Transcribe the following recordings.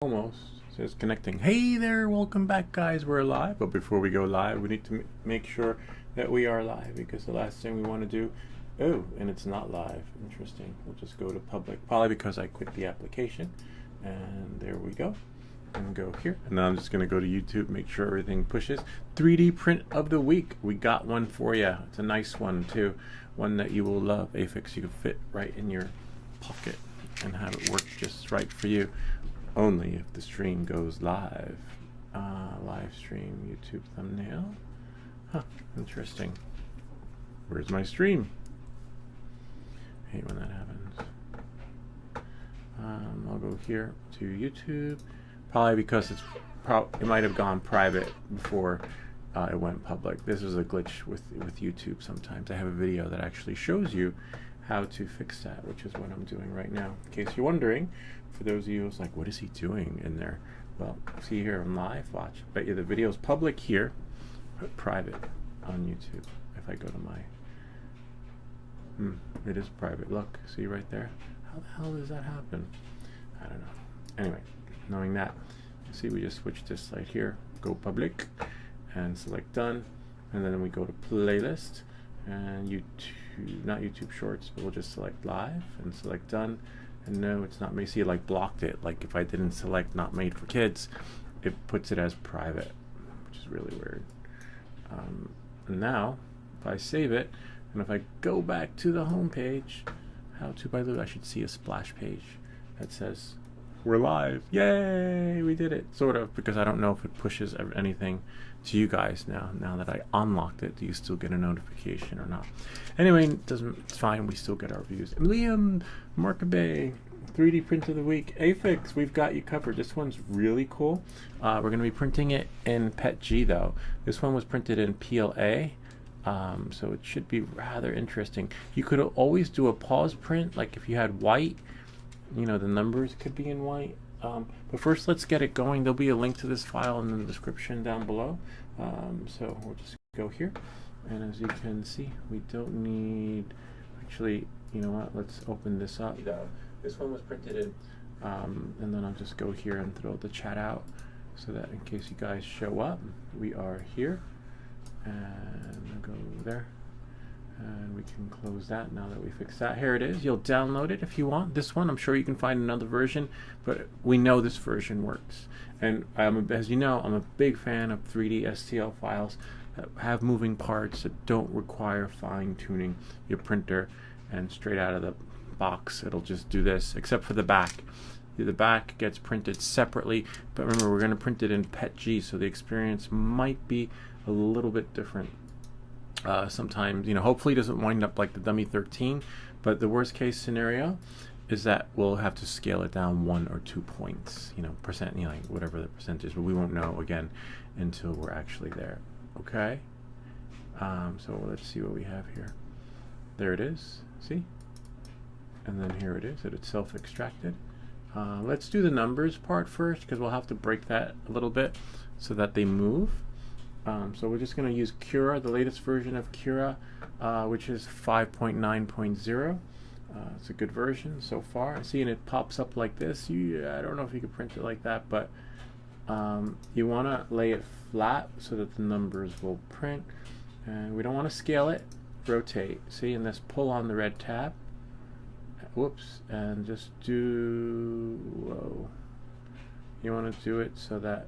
Almost. It says connecting. Hey there, welcome back, guys. We're live, but before we go live, we need to make sure that we are live because the last thing we want to do. Oh, and it's not live. Interesting. We'll just go to public, probably because I quit the application. And there we go. And go here. And now I'm just going to go to YouTube, make sure everything pushes. 3D print of the week. We got one for you. It's a nice one, too. One that you will love. Aphex, you can fit right in your pocket and have it work just right for you. Only if the stream goes live. Live stream, YouTube thumbnail. Huh, interesting. Where's my stream? I hate when that happens. I'll go here to YouTube. Probably because it might have gone private before it went public. This is a glitch with YouTube sometimes. I have a video that actually shows you how to fix that, which is what I'm doing right now. In case you're wondering, for those of you who's like, what is he doing in there? Well, see here, I'm live, watch. Bet you the video's public here, but private on YouTube. If I go to my, it is private. Look, see right there? How the hell does that happen? I don't know. Anyway, knowing that, see, we just switch this slide here, go public, and select done, and then we go to playlist, and YouTube, not YouTube Shorts, but we'll just select live and select done. And no, it's not made. See, it like blocked it. Like if I didn't select not made for kids, it puts it as private, which is really weird. And now, if I save it, and if I go back to the home page, how to by Lou, I should see a splash page that says we're live. Yay, we did it. Sort of, because I don't know if it pushes anything to you guys now that I unlocked it. Do you still get a notification or not? Anyway, it's fine. We still get our views. Liam Markabe, 3D print of the week. Aphex, we've got you covered. This one's really cool. We're going to be printing it in PETG though. This one was printed in PLA. So it should be rather interesting. You could always do a pause print, like if you had white, you know, the numbers could be in white. But first, let's get it going. There'll be a link to this file in the description down below. So we'll just go here. And as you can see, we don't need, actually, you know what, let's open this up. This one was printed in, and then I'll just go here and throw the chat out so that in case you guys show up, we are here. And I'll go there. And we can close that now that we fixed that. Here it is. You'll download it if you want. This one, I'm sure you can find another version, but we know this version works. And as you know, I'm a big fan of 3D STL files that have moving parts that don't require fine-tuning your printer, and straight out of the box, it'll just do this, except for the back. The back gets printed separately, but remember, we're going to print it in PETG, so the experience might be a little bit different. Sometimes, you know, hopefully it doesn't wind up like the Dummy 13, but the worst case scenario is that we'll have to scale it down 1 or 2 points, you know, percent, you know, like whatever the percentage, but we won't know again until we're actually there. Okay. So let's see what we have here. There it is. See? And then here it is. It's self-extracted. Let's do the numbers part first, because we'll have to break that a little bit so that they move. So we're just going to use Cura, the latest version of Cura, which is 5.9.0. It's a good version so far. See, and it pops up like this. I don't know if you could print it like that, but you want to lay it flat so that the numbers will print. And we don't want to scale it. Rotate. See, and let's pull on the red tab. Whoops. And just do... Whoa. You want to do it so that...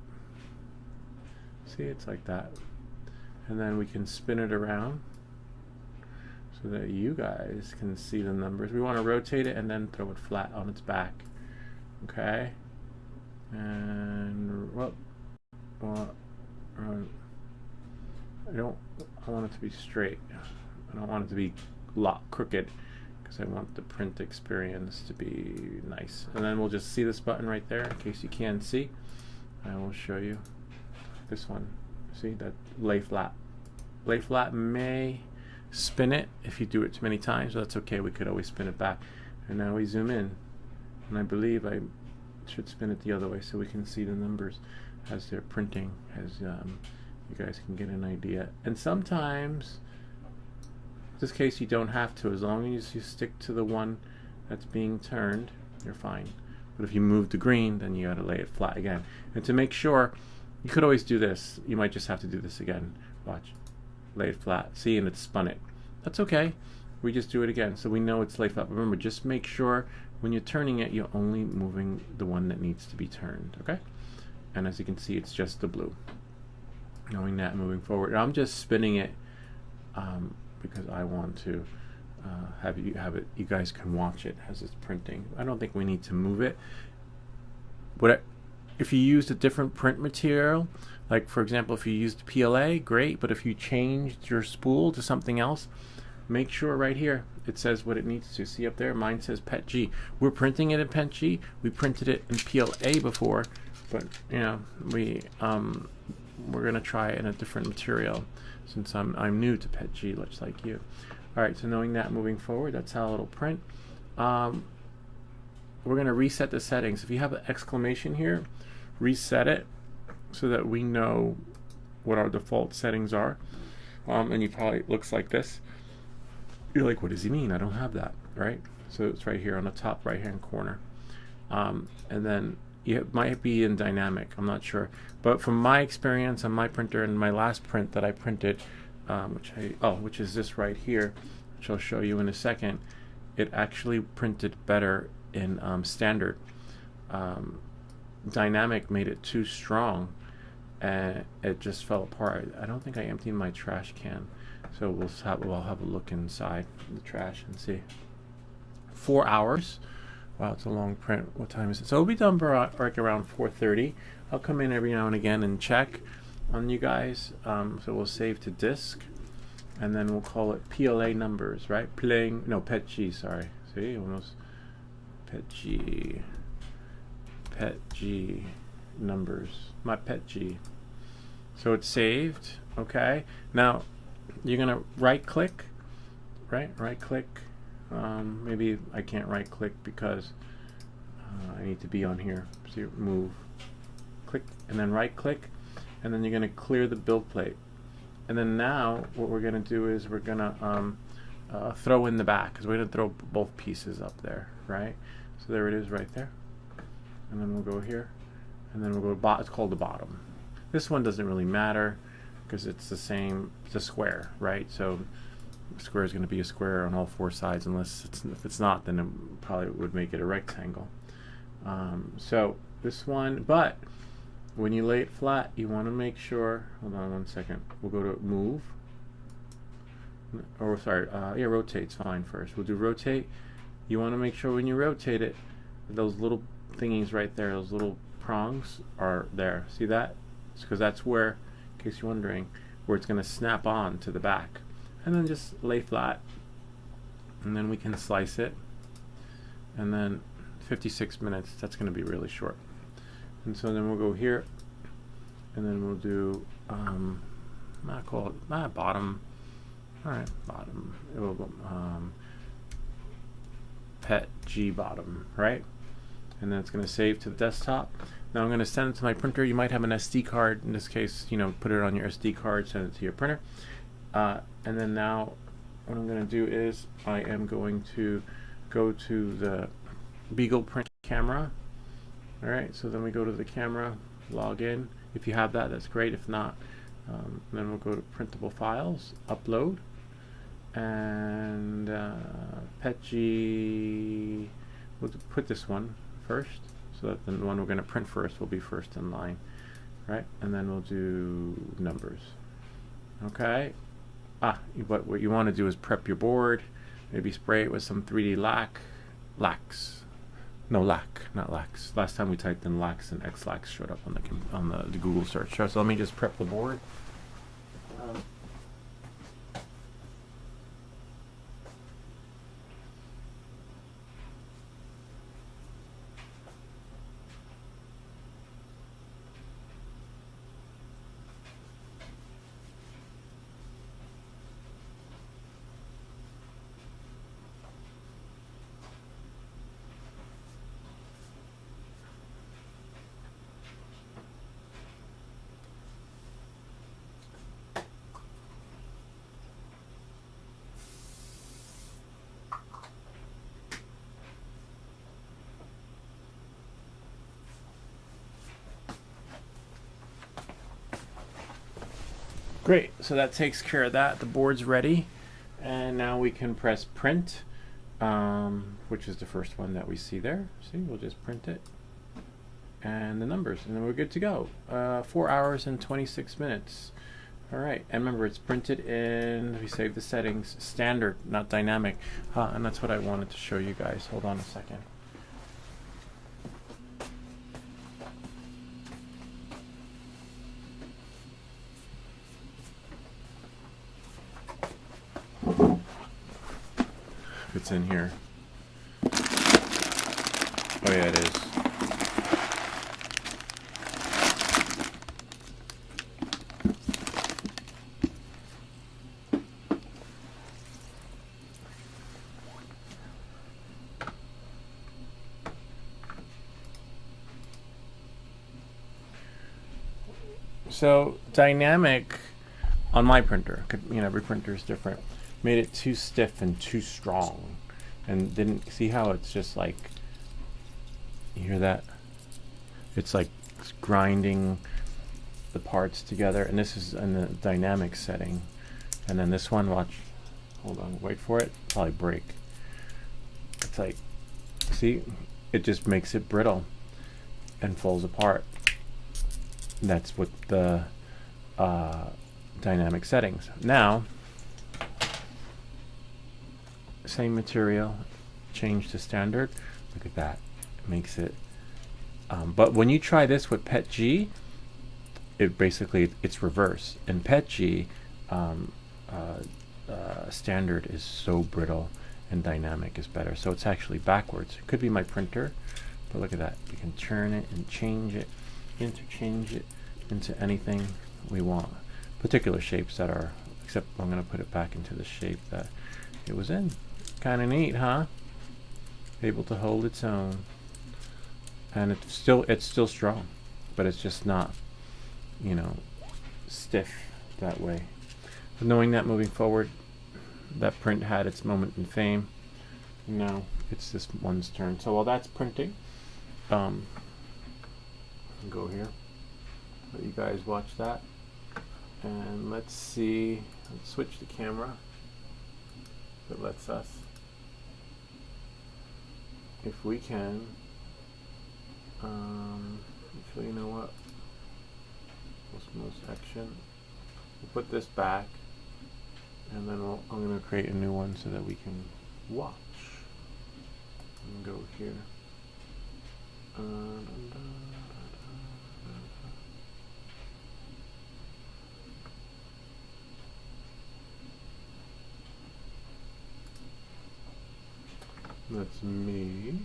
See, it's like that. And then we can spin it around so that you guys can see the numbers. We want to rotate it and then throw it flat on its back. Okay? And I want it to be straight. I don't want it to be crooked, because I want the print experience to be nice. And then we'll just see this button right there in case you can't see. I will show you. This one, see that lay flat. Lay flat may spin it if you do it too many times, but that's okay. We could always spin it back. And now we zoom in, and I believe I should spin it the other way so we can see the numbers as they're printing, as you guys can get an idea. And sometimes, in this case, you don't have to, as long as you stick to the one that's being turned, you're fine. But if you move to green, then you got to lay it flat again. And to make sure, you could always do this. You might just have to do this again. Watch. Lay it flat. See, and it spun it. That's okay. We just do it again. So we know it's laid flat. But remember, just make sure when you're turning it, you're only moving the one that needs to be turned. Okay? And as you can see, it's just the blue. Knowing that, moving forward. I'm just spinning it because I want to have it. You guys can watch it as it's printing. I don't think we need to move it. But if you used a different print material, like for example, if you used PLA, great. But if you changed your spool to something else, make sure right here it says what it needs to. See up there? Mine says PETG. We're printing it in PETG. We printed it in PLA before, but you know we're gonna try it in a different material since I'm new to PETG, much like you. All right, so knowing that, moving forward, that's how it'll print. We're going to reset the settings. If you have an exclamation here, reset it so that we know what our default settings are. And you probably, looks like this. You're like, what does he mean? I don't have that, right? So it's right here on the top right-hand corner. And then it might be in dynamic, I'm not sure. But from my experience on my printer and my last print that I printed, which is this right here, which I'll show you in a second, it actually printed better in standard. Dynamic made it too strong and it just fell apart. I don't think I emptied my trash can, so we'll have a look inside the trash and see. 4 hours. Wow, it's a long print. What time is it? So it'll be done by like around 4:30. I'll come in every now and again and check on you guys. So we'll save to disk, and then we'll call it PLA numbers, right? PETG, sorry. See, almost PETG numbers, my PETG. So it's saved. Okay. Now you're gonna right click. Maybe I can't right click because I need to be on here. So you move, click, and then right click. And then you're going to clear the build plate. And then now what we're going to do is we're going to throw in the back, because we're going to throw both pieces up there, right? So there it is right there. And then we'll go here. And then we'll go it's called the bottom. This one doesn't really matter because it's the same, it's a square, right? So a square is going to be a square on all 4 sides, unless if it's not, then it probably would make it a rectangle. So this one, but when you lay it flat, you want to make sure, hold on one second, we'll go to move, or sorry, rotate's fine first. We'll do rotate. You want to make sure when you rotate it, those little thingies right there, those little prongs are there. See that? It's because that's where, in case you're wondering, where it's going to snap on to the back. And then just lay flat, and then we can slice it, and then 56 minutes, that's going to be really short. And so then we'll go here, and then we'll do, I call it bottom. All right, bottom. It will go PETG bottom, right? And then it's going to save to the desktop. Now I'm going to send it to my printer. You might have an SD card. In this case, put it on your SD card, send it to your printer. And then now what I'm going to do is I am going to go to the Beagle print camera. Alright, so then we go to the camera, log in. If you have that, that's great. If not, then we'll go to printable files, upload, and PETG, we'll put this one first, so that the one we're going to print first will be first in line. Right, and then we'll do numbers. Okay. But what you want to do is prep your board, maybe spray it with some 3D lax. No, lac, not lax. Last time we typed in lax and Xlax showed up on the Google search. So let me just prep the board. Great, so that takes care of that. The board's ready, and now we can press print, which is the first one that we see there. See, we'll just print it, and the numbers, and then we're good to go. 4 hours and 26 minutes. All right, and remember, it's printed in, we save the settings, standard, not dynamic, and that's what I wanted to show you guys. Hold on a second. It's in here. Oh yeah, it is. So dynamic on my printer, every printer is different, made it too stiff and too strong, and didn't see how it's just like, you hear that? It's like it's grinding the parts together, and this is in the dynamic setting, and then this one, watch, hold on, wait for it, probably break. It's like, see, it just makes it brittle and falls apart. That's what the dynamic settings. Now, same material, change to standard. Look at that, it makes it. But when you try this with PETG, it basically it's reverse. In PETG, standard is so brittle, and dynamic is better. So it's actually backwards. It could be my printer, but look at that. We can turn it and change it, interchange it into anything we want. Particular shapes that are, except I'm going to put it back into the shape that it was in. Kind of neat, huh? Able to hold its own, and it's still strong, but it's just not, stiff that way. But knowing that moving forward, that print had its moment in fame. Now it's this one's turn. So while that's printing, go here. Let you guys watch that, and let's see. Let's switch the camera. If it lets us. If we can. Actually, you know what? Most action. We'll put this back, and then I'm going to create a new one so that we can watch. And go here. That's me.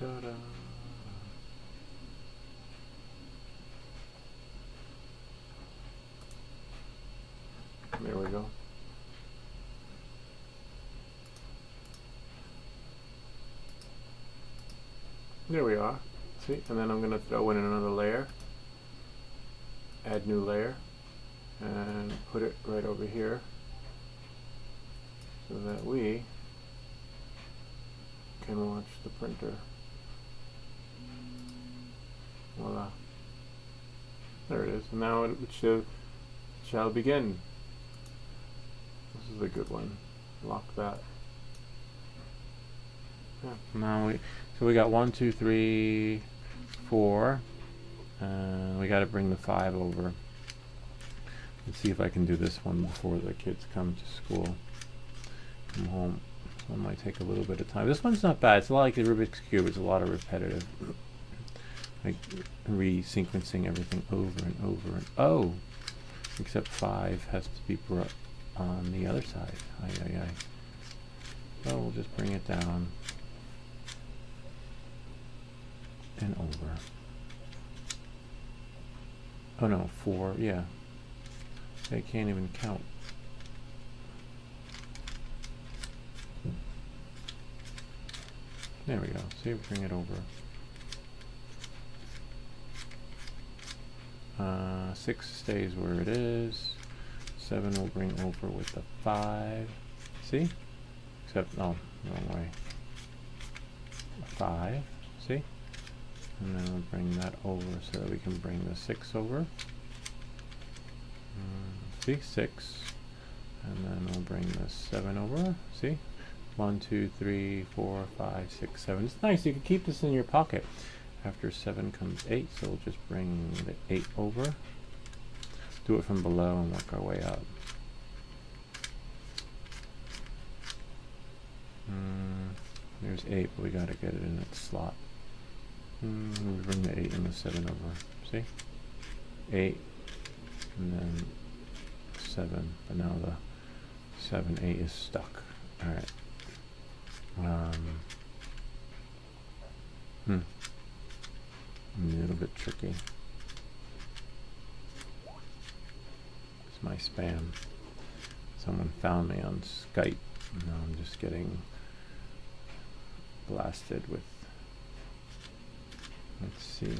Da-da. There we go. There we are. See, and then I'm going to throw in another layer. Add new layer, and put it right over here so that we can watch the printer. Voila. There it is. Now it shall begin. This is a good one. Lock that. Yeah. Now we got 1, 2, 3, 4. We got to bring the 5 over. Let's see if I can do this one before the kids come to school, come home. This one might take a little bit of time. This one's not bad. It's a lot like the Rubik's Cube. It's a lot of repetitive, like resequencing everything over and over and except 5 has to be brought on the other side. So we'll just bring it down and over. Oh no, 4, yeah. They can't even count. There we go. See, bring it over. 6 stays where it is. 7 will bring over with the 5. See? Except, oh, wrong way. 5, see? And then we'll bring that over so that we can bring the 6 over. See, 6. And then we'll bring the 7 over, see? 1, 2, 3, 4, 5, 6, 7. It's nice, you can keep this in your pocket. After 7 comes 8, so we'll just bring the 8 over. Do it from below and work our way up. There's 8, but we gotta get it in its slot. We bring the 8 and the 7 over. See? 8, and then 7. But now the 7, 8 is stuck. Alright. A little bit tricky. It's my spam. Someone found me on Skype. Now I'm just getting blasted with, let's see.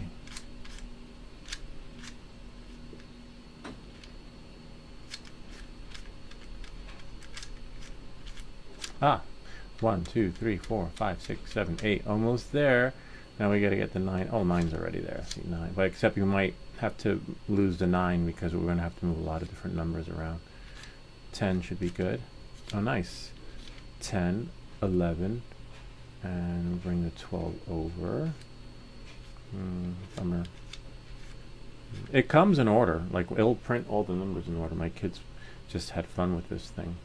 Ah, 1, 2, 3, 4, 5, 6, 7, 8. Almost there. Now we got to get the 9. Oh, 9's already there. See, 9. But except you might have to lose the 9 because we're going to have to move a lot of different numbers around. 10 should be good. Oh, nice. 10, 11, and we'll bring the 12 over. Bummer. It comes in order. Like, it'll print all the numbers in order. My kids just had fun with this thing,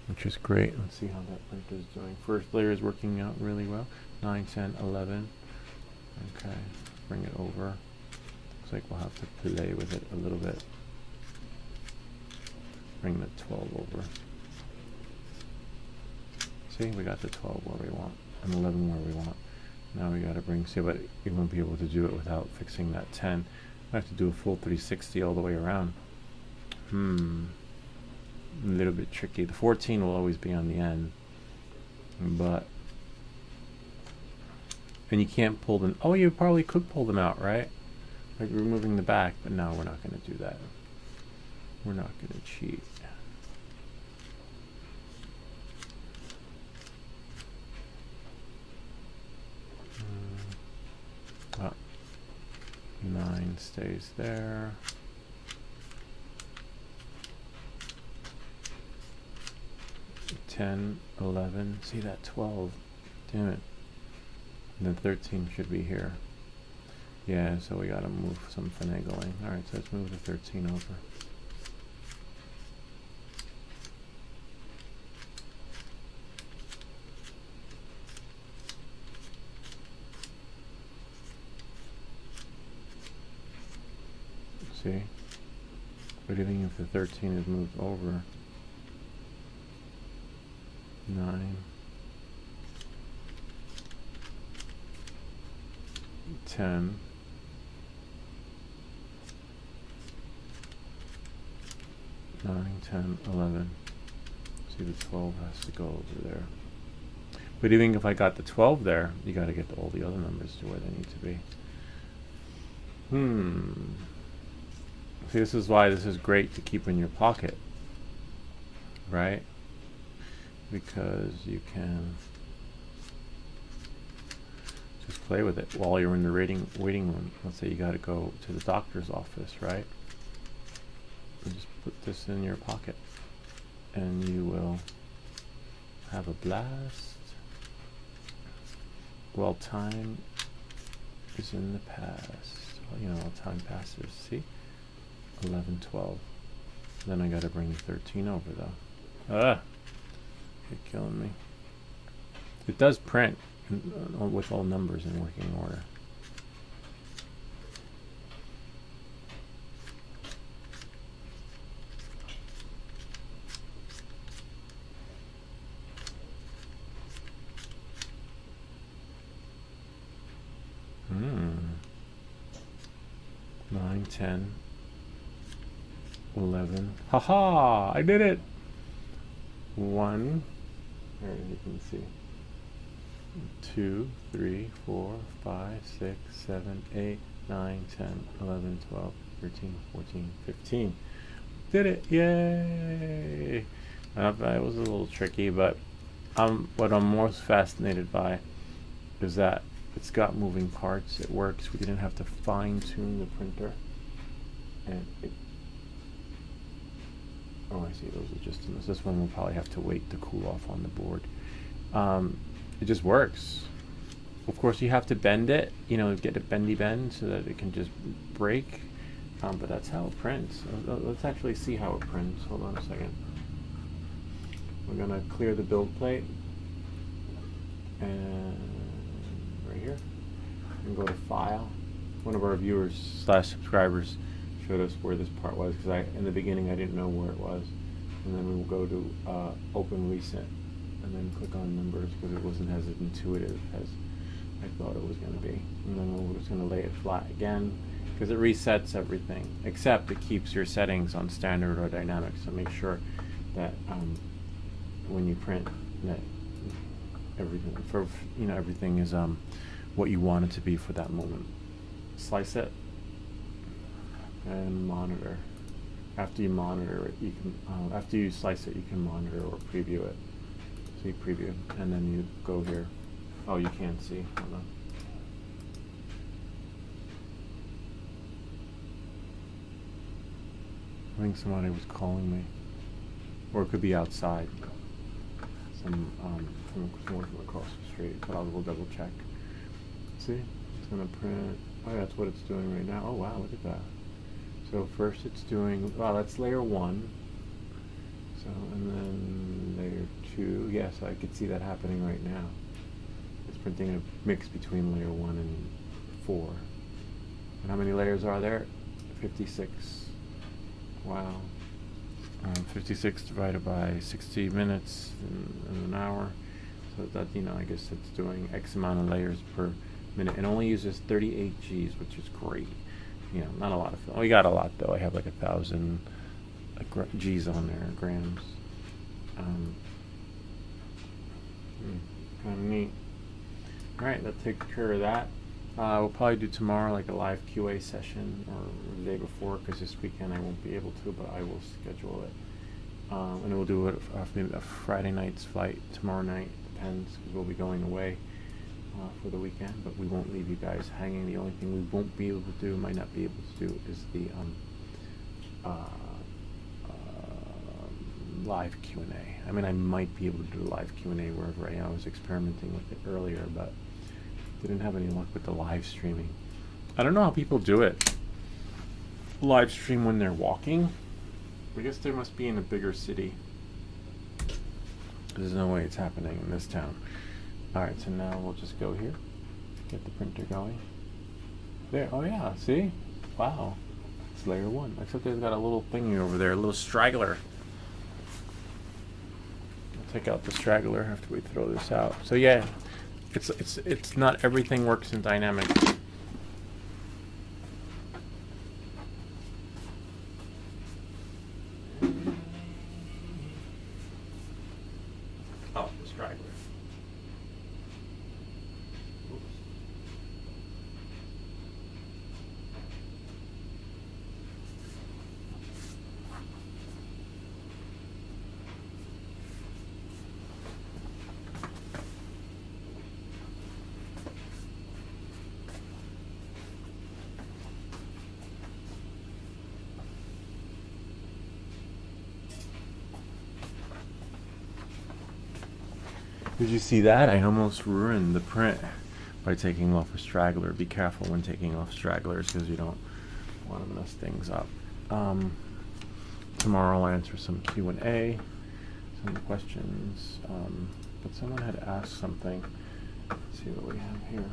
which is great. Let's see how that print is doing. First layer is working out really well. 9, 10, 11. Okay, bring it over. Looks like we'll have to play with it a little bit. Bring the 12 over. See, we got the 12 where we want, and 11 where we want. Now we gotta bring, see, but you won't be able to do it without fixing that 10. I have to do a full 360 all the way around. A little bit tricky. The 14 will always be on the end, but, and you can't pull them. Oh, you probably could pull them out, right? Like removing the back, but no, we're not going to do that. We're not going to cheat. Oh, 9 stays there. 10, 11, see that 12, damn it. And then 13 should be here. Yeah, so we gotta move some finagling. Alright, so let's move the 13 over. See? But even if the 13 is moved over, 9, 10, 9, 10, 11. See, the 12 has to go over there. But even if I got the 12 there, you got to get all the other numbers to where they need to be. See, this is why this is great to keep in your pocket, right? Because you can just play with it while you're in the waiting room. Let's say you got to go to the doctor's office, right? And just put this in your pocket and you will have a blast. Well, time is in the past. Well, you know, time passes. See? 11, 12. Then I got to bring 13 over though. You're killing me. It does print with all numbers in working order. Hmm. 9, 10, 11. Haha! I did it! 1. There you can see. 2, 3, 4, 5, 6, 7, 8, 9, 10, 11, 12, 13, 14, 15. Did it! Yay! That was a little tricky, but what I'm most fascinated by is that It's got moving parts. It works. We didn't have to fine tune the printer. And it, oh, I see. Those are just in this. This one will probably have to wait to cool off on the board. It just works. Of course, you have to bend it, you know, get a bendy bend so that it can just break. But that's how it prints. Let's actually see how it prints. Hold on a second. We're gonna clear the build plate, and right here, and go to File. One of our viewers / subscribers showed us where this part was, because in the beginning I didn't know where it was, and then we will go to Open Recent, and then click on Numbers, because it wasn't as intuitive as I thought it was going to be. And then we're just going to lay it flat again, because it resets everything, except it keeps your settings on standard or dynamic. So make sure that when you print, that everything is what you want it to be for that moment. Slice it and monitor. After you monitor it, you can after you slice it, you can monitor or preview it. So you preview, and then you go here. Oh, you can't see. Hold on. I think somebody was calling me, or it could be outside. From across the street, but I will double check. See, it's gonna print. Oh, yeah, that's what it's doing right now. Oh wow, look at that. So first it's doing. Wow, that's layer 1. So and then layer 2. Yes, I could see that happening right now. It's printing a mix between layer 1 and 4. And how many layers are there? 56. Wow. 56 divided by 60 minutes in an hour. So that, you know, I guess it's doing X amount of layers per minute. It only uses 38 Gs, which is great. You know, not a lot of film. We got a lot though. I have like 1,000 Gs on there, grams. Kind of neat. All right, that takes care of that. We'll probably do tomorrow like a live QA session, or the day before, because this weekend I won't be able to, but I will schedule it. And we'll do it maybe a Friday night's flight tomorrow night. Depends, because we'll be going away for the weekend, but we won't leave you guys hanging. The only thing we won't be able to do, might not be able to do, is the live Q&A. I mean, I might be able to do a live Q&A wherever I am. I was experimenting with it earlier, but didn't have any luck with the live streaming. I don't know how people do it. Live stream when they're walking. I guess there must be in a bigger city. There's no way it's happening in this town. Alright, so now we'll just go here. Get the printer going. There, oh yeah, see? Wow. It's layer 1. Except there's got a little thingy over there, a little straggler. I'll take out the straggler after we throw this out. So yeah, it's not everything works in dynamic. Oh, the straggler. Oops. Did you see that? I almost ruined the print by taking off a straggler. Be careful when taking off stragglers, because you don't want to mess things up. Tomorrow I'll answer some Q&A, some questions. But someone had asked something. Let's see what we have here.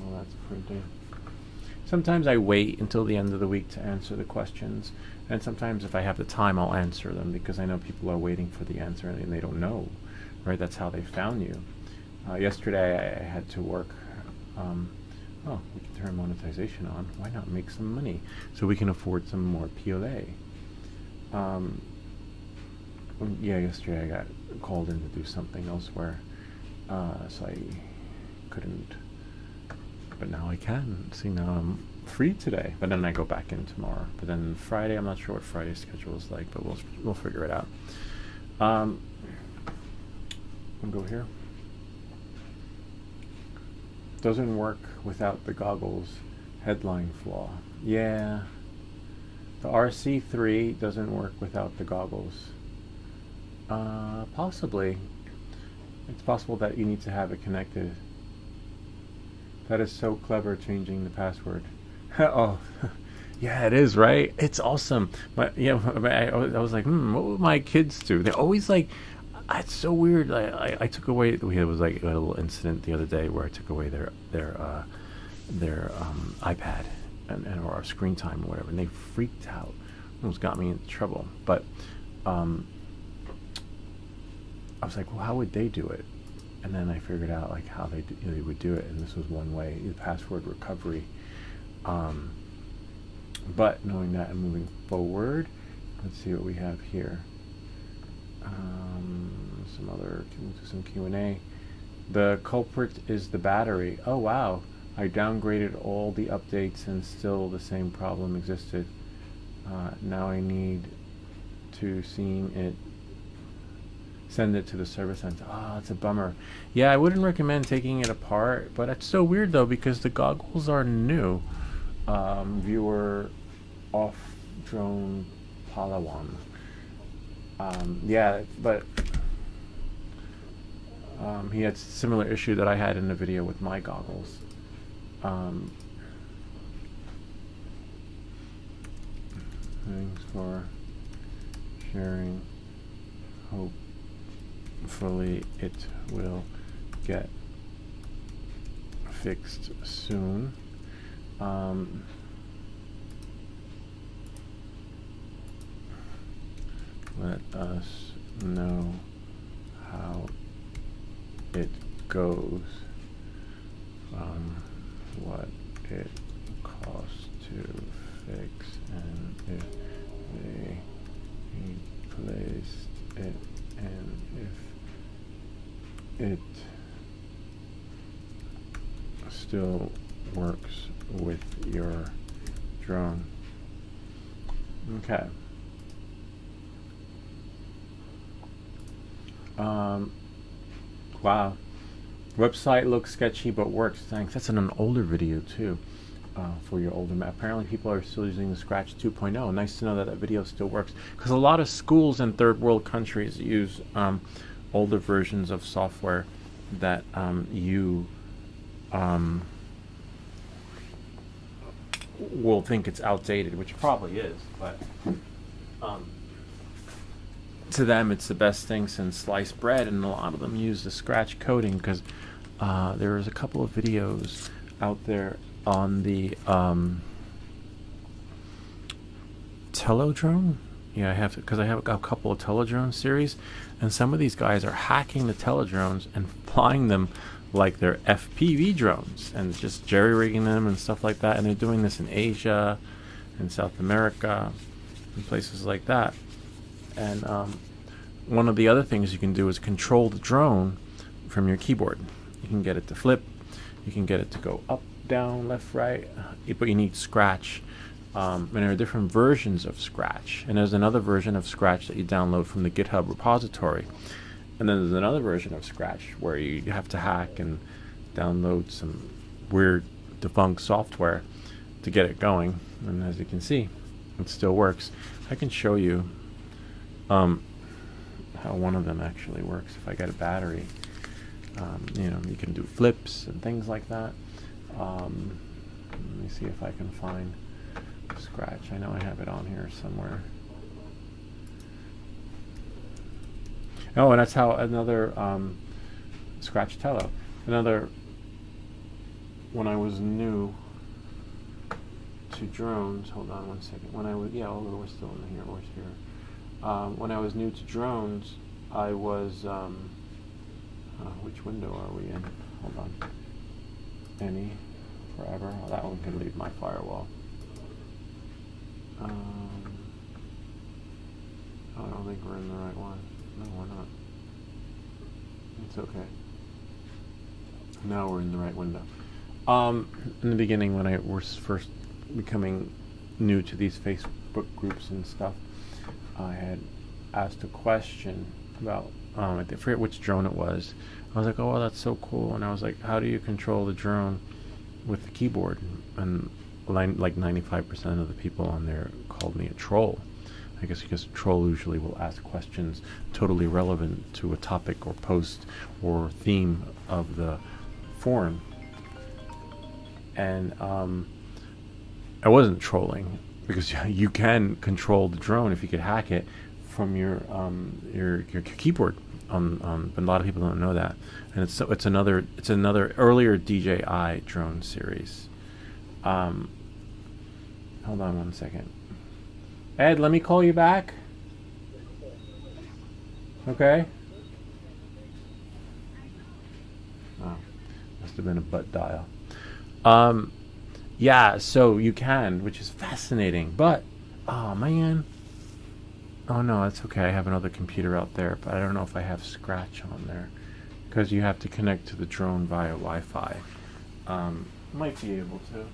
Well, that's printing. Sometimes I wait until the end of the week to answer the questions, and sometimes if I have the time, I'll answer them, because I know people are waiting for the answer and they don't know, right? That's how they found you. Yesterday I had to work. Oh, we can turn monetization on. Why not make some money so we can afford some more PLA? Yeah, yesterday I got called in to do something elsewhere, so I couldn't. But now I can. See, now I'm free today. But then I go back in tomorrow. But then Friday, I'm not sure what Friday's schedule is like, but we'll figure it out. We'll go here. Doesn't work without the goggles. Headline flaw. Yeah. The RC3 doesn't work without the goggles. Possibly. It's possible that you need to have it connected. That is so clever, changing the password. Oh, yeah, it is, right? It's awesome. But yeah, I was like, what would my kids do? They're always like, it's so weird. I took away. We had a little incident the other day where I took away their iPad and or our screen time or whatever, and they freaked out. Almost got me into trouble. But I was like, well, how would they do it? And then I figured out like how they would do it, and this was one way: the password recovery. But knowing that and moving forward, let's see what we have here. Some Q&A. The culprit is the battery. Oh wow! I downgraded all the updates and still the same problem existed. Now I need to send it to the service center. Ah, it's a bummer. Yeah, I wouldn't recommend taking it apart, but it's so weird though because the goggles are new. Viewer off drone Palawan. Yeah, but he had a similar issue that I had in the video with my goggles. Thanks for sharing. Hopefully it will get fixed soon. Let us know how it goes, what it costs to fix, and if they replaced it, and if it still works with your drone. Okay. Wow. Website looks sketchy but works. Thanks. That's in an older video too. For your older map. Apparently people are still using the Scratch 2.0. Nice to know that that video still works. Because a lot of schools in third world countries use older versions of software that you will think it's outdated, which probably is, but to them it's the best thing since sliced bread, and a lot of them use the Scratch coding because there is a couple of videos out there on the Telodrone. Yeah, I have to, because I have a couple of Telodrone series, and some of these guys are hacking the Telodrones and flying them like they're FPV drones and just jerry-rigging them and stuff like that, and they're doing this in Asia and South America and places like that. And one of the other things you can do is control the drone from your keyboard. You can get it to flip, you can get it to go up, down, left, right, but you need Scratch. And there are different versions of Scratch, and there's another version of Scratch that you download from the GitHub repository, and then there's another version of Scratch where you have to hack and download some weird defunct software to get it going. And as you can see, it still works. I can show you how one of them actually works. If I get a battery, you can do flips and things like that. Let me see if I can find Scratch. I know I have it on here somewhere. Oh, and that's how another Scratch Telo. Another, when I was new to drones, hold on one second. When I was, we're still in here, we're here. When I was new to drones, I was, which window are we in? Hold on. Any, forever. Oh, that one can leave my firewall. I don't think we're in the right one. No, we're not. It's okay. Now we're in the right window. In the beginning, when I was first becoming new to these Facebook groups and stuff, I had asked a question about I forget which drone it was. I was like, oh, well, that's so cool. And I was like, how do you control the drone with the keyboard? And like 95% of the people on there called me a troll. I guess because a troll usually will ask questions totally relevant to a topic or post or theme of the forum. And I wasn't trolling, because you can control the drone if you could hack it from your keyboard. But a lot of people don't know that, and it's another earlier DJI drone series. Hold on one second. Ed, let me call you back. Okay. Oh, must have been a butt dial. Yeah, so you can, which is fascinating. But, oh man. Oh no, it's okay. I have another computer out there, but I don't know if I have Scratch on there, because you have to connect to the drone via Wi-Fi. Might be able to.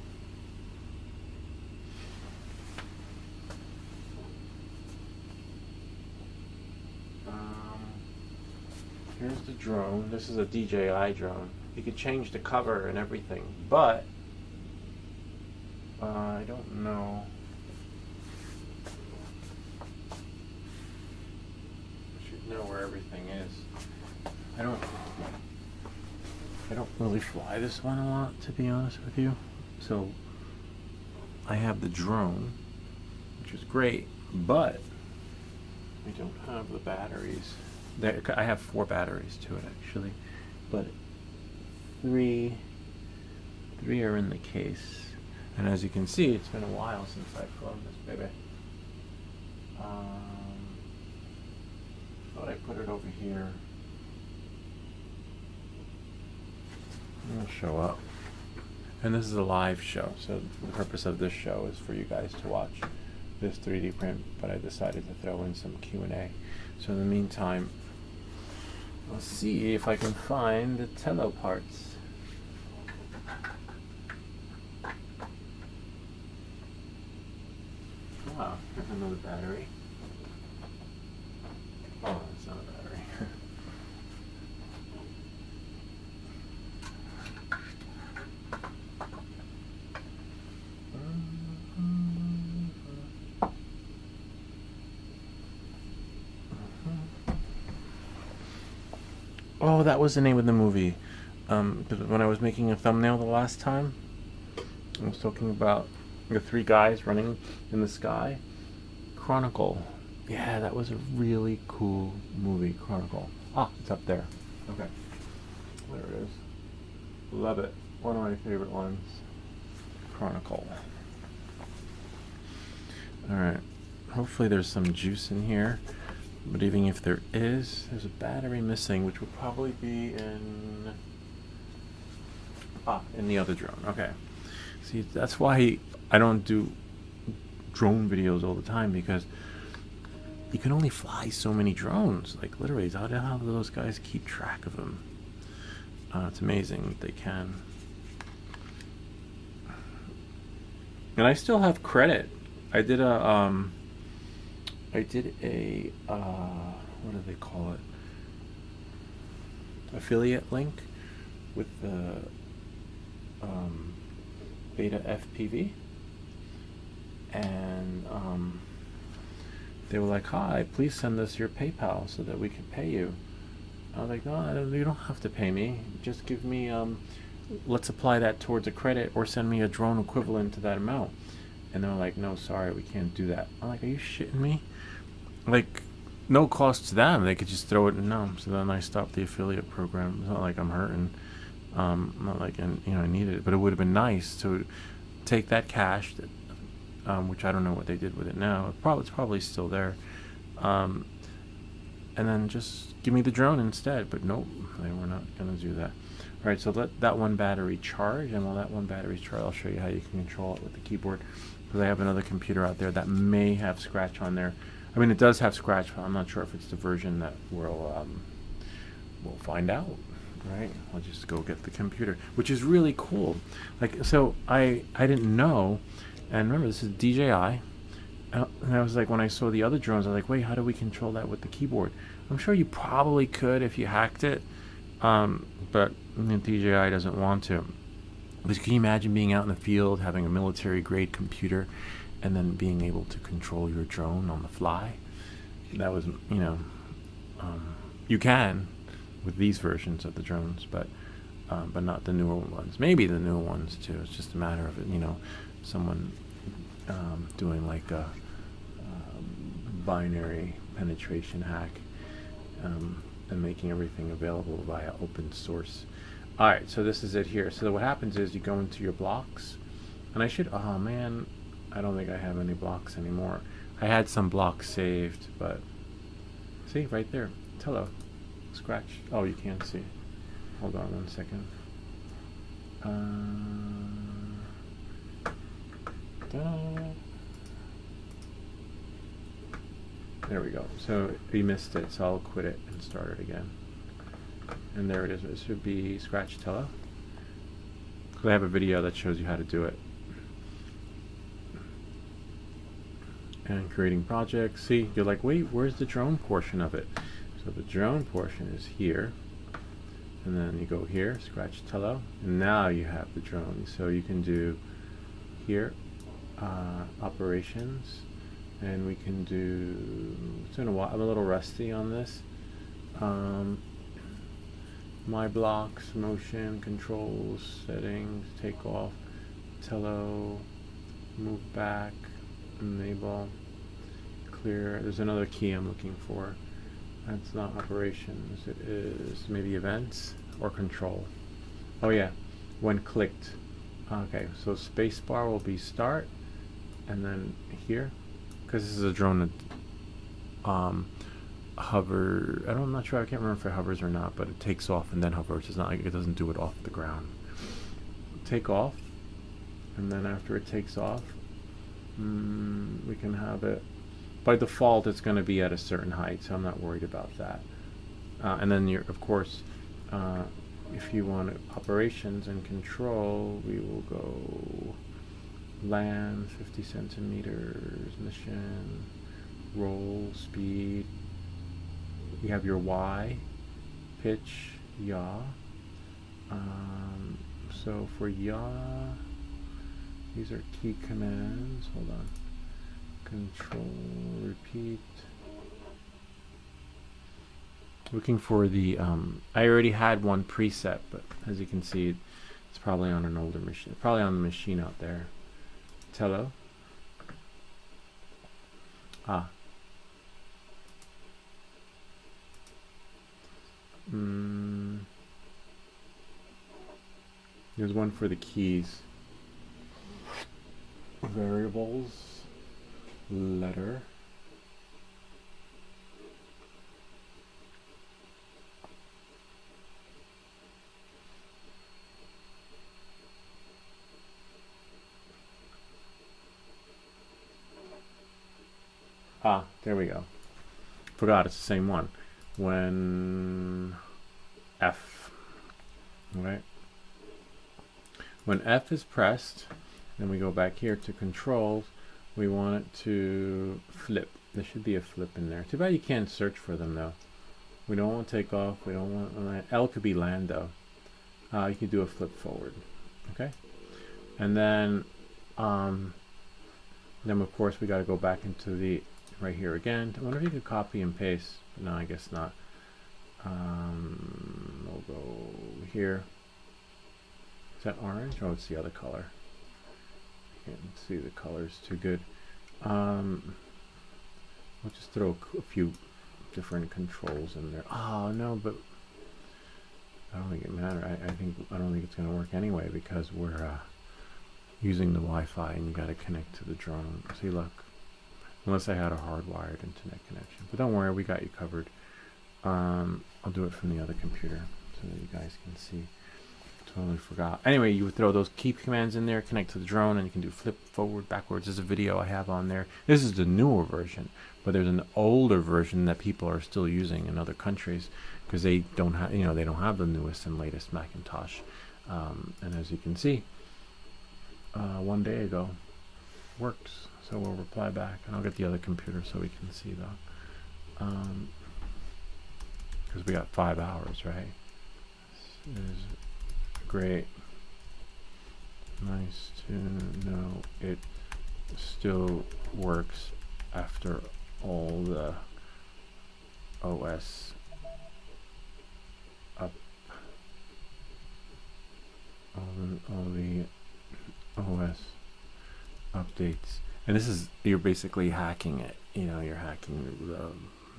Here's the drone. This is a DJI drone. You could change the cover and everything, but I don't know. I should know where everything is. I don't really fly this one a lot, to be honest with you. So I have the drone, which is great, but we don't have the batteries. I have 4 batteries to it actually, but three are in the case. And as you can see, it's been a while since I've flown this baby. Thought I put it over here. It'll show up. And this is a live show, so the purpose of this show is for you guys to watch this 3D print, but I decided to throw in some Q&A. So in the meantime, I'll see if I can find the Tello parts. Wow, here's another battery. Oh, it's not a battery. Oh, that was the name of the movie. When I was making a thumbnail the last time, I was talking about the 3 guys running in the sky. Chronicle. Yeah, that was a really cool movie, Chronicle. Ah, it's up there. Okay. There it is. Love it. One of my favorite ones. Chronicle. Alright. Hopefully there's some juice in here. But even if there is, there's a battery missing, which will probably be in the other drone. Okay. See, that's why I don't do drone videos all the time, because you can only fly so many drones. Like, literally, how do those guys keep track of them? It's amazing that they can. And I still have credit. I did a what do they call it? Affiliate link with the Beta FPV, and they were like, "Hi, please send us your PayPal so that we can pay you." I was like, "No, you don't have to pay me. Just give me let's apply that towards a credit, or send me a drone equivalent to that amount." And they were like, "No, sorry, we can't do that." I'm like, "Are you shitting me?" Like, no cost to them. They could just throw it in. No. So then I stopped the affiliate program. It's not like I'm hurting. Not like, and I needed it, but it would have been nice to take that cash, that, which I don't know what they did with it now. It's probably still there, and then just give me the drone instead. But nope, they were not going to do that. All right, so let that one battery charge, and while that one battery's charged, I'll show you how you can control it with the keyboard. Because I have another computer out there that may have Scratch on there. I mean, it does have Scratch, but I'm not sure if it's the version that we'll find out. Right? I'll just go get the computer, which is really cool. Like, so I didn't know, and remember, this is DJI, And I was like, when I saw the other drones, I was like, wait, how do we control that with the keyboard? I'm sure you probably could if you hacked it, but DJI doesn't want to. But can you imagine being out in the field, having a military-grade computer, and then being able to control your drone on the fly? That was, you can with these versions of the drones, but not the newer ones. Maybe the newer ones too. It's just a matter of someone doing like a binary penetration hack and making everything available via open source. All right, so this is it here. So what happens is you go into your blocks, and oh man, I don't think I have any blocks anymore. I had some blocks saved, but see right there, Tello, Scratch. Oh, you can't see. Hold on 1 second. There we go. So we missed it, so I'll quit it and start it again. And there it is. It should be Scratch Tello. I have a video that shows you how to do it. And creating projects. See, you're like, wait, where's the drone portion of it? So the drone portion is here. And then you go here, Scratch Tello, and now you have the drone. So you can do here, operations, and we can do, it's been a while, I'm a little rusty on this. My blocks, motion, controls, settings, take off, Tello, move back, enable, clear. There's another key I'm looking for. That's not operations, it is maybe events or control. Oh yeah, when clicked. Okay, so spacebar will be start, and then here, because this is a drone that hover, I'm not sure, I can't remember if it hovers or not, but it takes off and then hovers. It's not like it doesn't do it off the ground. Take off, and then after it takes off, we can have it, by default it's going to be at a certain height, so I'm not worried about that. And then you're, of course, if you want operations and control, we will go land 50 centimeters, mission, roll, speed. You have your Y, pitch, yaw. So for yaw, these are key commands. Hold on. Control, repeat. Looking for the, I already had one preset, but as you can see, it's probably on an older machine. Probably on the machine out there. Tello. There's one for the keys. Variables, letter. There we go. Forgot it's the same one. When F, right? When F is pressed, then we go back here to controls. We want it to flip. There should be a flip in there. Too bad you can't search for them though. We don't want to take off. We don't want land. L could be land though. You can do a flip forward. Okay, and then of course we got to go back into the right here again. I wonder if you could copy and paste. No, I guess not. We'll go here. Is that orange? Oh, it's the other color. I can't see the colors too good. I'll just throw a few different controls in there. Oh no, but I don't think it matters. I don't think it's going to work anyway because we're using the Wi-Fi and you got to connect to the drone. See, look. Unless I had a hardwired internet connection. But don't worry, we got you covered. I'll do it from the other computer so that you guys can see. Totally forgot. Anyway, you would throw those key commands in there, connect to the drone, and you can do flip, forward, backwards. There's a video I have on there. This is the newer version, but there's an older version that people are still using in other countries because they don't have, they don't have the newest and latest Macintosh. And as you can see, 1 day ago, worked. So we'll reply back, and I'll get the other computer so we can see though. Because we got 5 hours, right? This is great. Nice to know it still works after all the OS up, all the OS updates. And this is, you're basically hacking it. You know, you're hacking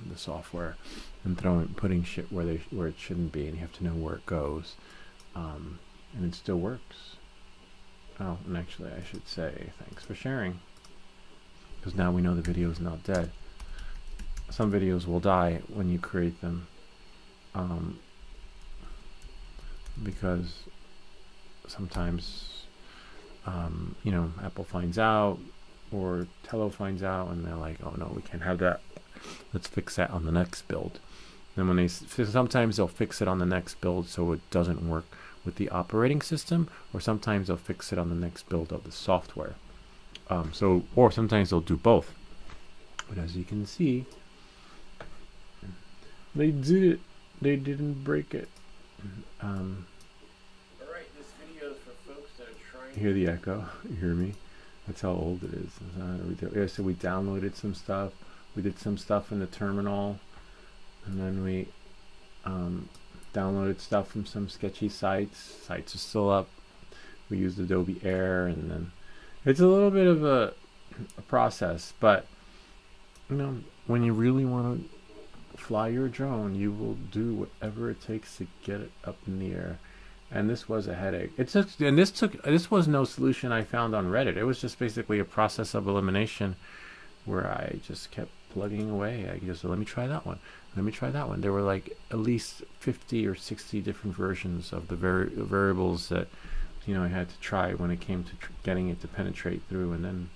the software and putting shit where it shouldn't be, and you have to know where it goes. And it still works. Oh, and actually I should say thanks for sharing, because now we know the video is not dead. Some videos will die when you create them, because sometimes you know, Apple finds out, or Tello finds out, and they're like, oh no, we can't have that, let's fix that on the next build. Then when sometimes they'll fix it on the next build so it doesn't work with the operating system, or sometimes they'll fix it on the next build of the software. Or sometimes they'll do both. But as you can see, they did it. They didn't break it. Alright, this video is for folks that are trying to hear the echo. You hear me? That's how old it is. Yeah, so we downloaded some stuff. We did some stuff in the terminal, and then we downloaded stuff from some sketchy sites. Sites are still up. We used Adobe Air, and then it's a little bit of a process, but you know, when you really want to fly your drone, you will do whatever it takes to get it up in the air. And this was a headache. This was no solution I found on Reddit. It was just basically a process of elimination where I just kept plugging away. I just, let me try that one. Let me try that one. There were like at least 50 or 60 different versions of the variables that, you know, I had to try when it came to getting it to penetrate through, and then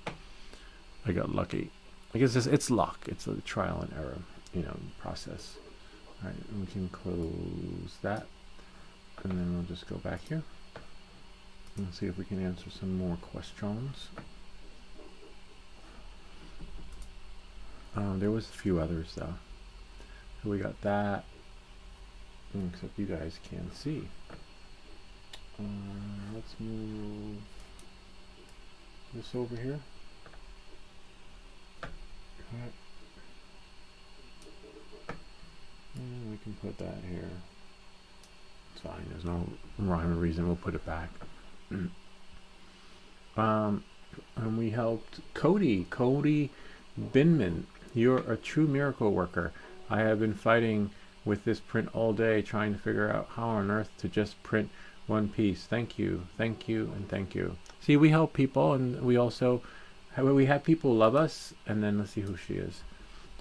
I got lucky. I guess it's luck. It's a trial and error, you know, process. All right, and we can close that, and then we'll just go back here and see if we can answer some more questions. There was a few others though. So we got that, except you guys can't see. Let's move this over here. And we can put that here. It's fine. There's no rhyme or reason. We'll put it back. And we helped Cody Binman. You're a true miracle worker. I have been fighting with this print all day, trying to figure out how on earth to just print one piece. Thank you, and thank you. See, we help people, and we also have people love us, and then let's see who she is.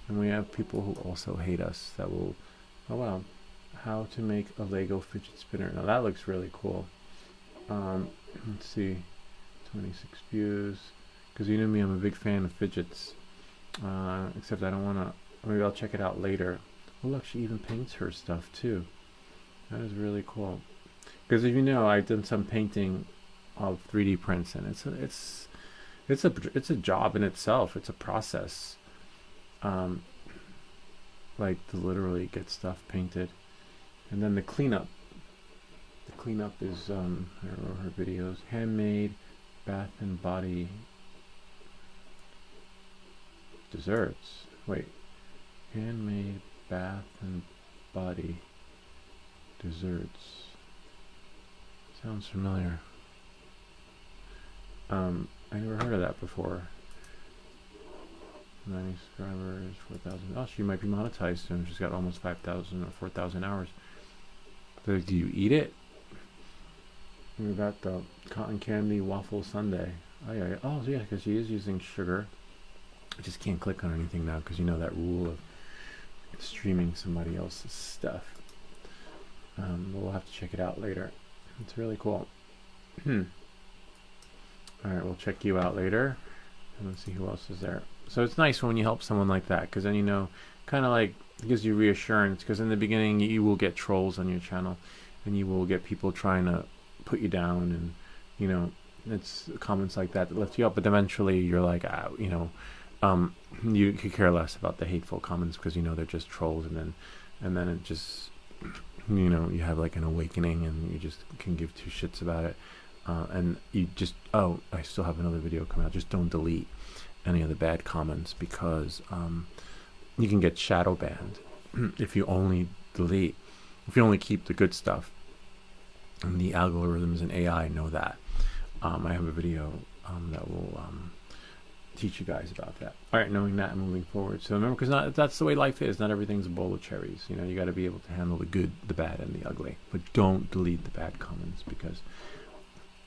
And we have people who also hate us that will, oh wow, how to make a Lego fidget spinner. Now that looks really cool. Let's see, 26 views, because you know me, I'm a big fan of fidgets. Except I don't want to, maybe I'll check it out later. Oh look, she even paints her stuff too. That is really cool. Because if you know, I've done some painting of 3D prints, and it's a job in itself. It's a process. Like to literally get stuff painted, and then the cleanup. The cleanup is I wrote her videos. Handmade bath and body desserts. Wait, handmade bath and body desserts. Sounds familiar. I never heard of that before. 90 subscribers, 4,000. Oh, she might be monetized soon. She's got almost 5,000 or 4,000 hours. Do you eat it? We got the cotton candy waffle sundae. Oh yeah, oh yeah, because she is using sugar. I just can't click on anything now because you know that rule of streaming somebody else's stuff. We'll have to check it out later. It's really cool. Alright, we'll check you out later. And let's see who else is there. So it's nice when you help someone like that, because then you know, kind of like, it gives you reassurance, because in the beginning you will get trolls on your channel, and you will get people trying to put you down and, you know, it's comments like that lift you up, but eventually you're like, you know, you could care less about the hateful comments because you know they're just trolls, and then it just, you know, you have like an awakening and you just can give two shits about it, and you just, oh, I still have another video coming out. Just don't delete any of the bad comments because you can get shadow banned if you only delete, if you only keep the good stuff. And the algorithms and AI know that. I have a video that will teach you guys about that. All right, knowing that and moving forward. So remember, because that's the way life is. Not everything's a bowl of cherries. You know, you got to be able to handle the good, the bad, and the ugly. But don't delete the bad comments because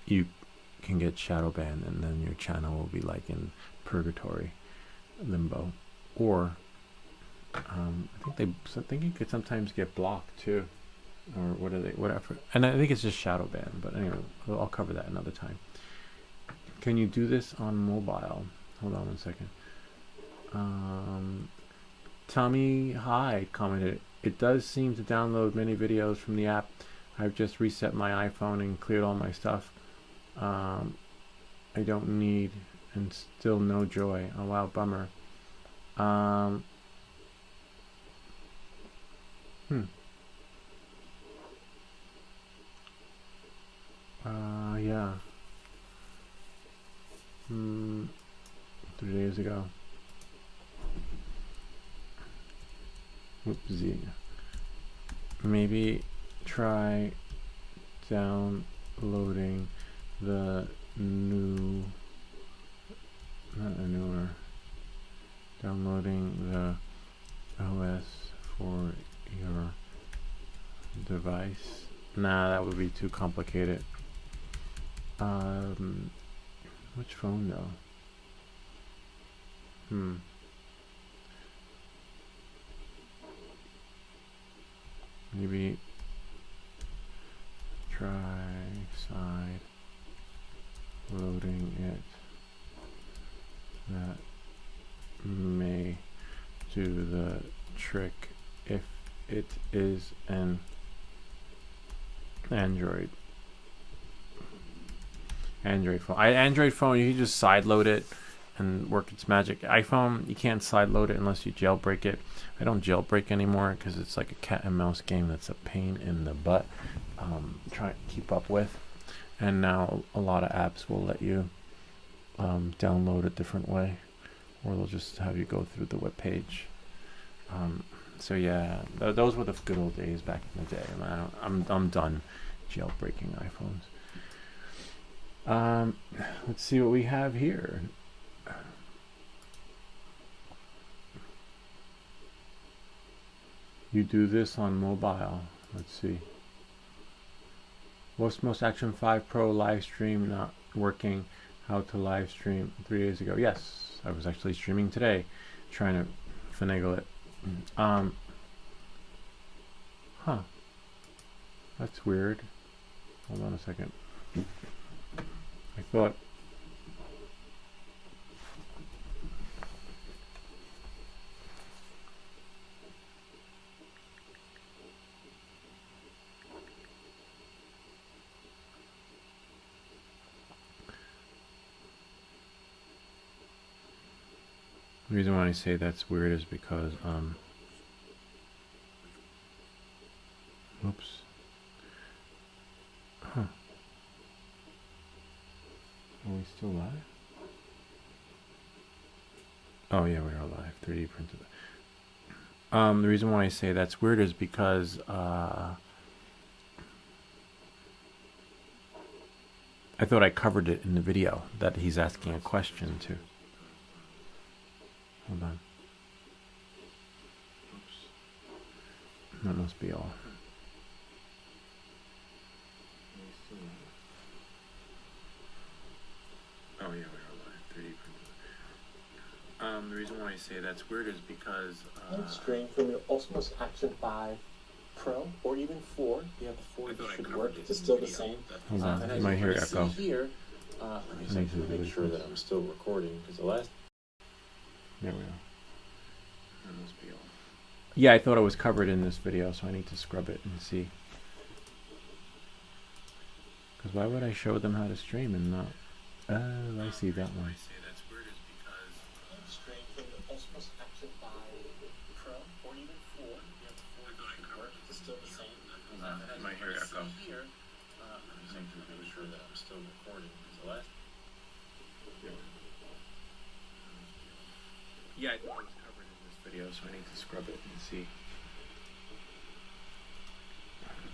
you can get shadow banned, and then your channel will be like in purgatory, limbo, or I think you could sometimes get blocked too. Or what are they? Whatever. And I think it's just shadow ban. But anyway, I'll cover that another time. Can you do this on mobile? Hold on one second. Tommy Hyde commented, "It does seem to download many videos from the app. I've just reset my iPhone and cleared all my stuff. I don't need, and still no joy. Oh wow, bummer." Yeah. 3 days ago. Whoopsie. Maybe try downloading the new, downloading the OS for your device. Nah, that would be too complicated. Which phone though? Maybe try side loading it. That may do the trick if it is an Android phone. Android phone, you can just side load it and work its magic. iPhone, you can't side load it unless you jailbreak it. I don't jailbreak anymore because it's like a cat and mouse game that's a pain in the butt trying to keep up with. And now a lot of apps will let you download a different way, or they'll just have you go through the web page. So yeah, those were the good old days back in the day. I'm done jailbreaking iPhones. Let's see what we have here. You do this on mobile. Let's see. Most Action 5 Pro live stream not working. How to live stream 3 days ago. Yes, I was actually streaming today, trying to finagle it. That's weird. Hold on a second. I thought the reason why I say that's weird is because oops. Are we still live? Oh yeah, we are live. 3D printed. The reason why I say that's weird is because I thought I covered it in the video that he's asking a question to. Hold on. Oops. That must be all. Oh yeah, we are live. 3D printed. The reason why I say that's weird is because stream from your Osmos Action 5 Pro or even 4. You have the 4 that should work. It's still the same. Hold on, And you as might you hear can echo. see here, let me see, make sure that I'm still recording because the last. There we are. That must be all. Yeah, I thought it was covered in this video, so I need to scrub it and see. Because why would I show them how to stream and not Oh, I see that one. Strengthen the Osmos Action 5 Pro or even 4. You have the 4 should work. It's still the same. My hair echo. Here, I'm making sure that I'm still recording. So last. Yeah, I think it was covered in this video, so I need to scrub it and see.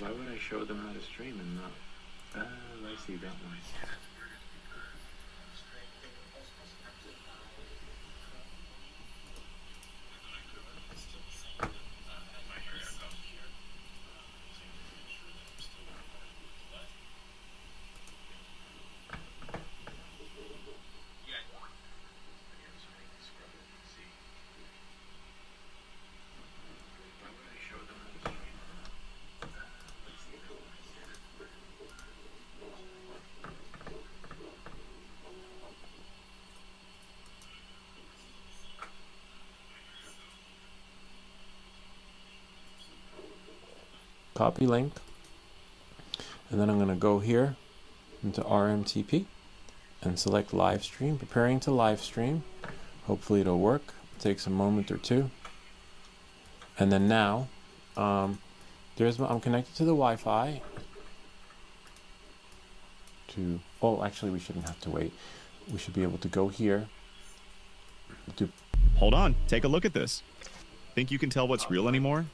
Why would I show them how to stream and not? Oh, I see that one. Copy link, and then I'm going to go here into RMTP and select live stream, preparing to live stream. Hopefully it'll work. It takes a moment or two. And then now I'm connected to the Wi-Fi to, oh, actually we shouldn't have to wait. We should be able to go here. Hold on, take a look at this. Think you can tell what's real anymore?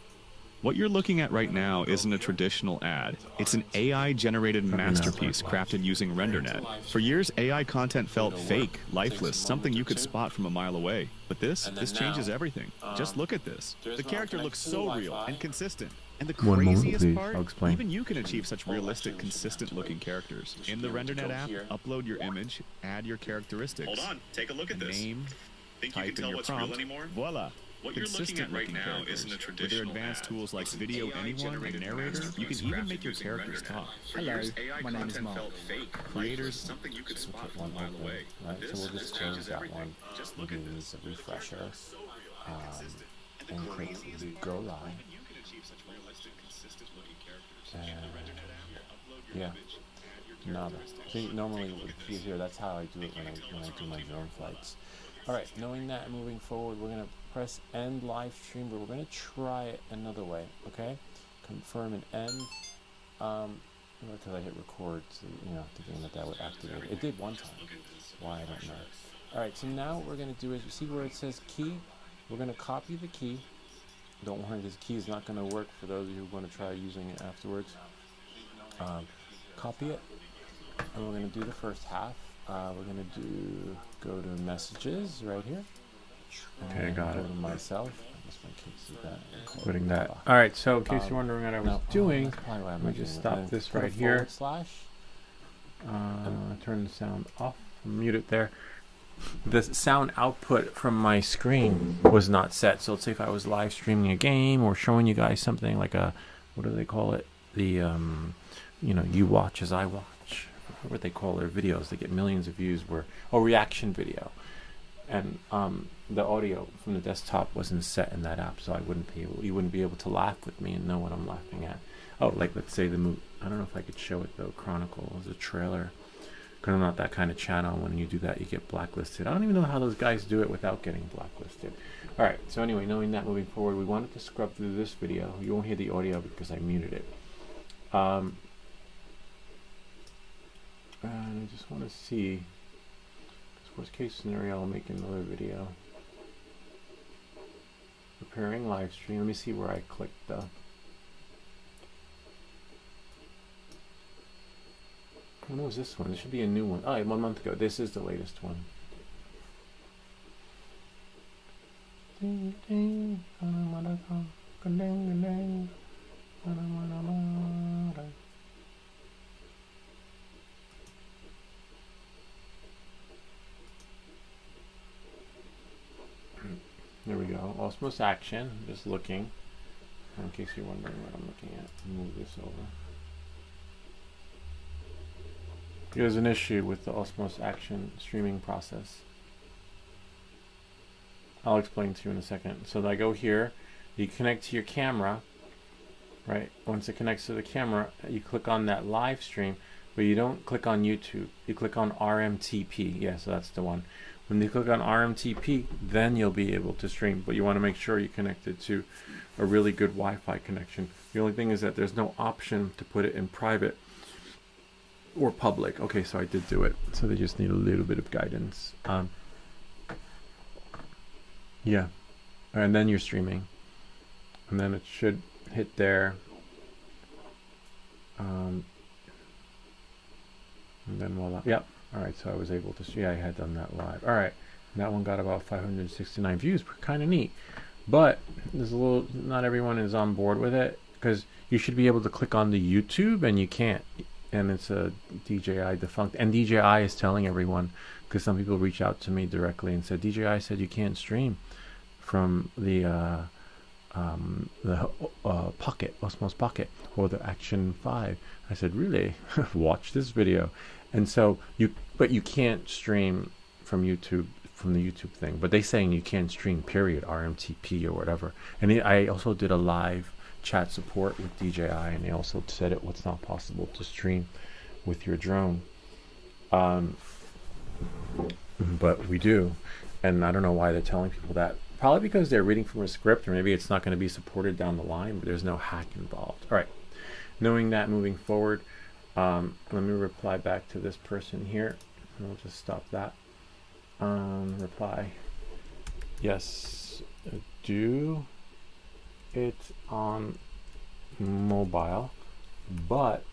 What you're looking at right now isn't a traditional ad. It's an AI-generated masterpiece crafted using RenderNet. For years, AI content felt fake, lifeless, something you could spot from a mile away. But this changes everything. Just look at this. The character looks so real and consistent. And the craziest part, even you can achieve such realistic, consistent-looking characters. In the RenderNet app, upload your image, add your characteristics. Hold on, take a look at this. Name, think you can tell what's real anymore? Voila. What you're looking at right now isn't a traditional. With their advanced tools like Video Anyone and Narrator, you can even make your characters talk. Hello, my name is Mark. Creators, something you could spot one open, right? So we'll just close that one. We'll give this a refresher and click go live. And yeah, nada. See, normally with here, that's how I do it when I do my drone flights. All right, knowing that, moving forward, we're gonna press end live stream, but we're gonna try it another way. Okay, confirm and end. Because I hit record, so, you know, thinking that would activate it. It did one time. Why, I don't know. All right, so now what we're gonna do is, you see where it says key? We're gonna copy the key. Don't worry, this key is not gonna work for those of you who want to try using it afterwards. Copy it, and we're gonna do the first half. We're gonna go to messages right here. Okay, got it. Go to myself. I guess my kids see that. Putting that. All right. So in case you're wondering what I was doing, let me just stop this right here. Turn the sound off. Mute it there. The sound output from my screen was not set. So let's say if I was live streaming a game or showing you guys something like a, what do they call it? The you know, you watch as I watch. What they call their videos, they get millions of views, reaction video, and the audio from the desktop wasn't set in that app, so you wouldn't be able to laugh with me and know what I'm laughing at. Oh, like let's say the movie, I don't know if I could show it though, Chronicle as a trailer, because I'm not that kind of channel. When you do that, you get blacklisted. I don't even know how those guys do it without getting blacklisted. All right, so anyway, knowing that, moving forward, we wanted to scrub through this video. You won't hear the audio because I muted it. And I just want to see, because worst case scenario, I'll make another video. Preparing live stream. Let me see where I clicked though. When was this one? This should be a new one. Oh, 1 month ago. This is the latest one. Ding, ding, there we go. Osmos Action. Just looking. In case you're wondering what I'm looking at. Move this over. There's an issue with the Osmos Action streaming process. I'll explain to you in a second. So I go here. You connect to your camera. Right? Once it connects to the camera, you click on that live stream. but you don't click on YouTube. You click on RMTP. Yeah, so that's the one. When you click on RMTP, then you'll be able to stream, but you want to make sure you're connected to a really good Wi-Fi connection. The only thing is that there's no option to put it in private or public. Okay, so I did do it. So they just need a little bit of guidance. Yeah, and then you're streaming, and then it should hit there. And then voila. Yep. All right, so I was able to see. I had done that live. All right, and that one got about 569 views. Kind of neat, but there's a little. Not everyone is on board with it, because you should be able to click on the YouTube and you can't, and it's a DJI defunct. And DJI is telling everyone, because some people reach out to me directly and said DJI said you can't stream from the Pocket, Osmos Pocket, or the Action 5. I said, really? Watch this video. And so but you can't stream from YouTube, from the YouTube thing. But they saying you can't stream, period, RMTP or whatever. And I also did a live chat support with DJI, and they also said it's not possible to stream with your drone. But we do, and I don't know why they're telling people that. Probably because they're reading from a script, or maybe it's not going to be supported down the line, but there's no hack involved. All right, knowing that, moving forward, let me reply back to this person here, and we'll just stop that. Reply, yes, do it on mobile, but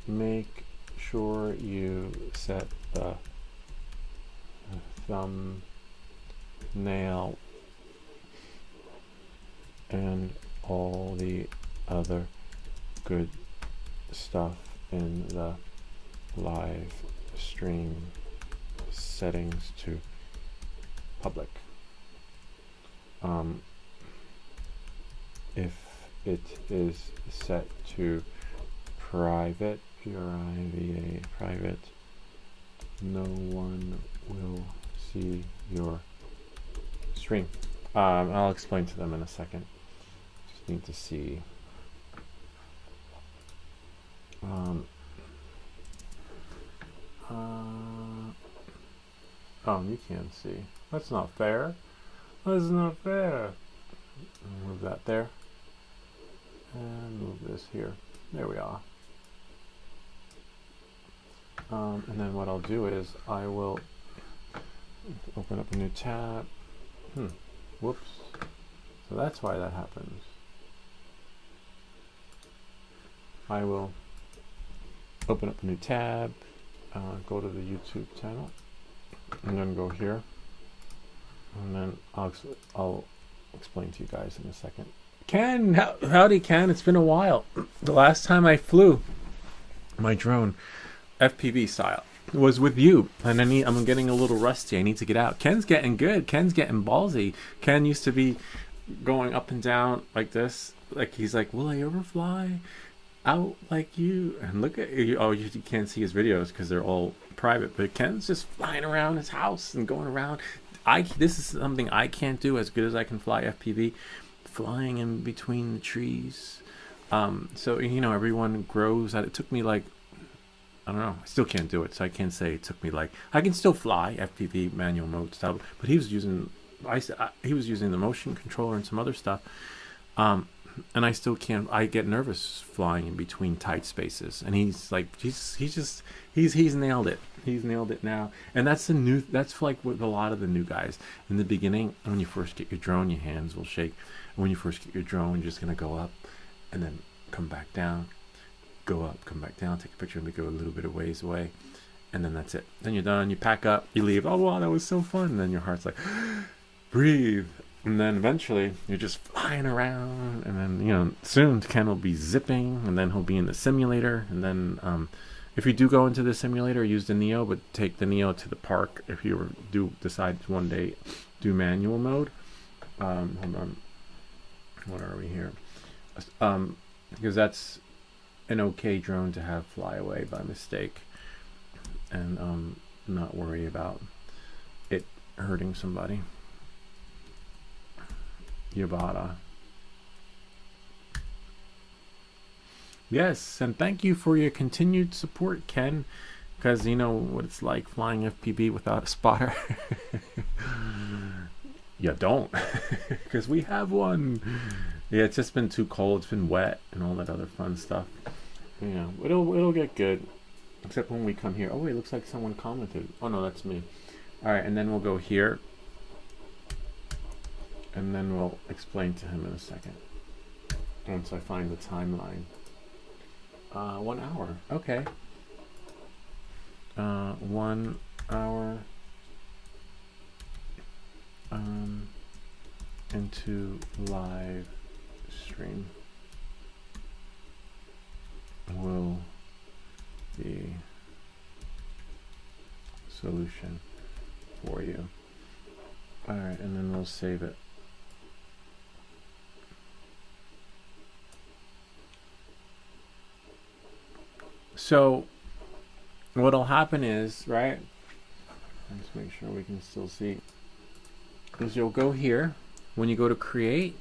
make sure you set the thumbnail and all the other good stuff in the live stream settings to public. If it is set to private, PRIVA, private, no one will see your stream. I'll explain to them in a second. Just need to see. Oh, you can't see. That's not fair. That's not fair. Move that there. And move this here. There we are. And then what I'll do is I will open up a new tab. Whoops. So that's why that happens. I will open up a new tab, go to the YouTube channel, and then go here. And then I'll explain to you guys in a second. Ken, howdy Ken, it's been a while. The last time I flew my drone, FPV style, was with you, and I'm getting a little rusty. I need to get out. Ken's getting good. Ken's getting ballsy. Ken used to be going up and down like this. Like he's like, will I ever fly out like you? And look at you. Oh, you can't see his videos because they're all private. But Ken's just flying around his house and going around. This is something I can't do as good as I can fly FPV, flying in between the trees. So everyone grows. It took me like, I don't know. I still can't do it, so I can't say it took me like. I can still fly FPV manual mode style, but he was using the motion controller and some other stuff, and I still can't. I get nervous flying in between tight spaces, and he's like, he's nailed it. He's nailed it now, and that's like with a lot of the new guys. In the beginning, when you first get your drone, your hands will shake. And when you first get your drone, you're just gonna go up, and then come back down. Go up, come back down, take a picture, and go a little bit of ways away, and then that's it. Then you're done, you pack up, you leave. Oh wow, that was so fun. And then your heart's like, breathe. And then eventually you're just flying around, and then soon Ken will be zipping, and then he'll be in the simulator. And then if you do go into the simulator, use the Neo, but take the Neo to the park if you do decide to one day do manual mode. Hold on, what are we here? Because that's an okay drone to have fly away by mistake, and not worry about it hurting somebody. Yabata. Yes, and thank you for your continued support, Ken, because you know what it's like flying FPV without a spotter. You don't, because we have one. Yeah, it's just been too cold. It's been wet and all that other fun stuff. Yeah, it'll get good, except when we come here. Oh wait, looks like someone commented. Oh no, that's me. All right, and then we'll go here, and then we'll explain to him in a second once I find the timeline. 1 hour. Okay. 1 hour. Into live stream will be solution for you. All right, and then we'll save it. So what'll happen is, right? Let's make sure we can still see. Is you'll go here. When you go to create,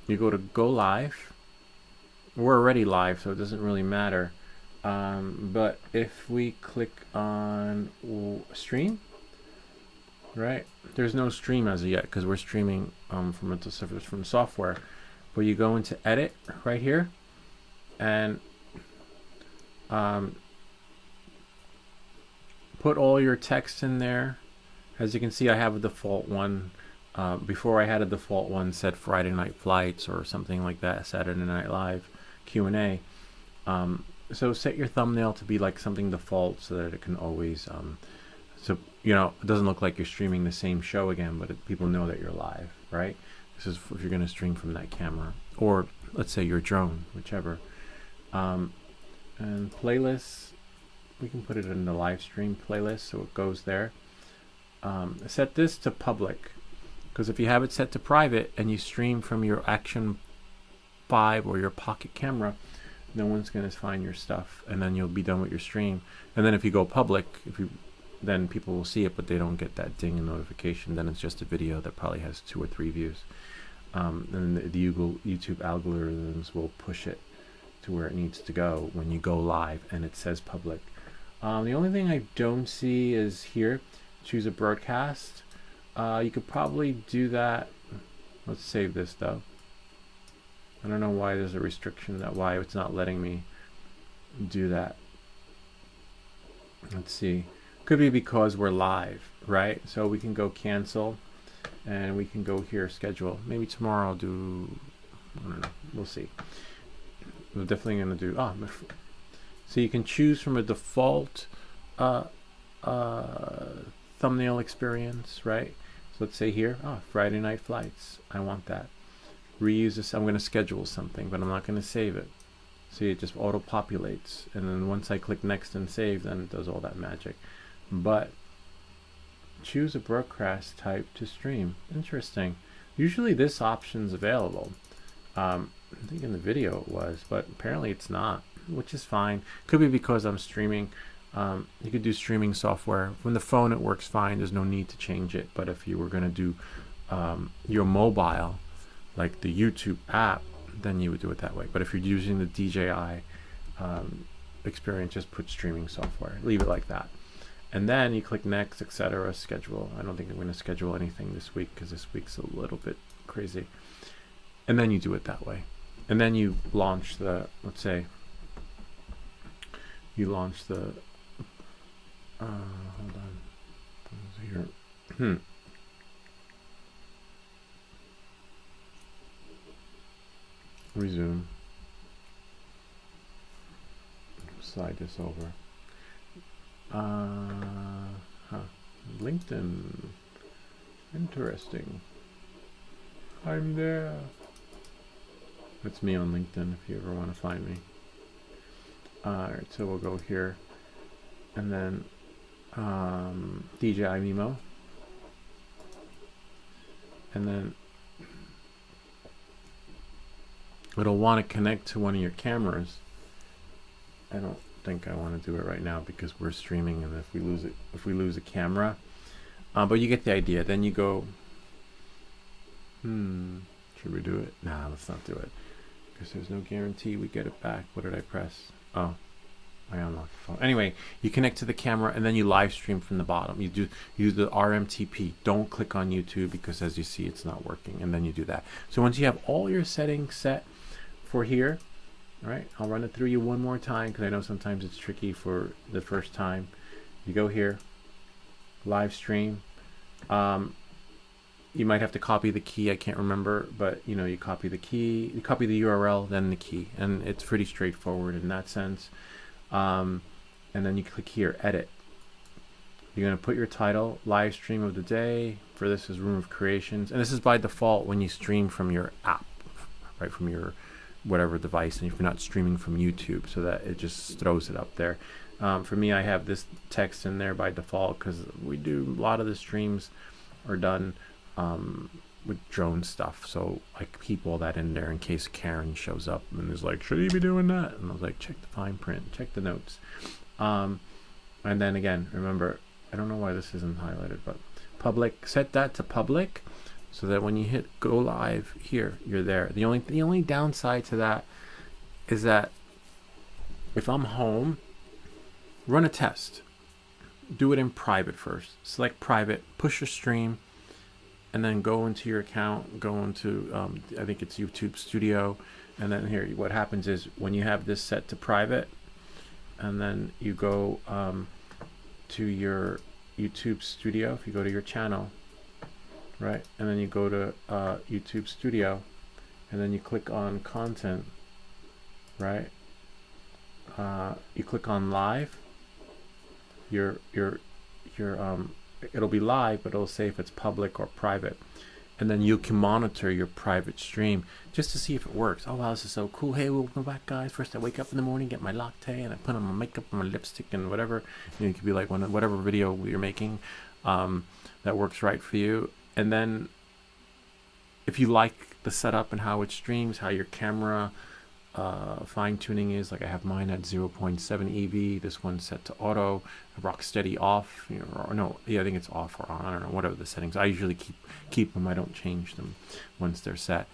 you go to go live. We're already live, so it doesn't really matter. But if we click on stream, right? There's no stream as of yet because we're streaming from software. But you go into edit right here, and put all your text in there. As you can see, I have a default one. Before I had a default one said Friday Night Flights or something like that, Saturday Night Live Q&A. So set your thumbnail to be like something default so that it can always, so you know, it doesn't look like you're streaming the same show again, but people know that you're live, right? This is if you're going to stream from that camera, or let's say your drone, whichever. And playlists, we can put it in the live stream playlist so it goes there. Set this to public, because if you have it set to private and you stream from your Action 5 or your pocket camera, no one's going to find your stuff, and then you'll be done with your stream. And then if you go public, then people will see it, but they don't get that ding and notification. Then it's just a video that probably has 2 or 3 views. And the YouTube algorithms will push it to where it needs to go when you go live and it says public. The only thing I don't see is here, choose a broadcast. You could probably do that. Let's save this though. I don't know why there's a restriction, why it's not letting me do that. Let's see. Could be because we're live, right? So we can go cancel, and we can go here schedule. Maybe tomorrow I'll do, I don't know, we'll see. We're definitely going to do, so you can choose from a default thumbnail experience, right? So let's say here, Friday Night Flights. I want that. Reuse this. I'm going to schedule something, but I'm not going to save it. See, it just auto-populates. And then once I click next and save, then it does all that magic. But choose a broadcast type to stream. Interesting. Usually this option's available. I think in the video it was, but apparently it's not, which is fine. Could be because I'm streaming. You could do streaming software. From the phone it works fine. There's no need to change it. But if you were going to do your mobile, like the YouTube app, then you would do it that way. But if you're using the DJI experience, just put streaming software. Leave it like that. And then you click next, etc. Schedule. I don't think I'm going to schedule anything this week because this week's a little bit crazy. And then you do it that way. And then you launch the, let's say, you launch the, hold on. Here. Resume. Slide this over. LinkedIn. Interesting. I'm there. That's me on LinkedIn if you ever want to find me. Alright, so we'll go here. And then DJI Mimo. And then it'll want to connect to one of your cameras. I don't think I want to do it right now because we're streaming, and if we lose a camera, but you get the idea. Then you go, should we do it? Nah, let's not do it, because there's no guarantee we get it back. What did I press? Oh, I unlocked the phone. Anyway, you connect to the camera and then you live stream from the bottom. You use the RMTP. Don't click on YouTube because as you see, it's not working. And then you do that. So once you have all your settings set for here, all right, I'll run it through you one more time because I know sometimes it's tricky for the first time. You go here, live stream. You might have to copy the key. I can't remember, but you know, you copy the key, you copy the URL, then the key, and it's pretty straightforward in that sense. And then you click here, edit. You're going to put your title, live stream of the day. For this is Room of Creations, and this is by default when you stream from your app, right, from your whatever device, and if you're not streaming from YouTube, so that it just throws it up there. For me, I have this text in there by default because we do a lot of the streams are done with drone stuff, so I keep all that in there in case Karen shows up and is like, should he be doing that? And I was like, check the fine print, check the notes. And then again, remember, I don't know why this isn't highlighted, but public, set that to public so that when you hit go live here, you're there. The only downside to that is that if I'm home, run a test. Do it in private first. Select private, push your stream, and then go into your account, go into, I think it's YouTube Studio. And then here, what happens is when you have this set to private, and then you go to your YouTube Studio, if you go to your channel, right? And then you go to YouTube Studio, and then you click on content, right? You click on live. It'll be live, but it'll say if it's public or private, and then you can monitor your private stream just to see if it works. Oh wow, this is so cool. Hey, welcome back, guys. First I wake up in the morning, get my latte, and I put on my makeup and my lipstick and whatever. You know, it could be like whatever video you're making that works right for you. And then if you like the setup and how it streams, how your camera fine tuning is, like I have mine at 0.7 EV, this one's set to auto, Rocksteady off, you know, or no, yeah, I think it's off or on, I don't know, whatever the settings. I usually keep them, I don't change them once they're set.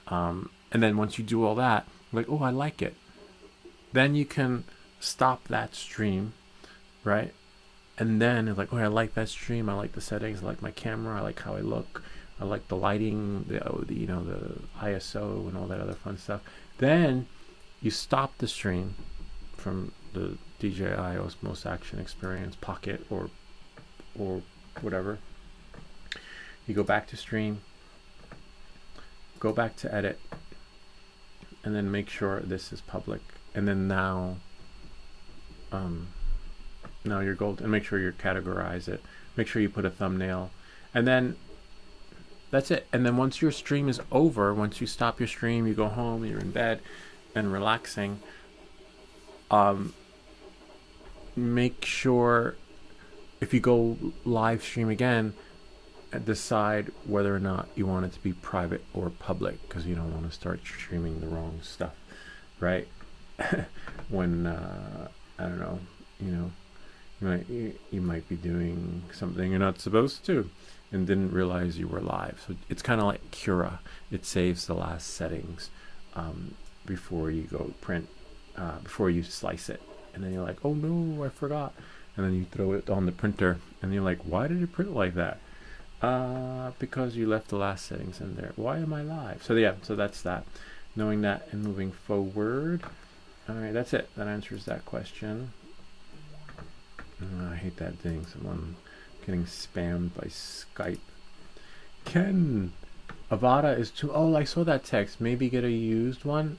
And then once you do all that, like, oh, I like it, then you can stop that stream, right? And then it's like, oh, I like that stream, I like the settings, I like my camera, I like how I look, I like the lighting, the you know, the ISO and all that other fun stuff. Then you stop the stream from the DJI Osmos Action Experience Pocket or whatever. You go back to stream, go back to edit, and then make sure this is public. And then now you're golden. And make sure you categorize it. Make sure you put a thumbnail, and then that's it. And then once your stream is over, once you stop your stream, you go home, you're in bed and relaxing, make sure if you go live stream again, decide whether or not you want it to be private or public, because you don't want to start streaming the wrong stuff, right? When I don't know, you know, you might be doing something you're not supposed to and didn't realize you were live. So it's kind of like Cura. It saves the last settings before you go print, before you slice it. And then you're like, oh no, I forgot. And then you throw it on the printer and you're like, why did it print like that? Because you left the last settings in there. Why am I live? So yeah, so that's that. Knowing that and moving forward. All right, that's it. That answers that question. I hate that ding. Someone getting spammed by Skype. Ken, Avata is too. Oh, I saw that text. Maybe get a used one.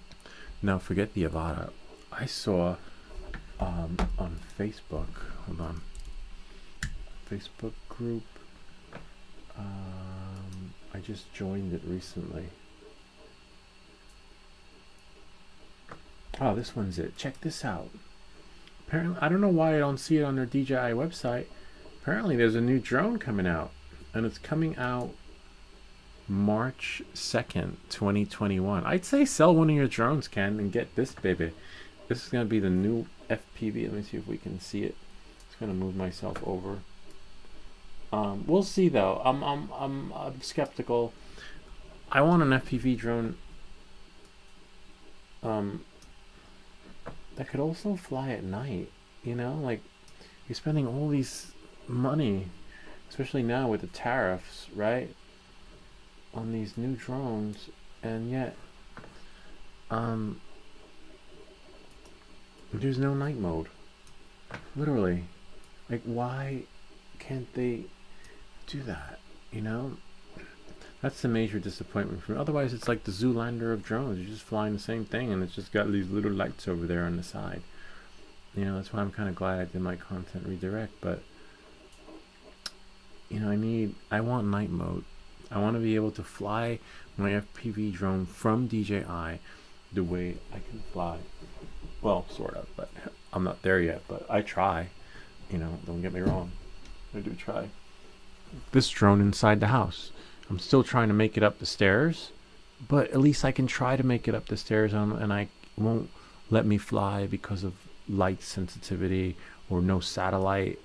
No, forget the Avata. I saw on Facebook. Hold on. Facebook group. I just joined it recently. Oh, this one's it. Check this out. Apparently, I don't know why I don't see it on their DJI website. Apparently, there's a new drone coming out, and it's coming out March 2nd, 2021. I'd say sell one of your drones, Ken, and get this baby. This is going to be the new FPV. Let me see if we can see it. Just going to move myself over. We'll see though. I'm skeptical. I want an FPV drone that could also fly at night. You know, like you're spending all these money, especially now with the tariffs, right, on these new drones, and yet there's no night mode. Literally, like, why can't they do that? You know, that's the major disappointment for me. Otherwise, it's like the Zoolander of drones. You're just flying the same thing, and it's just got these little lights over there on the side. You know, that's why I'm kind of glad I did my content redirect. But you know, I want night mode. I want to be able to fly my FPV drone from DJI the way I can fly. Well, sort of, but I'm not there yet. But I try. You know, don't get me wrong. I do try. This drone inside the house. I'm still trying to make it up the stairs, but at least I can try to make it up the stairs, and I won't let me fly because of light sensitivity or no satellite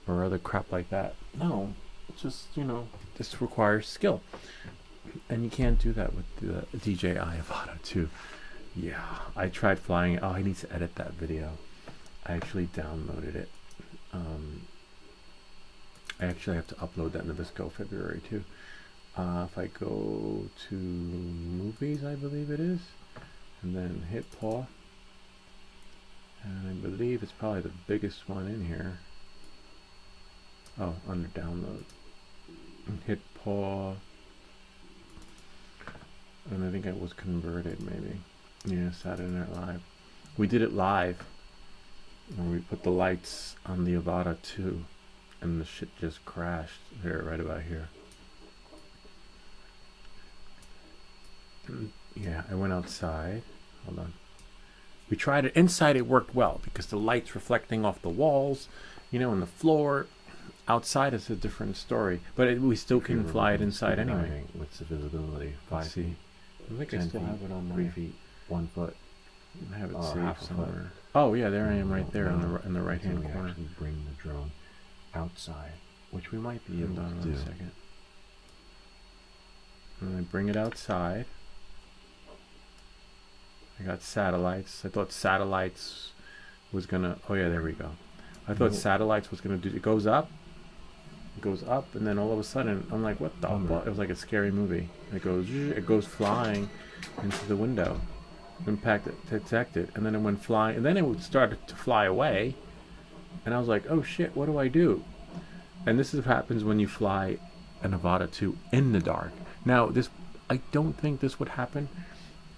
or other crap like that. No, it's just, you know, this requires skill, and you can't do that with the DJI Avata 2. Yeah, I tried flying. Oh, I need to edit that video. I actually downloaded it. I actually have to upload that in Nabisco February too. If I go to movies, I believe it is, and then hit pause, and I believe it's probably the biggest one in here. Oh, under download, hit pause, and I think it was converted maybe. Yeah, Saturday Night Live. We did it live, and we put the lights on the Avata 2, and the shit just crashed here, right about here. Yeah, I went outside. Hold on. We tried it inside. It worked well because the light's reflecting off the walls, you know, and the floor. Outside it's a different story, but we still can fly it inside anyway. What's the visibility? 5 feet. I think I still have it on 3 feet. 1 foot. I have it saved somewhere. Oh yeah, there I am, right there in the right hand corner. Actually bring the drone outside, which we might be able to do. 1 second. And I bring it outside. I got satellites. I thought satellites was gonna. Oh yeah, there we go. I thought satellites was gonna do. It goes up, and then all of a sudden, I'm like, what the fuck? It was like a scary movie. It goes flying into the window. Impact detected, and then it went flying, and then it would start to fly away. And I was like, oh shit, what do I do? And this is what happens when you fly an Avata 2 in the dark. Now, I don't think this would happen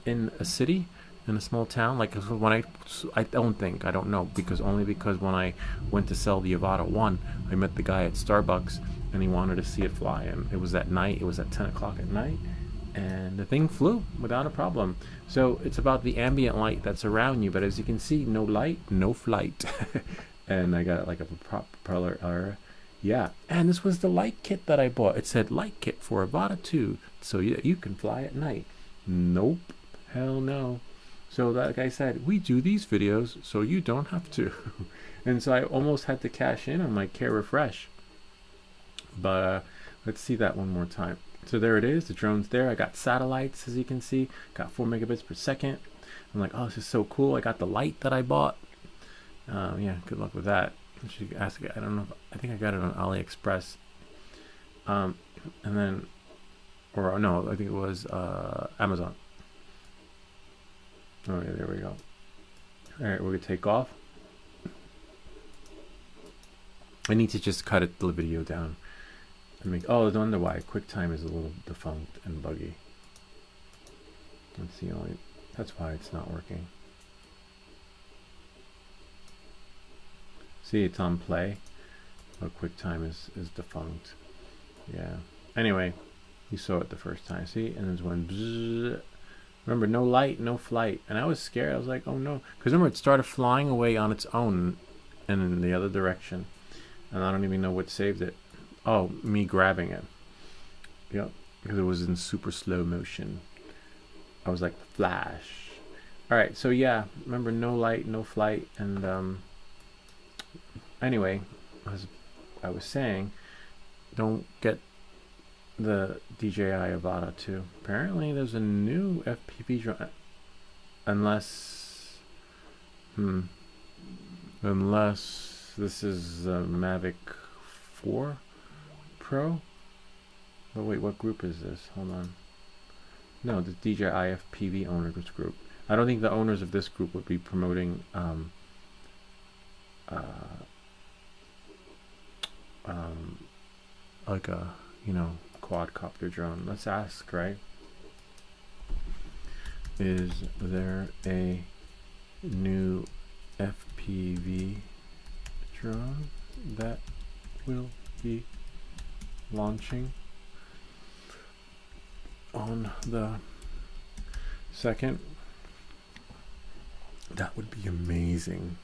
in a city, in a small town. Like when I don't know, because when I went to sell the Avata 1, I met the guy at Starbucks, and he wanted to see it fly, and it was at night. It was at 10 o'clock at night, and the thing flew without a problem. So it's about the ambient light that's around you, but as you can see, no light, no flight. And I got like a propeller. Yeah, and this was the light kit that I bought. It said light kit for Avata 2, so you can fly at night. Nope, hell no. So like I said, we do these videos so you don't have to. And so I almost had to cash in on my Care Refresh. But let's see that one more time. So there it is, the drone's there. I got satellites, as you can see, got 4 megabits per second. I'm like, oh, this is so cool. I got the light that I bought. Yeah, good luck with that. I don't know. I think I got it on AliExpress. And then, or no, I think it was Amazon. Oh yeah, there we go. All right, we're gonna take off. I need to just cut the video down and make. Oh, I wonder why QuickTime is a little defunct and buggy. That's why it's not working. See, it's on play, but QuickTime is defunct. Yeah. Anyway, you saw it the first time. See, and there's one. Bzzz. Remember, no light, no flight, and I was scared. I was like, oh no, because remember, it started flying away on its own, and in the other direction, and I don't even know what saved it. Oh, me grabbing it. Yep, because it was in super slow motion. I was like Flash. All right, so yeah, remember, no light, no flight, and anyway, as I was saying, don't get the DJI Avata 2. Apparently, there's a new FPV drone. unless unless this is Mavic 4 Pro. Oh wait, what group is this? Hold on. No, the DJI FPV owners group. I don't think the owners of this group would be promoting like a, you know, quadcopter drone. Let's ask, right? Is there a new FPV drone that will be launching on the 2nd? That would be amazing.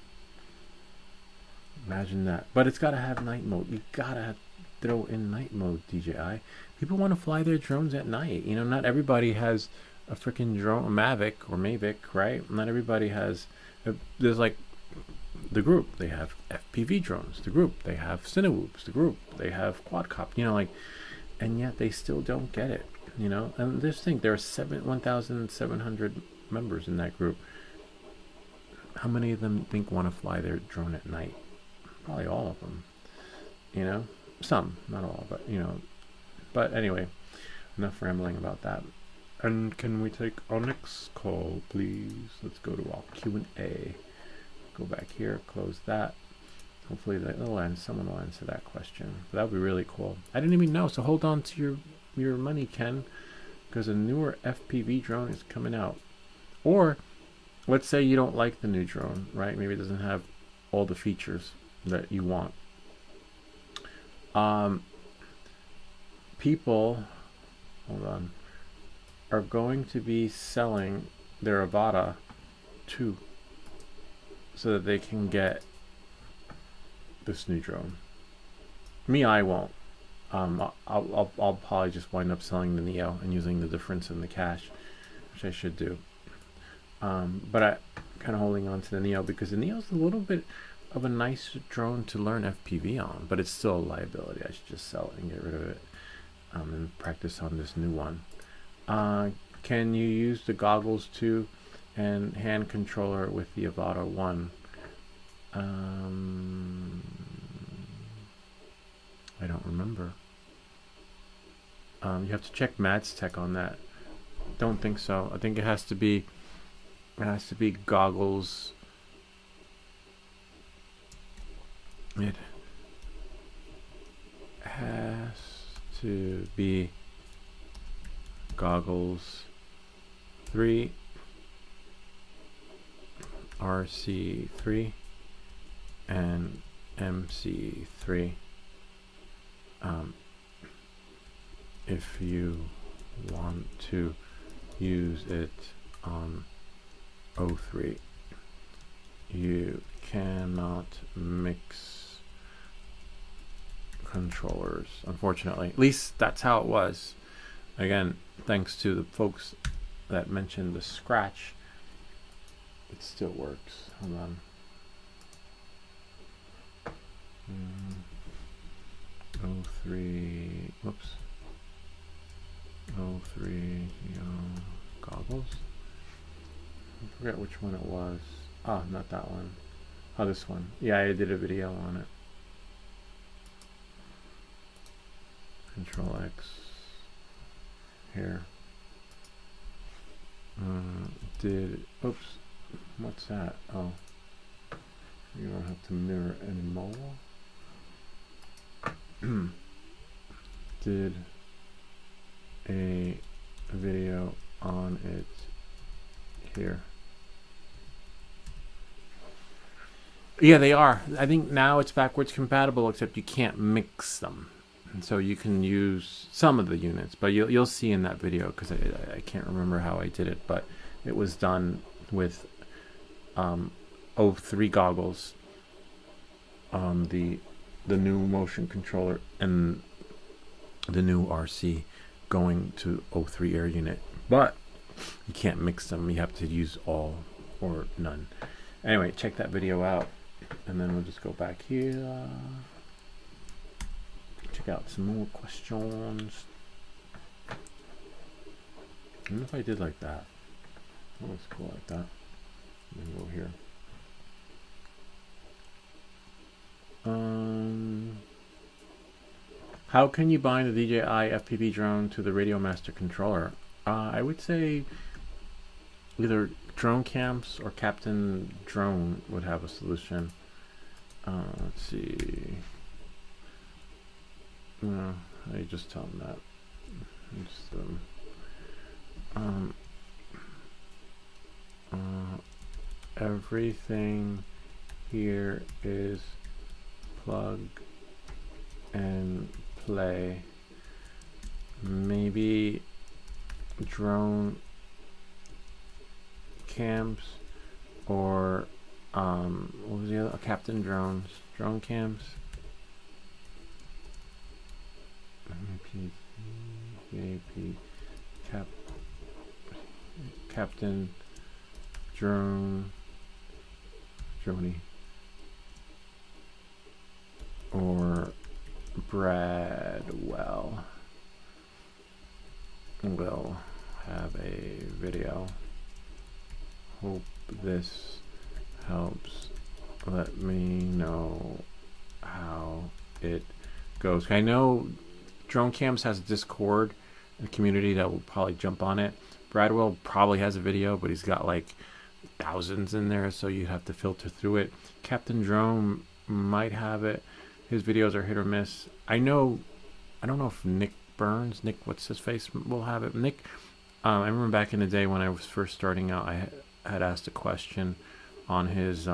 Imagine that. But it's got to have night mode. You gotta throw in night mode, DJI. People want to fly their drones at night. You know, not everybody has a freaking drone, a Mavic or Mavic, right? Not everybody has. There's like the group. They have FPV drones. The group. They have Cinewhoops. The group. They have quadcopter. You know, like, and yet they still don't get it. You know, and just think there are 1,700 members in that group. How many of them want to fly their drone at night? Probably all of them. You know, some, not all, but you know. But anyway, enough rambling about that. And can we take our next call, please? Let's go to our Q&A. Go back here, close that. Hopefully someone will answer that question. That would be really cool. I didn't even know, so hold on to your money, Ken, because a newer FPV drone is coming out. Or let's say you don't like the new drone, right? Maybe it doesn't have all the features that you want. People, hold on, are going to be selling their Avata 2 so that they can get this new drone. Me, I won't. I'll probably just wind up selling the Neo and using the difference in the cash, which I should do. But I kind of holding on to the Neo because the Neo's a little bit of a nice drone to learn FPV on, but it's still a liability. I should just sell it and get rid of it and practice on this new one. Can you use the goggles too and hand controller with the Avata 1? I don't remember. You have to check Mads Tech on that. Don't think so. I think it has to be goggles. It has to be goggles 3, RC3, and MC3. If you want to use it on O3, you cannot mix controllers, unfortunately. At least that's how it was. Again, thanks to the folks that mentioned the scratch, it still works. Hold on. O3, whoops. O3 goggles. I forget which one it was. Oh, not that one. Oh, this one. Yeah, I did a video on it. Control X. Here. Oops. What's that? Oh. You don't have to mirror anymore. Did a video on it here. Yeah, they are. I think now it's backwards compatible, except you can't mix them. And so you can use some of the units, but you'll see in that video, because I can't remember how I did it, but it was done with O3 goggles, the new motion controller, and the new RC going to O3 air unit. But you can't mix them. You have to use all or none. Anyway, check that video out, and then we'll just go back here. Check out some more questions. I wonder if I did like that. Oh, it's cool like that. Then go here. How can you bind the DJI FPV drone to the Radiomaster controller? I would say either Drone Camps or Captain Drone would have a solution. Let's see. No, I just tell them that. Everything here is plug and play. Maybe Drone Camps or what was the other? Captain Drones. Drone Camps. Captain Drone Droney or Bradwell will have a video. Hope this helps. Let me know how it goes. I know Drone Cams has a Discord, a community that will probably jump on it. Bradwell probably has a video, but he's got like thousands in there, so you have to filter through it. Captain Drone might have it. His videos are hit or miss. I don't know if Nick Burns, what's his face, will have it. Nick, I remember back in the day when I was first starting out, I had asked a question on his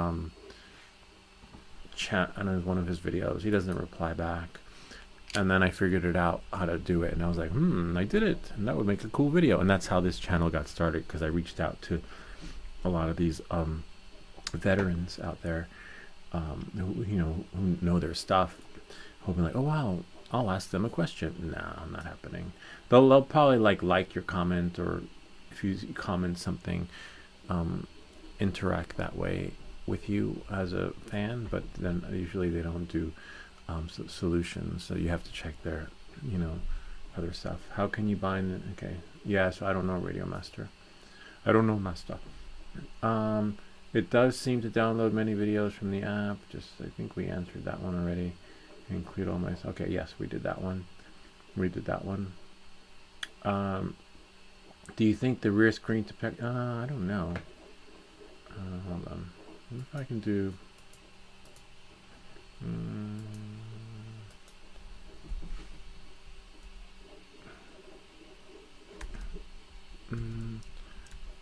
chat, on one of his videos. He doesn't reply back. And then I figured it out how to do it, and I was like, I did it, and that would make a cool video. And that's how this channel got started, because I reached out to a lot of these veterans out there, who know their stuff, hoping like, oh wow, I'll ask them a question. Nah, not happening. They'll probably like your comment, or if you comment something, interact that way with you as a fan. But then usually they don't do solutions, so you have to check their other stuff. How can you bind it? Okay, yeah, so I don't know Radiomaster. I don't know Master. It does seem to download many videos from the app. I think we answered that one already. Include all my, okay, yes, we did that one. Do you think the rear screen to pick, I don't know. Hold on, what if I can do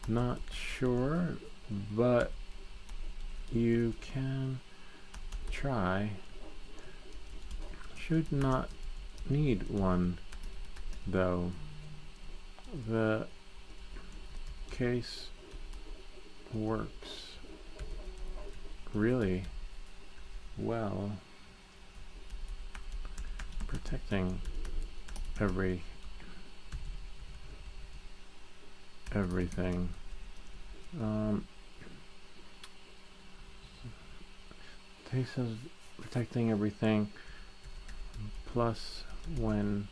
not sure, but you can try. Should not need one though. The case works really well, protecting everything. Case says protecting everything, plus when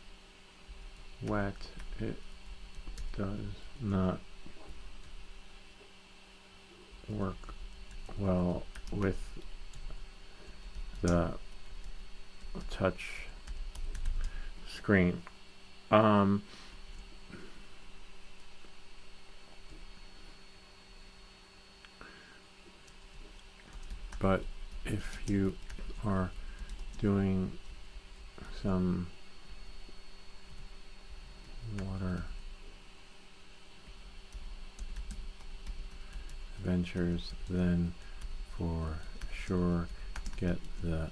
wet it does not work well with the touch screen. But if you are doing some water adventures, then for sure get the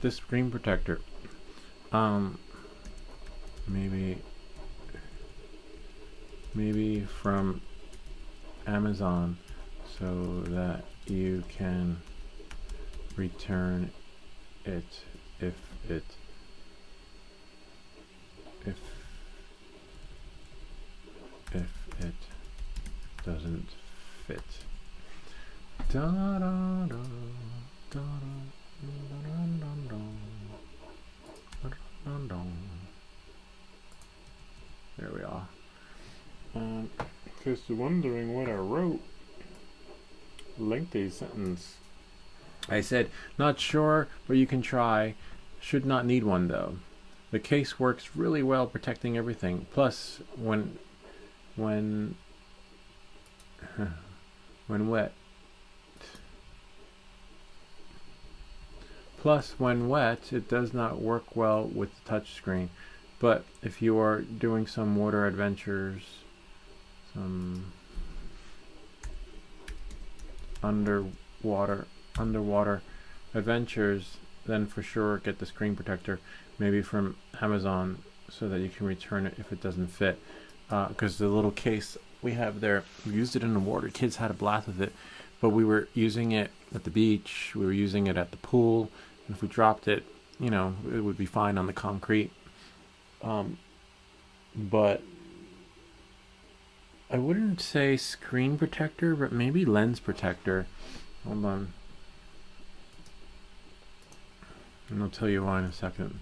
screen protector. Maybe from Amazon, so that you can return it if it doesn't fit. Da, da, da, da, da, da, da, da, da. Just wondering what I wrote. Lengthy sentence. I said, not sure, but you can try. Should not need one though. The case works really well protecting everything. Plus, when wet. Plus, when wet, it does not work well with the touch screen. But if you are doing some water adventures, some underwater adventures, then for sure get the screen protector, maybe from Amazon, so that you can return it if it doesn't fit. Because the little case we have there, we used it in the water. Kids had a blast with it, but we were using it at the beach. We were using it at the pool. And if we dropped it, you know, it would be fine on the concrete. But I wouldn't say screen protector, but maybe lens protector. Hold on. And I'll tell you why in a second.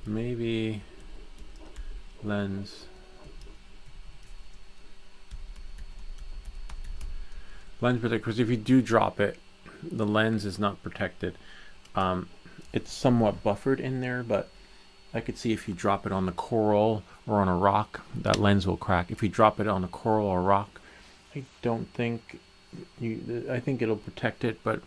Maybe lens. Lens protector, because if you do drop it, the lens is not protected. It's somewhat buffered in there, but I could see if you drop it on the coral or on a rock, that lens will crack. If you drop it on a coral or rock, I don't think I think it'll protect it, but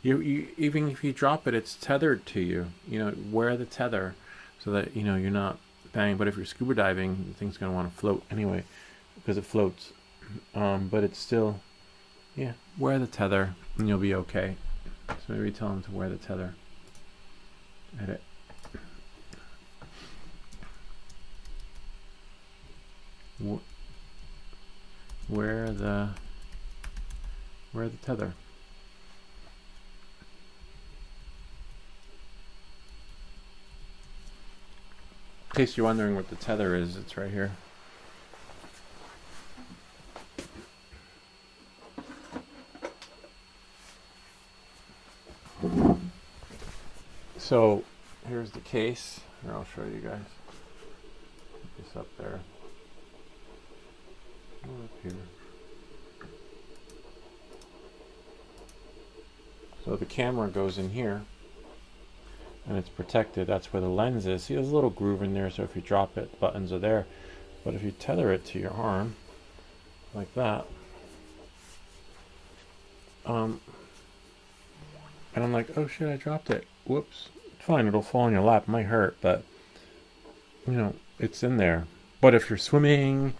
you even if you drop it, it's tethered to you. You know, wear the tether so that you know you're not banging. But if you're scuba diving, the thing's gonna want to float anyway because it floats. But it's still, yeah, wear the tether and you'll be okay. So maybe tell them to wear the tether. Edit. Wear the tether. In case you're wondering what the tether is, it's right here. So here's the case. Here, I'll show you guys. Put this up there. Up here. So the camera goes in here and it's protected. That's where the lens is. See, there's a little groove in there, so if you drop it, the buttons are there. But if you tether it to your arm like that, and I'm like, oh shit, I dropped it. Whoops. It's fine, it'll fall on your lap. It might hurt, but you know, it's in there. But if you're swimming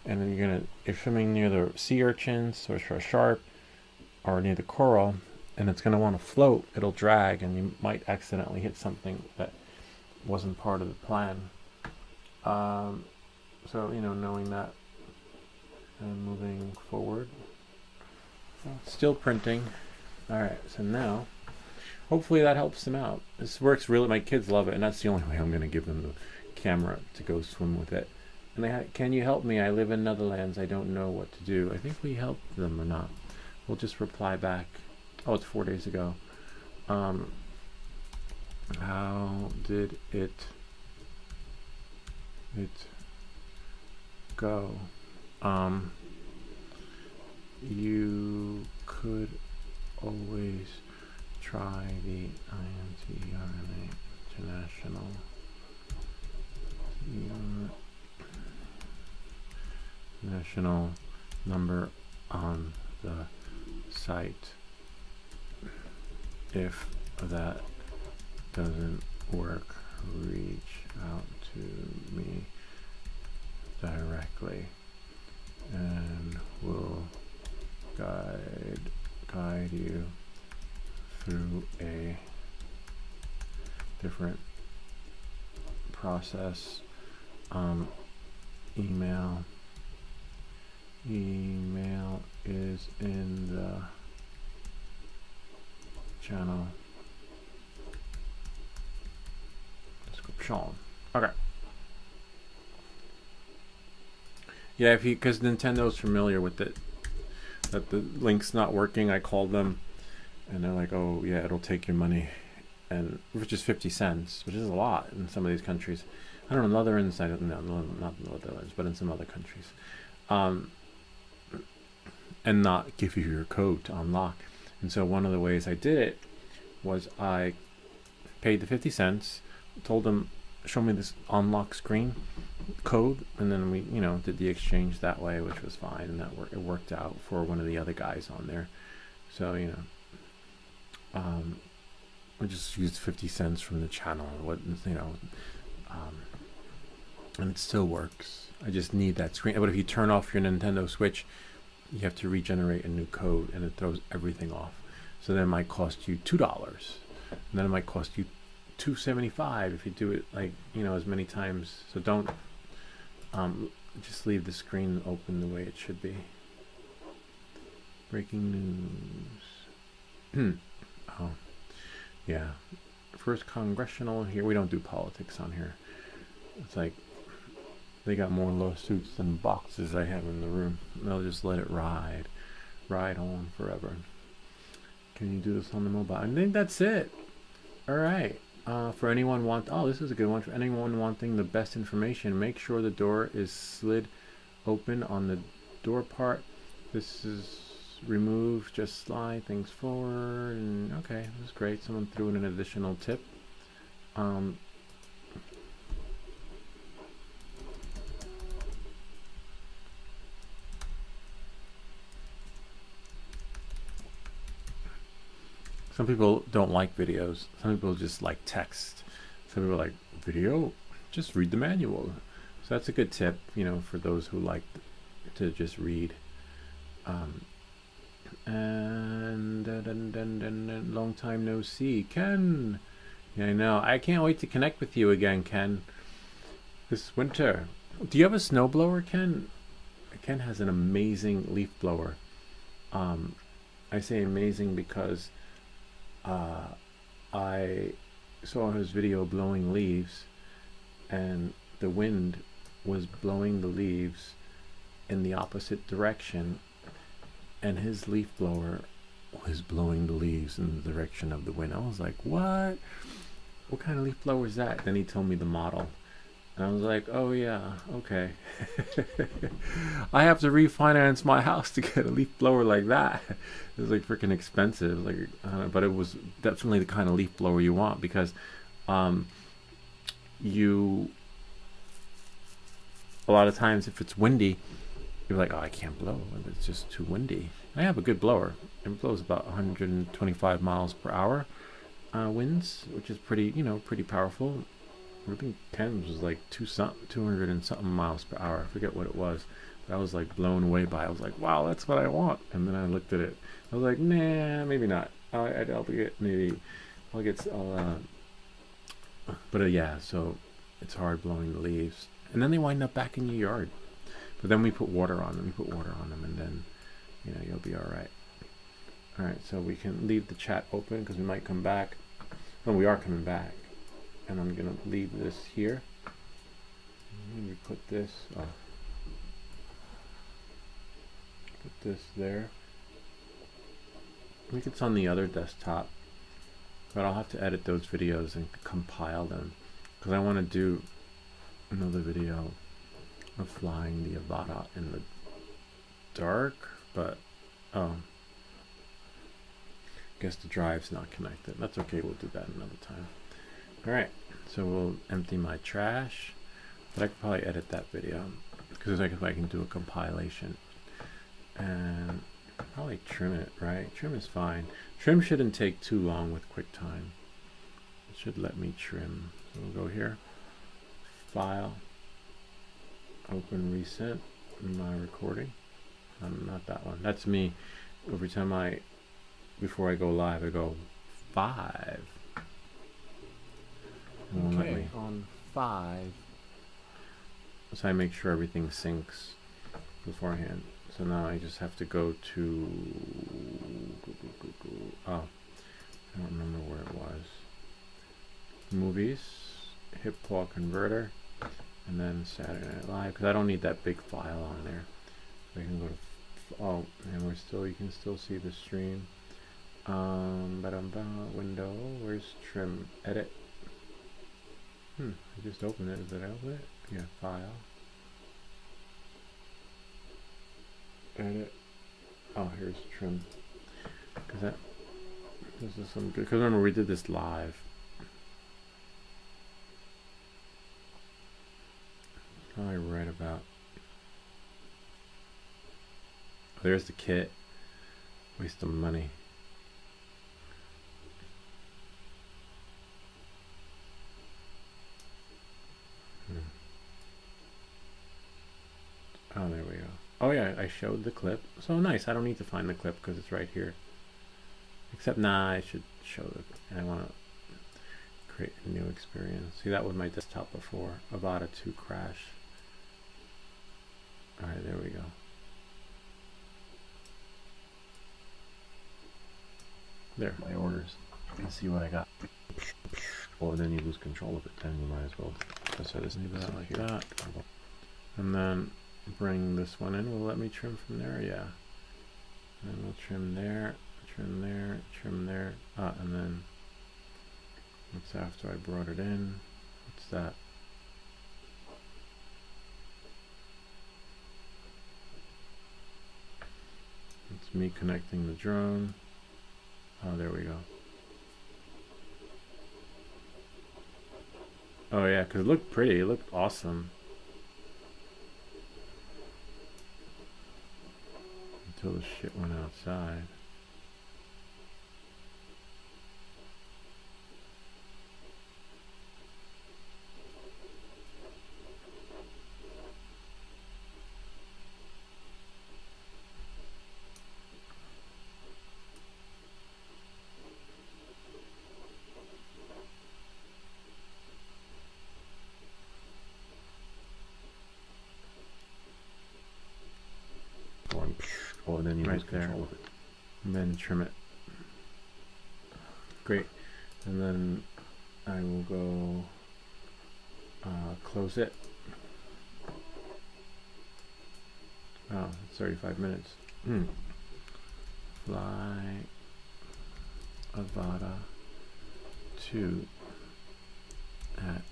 and then you're swimming near the sea urchins or a shark or near the coral, and it's going to want to float, it'll drag and you might accidentally hit something that wasn't part of the plan. So, you know, knowing that and moving forward. Still printing. Alright, so now hopefully that helps them out. This works really, my kids love it, and that's the only way I'm going to give them the camera to go swim with it. And they can you help me? I live in Netherlands. I don't know what to do. I think we helped them or not. We'll just reply back. Oh, it's 4 days ago. How did it go? You could always try the INTRNA International national number on the site. If that doesn't work, reach out to me directly and we'll guide you through a different process. Email is in the channel description. Okay. Yeah, because Nintendo's familiar with it, that the link's not working. I called them and they're like, oh yeah, it'll take your money, and which is 50 cents, which is a lot in some of these countries. I don't know, Netherlands, I don't know, not the Netherlands, but in some other countries. And not give you your code to unlock. And so one of the ways I did it was I paid the 50 cents, told them, show me this unlock screen code, and then we, did the exchange that way, which was fine, and it worked out for one of the other guys on there. So, I just used 50 cents from the channel, and it still works. I just need that screen. But if you turn off your Nintendo Switch, you have to regenerate a new code, and it throws everything off. So then it might cost you $2, and then it might cost you $2.75 if you do it as many times. So don't just leave the screen open the way it should be. Breaking news. Oh, yeah. First congressional here. We don't do politics on here. It's like they got more lawsuits than boxes I have in the room. They'll just let it ride on forever. Can you do this on the mobile? I think that's it. All right. For anyone this is a good one. For anyone wanting the best information, make sure the door is slid open on the door part. This is removed, just slide things forward. And okay, this is great. Someone threw in an additional tip. Some people don't like videos. Some people just like text. Some people are like, video? Just read the manual. So that's a good tip, for those who like to just read. And long time no see. Ken! Yeah, I know. I can't wait to connect with you again, Ken. This winter. Do you have a snowblower, Ken? Ken has an amazing leaf blower. I say amazing because I saw his video blowing leaves, and the wind was blowing the leaves in the opposite direction, and his leaf blower was blowing the leaves in the direction of the wind. I was like, what kind of leaf blower is that? Then he told me the model, and I was like, oh yeah, okay. I have to refinance my house to get a leaf blower like that. It was like freaking expensive, but it was definitely the kind of leaf blower you want, because a lot of times if it's windy, you're like, oh, I can't blow, it's just too windy. I have a good blower. It blows about 125 miles per hour winds, which is pretty powerful. I think Ken's was like 200 and something miles per hour. I forget what it was, but I was like blown away by it. I was like, wow, that's what I want. And then I looked at it. I was like, nah, maybe not. Yeah, so it's hard blowing the leaves. And then they wind up back in your yard. But then we put water on them. And then, you'll be all right. All right, so we can leave the chat open because we might come back. No, we are coming back. And I'm going to leave this here. Let me put this, put this there. I think it's on the other desktop, but I'll have to edit those videos and compile them, because I want to do another video of flying the Avata in the dark, but I guess the drive's not connected. That's okay, we'll do that another time. Alright, so we'll empty my trash, but I could probably edit that video, because I can do a compilation, and probably trim it, right? Trim is fine. Trim shouldn't take too long with QuickTime. It should let me trim. So we'll go here, File, Open Recent, my recording. Not that one. That's me. Every time before I go live, I go 5. Okay, on 5. So I make sure everything syncs beforehand. So now I just have to go to, I don't remember where it was. Movies, Hip Paw Converter, and then Saturday Night Live, because I don't need that big file on there. So I can go to, and you can still see the stream. Window, where's trim? Edit. I just opened it. Did I open it? Yeah, file. Edit. Oh, here's trim. Cause this is some good. Cause remember we did this live. Probably right about. There's the kit. Waste of money. Oh, there we go. Oh yeah, I showed the clip. So nice. I don't need to find the clip because it's right here. Except, nah, I should show it. And I want to create a new experience. See, that was my desktop before. Avada 2 crash. All right, there we go. There. My orders. And see what I got. Well, then you lose control of it. Then you might as well. So this Leave that like that. And then bring this one in. Will it let me trim from there? Yeah. And we'll trim there, trim there, trim there. And then what's after I brought it in? What's that? It's me connecting the drone. Oh, there we go. Oh yeah, because it looked pretty. It looked awesome. Until the shit went outside. Well, then you Right lose control there. of it. And then trim it. Great. And then I will go close it. Oh, it's 35 minutes. Fly Avada 2 at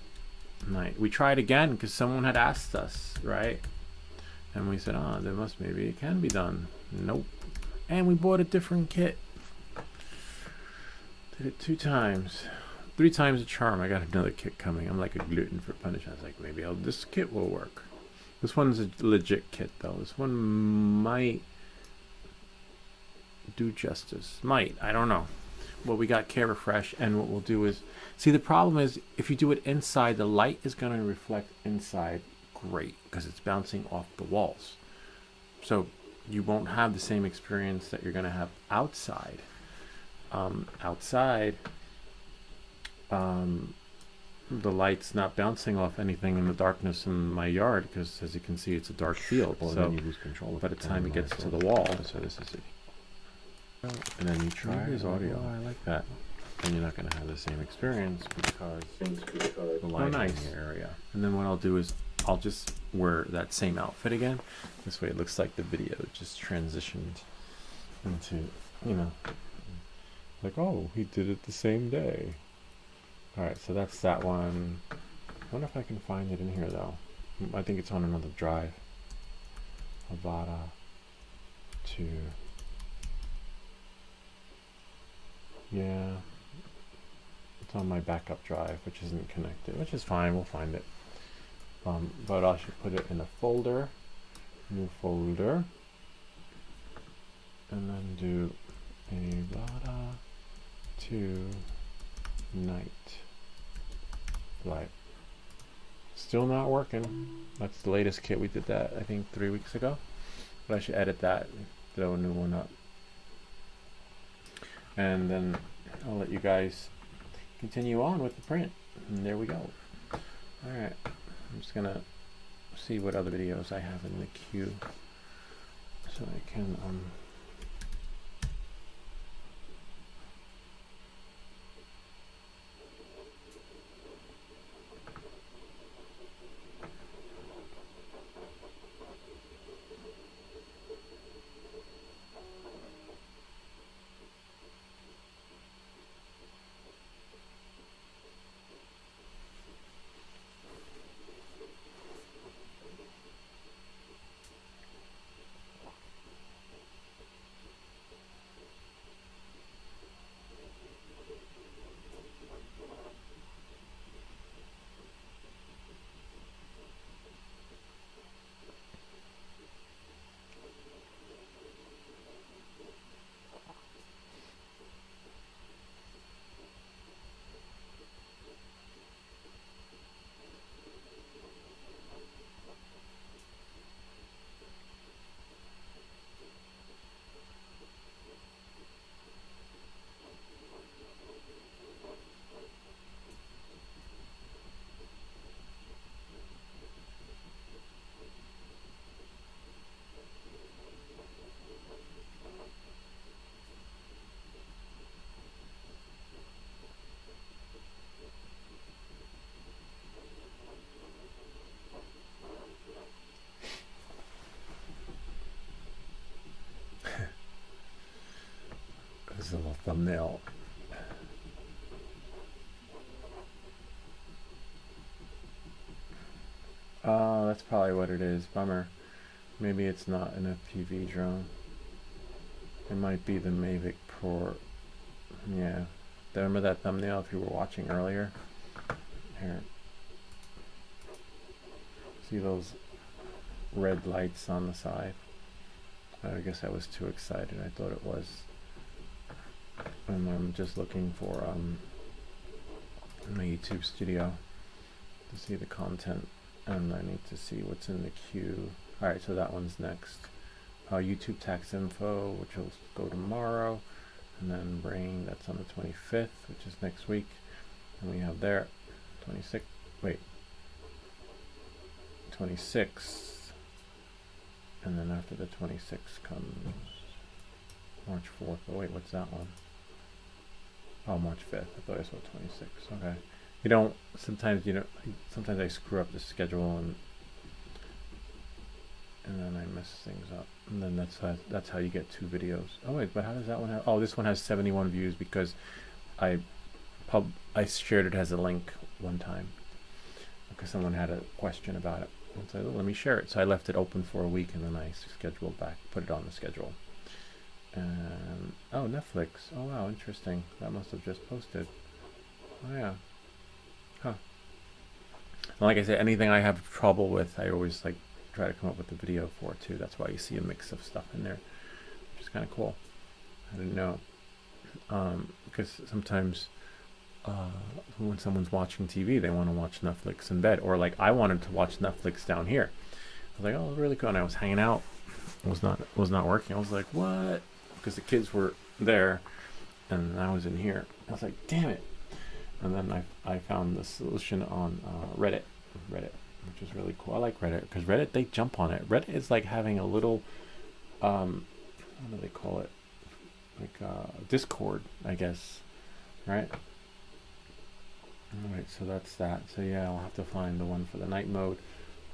night. We tried again because someone had asked us, right? And we said, oh, there must, maybe it can be done. Nope. And we bought a different kit. Did it 2 times. 3 times a charm. I got another kit coming. I'm like a gluten for punishment. I was like, maybe this kit will work. This one's a legit kit though. This one might do justice. Might. I don't know. Well, we got Care Refresh, and what we'll do is, see, the problem is if you do it inside, the light is going to reflect inside great because it's bouncing off the walls. So you won't have the same experience that you're going to have outside. The light's not bouncing off anything in the darkness in my yard because, as you can see, it's a dark field. Well, so then you lose control of by it. the time Then it you gets might to as the well. wall, So this is it. And then you try. Here's audio. Oh, I like that. And you're not going to have the same experience because the light nice. in the area. and then what I'll do is I'll just wear that same outfit again. This way it looks like the video just transitioned into, you know, like, oh, he did it the same day. All right, so that's that one. I wonder if I can find it in here though. I think it's on another drive. Avada 2. Yeah. It's on my backup drive, which isn't connected, which is fine. We'll find it. But I should put it in a folder, new folder, and then do Avada 2 night flight. Still not working. That's the latest kit. We did that, I think, 3 weeks ago. But I should edit that, throw a new one up. And then I'll let you guys continue on with the print. And there we go. Alright. I'm just gonna see what other videos I have in the queue. So I can thumbnail. Oh, that's probably what it is. Bummer. Maybe it's not an FPV drone. It might be the Mavic Pro. Yeah. Remember that thumbnail if you were watching earlier? Here. See those red lights on the side? I guess I was too excited. I thought it was. And I'm just looking for my YouTube studio to see the content, and I need to see what's in the queue. Alright, so that one's next. YouTube tax info, which will go tomorrow, and then brain, that's on the 25th, which is next week. And we have there 26th, wait, 26th, and then after the 26th comes March 4th. Oh wait, what's that one? Oh, March 5th. I thought I saw 26. Okay. You don't, sometimes, sometimes I screw up the schedule and then I mess things up. And then that's how you get 2 videos. Oh wait, but how does that one have, oh, this one has 71 views because I shared it as a link one time because someone had a question about it. And so let me share it. So I left it open for a week and then I scheduled back, put it on the schedule. And oh, Netflix. Oh wow, interesting. That must have just posted. Oh yeah. Huh. And like I said, anything I have trouble with, I always like try to come up with a video for too. That's why you see a mix of stuff in there, which is kind of cool. I didn't know because sometimes when someone's watching TV, they want to watch Netflix in bed, or like I wanted to watch Netflix down here. I was like, oh, really cool. And I was hanging out. It was not working. I was like, what? Because the kids were there and I was in here. I was like, damn it. And then I found the solution on Reddit, which is really cool. I like Reddit because Reddit, they jump on it. Reddit is like having a little, what do they call it? Like Discord, I guess, right? Alright, so that's that. So yeah, I'll have to find the one for the night mode.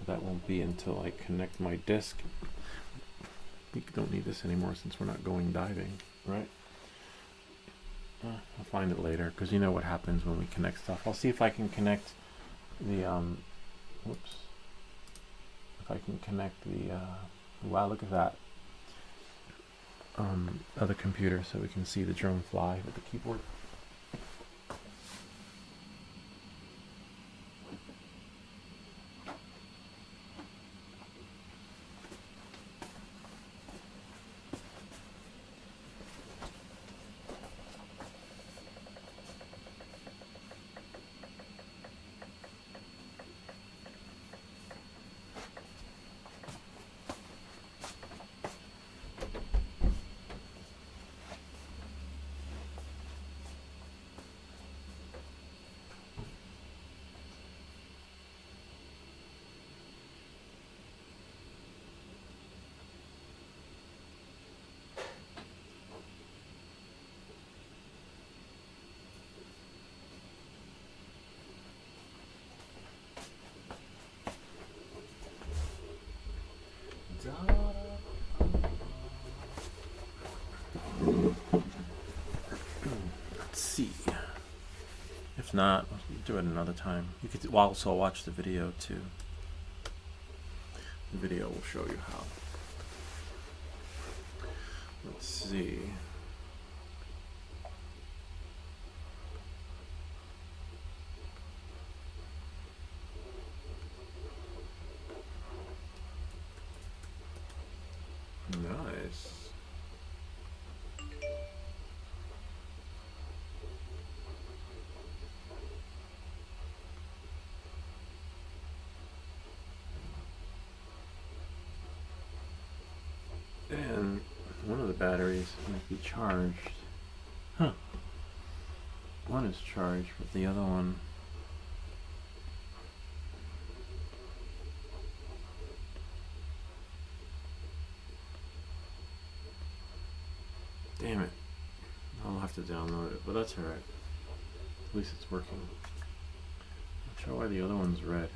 That won't be until I connect my disc. We don't need this anymore since we're not going diving, right? I'll find it later because you know what happens when we connect stuff. I'll see if I can connect the whoops. If I can connect the wow, look at that. Other computer so we can see the drone fly with the keyboard. Let's see. If not, we'll do it another time. You could also watch the video too. The video will show you how. Let's see. Nice. And one of the batteries might be charged. Huh. One is charged, but the other one... Damn it. I'll have to download it, but that's alright. At least it's working. Not sure why the other one's red.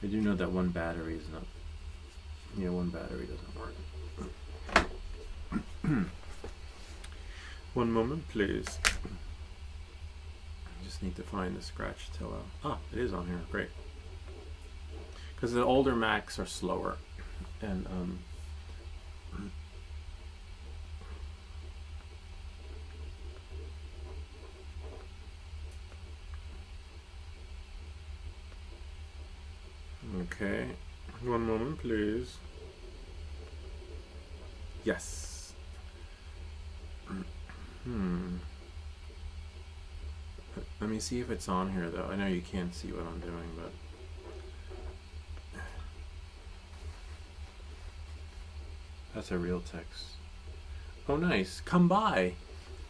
I do know that one battery is not... Yeah, one battery doesn't work. One moment, please. I just need to find the scratch till. Ah, it is on here. Great. Because the older Macs are slower, and okay. One moment, please. Yes. Let me see if it's on here, though. I know you can't see what I'm doing, but that's a real text. Oh, nice. Come by.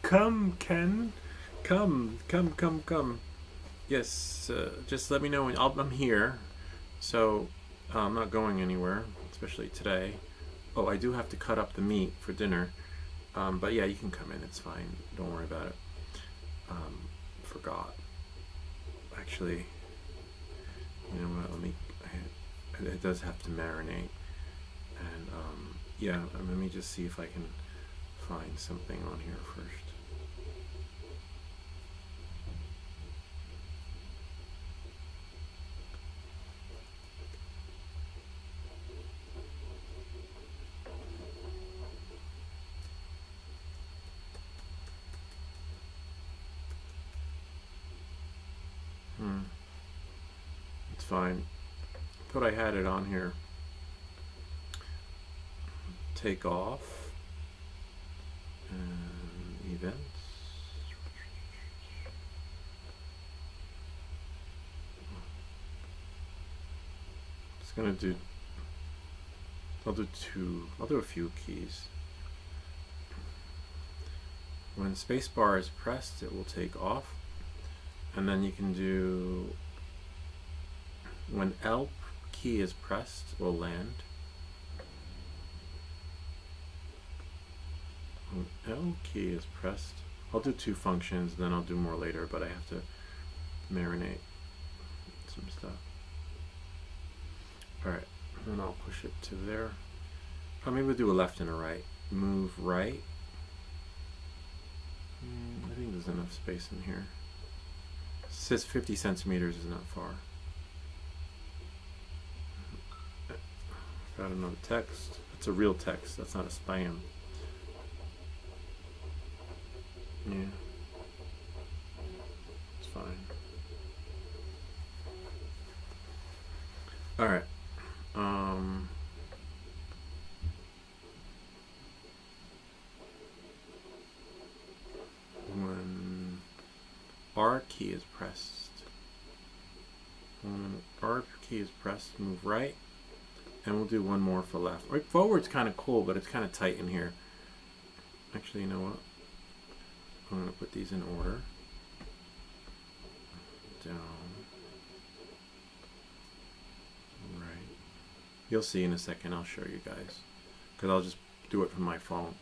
Come, Ken. Come. Yes, just let me know when I'm here. So, I'm not going anywhere, especially today. Oh, I do have to cut up the meat for dinner. But yeah, you can come in. It's fine. Don't worry about it. Forgot. Actually, you know what? It does have to marinate. And, yeah, let me just see if I can find something on here first. It's fine. Thought I had it on here. Take off and events. Just gonna do. I'll do a few keys. When spacebar is pressed, it will take off. And then you can do, when L key is pressed, will land. When L key is pressed, I'll do 2 functions, then I'll do more later, but I have to marinate some stuff. Alright, then I'll push it to there. Oh, maybe we'll do a left and a right. Move right. I think there's enough space in here. It says 50 centimeters is not far. Got another text. It's a real text. That's not a spam. Yeah. It's fine. Alright. When R key is pressed. When R key is pressed, move right. And we'll do one more for left. Right, forward's kind of cool, but it's kind of tight in here. Actually, you know what? I'm going to put these in order. Down. Right. You'll see in a second. I'll show you guys. Because I'll just do it from my phone.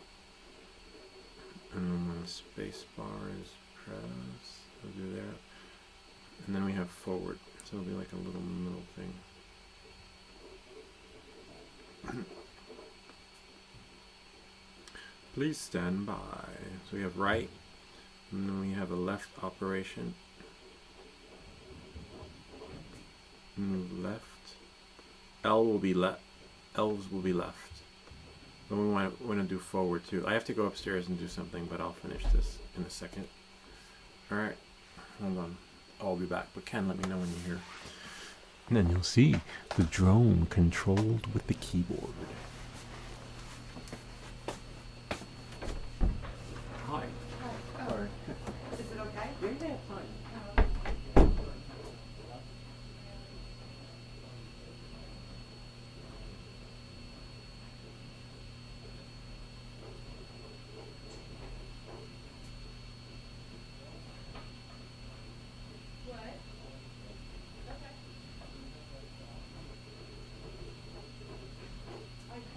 And then when the space bar is pressed, I'll do that. And then we have forward. So it'll be like a little middle thing. Please stand by. So we have right, and then we have a left operation. Move left. L will be left. L's will be left. Then we want to do forward too. I have to go upstairs and do something, but I'll finish this in a second. All right, hold on. I'll be back. But Ken, let me know when you're here. And then you'll see the drone controlled with the keyboard. Hi. Hi. Sorry. Is it okay? Yeah, fine. What? Okay.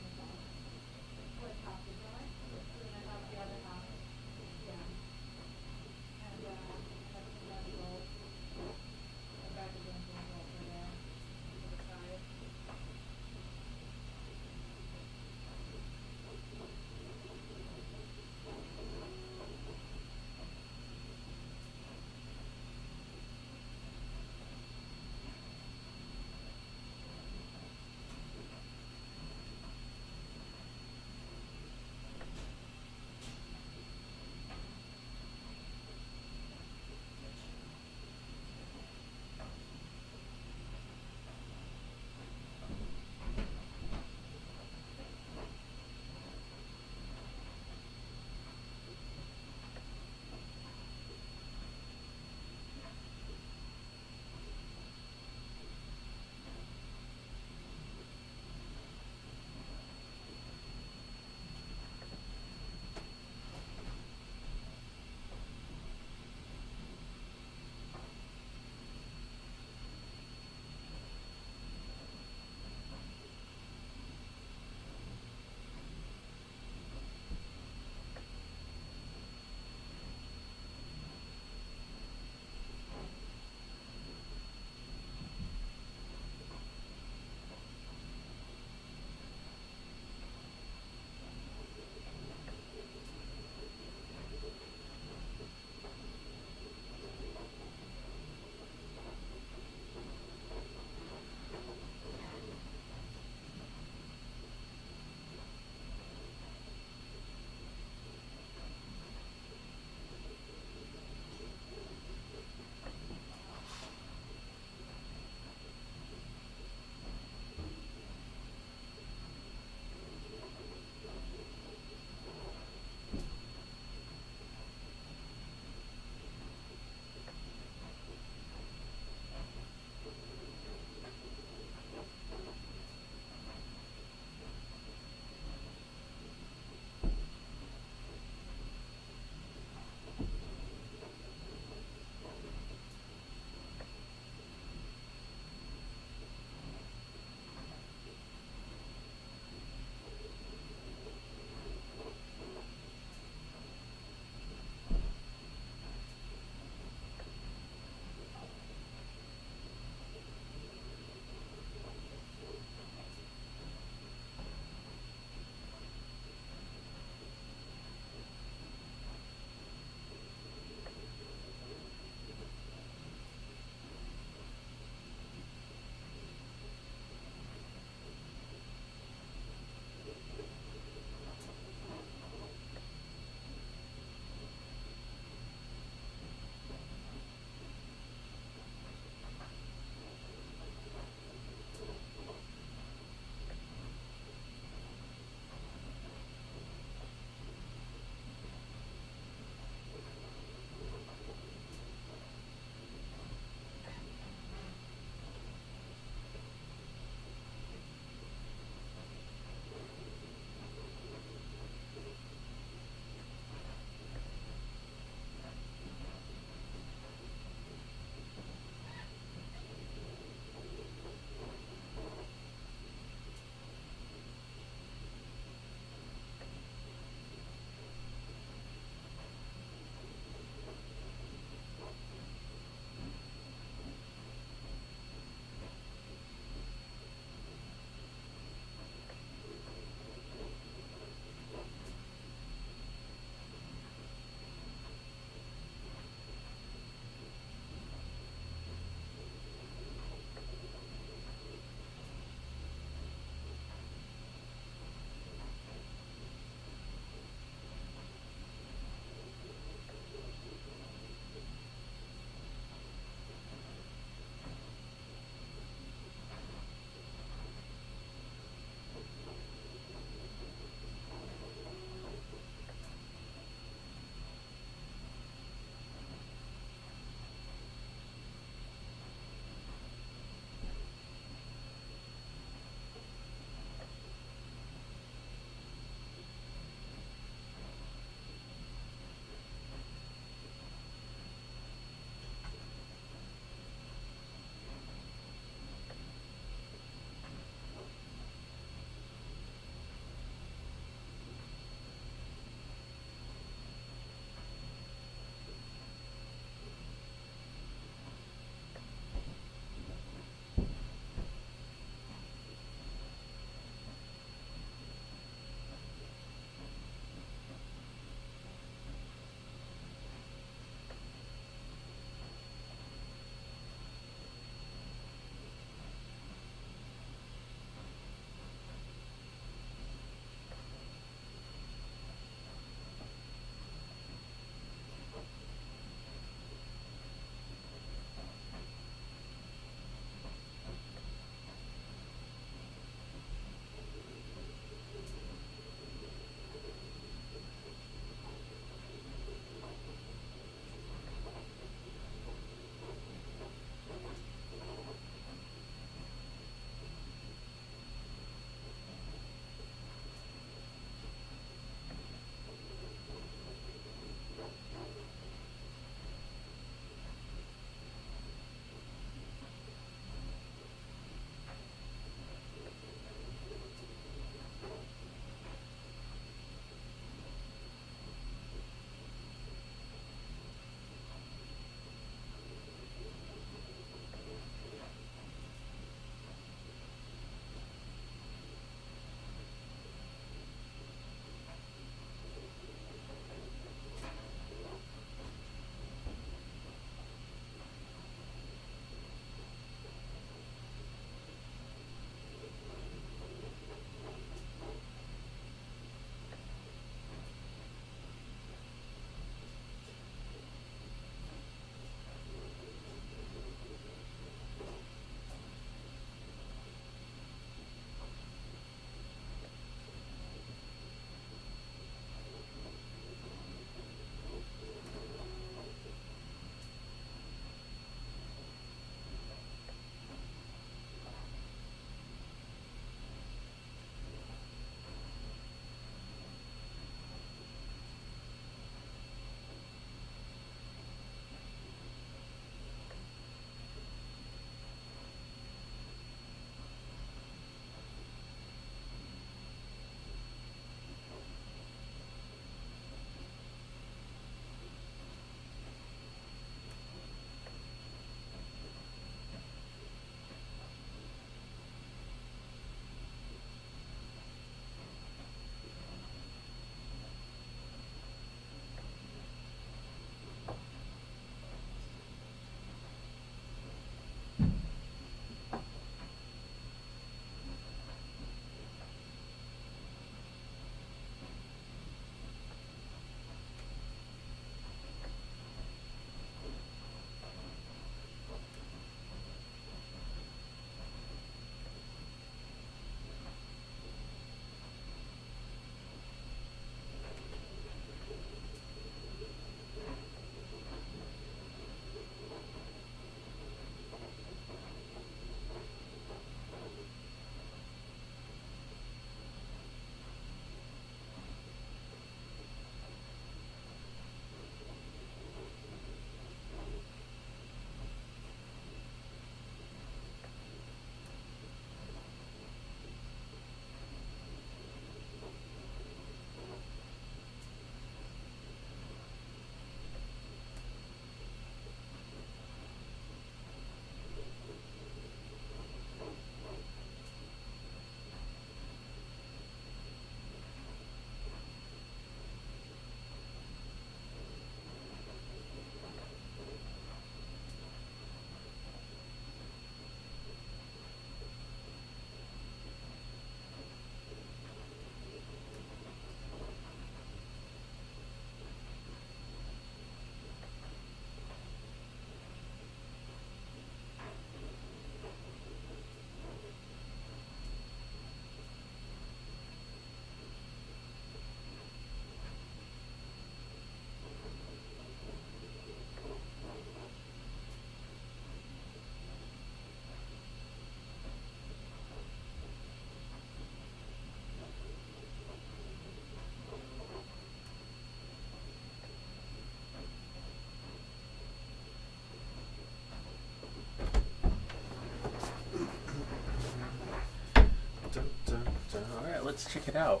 let's check it out.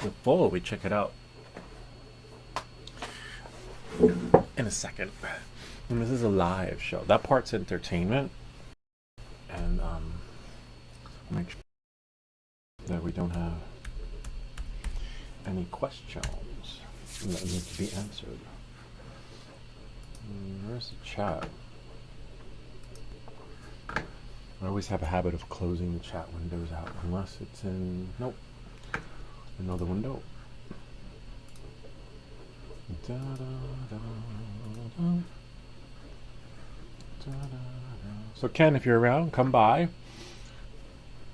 Before we check it out, in a second, and this is a live show. That part's entertainment, and make sure that we don't have any questions that need to be answered. Where's the chat? I always have a habit of closing the chat windows out unless it's in, nope, another window. Da, da, da, da, da, da, da. So Ken, if you're around, come by.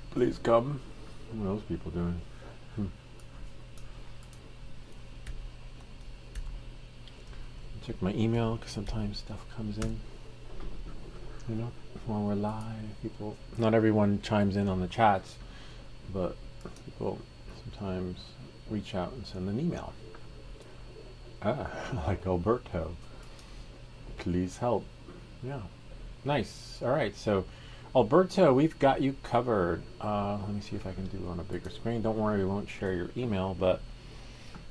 Please come. What are those people doing? Check my email because sometimes stuff comes in. You know, when we're live, people, not everyone chimes in on the chats, but people sometimes reach out and send an email. Like Alberto, please help. Yeah, nice. All right, so Alberto, we've got you covered. Let me see if I can do it on a bigger screen. Don't worry, we won't share your email, but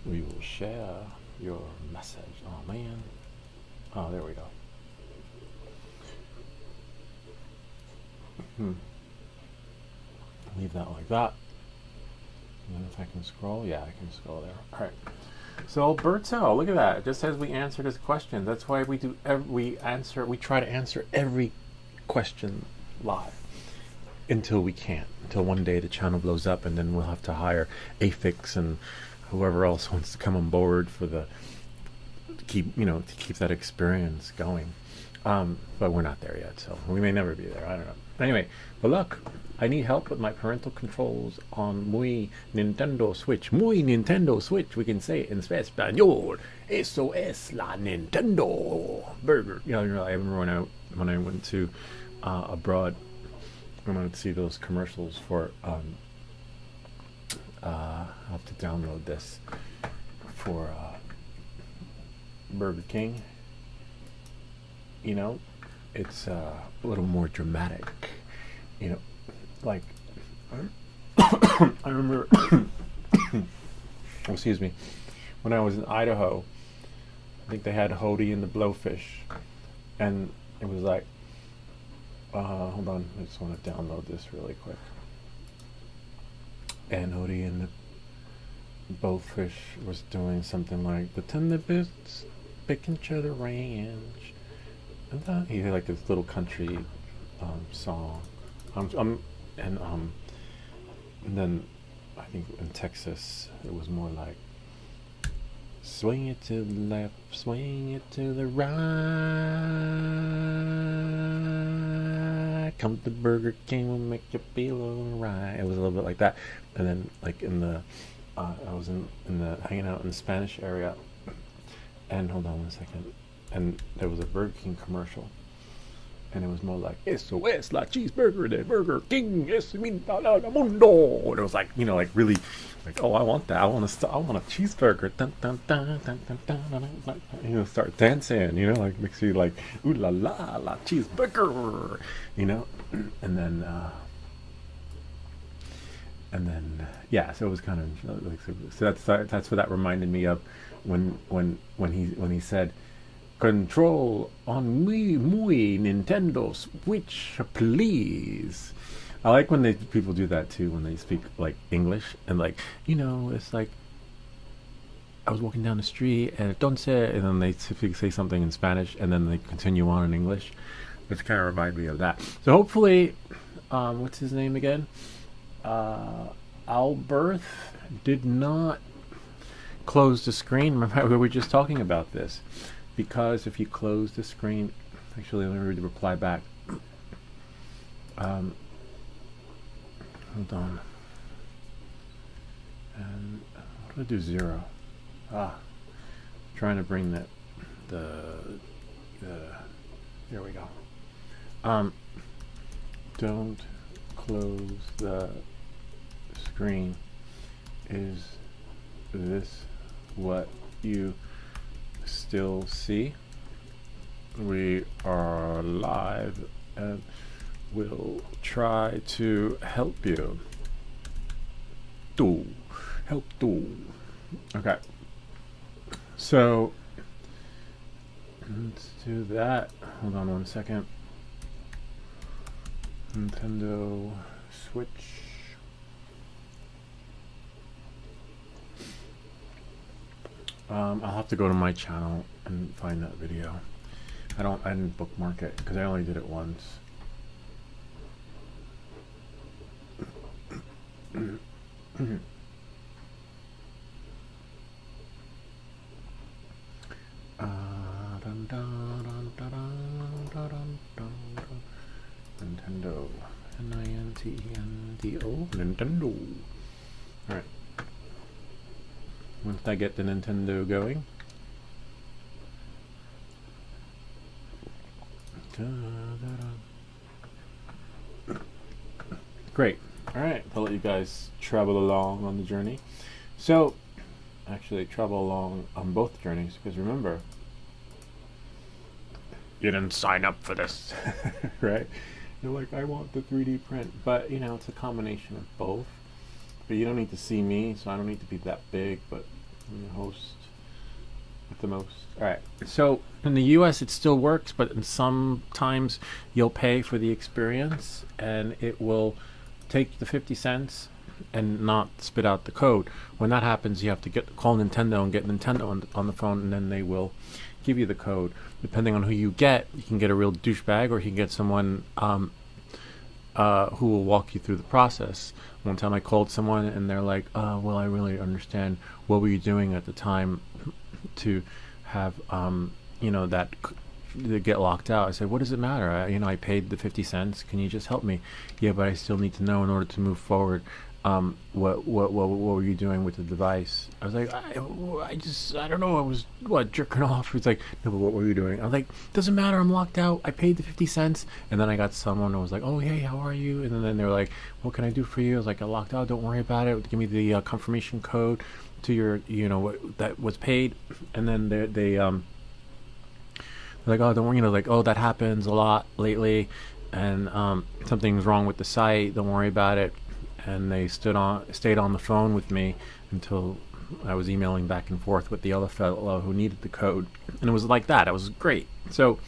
we will share your message. Oh man. Oh, there we go. Leave that like that. And then if I can scroll, yeah, I can scroll there. All right. So Alberto, look at that. It just says we answered his question. That's why we do. We try to answer every question live until we can't. Until one day the channel blows up, and then we'll have to hire Afix and whoever else wants to come on board for the to keep that experience going. But we're not there yet, so we may never be there. I don't know. Anyway, but look, I need help with my parental controls on my Nintendo Switch. Muy Nintendo Switch, we can say it in Español. Eso es la Nintendo burger. You know, I remember when I went to abroad, I wanted to see those commercials for. I'll have to download this for Burger King. You know, it's a little more dramatic. You know, like I remember. Excuse me. When I was in Idaho, I think they had Hody and the Blowfish, and it was like, hold on, I just want to download this really quick. And Hody and the Blowfish was doing something like the tender bits picking to the range. And he had like this little country song. And then I think in Texas it was more like swing it to the left, swing it to the right. Come to Burger King, we'll make you feel alright. It was a little bit like that. And then like in the I was in the hanging out in the Spanish area, and hold on one second, and there was a Burger King commercial, and it was more like "Eso es la cheeseburger de Burger King, es mi del mundo." And it was like, you know, like really, like, oh, I want that. I want a cheeseburger. Dun, dun, dun, dun, dun, dun, dun, dun. You know, start dancing. You know, like makes you like, ooh la la cheeseburger. You know, and then yeah. So it was kind of like, so that's what that reminded me of when he said, "Control on me, muy Nintendo Switch, please." I like when people do that too, when they speak like English, and like, you know, it's like I was walking down the street and entonces, and then they say something in Spanish, and then they continue on in English, which kind of remind me of that. So hopefully, what's his name again? Albert did not close the screen. Remember, we were just talking about this. Because if you close the screen, actually, let me read the reply back. Hold on. And what do I do? 0. Trying to bring the here we go. Don't close the screen. Is this what you still see? We are live, and will try to help you. Help. Okay. So let's do that. Hold on one second. Nintendo Switch. I'll have to go to my channel and find that video. I didn't bookmark it because I only did it once. Nintendo. Nintendo. Nintendo. Alright. Once I get the Nintendo going. Great. Alright, I'll let you guys travel along on the journey. So, actually travel along on both journeys, because remember, you didn't sign up for this, right? You're like, I want the 3D print, but you know, it's a combination of both. But you don't need to see me, so I don't need to be that big, but I'm the host at the most. Alright, so in the US it still works, but in sometimes you'll pay for the experience, and it will take the 50 cents and not spit out the code. When that happens, you have to call Nintendo and get Nintendo on the phone, and then they will give you the code. Depending on who you can get a real douchebag, or you can get someone who will walk you through the process. One time I called someone and they're like, well, I really understand. What were you doing at the time to have, you know, that to get locked out? I said, what does it matter? I paid the 50 cents. Can you just help me? Yeah, but I still need to know in order to move forward. What were you doing with the device? I was like, I don't know. I was jerking off. He's like, no, but what were you doing? I was like, doesn't matter. I'm locked out. I paid the 50 cents. And then I got someone who was like, oh, hey, how are you? And then they were like, what can I do for you? I was like, I locked out. Don't worry about it. Give me the confirmation code to your, what that was paid. And then they're like, oh, don't worry. Like, oh, that happens a lot lately, and something's wrong with the site. Don't worry about it. And they stayed on the phone with me until I was emailing back and forth with the other fellow who needed the code. And it was like that. It was great. So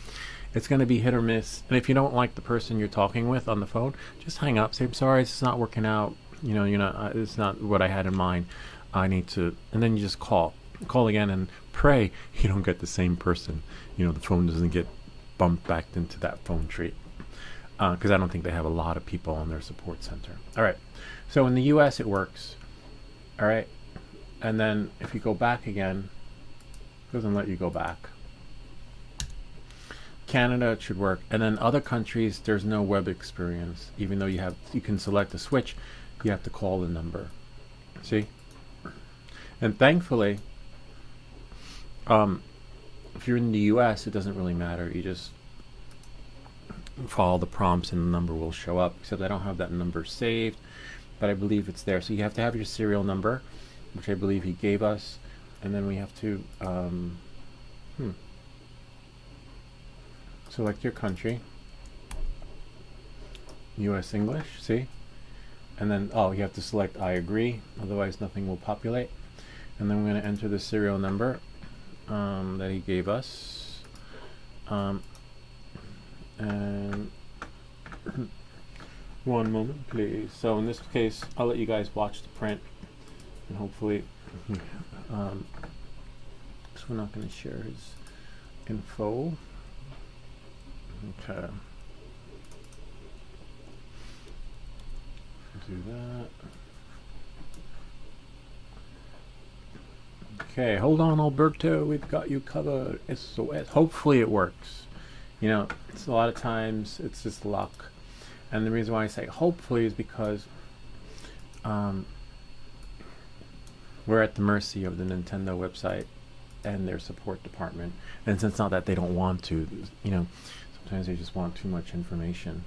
it's going to be hit or miss. And if you don't like the person you're talking with on the phone, just hang up. Say, I'm sorry, it's not working out. It's not what I had in mind. I need to. And then you just call again and pray you don't get the same person. The phone doesn't get bumped back into that phone tree. Because I don't think they have a lot of people on their support center. All right. So in the US, it works. All right. And then if you go back again, it doesn't let you go back. Canada, it should work. And then other countries, there's no web experience. Even though you can select a switch, you have to call the number. See? And thankfully, if you're in the US, it doesn't really matter. You just follow the prompts and the number will show up, except I don't have that number saved, but I believe it's there. So you have to have your serial number, which I believe he gave us, and then we have to select your country, US English, see? And then, you have to select I agree, otherwise nothing will populate. And then we're going to enter the serial number that he gave us. And one moment, please. So in this case, I'll let you guys watch the print, and hopefully, because we're not going to share his info. Okay. Do that. Okay, hold on, Alberto. We've got you covered. SOS. Hopefully it works. It's a lot of times it's just luck. And the reason why I say hopefully is because we're at the mercy of the Nintendo website and their support department. And it's not that they don't want to, sometimes they just want too much information.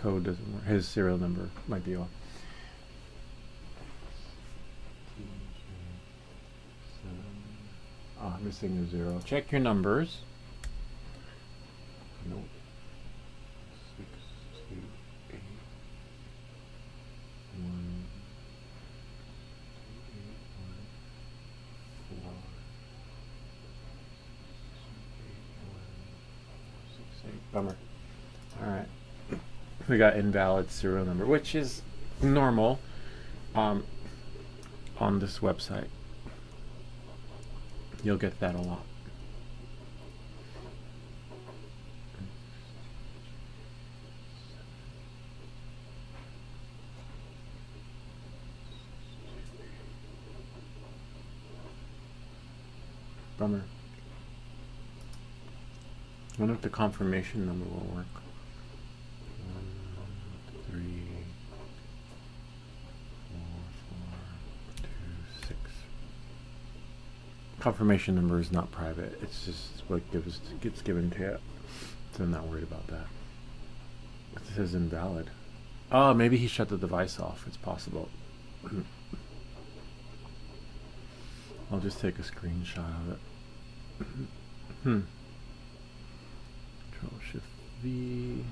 code doesn't work. His serial number might be off. Ah, missing a 0. Check your numbers. Nope. 6, 2, 8, 1, 2, 8, 1, 4, 6, 8. Bummer. Alright. We got invalid serial number, which is normal on this website. You'll get that a lot. Bummer. I wonder if the confirmation number will work. 1, 3, 4, 4, 2, 6. Confirmation number is not private. It's just what gets given to you. So I'm not worried about that. It says invalid. Oh, maybe he shut the device off. It's possible. I'll just take a screenshot of it. Control Shift V.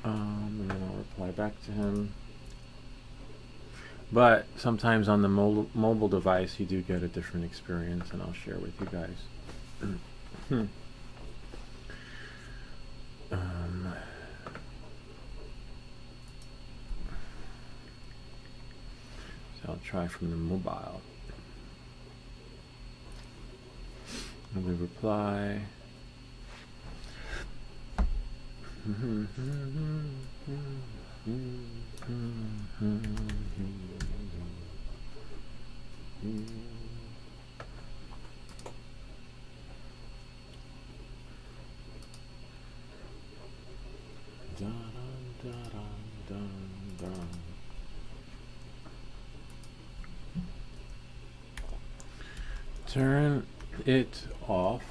And then I'll reply back to him. But sometimes on the mobile device, you do get a different experience, and I'll share with you guys. So I'll try from the mobile. And we reply. Turn it off.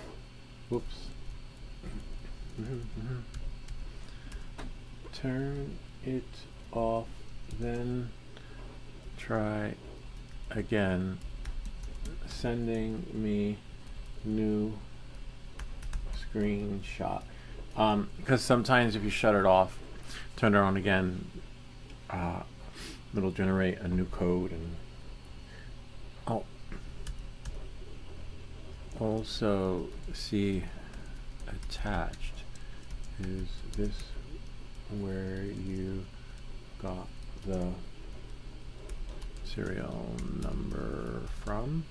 Whoops. Turn it off, then try again. Sending me new screenshot. Because sometimes if you shut it off, turn it on again, it'll generate a new code. And I'll also see attached is this where you got the serial number from?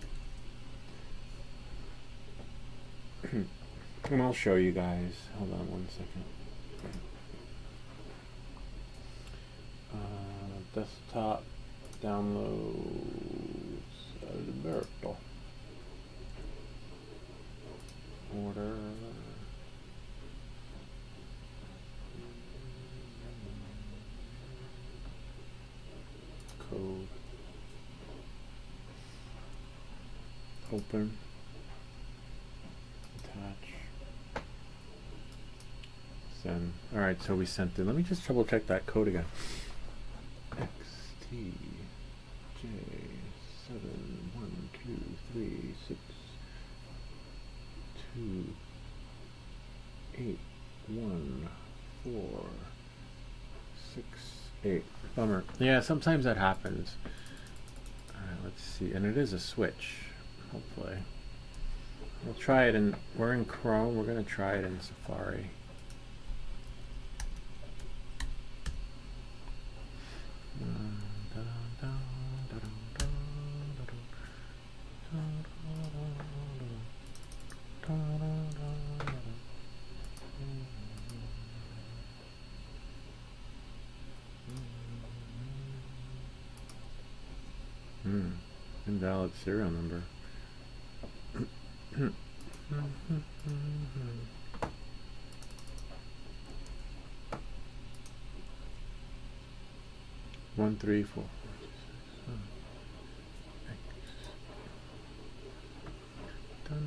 And I'll show you guys. Hold on one second. Desktop downloads Alberto. Order. Code. Open. Attach. Send. Alright, so we sent it. Let me just double check that code again. XTJ 7 1 2 3 6 2 8 1 4 6 8. Bummer. Yeah, sometimes that happens. Alright, let's see. And it is a switch, hopefully. We'll try it in, we're in Chrome, we're going to try it in Safari. Invalid serial number. 1 3 4 5 6 7.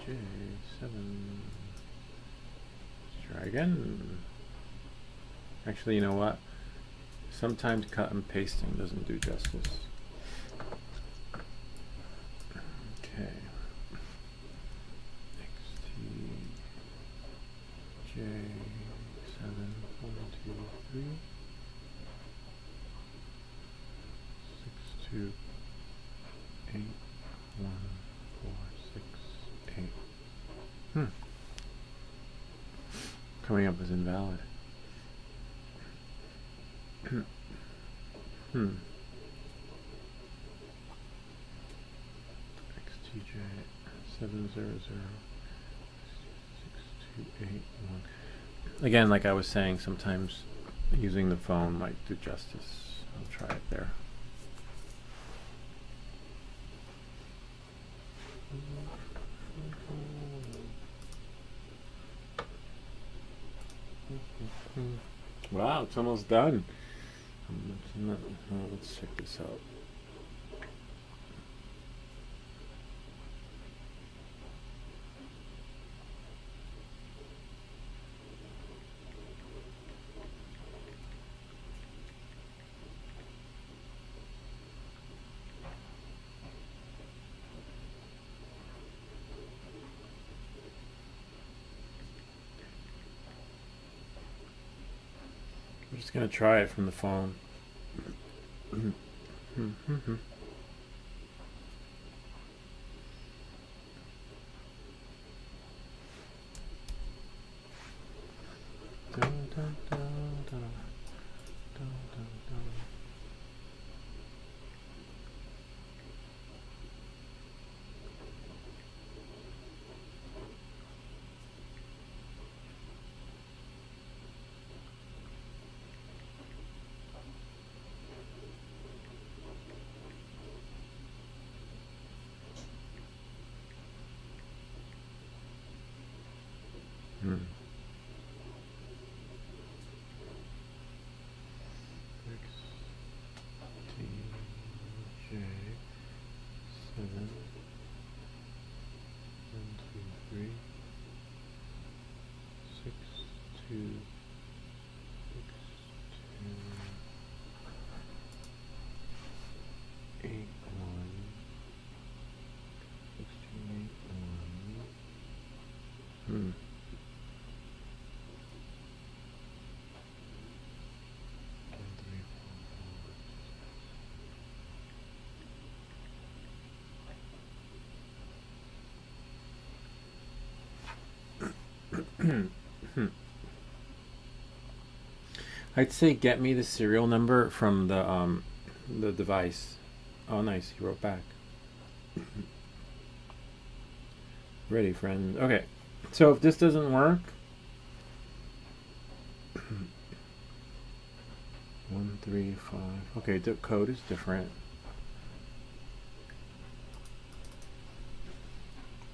J7. Let's try again. Actually, you know what? Sometimes cut and pasting doesn't do justice. Okay. J7, 1, 2, 3, 6, 2, 8, 1, 4, 6, 8. Coming up as invalid. XTJ 700 6281. Again, like I was saying, sometimes using the phone might do justice. I'll try it there. Wow, it's almost done. Let's check this out. I'm just going to try it from the phone. I'd say get me the serial number from the device. Oh, nice. He wrote back. Ready, friend. Okay. So if this doesn't work, 135. Okay, the code is different.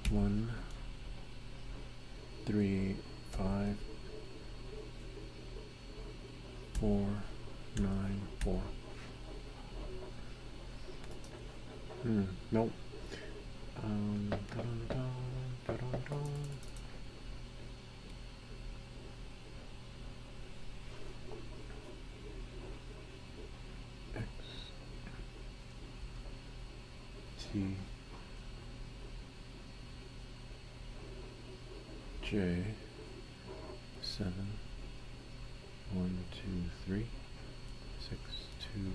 1, 3, 5, 4, 9, 4. Nope. X T J 7 1 2 3 6 2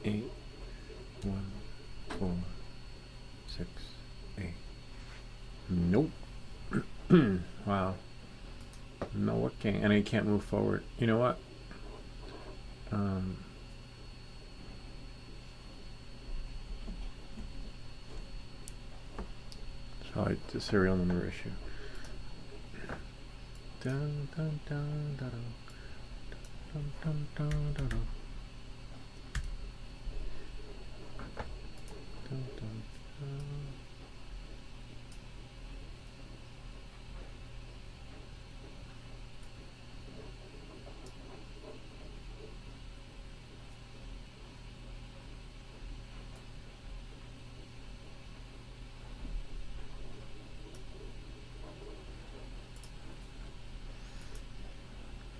8 1 4 6 8. Nope. Wow. No working, and I can't move forward. You know what? Probably the serial number issue. Dun, dun, dun, dun, dun, dun, dun, dun, dun. Dun, dun, dun.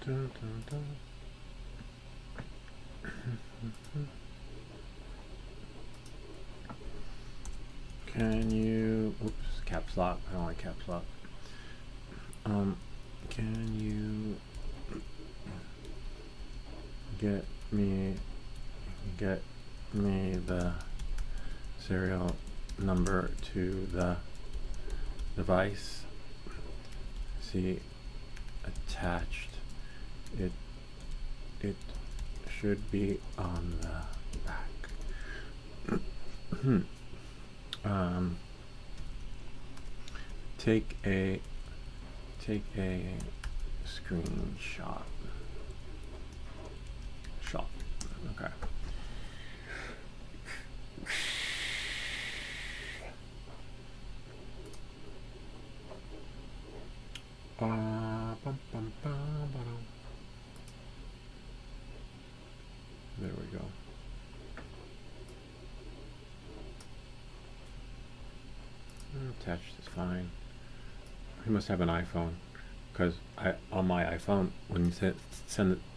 Dun, dun, dun. Can you, oops, caps lock, I don't like caps lock. Can you get me the serial number to the device? See attached. It should be on the back. Take a screenshot. Okay. There we go. Attached is fine. You must have an iPhone, because on my iPhone, when you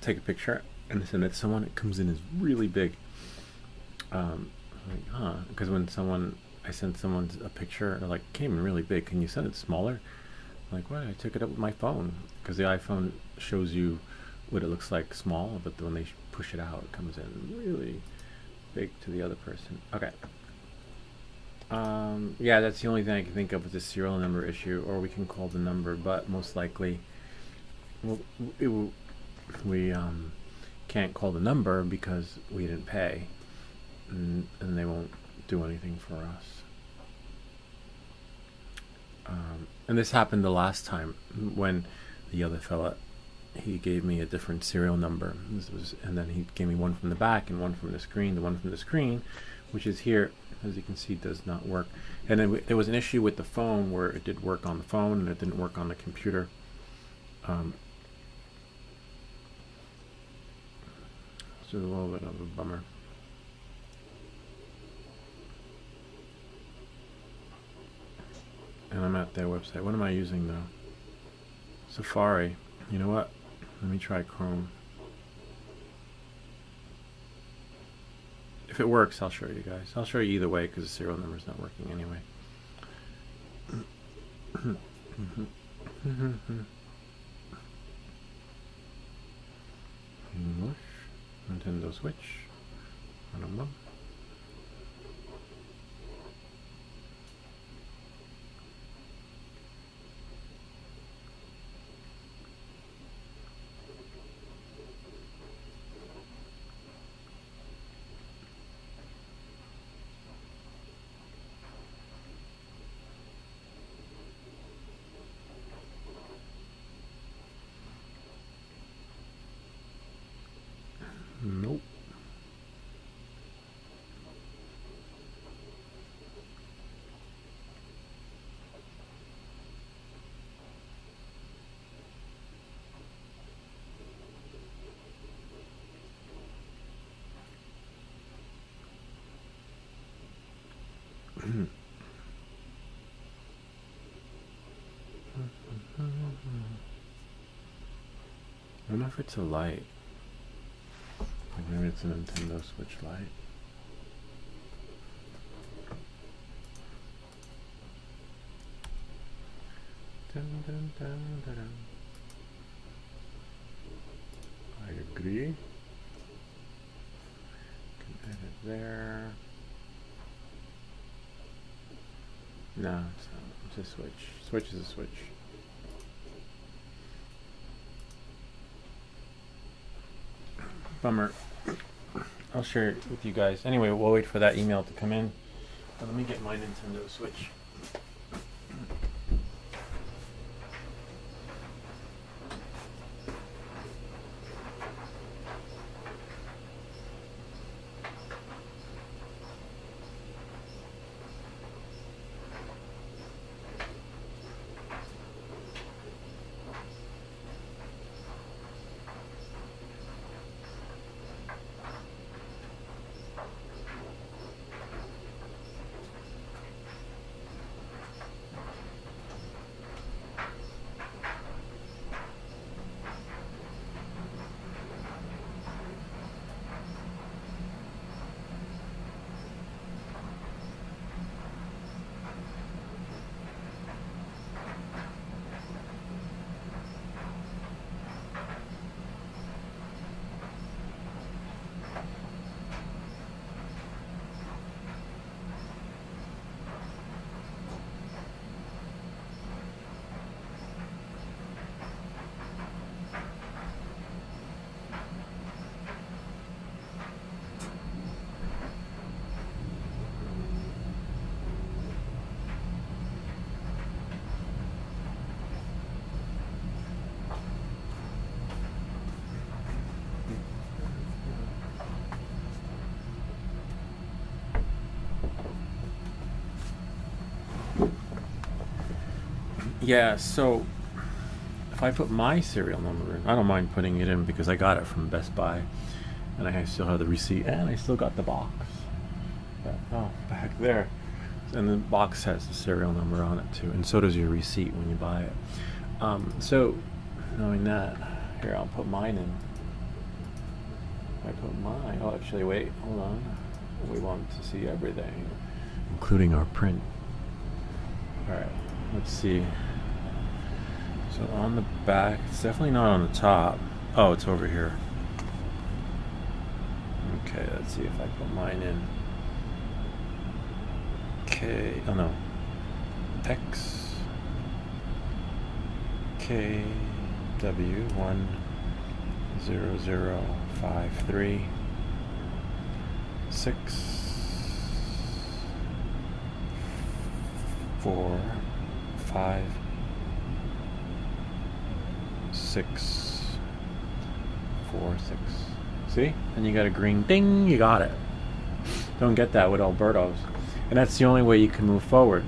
take a picture and send it to someone, it comes in as really big. Because when I sent someone a picture, they're like, came in really big. Can you send it smaller? I'm like, what? I took it up with my phone, because the iPhone shows you what it looks like small, but when they push it out, it comes in really big to the other person. Okay. Yeah, that's the only thing I can think of with the serial number issue, or we can call the number, but most likely we can't call the number because we didn't pay, and they won't do anything for us. And this happened the last time when the other fella, he gave me a different serial number. And then he gave me one from the back and one from the screen. The one from the screen, which is here, as you can see, does not work. And then there was an issue with the phone where it did work on the phone and it didn't work on the computer. So a little bit of a bummer. And I'm at their website. What am I using though? Safari. You know what? Let me try Chrome. If it works, I'll show you guys. I'll show you either way because the serial number is not working anyway. English, Nintendo Switch. Nope. I don't know if it's a light. Like maybe it's a Nintendo Switch Lite. Dun, dun, dun, dun, dun. I agree. Can edit there. No, it's not. It's a switch. Switch is a switch. Bummer. I'll share it with you guys. Anyway, we'll wait for that email to come in. Let me get my Nintendo Switch. Yeah, so if I put my serial number in, I don't mind putting it in because I got it from Best Buy, and I still have the receipt, and I still got the box. But, oh, back there. And the box has the serial number on it too, and so does your receipt when you buy it. So, knowing that, here I'll put mine in. I put mine. Oh, actually, wait, hold on. We want to see everything, including our print. All right, let's see. So on the back, it's definitely not on the top. Oh, it's over here. Okay, let's see if I put mine in. K, oh no, X K W 10053 6 4 5 6 4 6. See? And you got a green ding, you got it. Don't get that with Alberto's. And that's the only way you can move forward,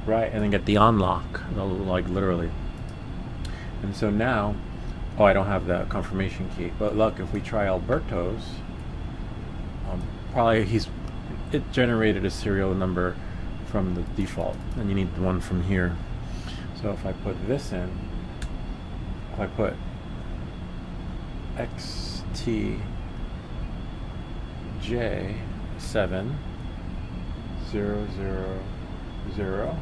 right? And then get the unlock, like literally. And so now, oh, I don't have the confirmation key. But look, if we try Alberto's, probably it generated a serial number from the default, and you need one from here. So if I put this in, if I put XTJ7 0 0 0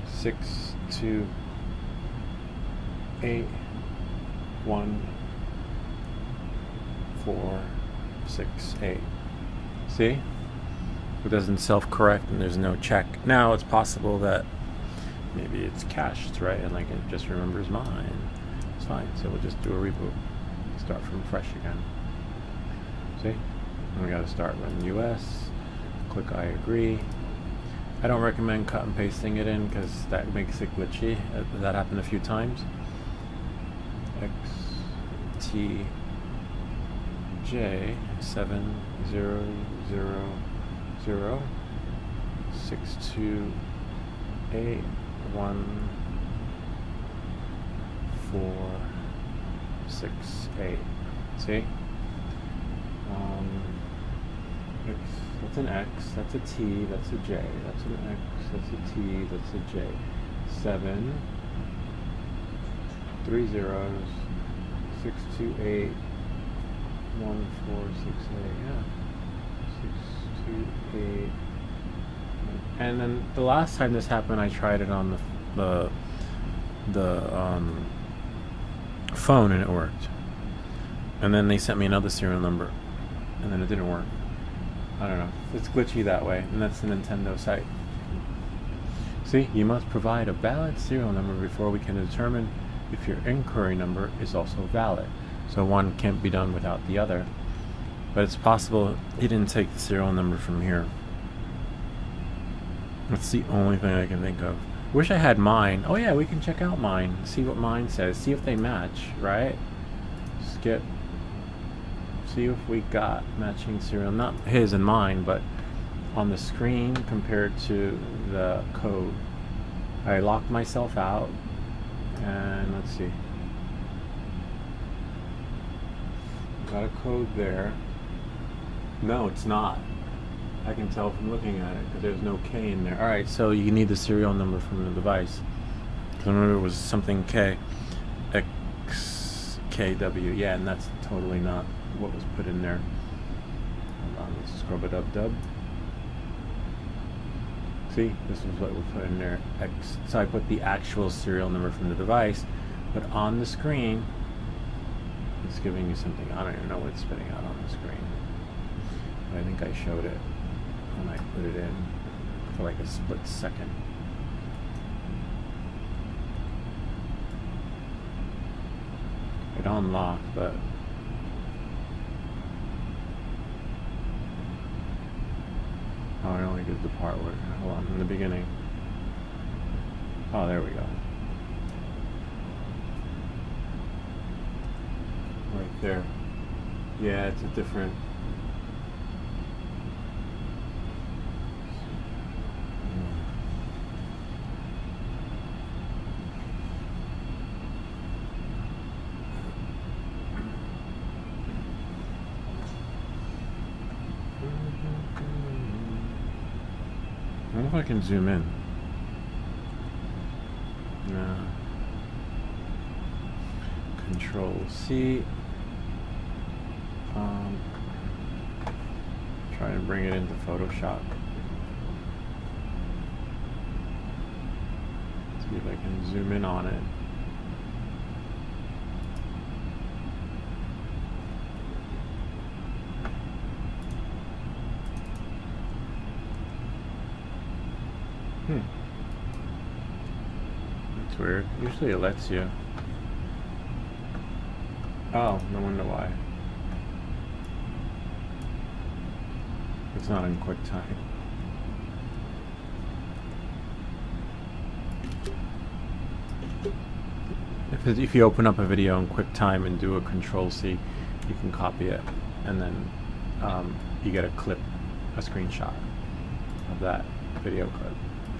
6 2 8 1 4 6 8. See? It doesn't self-correct and there's no check. Now it's possible that maybe it's cached, right? And like it just remembers mine. It's fine. So we'll just do a reboot. Start from fresh again. See? And we gotta start with US. Click I agree. I don't recommend cut and pasting it in because that makes it glitchy. That happened a few times. XTJ 7 0 0 0 6 2 8 1 4 6 8. See? That's an X, that's a T, that's a J, that's an X, that's a T, that's a J. 7 3 zeros 6 2 8 1 4 6 8. Yeah, 6 2 8. And then the last time this happened, I tried it on the phone and it worked. And then they sent me another serial number, and then it didn't work. I don't know. It's glitchy that way, and that's the Nintendo site. See, you must provide a valid serial number before we can determine if your inquiry number is also valid. So one can't be done without the other. But it's possible he didn't take the serial number from here. That's the only thing I can think of. Wish I had mine. Oh yeah, we can check out mine. See what mine says. See if they match, right? Skip. See if we got matching serial, not his and mine, but on the screen compared to the code. I locked myself out, and let's see. Got a code there. No, it's not. I can tell from looking at it because there's no K in there. All right, so you need the serial number from the device. Because I remember it was something K, XKW. Yeah, and that's totally not what was put in there. Hold on, let's scrub it up, dub. See, this is what we put in there. X. So I put the actual serial number from the device, but on the screen, it's giving you something. I don't even know what it's spitting out on the screen. But I think I showed it when I put it in for like a split second. It unlocked, but oh, it only gives the part where, hold on, in the beginning. Oh, there we go. Right there. Yeah, it's a different. I wonder if I can zoom in. No. Control C. Try to bring it into Photoshop. See if I can zoom in on it. That's weird. Usually it lets you. Oh, no wonder why. It's not in QuickTime. If you open up a video in QuickTime and do a Control C, you can copy it, and then you get a clip, a screenshot of that video clip.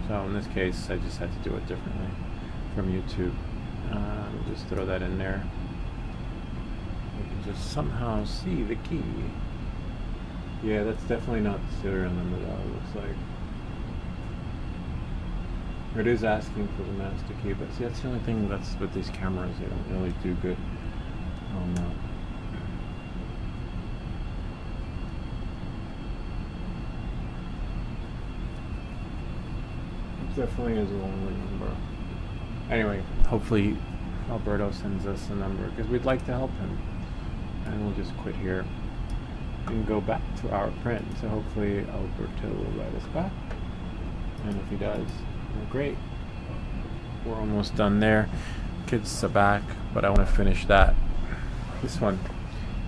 So in this case, I just had to do it differently from YouTube. Just throw that in there. You can just somehow see the key. Yeah, that's definitely not the serial number though, it looks like. It is asking for the master key, but see, that's the only thing that's with these cameras, they don't really do good. Oh no. It definitely is a lonely number. Anyway, hopefully Alberto sends us a number, because we'd like to help him. And we'll just quit here and go back to our print. So hopefully Alberto will write us back. And if he does, well, great. We're almost done there. Kids are back, but I want to finish this one.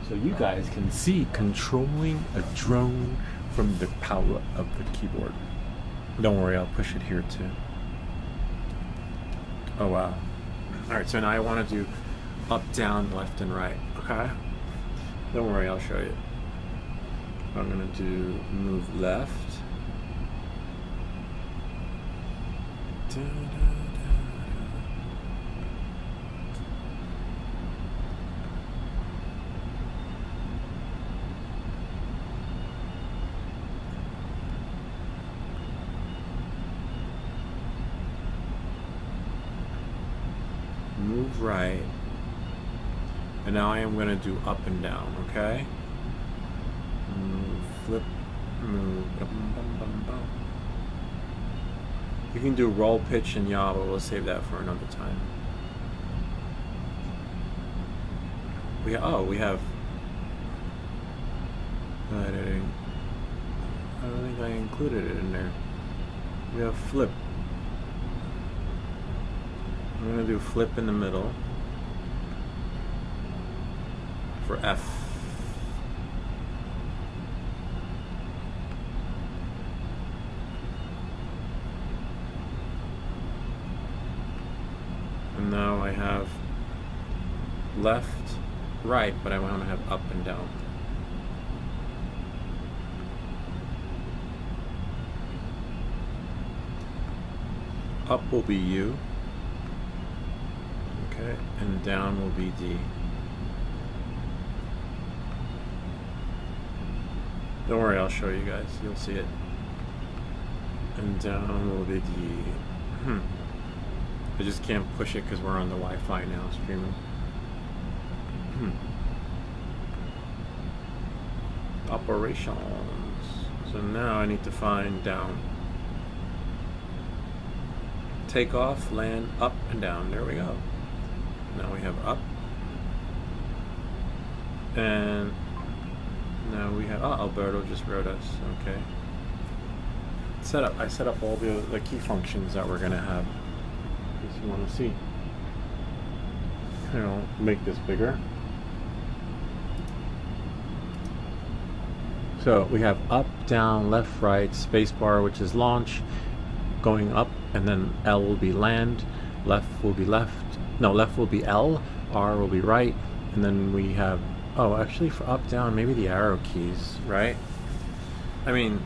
So you guys can see controlling a drone from the power of the keyboard. Don't worry, I'll push it here too. Oh wow. Alright, so now I want to do up, down, left, and right. Okay? Don't worry, I'll show you. I'm going to do move left. Da, da, da, da. Move right. And now I am going to do up and down, okay? Move, flip, move, bum, bum, bum, bum. You can do roll, pitch, and yaw, but we'll save that for another time. We have editing. I don't think I included it in there. We have flip. I'm gonna do flip in the middle for F. And now I have left, right, but I want to have up and down. Up will be U. Okay, and down will be D. Don't worry, I'll show you guys. You'll see it. And down will be D. I just can't push it because we're on the Wi-Fi now streaming. Operations. So now I need to find down. Take off, land, up and down. There we go. Now we have up. And now we have, Alberto just wrote us, okay. I set up all the key functions that we're gonna have. In case you wanna see. I'll make this bigger. So we have up, down, left, right, space bar, which is launch, going up, and then L will be land, left will be left, no, left will be L, R will be right, and then we have, actually for up, down, maybe the arrow keys, right? I mean,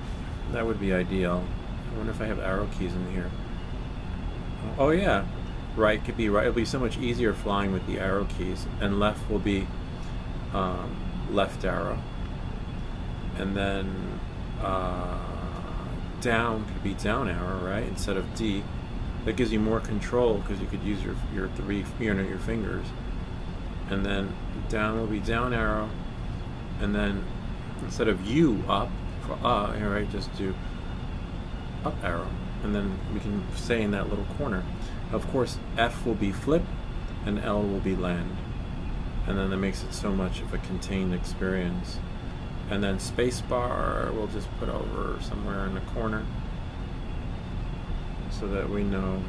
that would be ideal. I wonder if I have arrow keys in here. Oh yeah, right could be right. It'll be so much easier flying with the arrow keys, and left will be left arrow. And then down could be down arrow, right, instead of D. That gives you more control because you could use your your fingers. And then down will be down arrow, and then instead of U up for right, just do up arrow, and then we can stay in that little corner. Of course, F will be flip, and L will be land, and then that makes it so much of a contained experience. And then spacebar we'll just put over somewhere in the corner so that we know.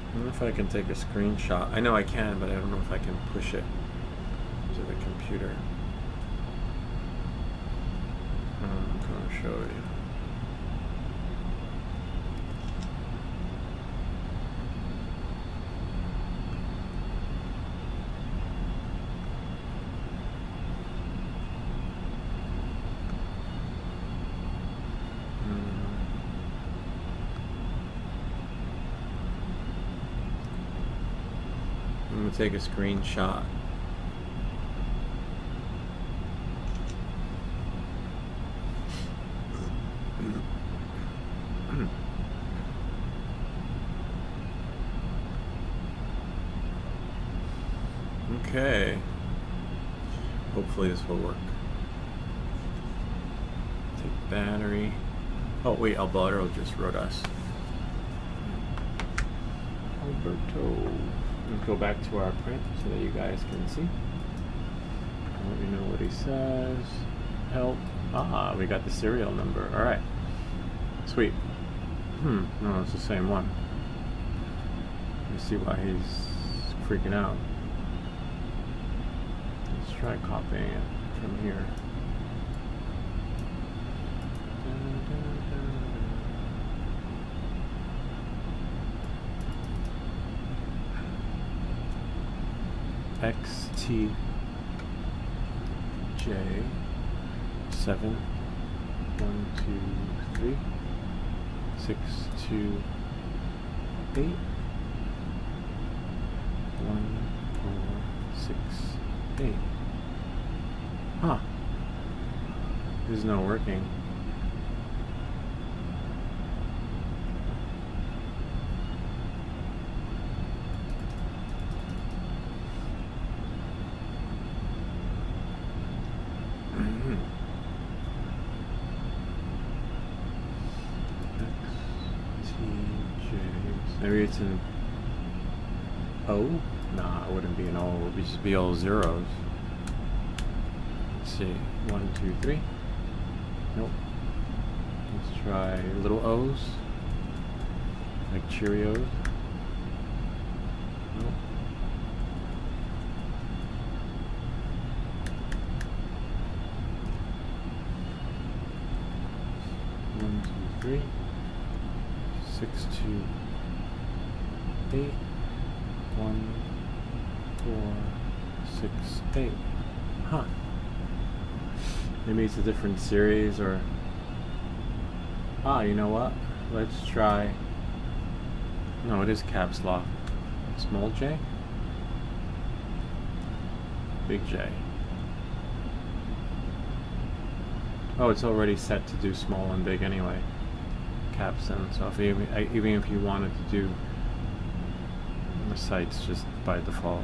I don't know if I can take a screenshot. I know I can, but I don't know if I can push it to the computer. I'm going to show you. I'm going to take a screenshot. Okay. Hopefully this will work. Take battery. Oh wait, Alberto just wrote us. Alberto. We'll go back to our print so that you guys can see. I'll let you know what he says. Help. Ah, we got the serial number. Alright. Sweet. No, it's the same one. Let me see why he's freaking out. Let's try copying it from here. XTJ 7 1 2 3 6 2 8 1 4 6 8. Huh. This is not working. Maybe it's an O? Nah, it wouldn't be an O. It would just be all zeros. Let's see. 1, 2, 3. Nope. Let's try little O's. Like Cheerios. Nope. One, two, three. 6, 2, 8 1 4 6 8. Huh. Maybe it's a different series, or you know what? Let's try. No, it is caps lock. Small J? Big J. Oh, it's already set to do small and big anyway. Caps in. So if even if you wanted to do sites just by default.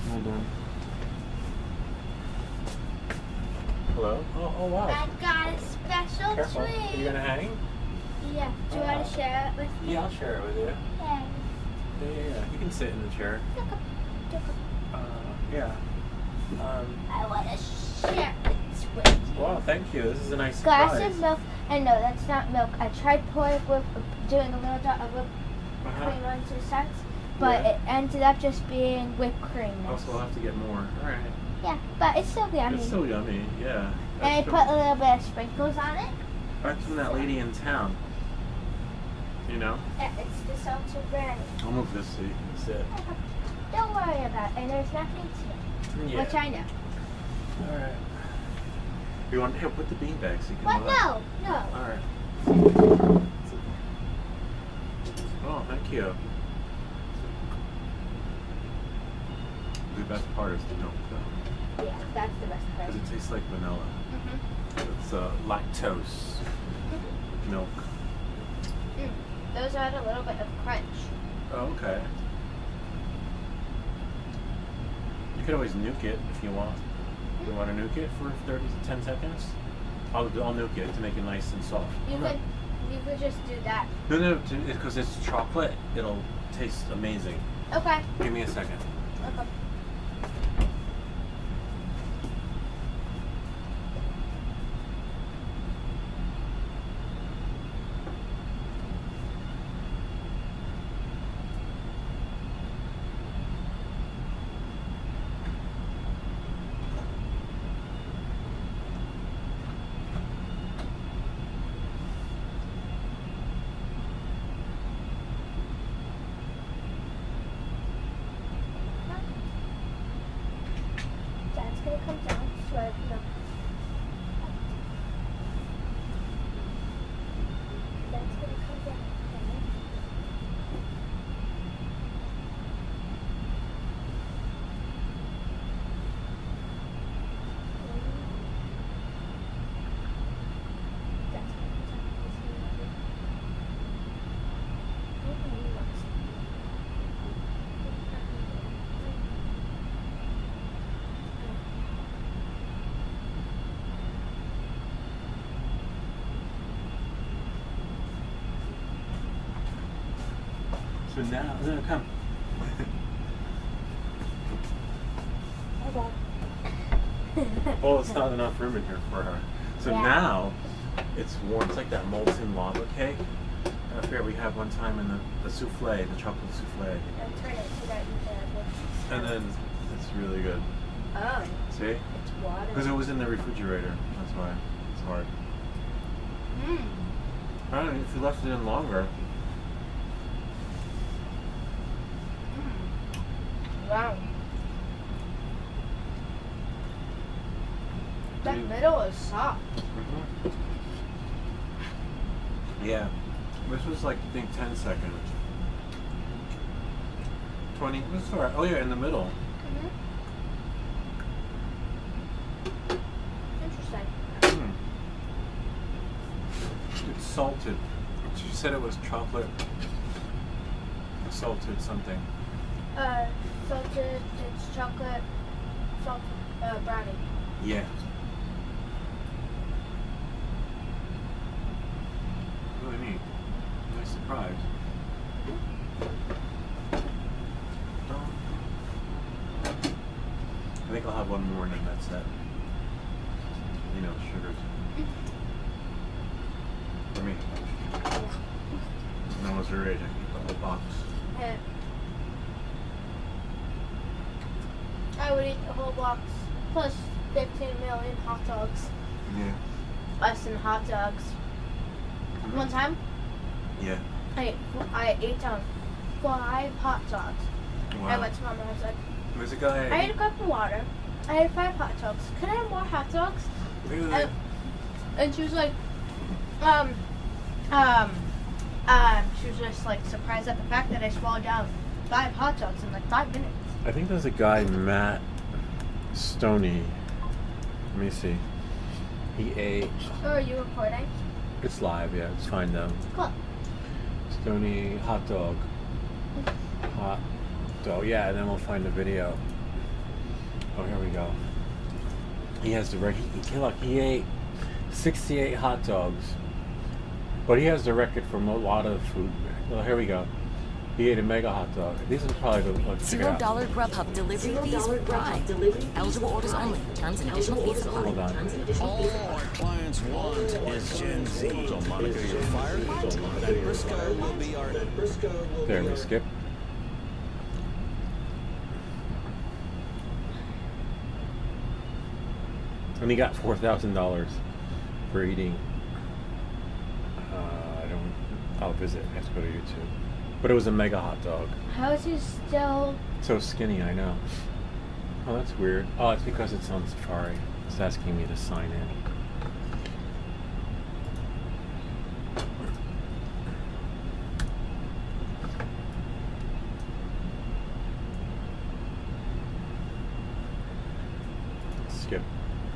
Hold on. Hello? Oh wow. I got a special Careful. treat. Are you gonna hang? Yeah. Do you want to share it with me? Yeah, I'll share it with you. Yes. Yeah. You can sit in the chair. Yeah. I want to share it with you. Well, thank you. This is a nice Glass surprise. of milk, and no, that's not milk. I tried doing a little dot of whipped cream onto the sides, but Yeah. it ended up just being whipped cream. Also, we'll have to get more. All right. Yeah, but it's still yummy. It's so yummy. Yeah. And I put a little bit of sprinkles on it. That's from that lady in town. You know? Yeah, it's the salted brandy. I'll move this so you can sit. Don't worry about it, and there's nothing to it, Yeah. which I know. All right. You want here? Put the beanbag so you can. But move. no. All right. Oh, thank you. The best part is the milk, though, Yeah, that's the best part. because it tastes like vanilla. Mm-hmm. It's lactose milk. Those add a little bit of crunch. Oh, okay. You could always nuke it if you want. You want to nuke it for 10 seconds? I'll nuke it to make it nice and soft. You could just do that. No, because it's chocolate. It'll taste amazing. Okay. Give me a second. Okay. Dad's gonna come down so I no. Dad's gonna come down. Okay? Dad's gonna come down. So now, no, come. Hold on. Well, it's not enough room in here for her. So Yeah. now, it's warm. It's like that molten lava cake. I forget we had one time in the souffle, the chocolate souffle. And turn it so that you can have And then it's really good. Oh, See? it's water. Because it was in the refrigerator. That's why it's hard. Mmm. I don't know if you left it in longer. Wow. That Mm. middle is soft. Yeah. This was like, I think, 10 seconds. 20. That's alright. Oh, yeah, in the middle. Interesting. Mm. It's salted. She said it was chocolate. Salted something. Salted, it's chocolate, salted, brownie. Yeah. Really neat. Nice surprise. I think I'll have one more and then that's it. You know, sugars. For me. No, it's your age. I can eat the whole box. Yeah. I would eat the whole box plus 15 million hot dogs. Yeah. Less than hot dogs. One time, Yeah. I ate down 5 hot dogs. Wow. I went to Mom and I was like, There's a guy. I had a cup of water. I had 5 hot dogs. Can I have more hot dogs? Really? And she was like, she was just like surprised at the fact that I swallowed down 5 hot dogs in like 5 minutes. I think there's a guy, Matt Stoney. Let me see. He ate. Oh, are you recording? It's live, yeah. It's fine though. Cool. Stoney hot dog. Hot dog. Yeah, and then we'll find the video. Oh, here we go. He has the record. Look, he ate 68 hot dogs. But he has the record for a lot of food. Well, here we go. He ate a mega hot dog. These are probably the let's check it out. $0 Grubhub delivery fees prime. Eligible orders only. Terms and additional fees apply. Hold on. All our clients want is Gen Z. So Monica, you're fired. That Briscoe will be our... There, we skip. And he got $4,000 for eating. I'll visit. Let's go to YouTube. But it was a mega hot dog. How is he still? So skinny, I know. Oh, that's weird. Oh, it's because it's on Safari. It's asking me to sign in. Skip.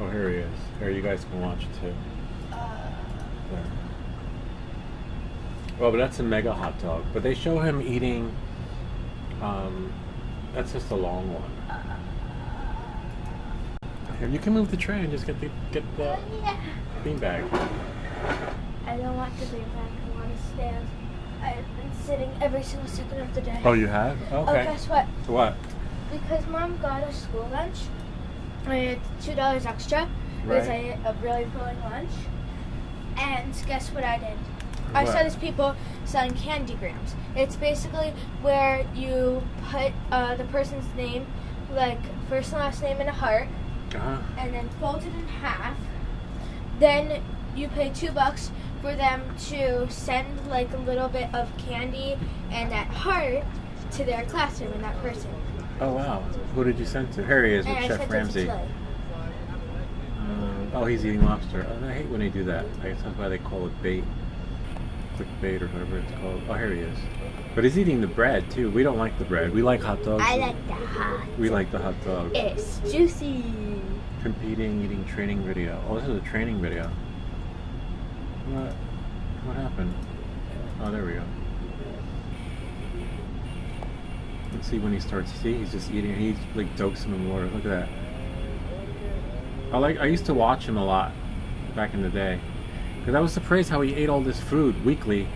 Oh, here he is. Here, you guys can watch too. There. Well, but that's a mega hot dog. But they show him eating. That's just a long one. Here, you can move the tray and just get the beanbag. I don't want the beanbag. I want to stand. I've been sitting every single second of the day. Oh, you have? Oh, Okay. guess what? What? Because Mom got a school lunch, I had $2 extra because I Right. ate a really filling lunch. And guess what I did? I saw What? these people selling candy grams. It's basically where you put the person's name, like first and last name in a heart, Uh-huh. and then fold it in half. Then you pay $2 for them to send like a little bit of candy and that heart to their classroom and that person. Oh, wow. Who did you send to? Here he is with And I Chef sent Ramsay. it to Tilly. Oh, he's eating lobster. I hate when they do that. I guess that's why they call it bait. Clickbait or whatever it's called. Oh, here he is. But he's eating the bread, too. We don't like the bread. We like hot dogs. I like the hot. We like the hot dog. It's juicy. Competing, eating training video. Oh, this is a training video. What happened? Oh, there we go. Let's see when he starts. See, he's just eating. He's like dosing him in water. Look at that. I used to watch him a lot back in the day because I was surprised how he ate all this food weekly,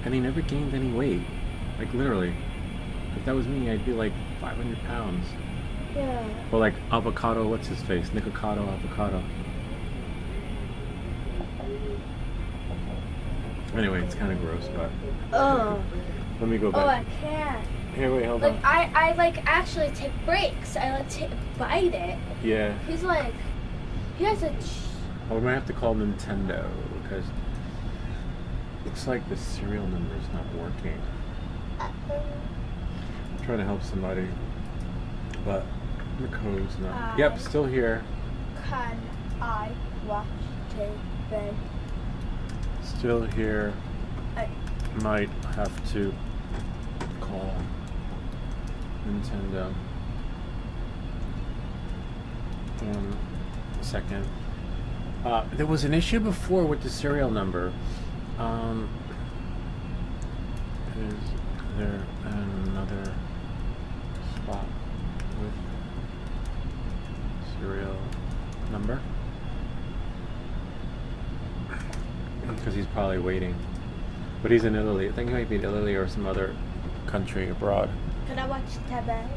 and he never gained any weight. Like literally, if that was me, I'd be like 500 pounds. Yeah. Or like avocado. What's his face? Nikocado avocado. Anyway, it's kind of gross, but Oh. let me go Oh, I back. can't. Here, wait, hold Like on. I like actually take breaks. I like bite it. Yeah. He's like, he has a. Well, we might have to call Nintendo because looks like the serial number is not working. I'm trying to help somebody, but the code's not. Yep, still here. Can I watch TV? Still here. I- Might have to call Nintendo. 1 second. There was an issue before with the serial number. Is there another spot with serial number? Because he's probably waiting. But he's in Italy. I think he might be in Italy or some other country abroad. Can I watch TV?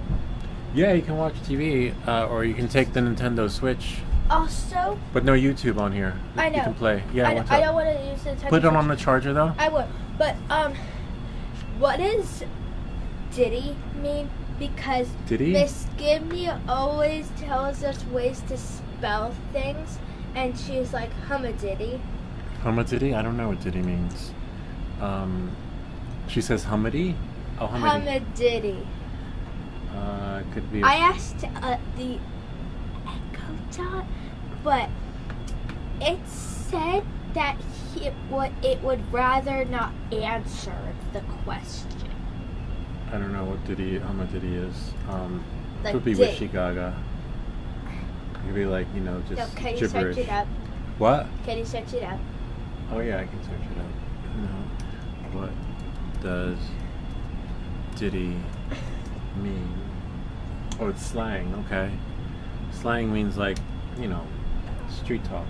Yeah, you can watch TV, or you can take the Nintendo Switch. Also, But no YouTube on here. I know. You can play. Yeah, what's I up? don't want to use the Nintendo Put it on Switch. the charger though. I would, but what does Diddy mean? Because Diddy? Miss Gibney always tells us ways to spell things, and she's like, Humadiddy. Humadiddy? I don't know what Diddy means. She says Humidity? Oh, Humidity. Humadiddy. Could be. I asked the Echo Dot, but it said that it would rather not answer the question. I don't know what Humadiddy is. Like could be Diddy. Wishy Gaga. It could be like, just No, can you gibberish. search it up? What? Can you search it up? Oh yeah, I can search it up. No. What does Diddy mean? Oh, it's slang. Okay. Slang means like, street talk.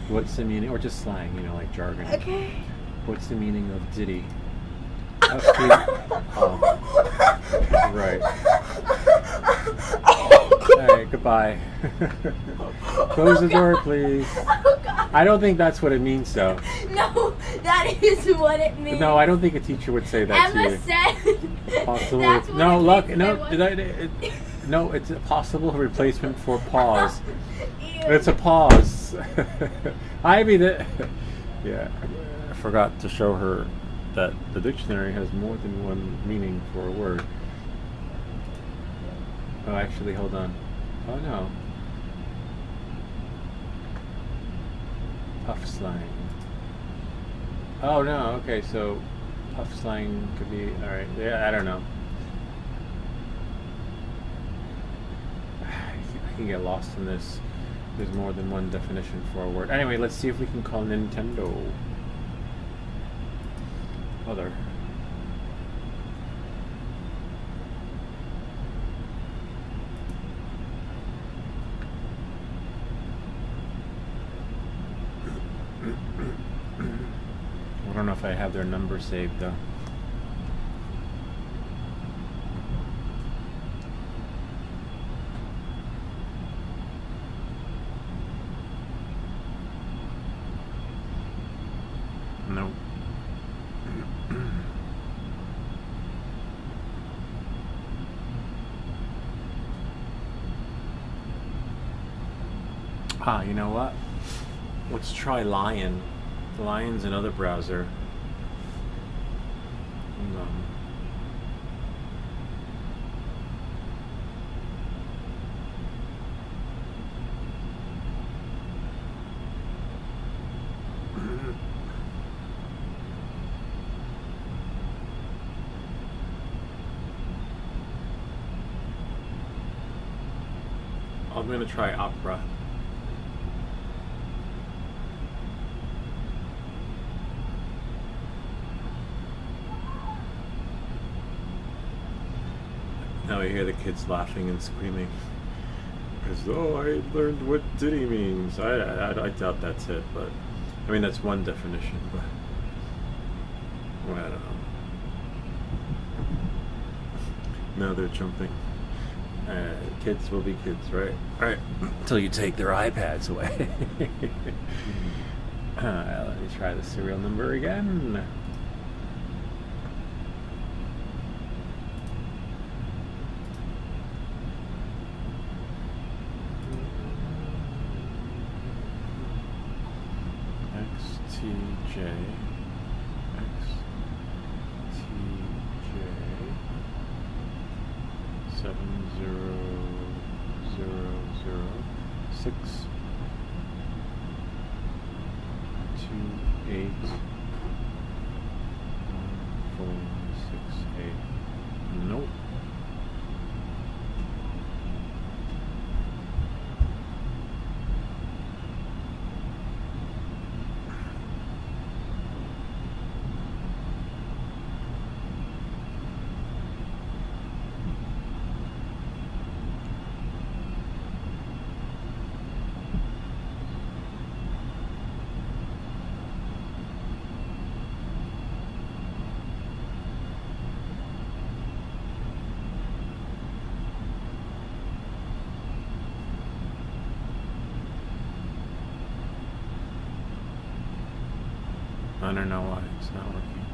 What's the meaning? Or just slang, like jargon. Okay. What's the meaning of Diddy? Right. Alright, goodbye. Close the door, please. Oh, God. I don't think that's what it means, though. No, that is what it means. No, I don't think a teacher would say that to Emma you. said Possible. that's what No, it look, means. no, no, it's a possible replacement for pause. Ew. It's a pause. Ivy, yeah, I forgot to show her that the dictionary has more than one meaning for a word. Oh, actually, hold on. Oh no. Puff slang. Oh no, okay, so puff slang could be, alright, yeah, I don't know. I can get lost in this. There's more than one definition for a word. Anyway, let's see if we can call Nintendo. Other. I don't know if I have their number saved though. Nope. You know what? Let's try Lion. Lion's another browser. I'm going to try Opera. Now I hear the kids laughing and screaming. As though I learned what Diddy means. I doubt that's it, but I mean that's one definition, but well, I don't know. Now they're jumping. Kids will be kids, right? Right. Until you take their iPads away. Let me try the serial number again. XTJ 7006281468. Nope. I don't know why it's not working.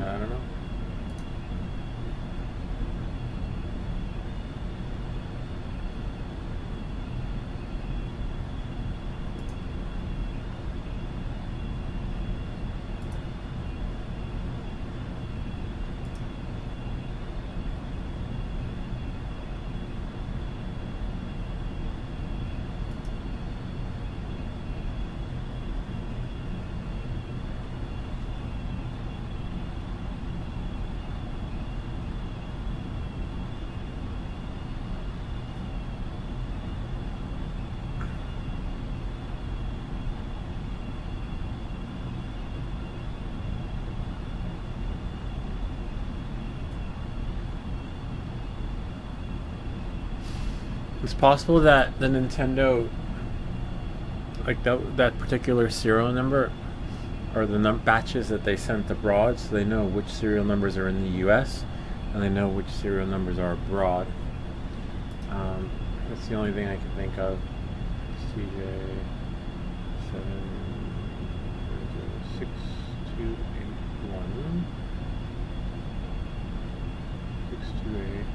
I don't know. It's possible that the Nintendo, like that particular serial number, or the batches that they sent abroad, so they know which serial numbers are in the U.S. and they know which serial numbers are abroad. That's the only thing I can think of. CJ 76281 628.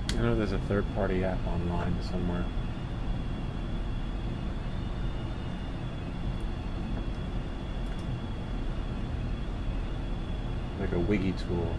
I know there's a third-party app online somewhere. Like a wiggy tool.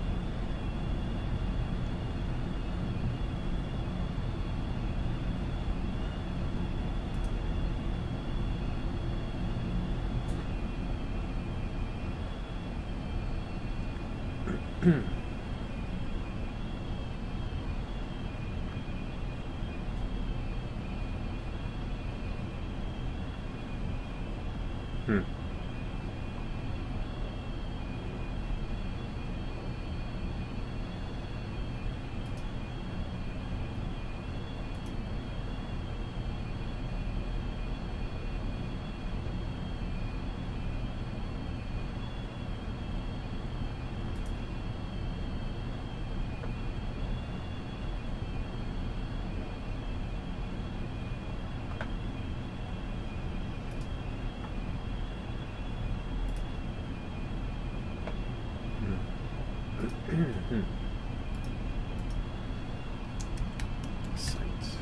Sites.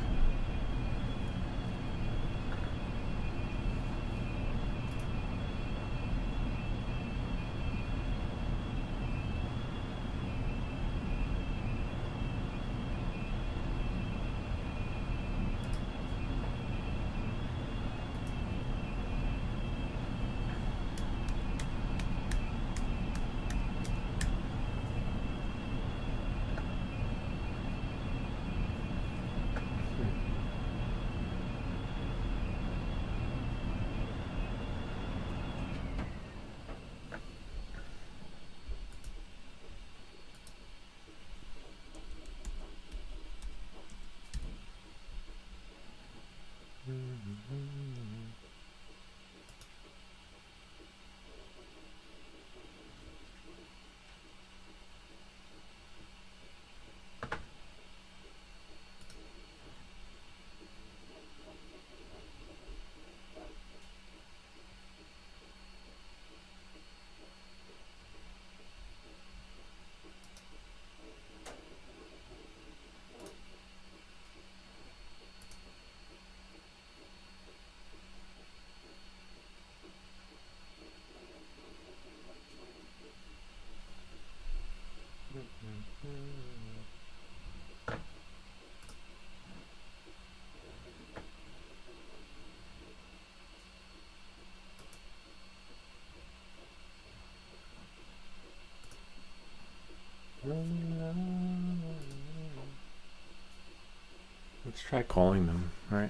Let's try calling them, right?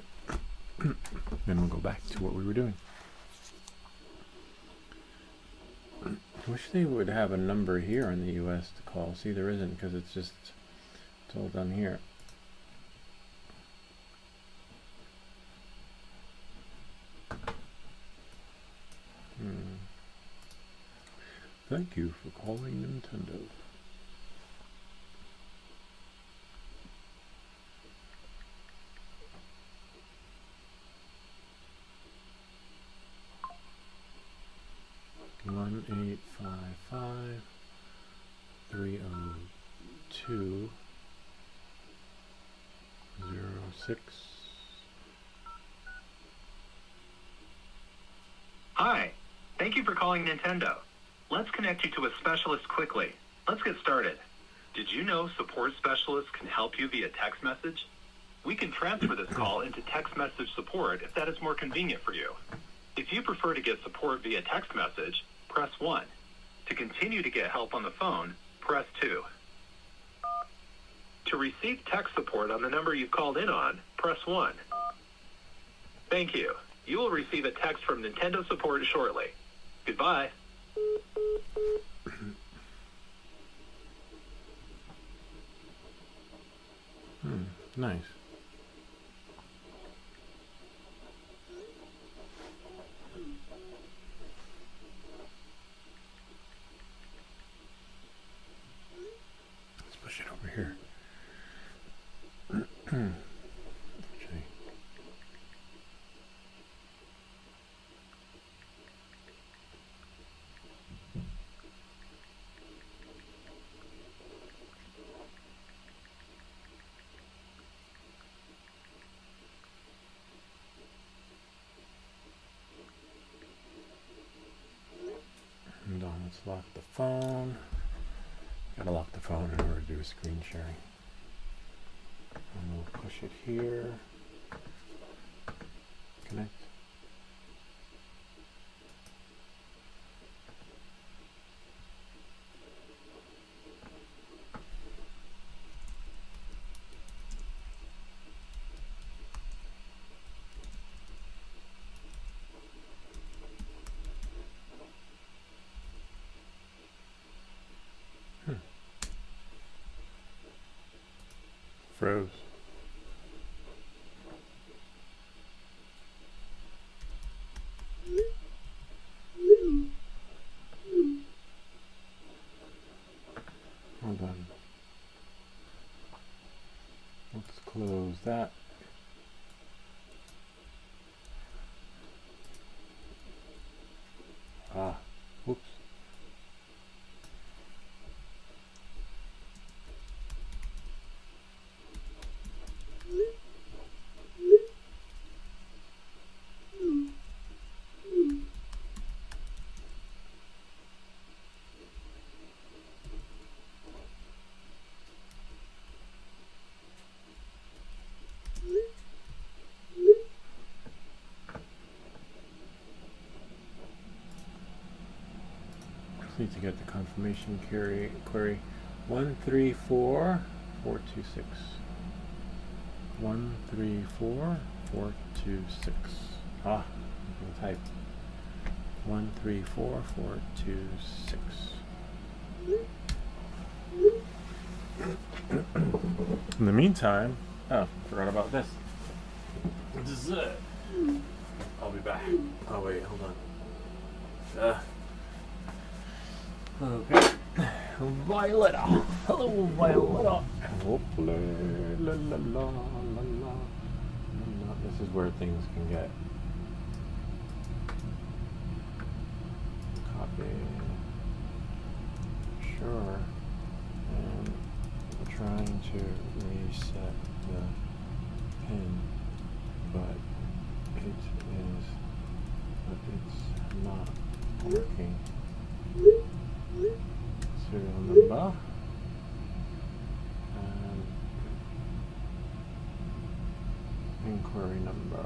Then we'll go back to what we were doing. I wish they would have a number here in the US to call. See, there isn't, because it's all done here. Thank you for calling Nintendo. One 855 302 06. Hi, thank you for calling Nintendo. Let's connect you to a specialist quickly. Let's get started. Did you know support specialists can help you via text message? We can transfer this call into text message support if that is more convenient for you. If you prefer to get support via text message, press 1. To continue to get help on the phone, press 2. To receive text support on the number you've called in on, press 1. Thank you. You will receive a text from Nintendo support shortly. Goodbye. Nice. Let's push it over here. Okay. Hold on, let's lock the phone. Gotta lock the phone in order to do screen sharing. And we'll push it here. Connect. Froze. Hold on. Let's close that. Whoops. Need to get the confirmation query 134426. 134426. Ah, I'm gonna type 134426. In the meantime, forgot about this. Dessert. I'll be back. Oh wait, hold on. Okay. Violetta. Hello, Violetta. Hopefully, la la la la la. This is where things can get. Copy. Sure. And I'm trying to reset the pin, but it's not working. Serial number and inquiry number.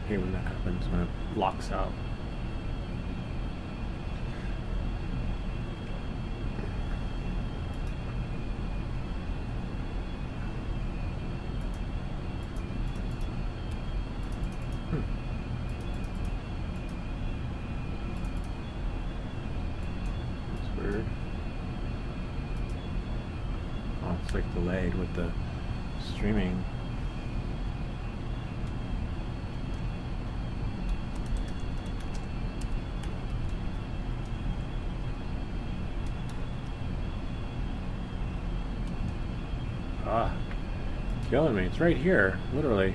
I hate when that happens, when it locks out. That's weird. Oh, it's like delayed with the streaming. Ah, killing me. It's right here, literally.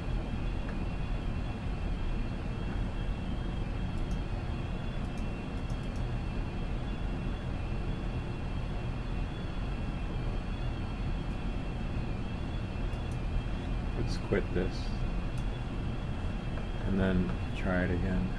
Let's quit this and then try it again.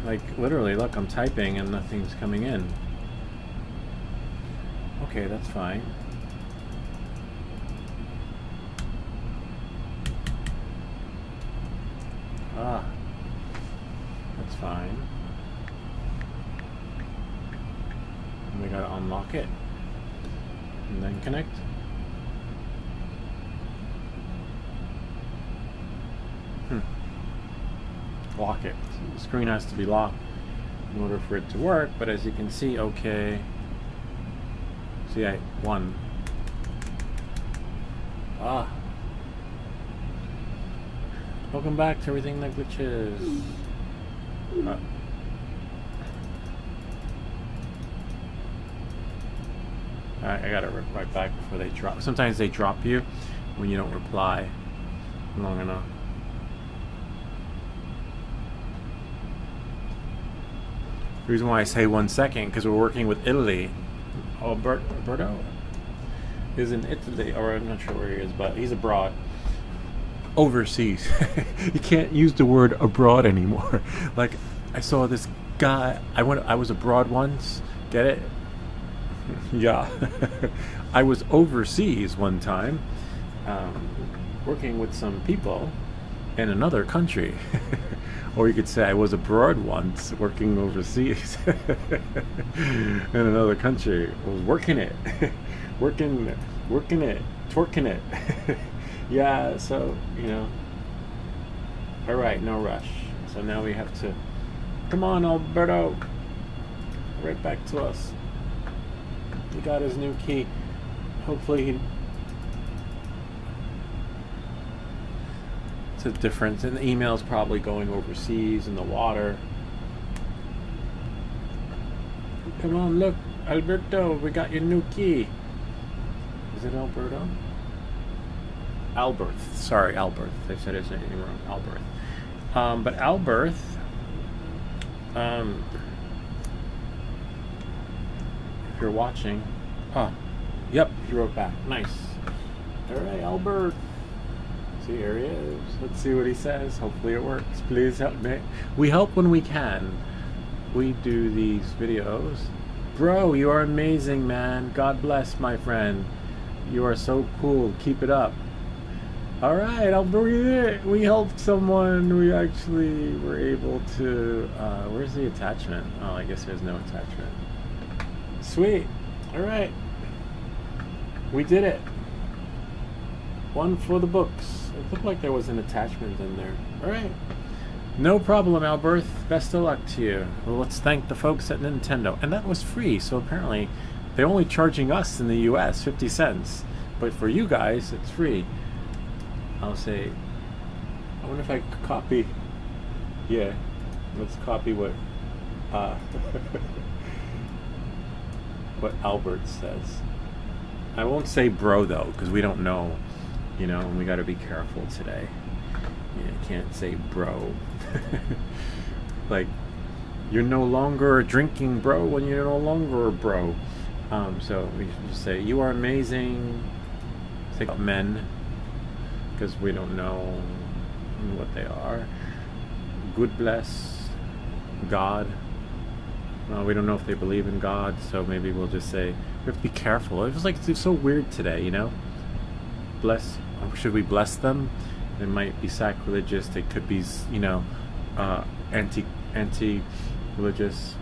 Like, literally, look, I'm typing and nothing's coming in. Okay, that's fine. Ah, that's fine. And we gotta unlock it. And then connect. Lock it. The screen has to be locked in order for it to work, but as you can see, okay. See, I won. Ah. Welcome back to Everything That Glitches. Alright, I gotta right back before they drop. Sometimes they drop you when you don't reply long enough. The reason why I say 1 second, because we're working with Italy. Alberto is in Italy, or I'm not sure where he is, but he's abroad. Overseas. You can't use the word abroad anymore. Like, I saw this guy. I was abroad once. Get it? Yeah. I was overseas one time, working with some people in another country. Or you could say I was abroad once, working overseas in another country. I was working it, working it, twerking it. Yeah, so, you know. All right, no rush. So now we have to, come on, Alberto, right back to us. He got his new key. Hopefully he, it's a difference, and the email's probably going overseas in the water. Come on, look, Alberto, we got your new key. Is it Alberto? Alberth. Sorry, Alberth. I said his name wrong. Alberth. But Alberth, if you're watching, yep, he wrote back. Nice. All right, Albert. See, here he is. Let's see what he says. Hopefully it works. Please help me. We help when we can. We do these videos. Bro, you are amazing, man. God bless, my friend. You are so cool. Keep it up. All right, I'll breathe it. We helped someone. We actually were able to. Where's the attachment? Oh, I guess there's no attachment. Sweet. All right. We did it. One for the books. It looked like there was an attachment in there. All right. No problem, Alberth. Best of luck to you. Well, let's thank the folks at Nintendo. And that was free, so apparently they're only charging us in the US 50 cents. But for you guys, it's free. I'll say, I wonder if I could copy. Yeah, let's copy what what Albert says. I won't say bro though, because we don't know, you know, and we got to be careful today. You can't say bro. Like, you're no longer a drinking bro when you're no longer a bro. So we should just say, you are amazing. Say men, because we don't know what they are. Good bless God. Well, we don't know if they believe in God, so maybe we'll just say, we have to be careful. It was like, it's so weird today, you know? Bless, should we bless them? It might be sacrilegious. It could be, you know, anti-religious.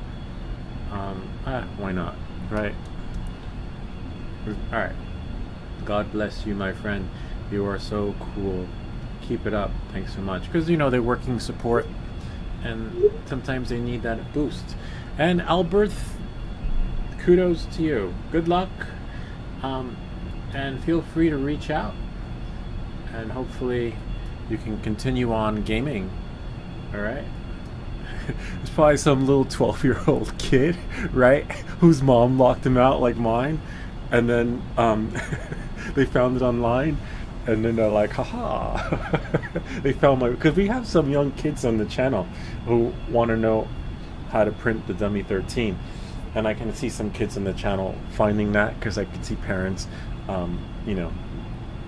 Why not, right? All right. God bless you, my friend. You are so cool. Keep it up. Thanks so much. Because, you know, they're working support, and sometimes they need that boost. And Albert, kudos to you. Good luck. And feel free to reach out. And hopefully you can continue on gaming. All right? There's probably some little 12-year-old kid, right? Whose mom locked him out like mine. And then they found it online. And then they're like, haha. They found my... Because we have some young kids on the channel who want to know how to print the Dummy 13. And I can see some kids on the channel finding that, because I can see parents, you know,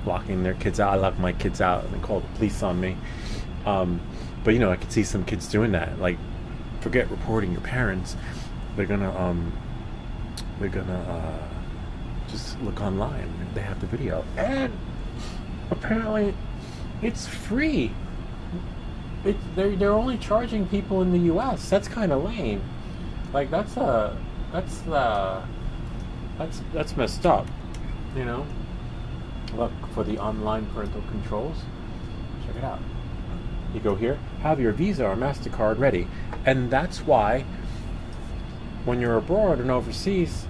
locking their kids out. I lock my kids out and they call the police on me. But, you know, I can see some kids doing that. Like, forget reporting your parents. They're gonna just look online if they have the video. And apparently it's free. They're only charging people in the US. That's kind of lame. Like, that's messed up, you know. Look for the online parental controls. Check it out. You go here, have your Visa or MasterCard ready. And that's why when you're abroad and overseas,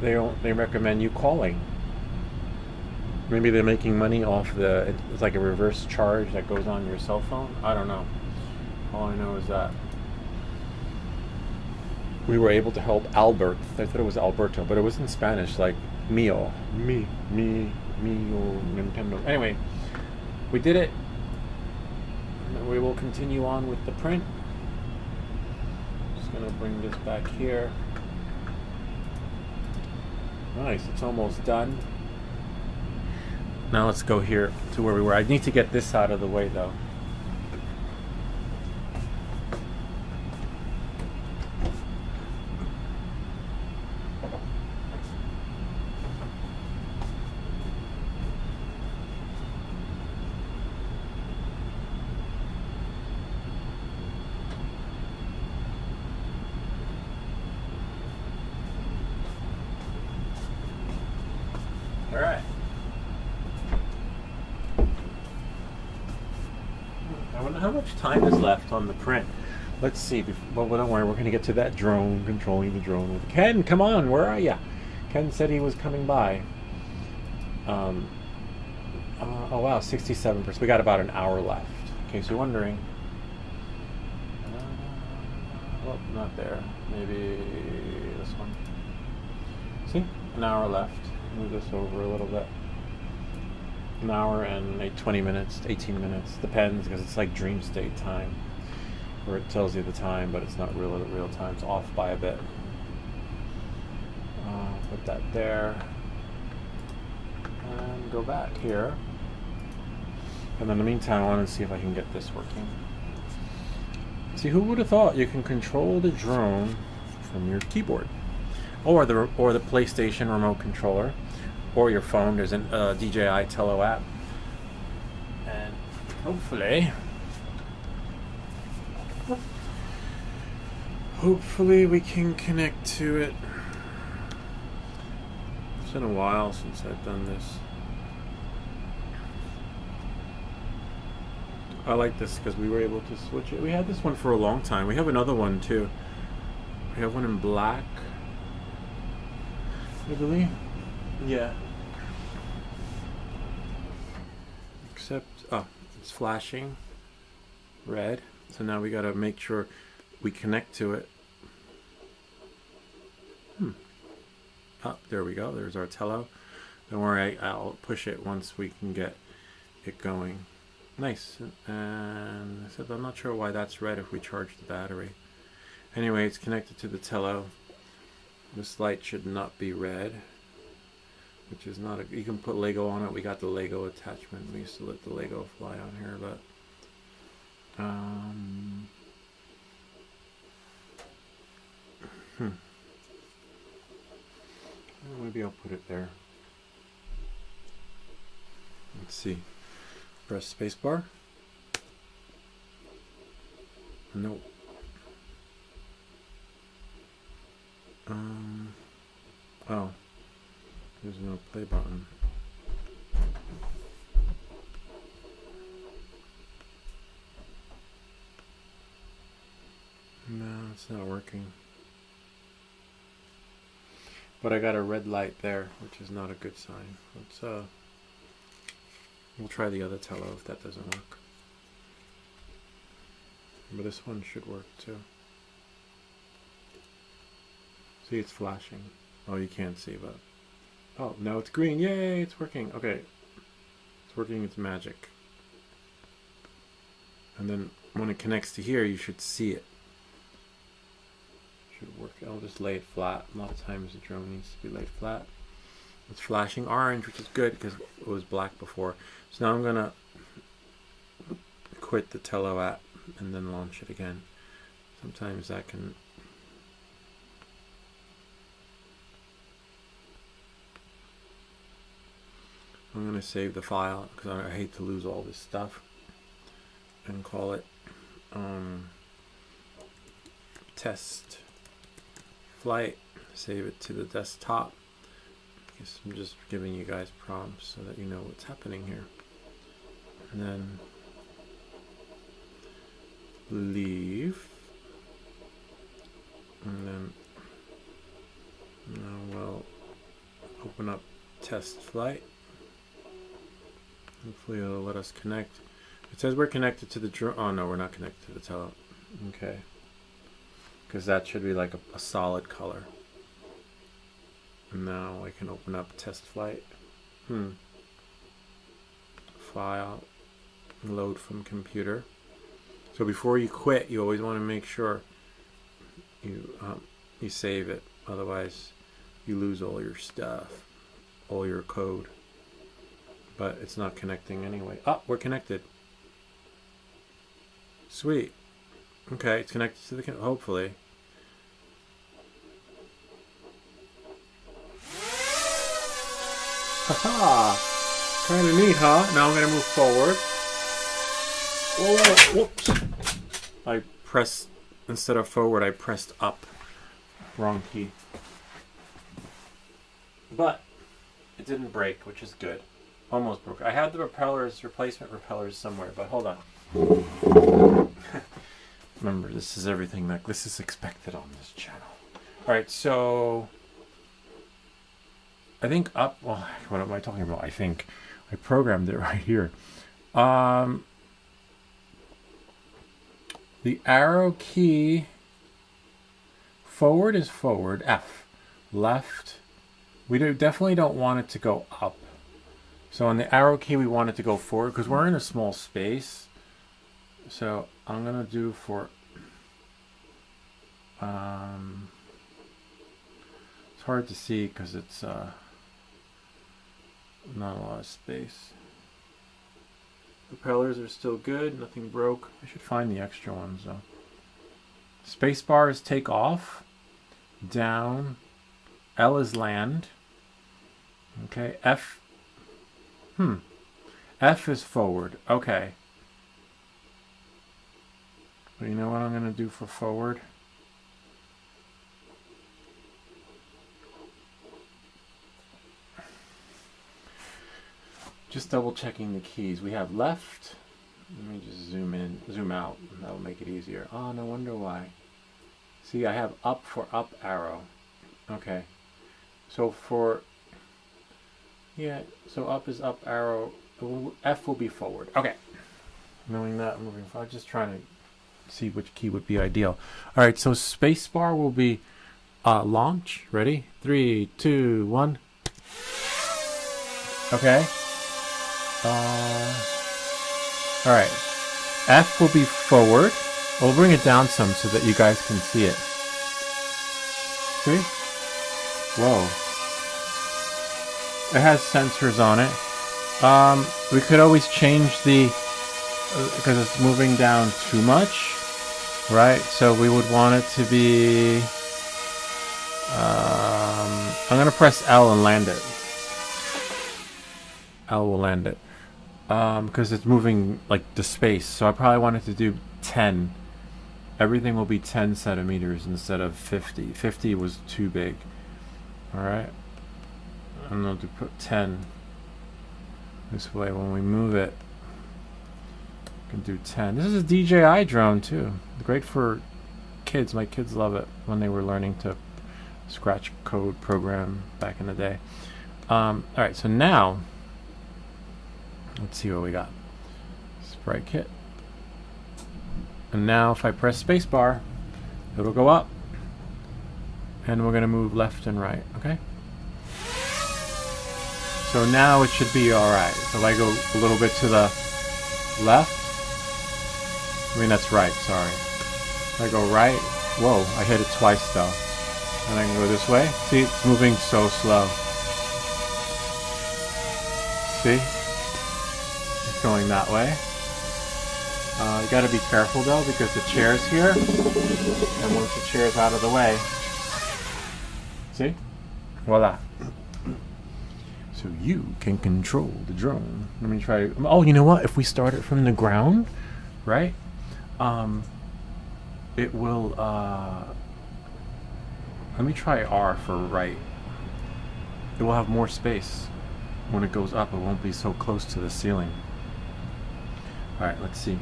they recommend you calling. Maybe they're making money off it's like a reverse charge that goes on your cell phone. I don't know. All I know is that we were able to help Albert. I thought it was Alberto, but it was in Spanish, like mio, me, Nintendo. Anyway, we did it. And we will continue on with the print. Just gonna bring this back here. Nice, it's almost done. Now let's go here to where we were. I need to get this out of the way though. much time is left on the print? Let's see. Well, don't worry. We're going to get to that drone, controlling the drone. With Ken, come on. Where are you? Ken said he was coming by. Oh, wow. 67%. We got about an hour left. In case you're wondering. Well, not there. Maybe this one. See? An hour left. Move this over a little bit. An hour and 20 minutes, 18 minutes. Depends, because it's like dream state time. Where it tells you the time, but it's not real time. It's off by a bit. Put that there. And go back here. And in the meantime, I want to see if I can get this working. See, who would have thought you can control the drone from your keyboard, or the PlayStation remote controller, or your phone? There's a DJI Tello app, and hopefully we can connect to it. It's been a while since I've done this. I like this because we were able to switch it. We had this one for a long time. We have another one too. We have one in black, I believe. Yeah. Except, it's flashing red. So now we gotta make sure we connect to it. There we go. There's our Tello. Don't worry, I'll push it once we can get it going. Nice. And I said I'm not sure why that's red if we charge the battery. Anyway, it's connected to the Tello. This light should not be red, which is not you can put Lego on it. We got the Lego attachment. We used to let the Lego fly on here, but maybe I'll put it there. Let's see. Press spacebar. No. Oh. There's no play button. No, it's not working. But I got a red light there, which is not a good sign. Let's we'll try the other Tello if that doesn't work. But this one should work too. See, it's flashing. Oh, you can't see, but oh, now it's green. Yay, it's working. Okay, it's working. It's magic. And then when it connects to here, you should see it. Should work. I'll just lay it flat. A lot of times the drone needs to be laid flat. It's flashing orange, which is good because it was black before. So now I'm gonna quit the Tello app and then launch it again. Sometimes that can. I'm gonna save the file because I hate to lose all this stuff, and call it test flight. Save it to the desktop. Because I'm just giving you guys prompts so that you know what's happening here. And then leave. And then now we'll open up test flight. Hopefully it'll let us connect. It says we're connected to the drone. Oh no, we're not connected to the Tello. Okay. Because that should be like a solid color. And now I can open up test flight. File. Load from computer. So before you quit, you always want to make sure you save it. Otherwise, you lose all your stuff, all your code. But it's not connecting anyway. Oh, we're connected. Sweet. Okay, it's connected to the hopefully. Haha! Kind of neat, huh? Now I'm going to move forward. Whoa, whoops. I pressed, instead of forward, I pressed up. Wrong key. But it didn't break, which is good. Almost broke. I had the replacement propellers somewhere, but hold on. Remember, this is everything that this is expected on this channel. All right, so I think up. Well, what am I talking about? I think I programmed it right here. The arrow key forward is forward. F. Left. We definitely don't want it to go up. So on the arrow key, we want it to go forward because we're in a small space. So I'm gonna do for. It's hard to see because it's not a lot of space. Propellers are still good, nothing broke. I should find the extra ones though. Spacebar is take off. Down. L is land. Okay, F. F is forward. Okay. But you know what I'm going to do for forward? Just double checking the keys. We have left. Let me just zoom in, zoom out. That will make it easier. Oh, no wonder why. See, I have up for up arrow. Okay. So for, yeah, so up is up arrow. F will be forward. Okay. Knowing that, moving forward. Just trying to see which key would be ideal. All right, so spacebar will be launch. Ready? 3, 2, 1. Okay. All right. F will be forward. We'll bring it down some so that you guys can see it. See? Whoa. It has sensors on it. We could always change the, because it's moving down too much, right? So we would want it to be, I'm going to press L and land it. L will land it. Because it's moving like the space. So I probably wanted to do 10. Everything will be 10 centimeters instead of 50. 50 was too big. Alright. I'm going to put 10. This way when we move it, we can do 10. This is a DJI drone too. Great for kids. My kids love it when they were learning to scratch code program back in the day. Alright, so now let's see what we got. Sprite kit. And now if I press spacebar, it'll go up. And we're going to move left and right, okay? So now it should be alright. So if I go a little bit to the left, I mean that's right, sorry. If I go right, whoa, I hit it twice though. And I can go this way. See, it's moving so slow. See? Going that way. You gotta be careful though because the chair's here, and once the chair's out of the way, see? Voila. So you can control the drone. Let me try. Oh, you know what? If we start it from the ground, right? It will. Let me try R for right. It will have more space when it goes up. It won't be so close to the ceiling. Alright, let's see.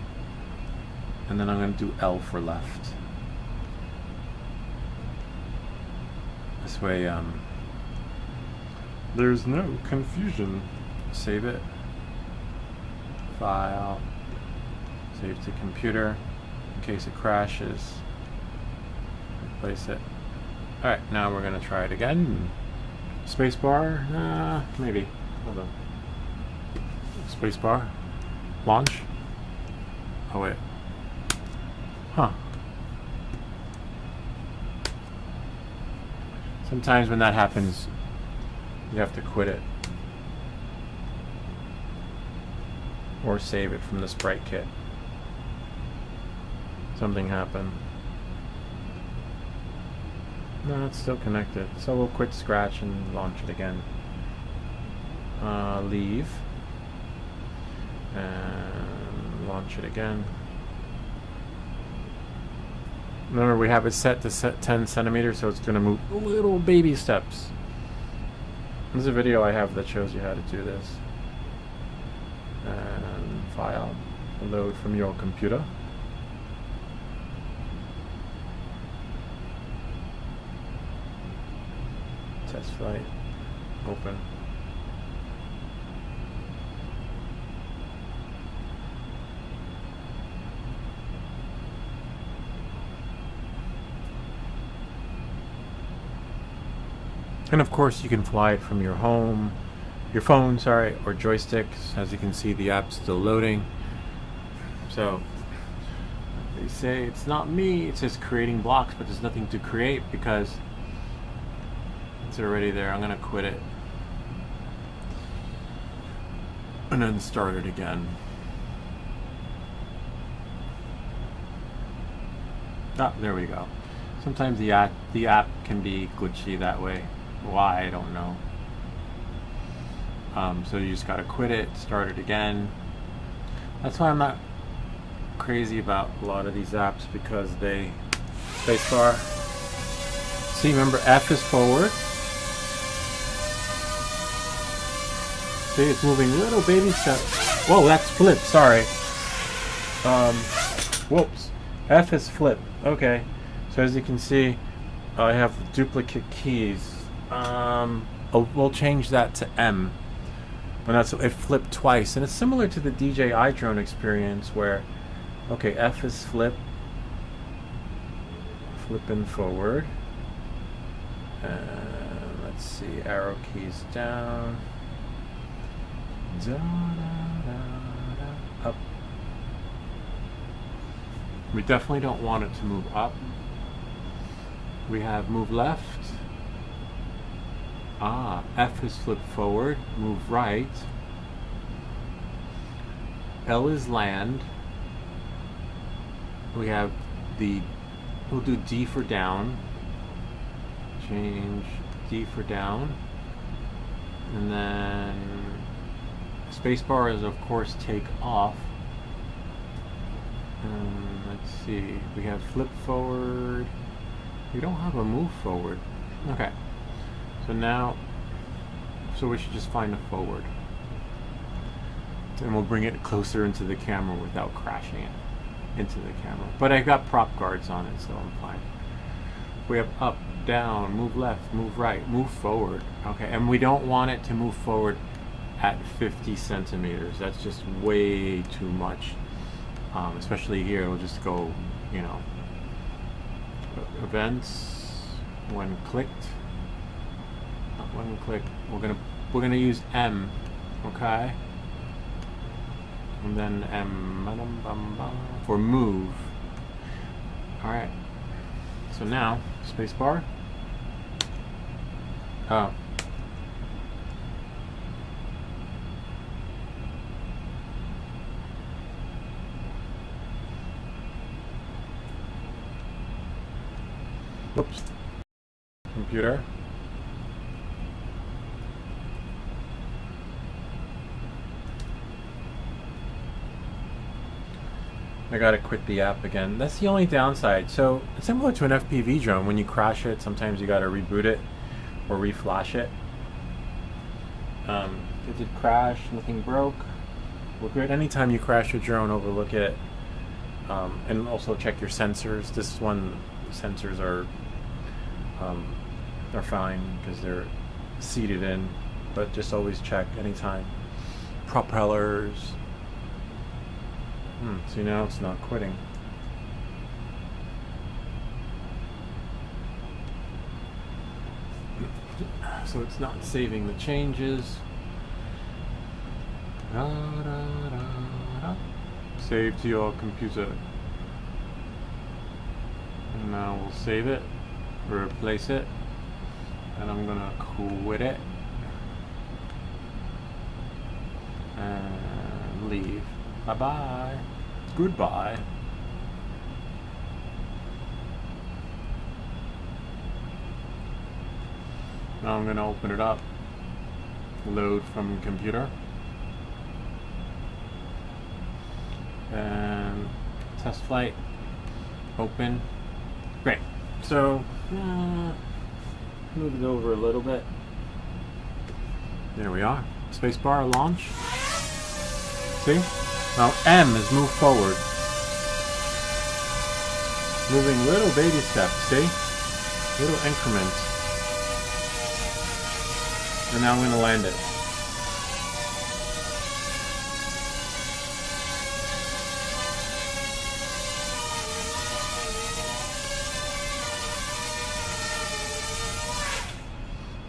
And then I'm going to do L for left. This way, there's no confusion. Save it. File. Save to computer. In case it crashes. Replace it. Alright, now we're going to try it again. Spacebar? Maybe. Hold on. Spacebar. Launch. Oh wait. Huh. Sometimes when that happens, you have to quit it. Or save it from the sprite kit. Something happened. No, it's still connected. So we'll quit Scratch and launch it again. Leave. And launch it again. Remember, we have it set to 10 centimeters, so it's going to move little baby steps. There's a video I have that shows you how to do this. And file, load from your computer. Test flight. Open. And of course you can fly it from your home, your phone, sorry, or joysticks. As you can see, the app's still loading. So they say it's not me, it says creating blocks, but there's nothing to create because it's already there. I'm gonna quit it and then start it again. Ah, there we go. Sometimes the app can be glitchy that way. Why, I don't know. So you just gotta quit it, start it again. That's why I'm not crazy about a lot of these apps, because they spacebar. See, remember, F is forward. See, it's moving little baby steps. Whoa, that's flip, sorry. Whoops. F is flip. Okay. So as you can see, I have duplicate keys. We'll change that to M. When that's, it flipped twice, and it's similar to the DJI drone experience where, okay, F is flip, flipping forward. Let's see, arrow keys down. Da, da, da, da, up. We definitely don't want it to move up. We have move left. F is flip forward, move right. L is land. We have we'll do D for down. Change D for down. And then spacebar is, of course, take off. Let's see, we have flip forward. We don't have a move forward. Okay. So we should just find a forward. And we'll bring it closer into the camera without crashing it into the camera. But I got prop guards on it, so I'm fine. We have up, down, move left, move right, move forward. Okay, and we don't want it to move forward at 50 centimeters. That's just way too much. Especially here, we'll just go, you know, events, when clicked. When click, we're gonna use M, okay, and then M for move. All right. So now spacebar. Oh. Whoops. Computer. I gotta quit the app again. That's the only downside. So it's similar to an FPV drone. When you crash it, sometimes you gotta reboot it or reflash it. It did crash, nothing broke. We're good. Anytime you crash your drone, overlook it. And also check your sensors. This one, sensors are fine because they're seated in, but just always check anytime. Propellers. See, now it's not quitting. So it's not saving the changes. Save to your computer. And now we'll save it, replace it, and I'm gonna quit it and leave. Bye-bye. Goodbye. Now I'm going to open it up. Load from computer. And test flight. Open. Great. So, move it over a little bit. There we are. Spacebar, launch. See? Now M is move forward. Moving little baby steps, see? Little increments. And now I'm going to land it.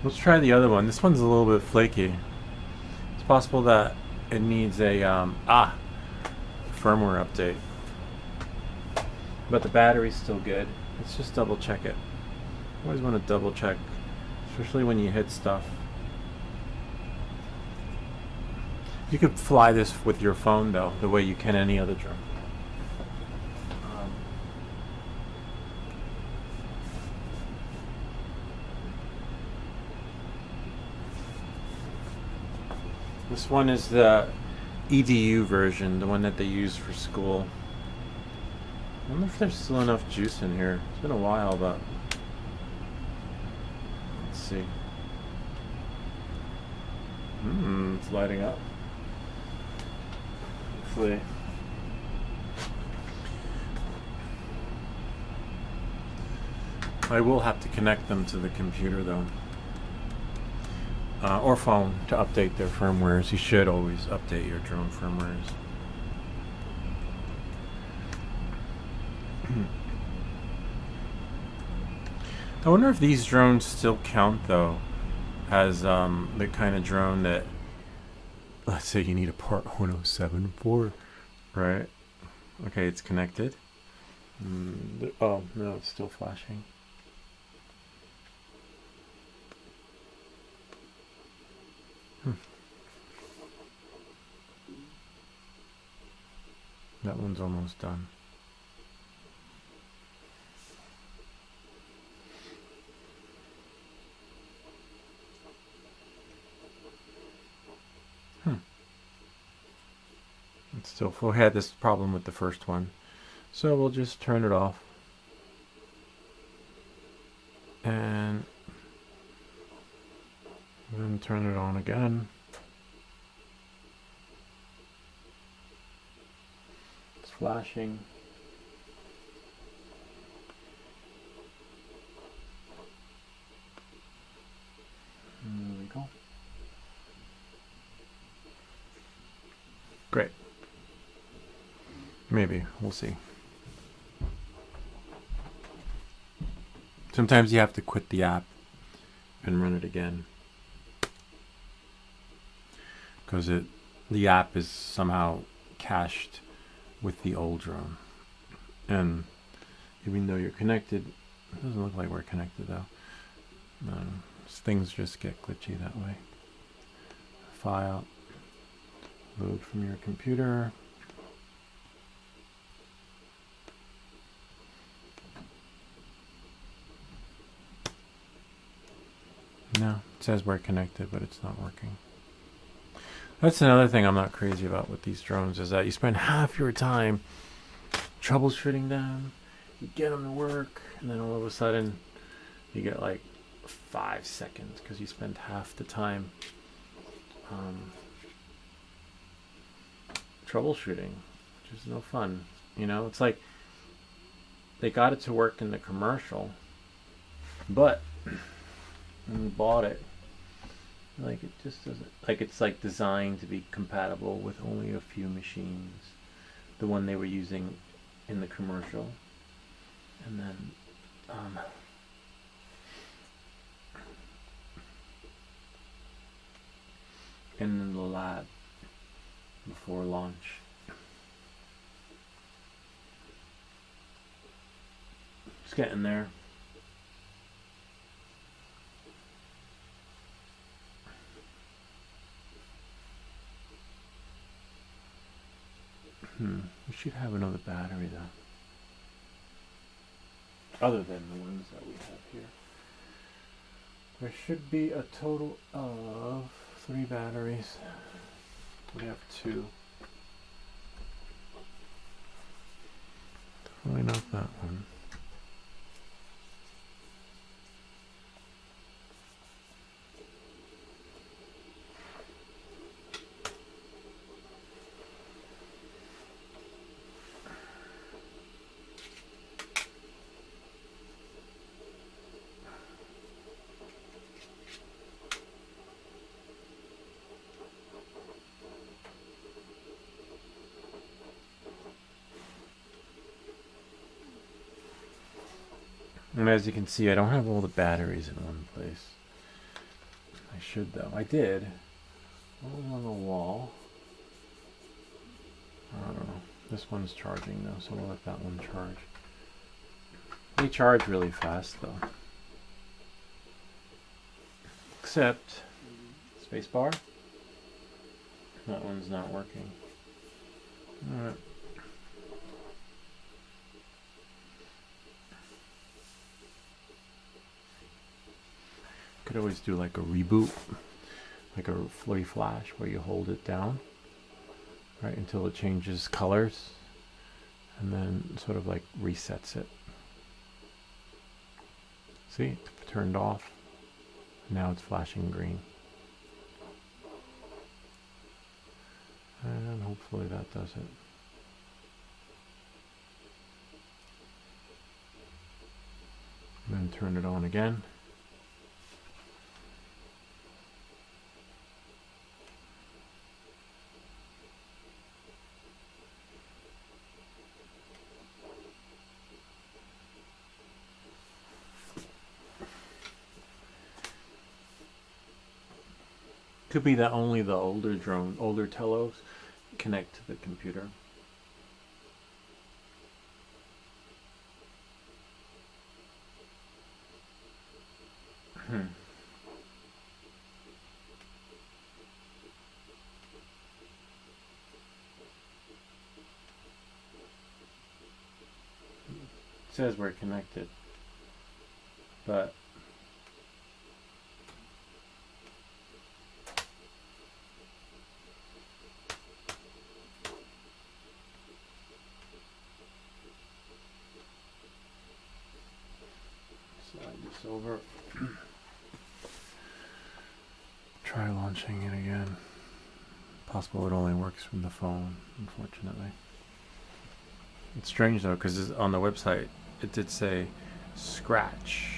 Let's try the other one. This one's a little bit flaky. It's possible that it needs a firmware update. But the battery's still good. Let's just double check it. Always want to double check, especially when you hit stuff. You could fly this with your phone though, the way you can any other drone. This one is the EDU version, the one that they use for school. I wonder if there's still enough juice in here. It's been a while, but let's see. It's lighting up. Hopefully. I will have to connect them to the computer though. Or phone to update their firmwares. You should always update your drone firmwares. I wonder if these drones still count though as the kind of drone that, let's say you need a part 107 for, right? Okay, it's connected. Oh no, it's still flashing. That one's almost done. It's still full. We had this problem with the first one, so we'll just turn it off and then turn it on again. It's flashing. There we go. Great. Maybe. We'll see. Sometimes you have to quit the app and run it again. Because the app is somehow cached with the old drone. And even though you're connected, it doesn't look like we're connected though. Things just get glitchy that way. File. Load from your computer. No, it says we're connected, but it's not working. That's another thing I'm not crazy about with these drones, is that you spend half your time troubleshooting them, you get them to work, and then all of a sudden you get like 5 seconds because you spend half the time troubleshooting, which is no fun. You know, it's like they got it to work in the commercial, but when we bought it, like it just doesn't, like it's like designed to be compatible with only a few machines, the one they were using in the commercial, and then in the lab before launch. Just getting there. We should have another battery though, other than the ones that we have here. There should be a total of 3 batteries. We have 2. Definitely not that one. And as you can see, I don't have all the batteries in one place. I should though. I did. All on the wall. I don't know. This one's charging though, so we'll let that one charge. They charge really fast though. Except spacebar. That one's not working. Alright. Could always do like a reboot, like a flurry flash where you hold it down, right, until it changes colors, and then sort of like resets it. See, it turned off. Now it's flashing green. And hopefully that does it. And then turn it on again. Could be that only the older telos connect to the computer. It says we're connected, but slide this over. Try launching it again. Possible it only works from the phone, unfortunately. It's strange though, because on the website it did say scratch.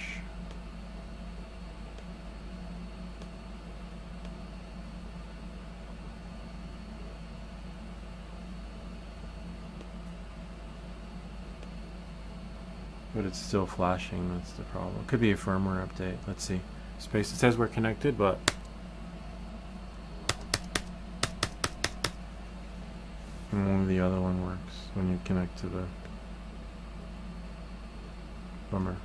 But it's still flashing, that's the problem. Could be a firmware update. Let's see. Space, it says we're connected, but only the other one works when you connect to the bummer.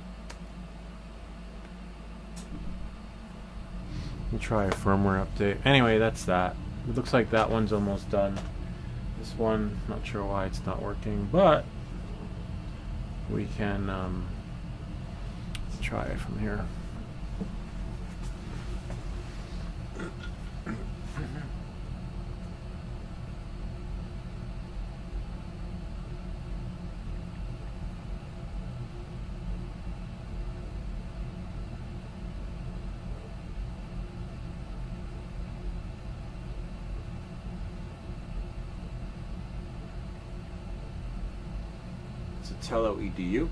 Let me try a firmware update. Anyway, that's that. It looks like that one's almost done. This one, not sure why it's not working, but we can let's try it from here. Telo EDU.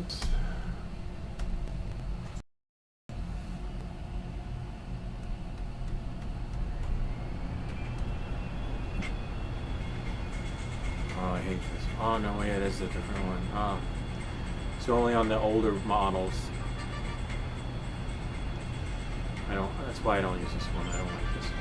Oops. Oh, I hate this. Oh no, yeah, this is a different one. So only on the older models. That's why I don't use this one. I don't like this one.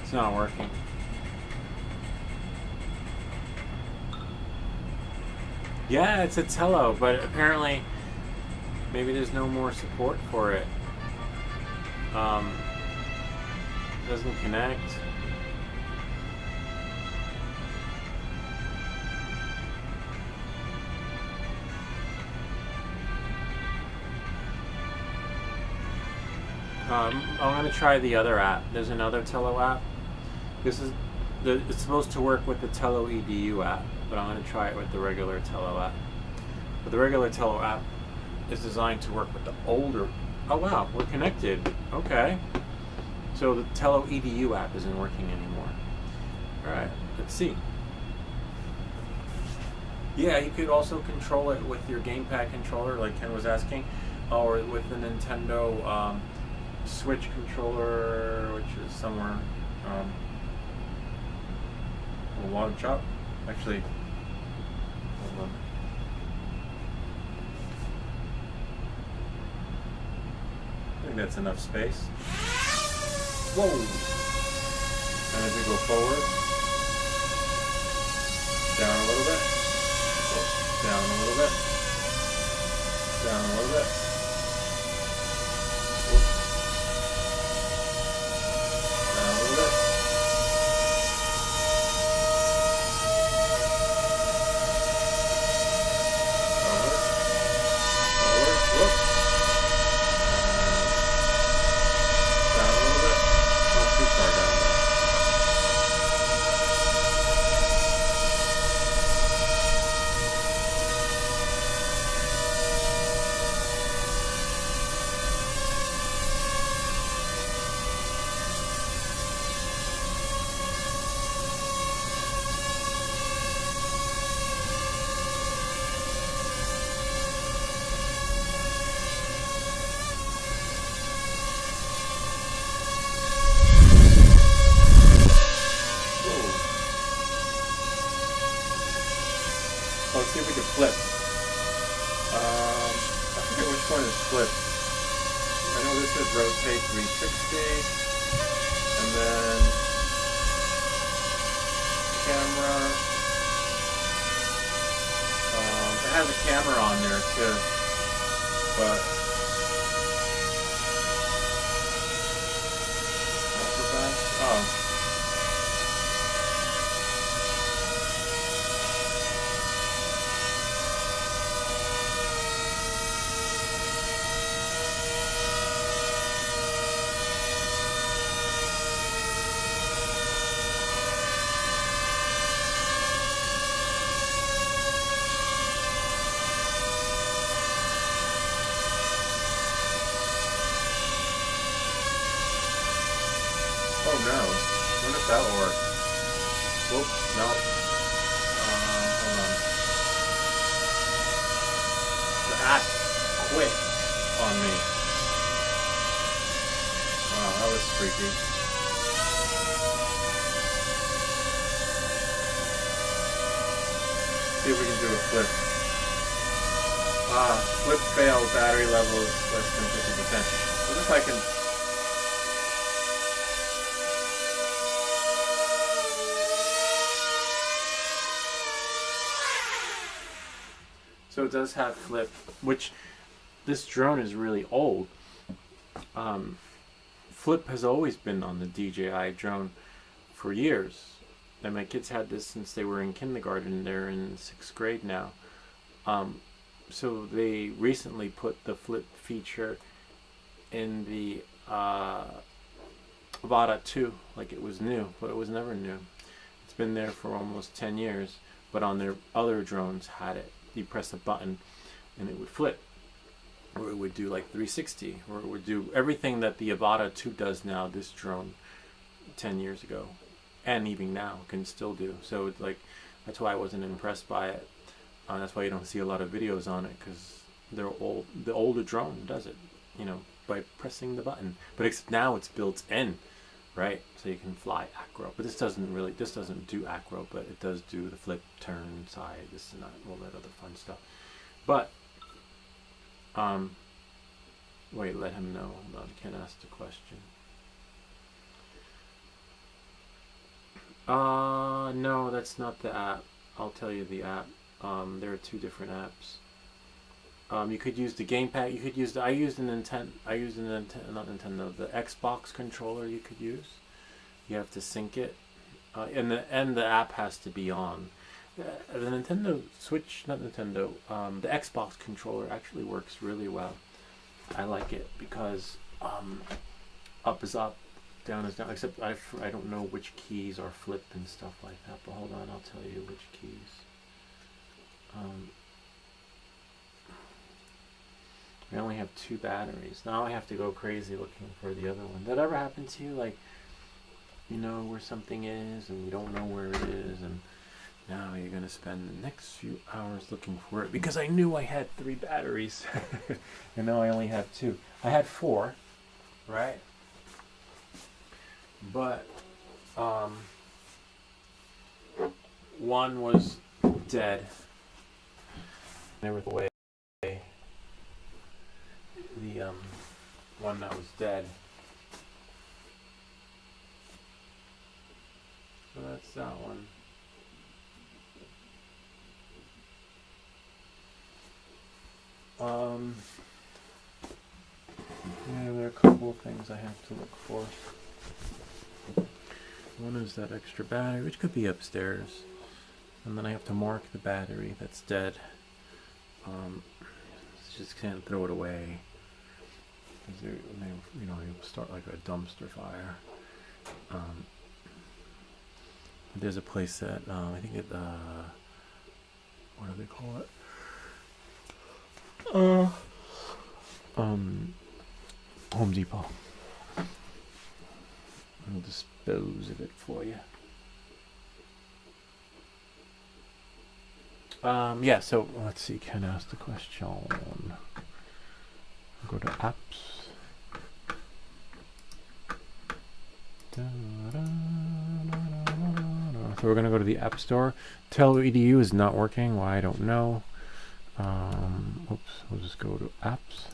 It's not working. Yeah, it's a Tello, but apparently maybe there's no more support for it. Doesn't connect. I'm going to try the other app. There's another Tello app. It's supposed to work with the Tello EDU app, but I'm going to try it with the regular Tello app. But the regular Tello app is designed to work with the older... Oh wow, we're connected. Okay. So the Tello EDU app isn't working anymore. Alright, let's see. Yeah, you could also control it with your gamepad controller, like Ken was asking, or with the Nintendo Switch controller, which is somewhere. A log chop. Actually, hold on. I think that's enough space. Whoa! And as we go forward, down a little bit, down a little bit, down a little bit. Down a little bit. Let's see if we can flip. I forget which one is flip. I know this is rotate 360, and then camera. It has a camera on there too, but that's the best. Oh. Oh no, I wonder if that will work. Whoops, no. Hold on. The app quit on me. Wow, that was freaky. See if we can do a flip. Flip failed, battery levels less than 50%. What if I can... So it does have flip, which this drone is really old. Flip has always been on the DJI drone for years. And my kids had this since they were in kindergarten. They're in 6th grade now. So they recently put the flip feature in the Avata 2, like it was new, but it was never new. It's been there for almost 10 years, but on their other drones had it. You press a button and it would flip, or it would do like 360, or it would do everything that the Avata 2 does now. This drone 10 years ago, and even now, can still do. So it's like, that's why I wasn't impressed by it. That's why you don't see a lot of videos on it, because they're old. The older drone does it, you know, by pressing the button. But now it's built in, right? So you can fly acro. But this doesn't do acro, but it does do the flip, turn, side, this and that, all that other fun stuff. But wait, let him know. Hold on, Ken asked a question. No, that's not the app. I'll tell you the app. There are 2 different apps. You could use the gamepad. You could use the. I used the Xbox controller. You could use. You have to sync it, and the app has to be on. The Nintendo Switch, not Nintendo. The Xbox controller actually works really well. I like it because up is up, down is down. Except I don't know which keys are flipped and stuff like that. But hold on, I'll tell you which keys. I only have 2 batteries. Now I have to go crazy looking for the other one. Did that ever happen to you? Like, you know where something is and you don't know where it is, and now you're going to spend the next few hours looking for it because I knew I had 3 batteries. And now I only have 2. I had 4, right? But one was dead. There was away. The one that was dead. So that's that one. Yeah, there are a couple of things I have to look for. One is that extra battery, which could be upstairs, and then I have to mark the battery that's dead. Just can't throw it away. You know, you'll start like a dumpster fire. There's a place that I think it. What do they call it? Home Depot. I'll dispose of it for you. Yeah, so let's see, Ken asked a question. Go to apps. So we're going to go to the App Store. Tello EDU is not working. Why, I don't know. Oops, we'll just go to apps.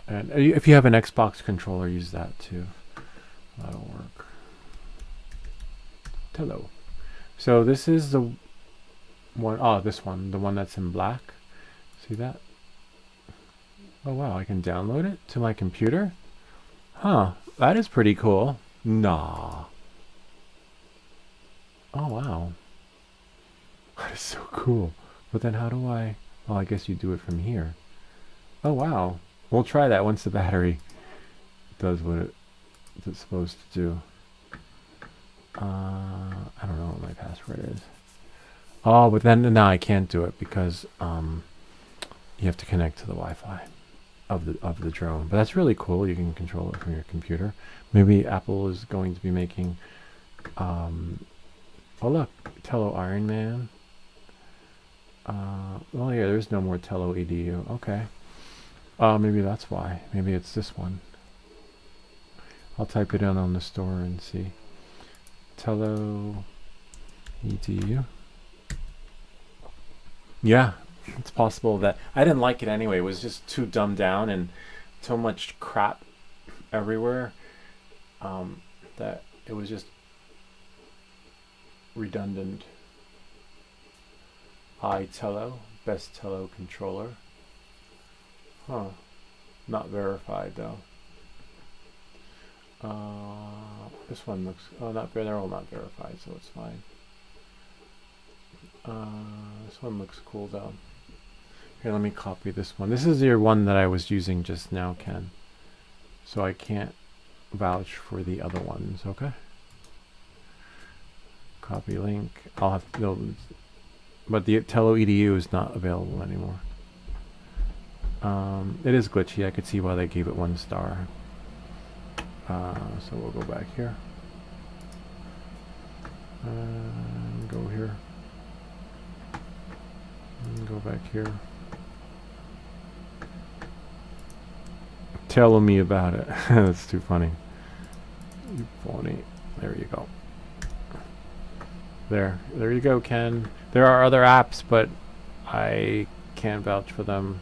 And if you have an Xbox controller, use that too. That'll work. Tello. So this is the one, this one, the one that's in black. See that? Oh wow, I can download it to my computer? Huh, that is pretty cool. Nah. Oh wow. That is so cool. But then how do I, I guess you do it from here. Oh wow. We'll try that once the battery does what it's supposed to do. I don't know what my password is. Oh, but then now I can't do it because you have to connect to the Wi-Fi of the drone. But that's really cool. You can control it from your computer. Maybe Apple is going to be making. Oh look, Tello Iron Man. Well, yeah, there's no more Tello EDU. Okay. Maybe that's why. Maybe it's this one. I'll type it in on the store and see. Tello EDU. Yeah, it's possible that I didn't like it anyway. It was just too dumbed down and so much crap everywhere that it was just redundant. iTello, best Tello controller. Huh. Not verified though. This one looks, oh, they're all not verified, so it's fine. This one looks cool though. Here, let me copy this one. This is your one that I was using just now, Ken. So I can't vouch for the other ones, okay? Copy link. I'll have to, but the Tello EDU is not available anymore. It is glitchy. I could see why they gave it 1 star. So we'll go back here. Go here. And go back here. Tell me about it. That's too funny. You phony. There you go. There you go, Ken. There are other apps, but I can't vouch for them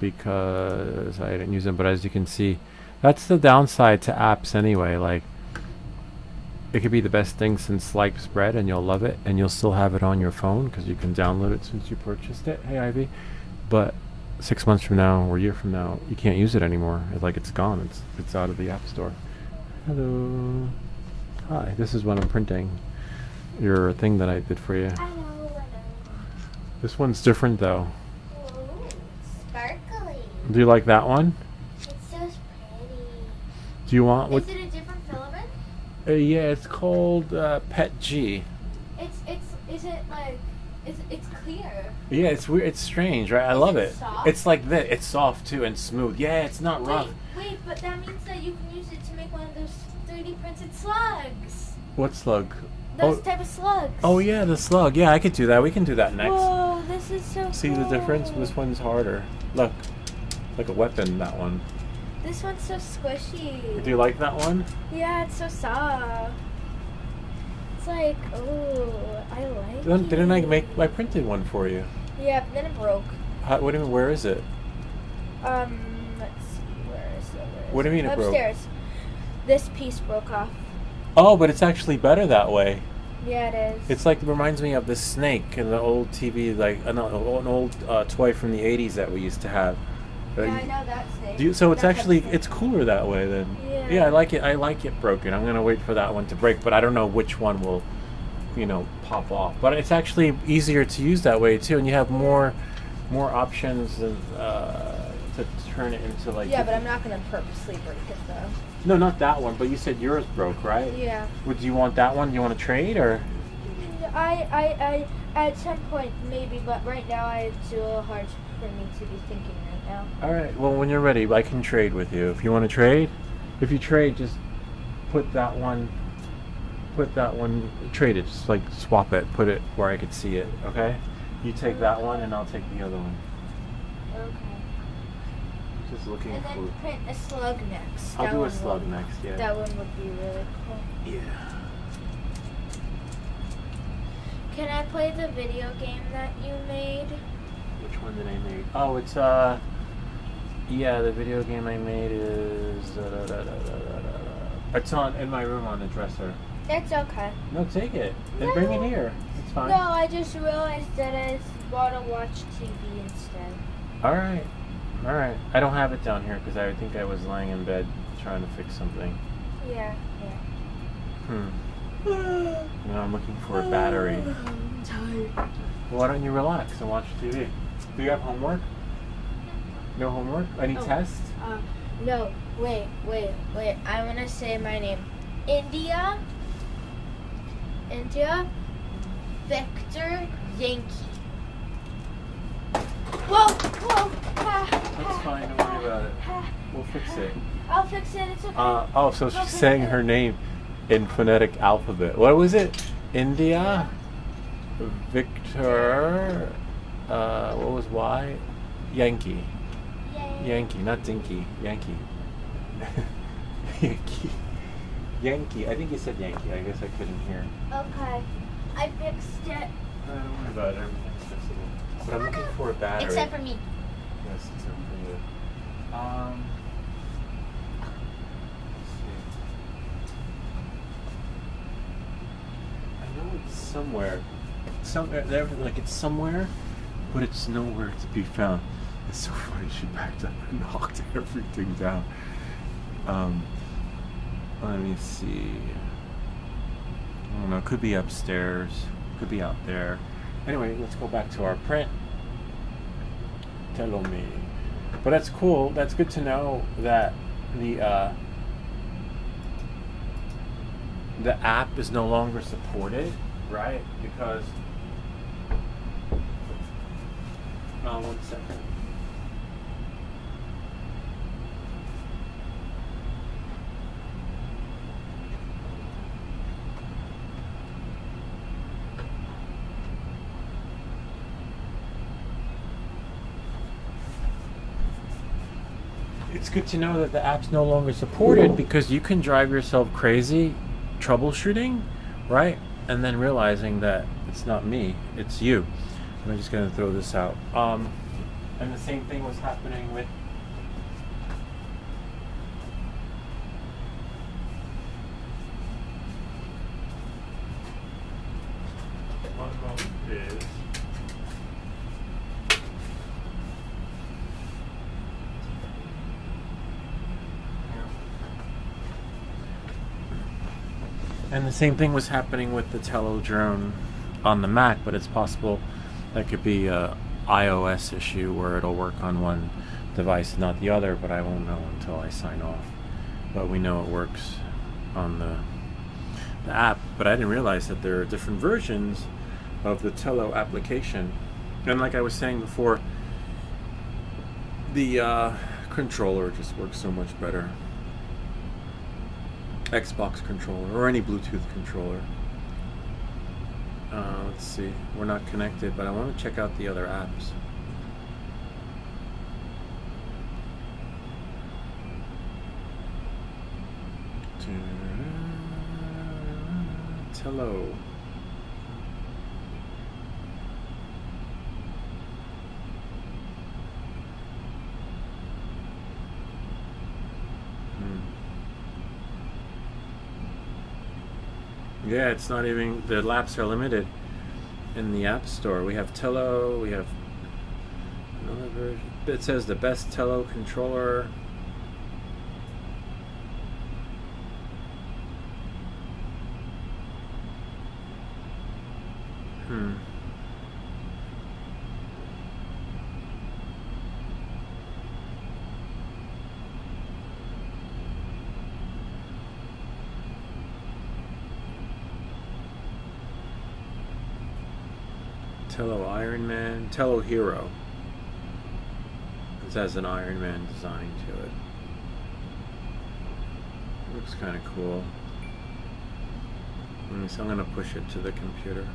because I didn't use them. But as you can see, that's the downside to apps anyway. Like, it could be the best thing since sliced bread and you'll love it and you'll still have it on your phone because you can download it since you purchased it. Hey, Ivy. But 6 months from now or a year from now, you can't use it anymore. It's like it's gone. It's out of the app store. Hello. Hi, this is what I'm printing. Your thing that I did for you. Hello. This one's different though. Ooh, sparkly. Do you like that one? It's so pretty. Do you want what? Is it a different filament? Yeah, it's called Pet G. Is it like it's clear? Yeah, it's weird. It's strange, right? I love it. Soft? It's like this. It's soft too and smooth. Yeah, it's not rough. Wait, but that means that you can use it to make one of those 3D printed slugs. What slug? Those type of slugs. Oh yeah, the slug. Yeah, I could do that. We can do that next. Whoa, this is so See cool. the difference? This one's harder. Look, like a weapon. That one. This one's so squishy. Do you like that one? Yeah, it's so soft. It's like, oh, I like it. Didn't I printed one for you? Yeah, but then it broke. What do you mean? Where is it? Let's see, where is it? What do you mean it broke? Upstairs. This piece broke off. Oh, but it's actually better that way. Yeah, it is. It's like, it reminds me of the snake in the old TV, like an old toy from the 80s that we used to have. Yeah, I know that snake. So it's That actually, type of it's cooler that way then. Yeah. I like it broken. I'm going to wait for that one to break, but I don't know which one will, pop off. But it's actually easier to use that way too, and you have more options and, to turn it into like... Yeah, but I'm not going to purposely break it though. No, not that one, but you said yours broke, right? Yeah. Do you want that one? Do you want to trade, or...? I at some point maybe, but right now it's a little hard for me to be thinking right now. Alright, well when you're ready, I can trade with you. If you want to trade, if you trade, just put that one, trade it, just like swap it, put it where I could see it, okay? You take that one and I'll take the other one. Okay. Just looking And then for... print a slug next. I'll do a slug next, yeah. That one would be really cool. Yeah. Can I play the video game that you made? Which one did I make? Oh, it's yeah, the video game I made is it's in my room on the dresser. It's okay. No, take it. Then bring it here. It's fine. No, I just realized that I want to watch TV instead. Alright. I don't have it down here because I think I was lying in bed trying to fix something. Yeah. Now I'm looking for a battery. I'm tired. Well, why don't you relax and watch TV? Do you have homework? No homework? Any tests? No. Wait. I want to say my name. India, Victor, Yankee. Whoa! That's fine, don't worry about it. We'll fix it. I'll fix it, it's okay. So she's saying her name in phonetic alphabet. What was it? India, Victor, what was Y? Yankee. Yay. Yankee, not Dinky. Yankee. Yankee. I think you said Yankee. I guess I couldn't hear. Okay. I fixed it. Don't worry about it. Everything's fixable. But I'm looking for a battery. Except for me. Yes, except for you. Let's see. I know it's somewhere. somewhere there, like it's somewhere, but it's nowhere to be found. It's so funny. She backed up and knocked everything down. Let me see. I don't know. Could be upstairs. Could be out there. Anyway, let's go back to our print. Tell me. But that's cool. That's good to know that the app is no longer supported, right? Because 1 second. It's good to know that the app's no longer supported, because you can drive yourself crazy troubleshooting, right? And then realizing that it's not me, it's you. And I'm just going to throw this out. And the same thing was happening with one moment is and the same thing was happening with the Tello drone on the Mac, but it's possible that could be a iOS issue where it'll work on one device and not the other, but I won't know until I sign off. But we know it works on the app, but I didn't realize that there are different versions of the Tello application. And like I was saying before, the controller just works so much better. Xbox controller or any Bluetooth controller. Let's see, we're not connected, but I want to check out the other apps. Tello. Yeah, it's not even, the apps are limited in the App Store. We have Tello, we have another version. It says the best Tello controller. Tello Iron Man, Tello Hero. It has an Iron Man design to it. Looks kind of cool. So I'm going to push it to the computer.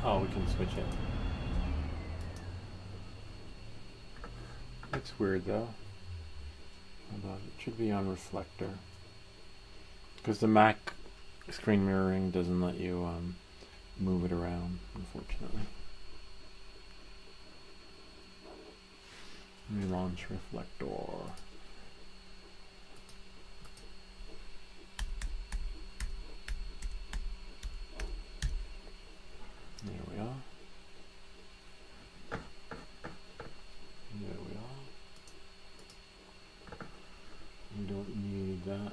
Oh, we can switch it. It's weird though. Hold on. It should be on reflector. Because the Mac screen mirroring doesn't let you move it around, unfortunately. Let me launch reflector. There we are. There we are. We don't need that.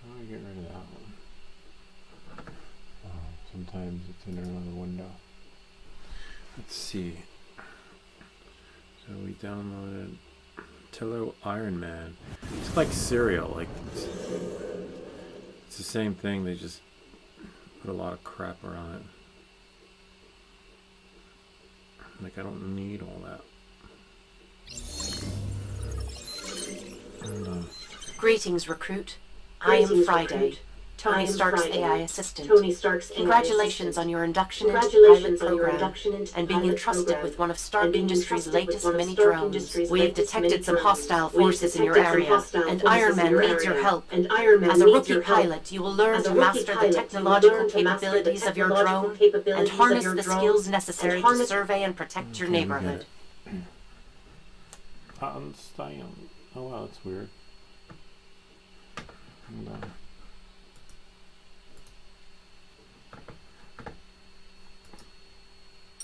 How do I get rid of that one? Oh, sometimes it's in another window. Let's see. So we downloaded Tello Iron Man. It's like cereal. Like it's the same thing. They just put a lot of crap around it. Like I don't need all that. Greetings, recruit. I am Friday. Tony Stark's AI assistant. Tony Stark's Congratulations on your induction into the pilot program and being entrusted with one of Stark Industries' latest mini drones. We have detected some hostile forces in your area, and Iron Man needs your help. As a rookie pilot, you will learn to master the technological capabilities of your drone and harness the skills necessary to survey and protect your neighborhood. Einstein. Oh wow, that's weird. Hold on.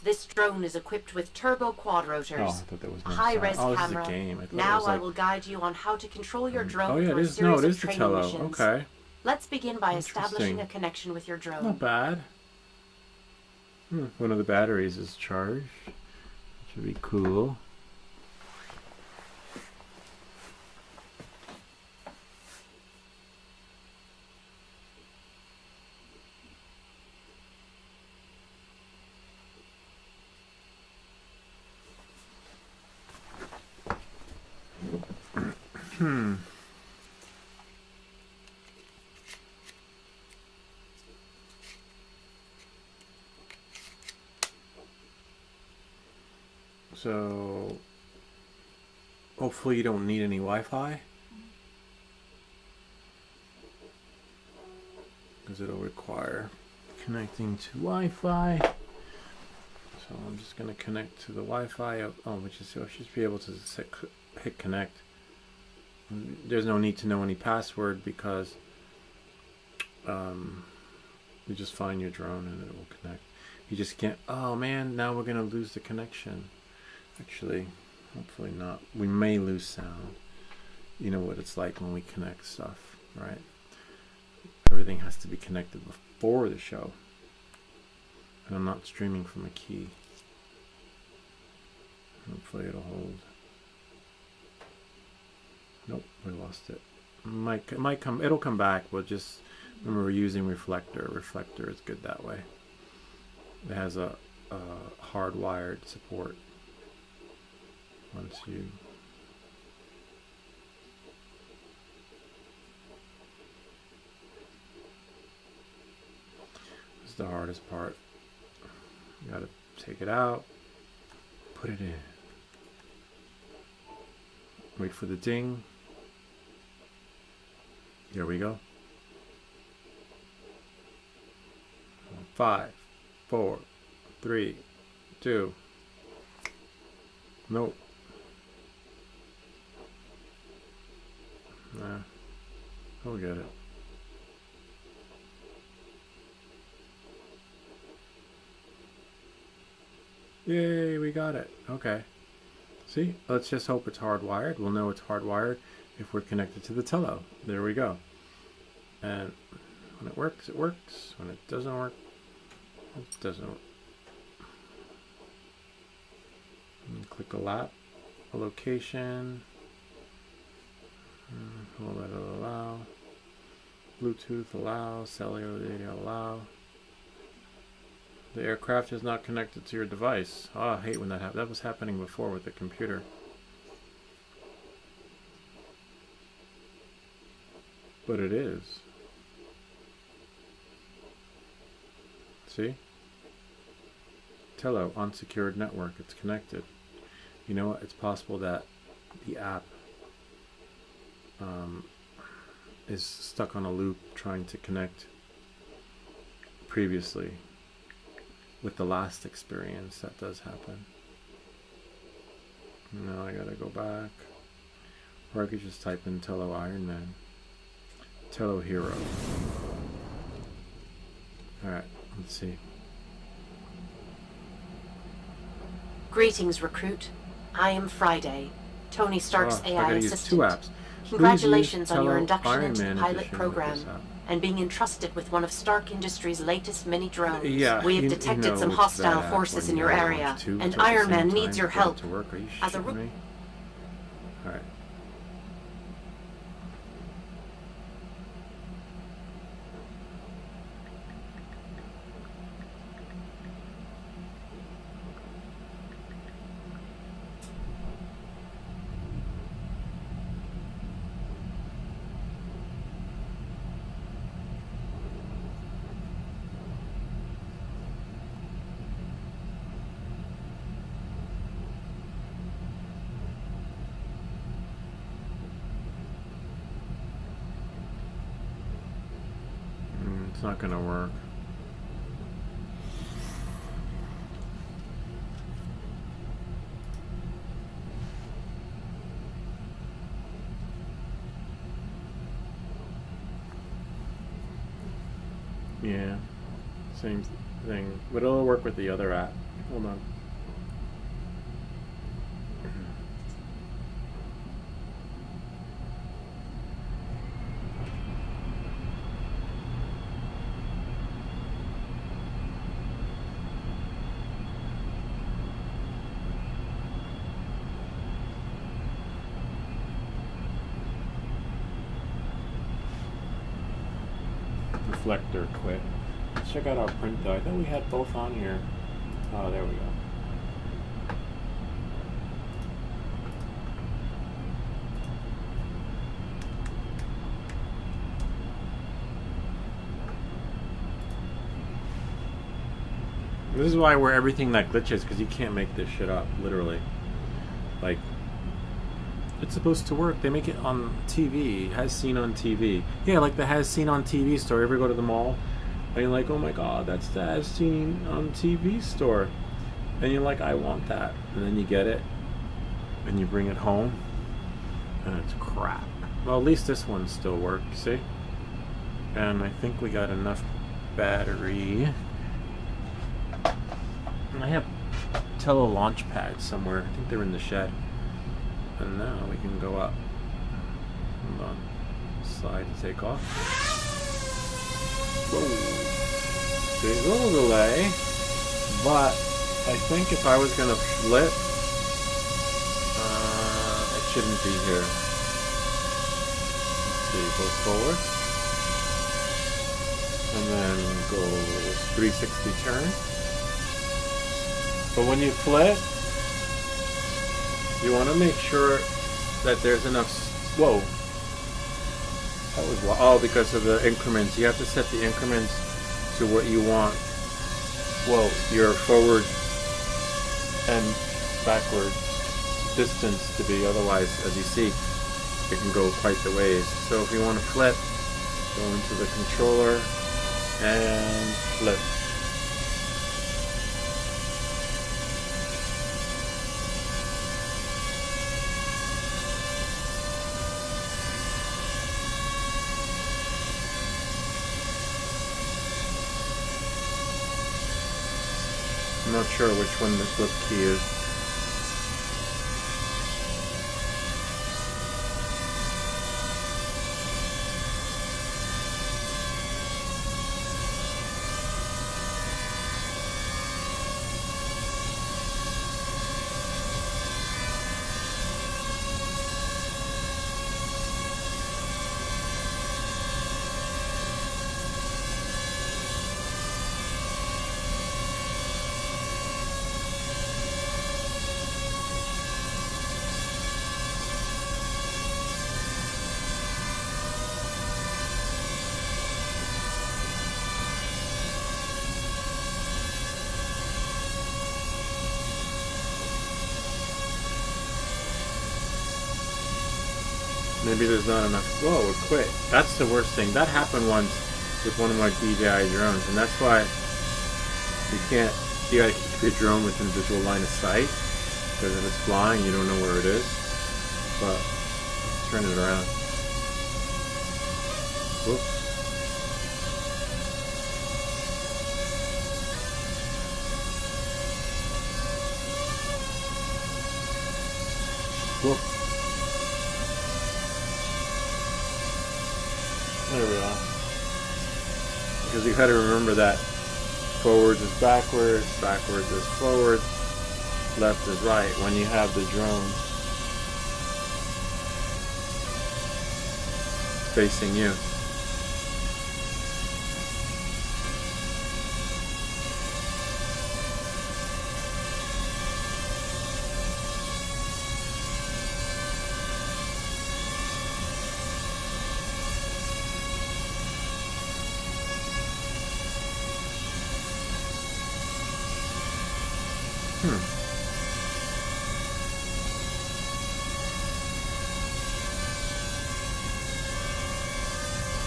This drone is equipped with turbo quadrotors, Oh, I thought that was no high-res sound. Oh, this is a camera. game. I thought it Now was like, I will guide you on how to control your drone oh yeah, for it a is. No, series it of is the training Tello. missions. Okay, Let's begin by establishing Interesting. a connection with your drone. not bad. One of the batteries is charged. Should be cool. So hopefully you don't need any Wi-Fi, because it'll require connecting to Wi-Fi. So I'm just going to connect to the Wi-Fi. Which is, so I should be able to hit connect. There's no need to know any password because you just find your drone and it will connect. You just can't. Oh man, now we're going to lose the connection. Actually, hopefully not. We may lose sound. You know what it's like when we connect stuff, right? Everything has to be connected before the show. And I'm not streaming from a key. Hopefully it'll hold. Nope, we lost it. It might come. It'll come back. We'll just remember we're using reflector. Reflector is good that way. It has a hardwired support. Once you this is the hardest part. You gotta take it out, put it in, wait for the ding. Here we go. 5, 4, 3, 2. Nope. Nah. We'll get it. Yay, we got it. Okay. See? Let's just hope it's hardwired. We'll know it's hardwired if we're connected to the Tello. There we go. And when it works, it works. When it doesn't work, it doesn't work. And click a location. We'll let it allow. Bluetooth allow. Cellular data allow. The aircraft is not connected to your device. Oh, I hate when that happens. That was happening before with the computer. But it is. See? Tello, unsecured network. It's connected. You know what? It's possible that the app is stuck on a loop trying to connect previously. With the last experience, that does happen. Now I gotta go back. Or I could just type in Tello Iron Man. Tello Hero. Alright, let's see. Greetings, recruit. I am Friday, Tony Stark's I AI gotta use assistant. two apps. Congratulations Please on your use induction Tello into the Iron Man pilot edition with program this app. and being entrusted with one of Stark Industries' latest mini drones. Yeah, We have you detected know some it's hostile that forces when in you your launch area, two and at the Iron Man same needs time your to get it help. to work. Are you As a shitting me? Alright. It's not gonna work. Yeah, same thing, but it'll work with the other app. Hold on. Reflector quit. Let's check out our print though. I thought we had both on here. Oh, there we go. This is why we're everything that glitches, because you can't make this shit up, literally. Like, it's supposed to work. They make it on TV. Has seen on TV. Yeah, like the has seen on TV store. You ever go to the mall and you're like, oh my god, that's the has seen on TV store. And you're like, I want that. And then you get it and you bring it home and it's crap. Well, at least this one still works, see? And I think we got enough battery. I have tele launch pads somewhere. I think they're in the shed. And now we can go up. Hold on. Slide to take off. Whoa. See, a little delay. But I think if I was going to flip, it shouldn't be here. Let's see, go forward. And then go 360 turn. But when you flip, you want to make sure that there's enough. Whoa. That was. Oh, because of the increments. You have to set the increments to what you want. Whoa. Your forward and backward distance to be. Otherwise, as you see, it can go quite the ways. So if you want to flip, go into the controller and flip. I'm not sure which one the flip key is. Maybe there's not enough. Whoa, it quit. That's the worst thing. That happened once with one of my DJI drones, and that's why you gotta keep your drone within visual line of sight, because if it's flying, you don't know where it is. But let's turn it around. Whoops. Whoop. There we are. Because you got to remember that forwards is backwards, backwards is forward, left is right when you have the drone facing you.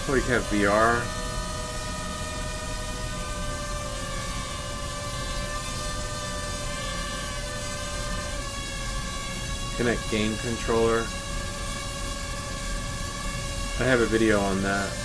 So you can have VR, Connect game controller. I have a video on that.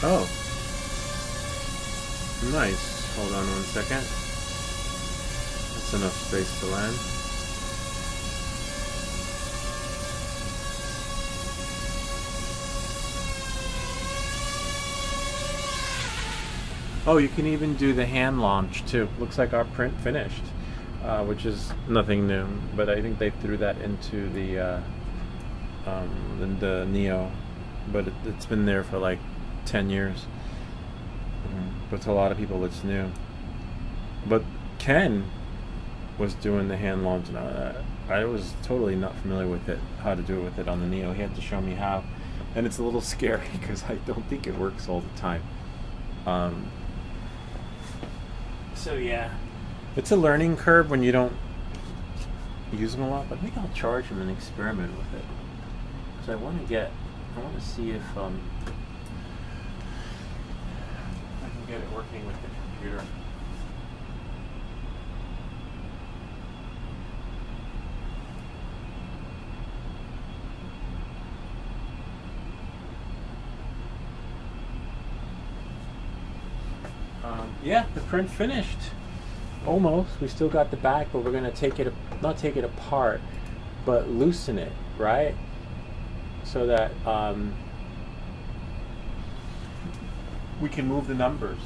Oh. Nice. Hold on 1 second. That's enough space to land. Oh, you can even do the hand launch too. Looks like our print finished, which is nothing new, but I think they threw that into the Neo, but it's been there for like 10 years. But to a lot of people it's new. But Ken was doing the hand launch, and I was totally not familiar with it, how to do it with it on the Neo. He had to show me how, and it's a little scary because I don't think it works all the time. So yeah, it's a learning curve when you don't use them a lot, but maybe I'll charge them and experiment with it, because I want to see if I can get it working with the computer. Yeah, the print finished. Almost. We still got the back, but we're gonna not take it apart, but loosen it, right? So that we can move the numbers.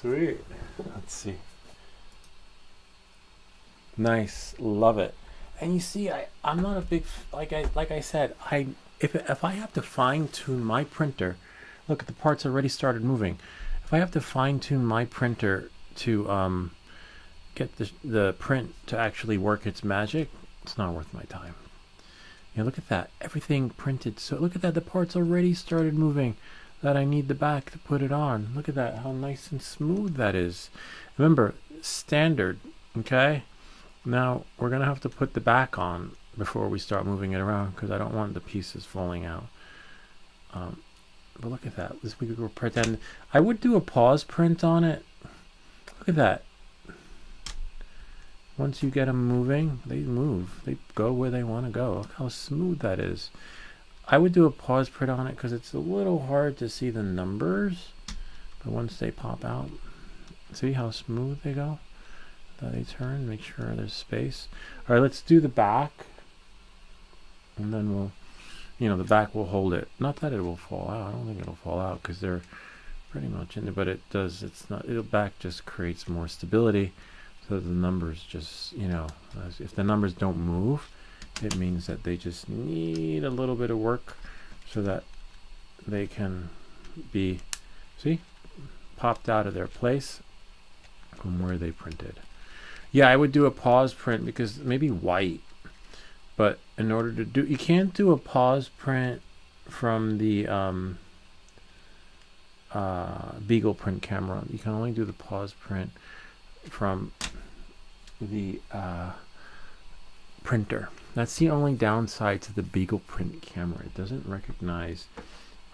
Sweet. Let's see. Nice. Love it. And you see, I'm not a big, like I said, if I have to fine tune my printer, look, the parts already started moving. If I have to fine tune my printer to get the print to actually work its magic, it's not worth my time. You know, look at that. Everything printed. So look at that. The parts already started moving. That I need the back to put it on. Look at that, how nice and smooth that is. Remember, standard, okay? Now, we're gonna have to put the back on before we start moving it around, because I don't want the pieces falling out. But look at that, this we could pretend. I would do a pause print on it. Look at that. Once you get them moving, they move. They go where they wanna go. Look how smooth that is. I would do a pause print on it because it's a little hard to see the numbers, but once they pop out, see how smooth they go? They turn, make sure there's space. All right, let's do the back, and then we'll, the back will hold it. Not that it will fall out. I don't think it'll fall out because they're pretty much in there, but it does. It's not. The back just creates more stability, so that the numbers just, if the numbers don't move, it means that they just need a little bit of work so that they can be, see, popped out of their place from where they printed. Yeah, I would do a pause print because maybe white, but in order to do, you can't do a pause print from the Beagle print camera. You can only do the pause print from the printer. That's the only downside to the Beagle print camera. It doesn't recognize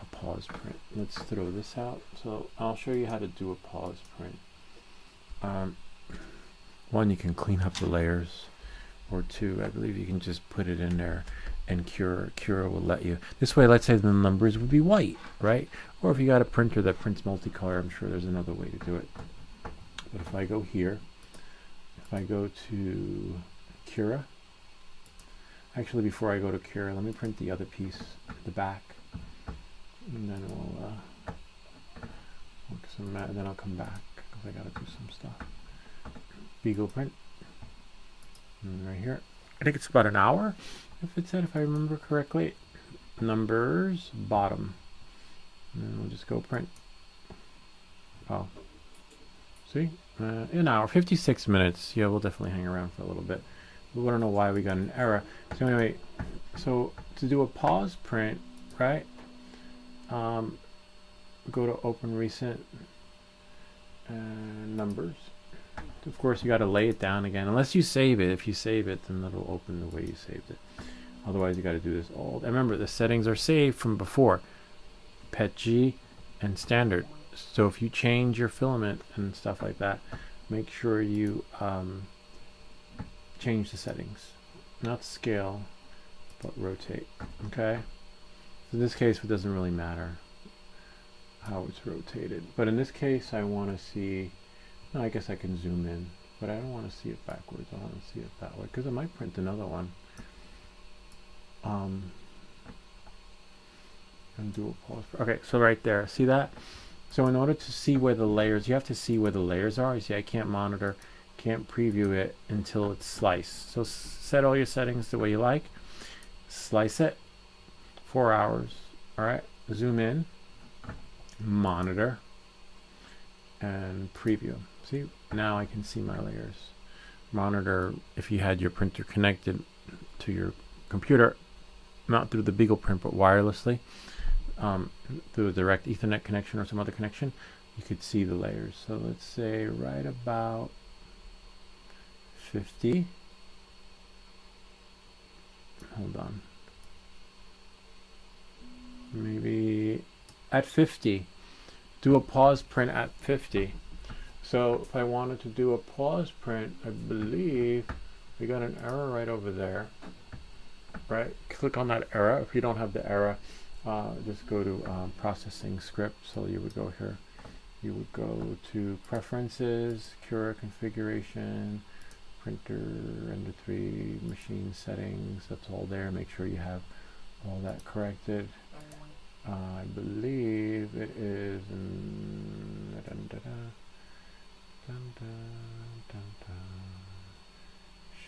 a pause print. Let's throw this out. So I'll show you how to do a pause print. One, you can clean up the layers, or two, I believe you can just put it in there and Cura will let you. This way, let's say the numbers would be white, right? Or if you got a printer that prints multicolor, I'm sure there's another way to do it. But if I go here, if I go to Cura, actually before I go to Cura, let me print the other piece, the back, and then we'll then I'll come back because I gotta do some stuff. Beagle print, and right here, I think it's about an hour, if I remember correctly. Numbers, bottom, and then we'll just go print. Oh, see, an hour, 56 minutes. Yeah, we'll definitely hang around for a little bit. We want to know why we got an error. So anyway, so to do a pause print, right? Go to open recent numbers. Of course, you got to lay it down again, unless you save it. If you save it, then it'll open the way you saved it. Otherwise, you got to do this all. Remember, the settings are saved from before, PETG and standard. So if you change your filament and stuff like that, make sure you change the settings, not scale, but rotate. Okay. So in this case, it doesn't really matter how it's rotated. But in this case, I want to see. No, I guess I can zoom in, but I don't want to see it backwards. I want to see it that way because I might print another one. And do a pause. Okay, so right there, see that? So in order to see where the layers, you have to see where the layers are. You see, I can't monitor, can't preview it until it's sliced. So set all your settings the way you like. Slice it, 4 hours. All right, zoom in, monitor, and preview. See, now I can see my layers. Monitor, if you had your printer connected to your computer, not through the Beagle print, but wirelessly, through a direct Ethernet connection or some other connection, you could see the layers. So let's say right about 50. Hold on. Maybe at 50. Do a pause print at 50. So if I wanted to do a pause print, I believe we got an error right over there. Right? Click on that error. If you don't have the error, just go to processing script. So you would go here. You would go to preferences, Cura configuration, printer, render 3, machine settings. That's all there. Make sure you have all that corrected. I believe it is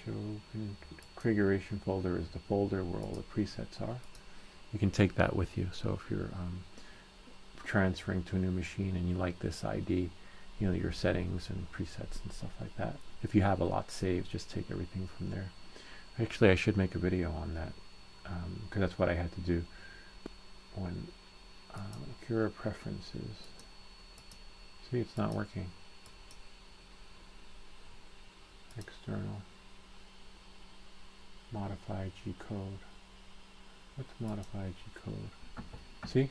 show configuration folder is the folder where all the presets are. You can take that with you. So if you're transferring to a new machine and you like this ID, you know, your settings and presets and stuff like that. If you have a lot saved, just take everything from there. Actually, I should make a video on that because that's what I had to do when Cura preferences. See, it's not working. External. Modify G-code. What's modify G-code? See?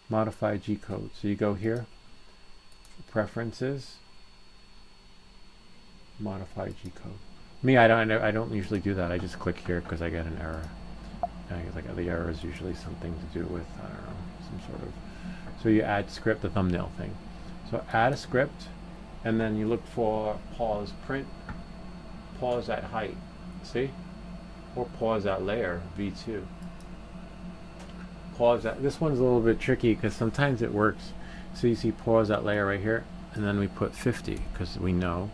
Modify G-code. So you go here, preferences, modify G-code. Me, I don't usually do that. I just click here because I get an error. And I guess like the error is usually something to do with, I don't know, some sort of. So you add script, the thumbnail thing. So add a script, and then you look for pause print, pause at height. See? Or pause at layer, V2. Pause at, this one's a little bit tricky because sometimes it works. So you see pause at layer right here, and then we put 50 because we know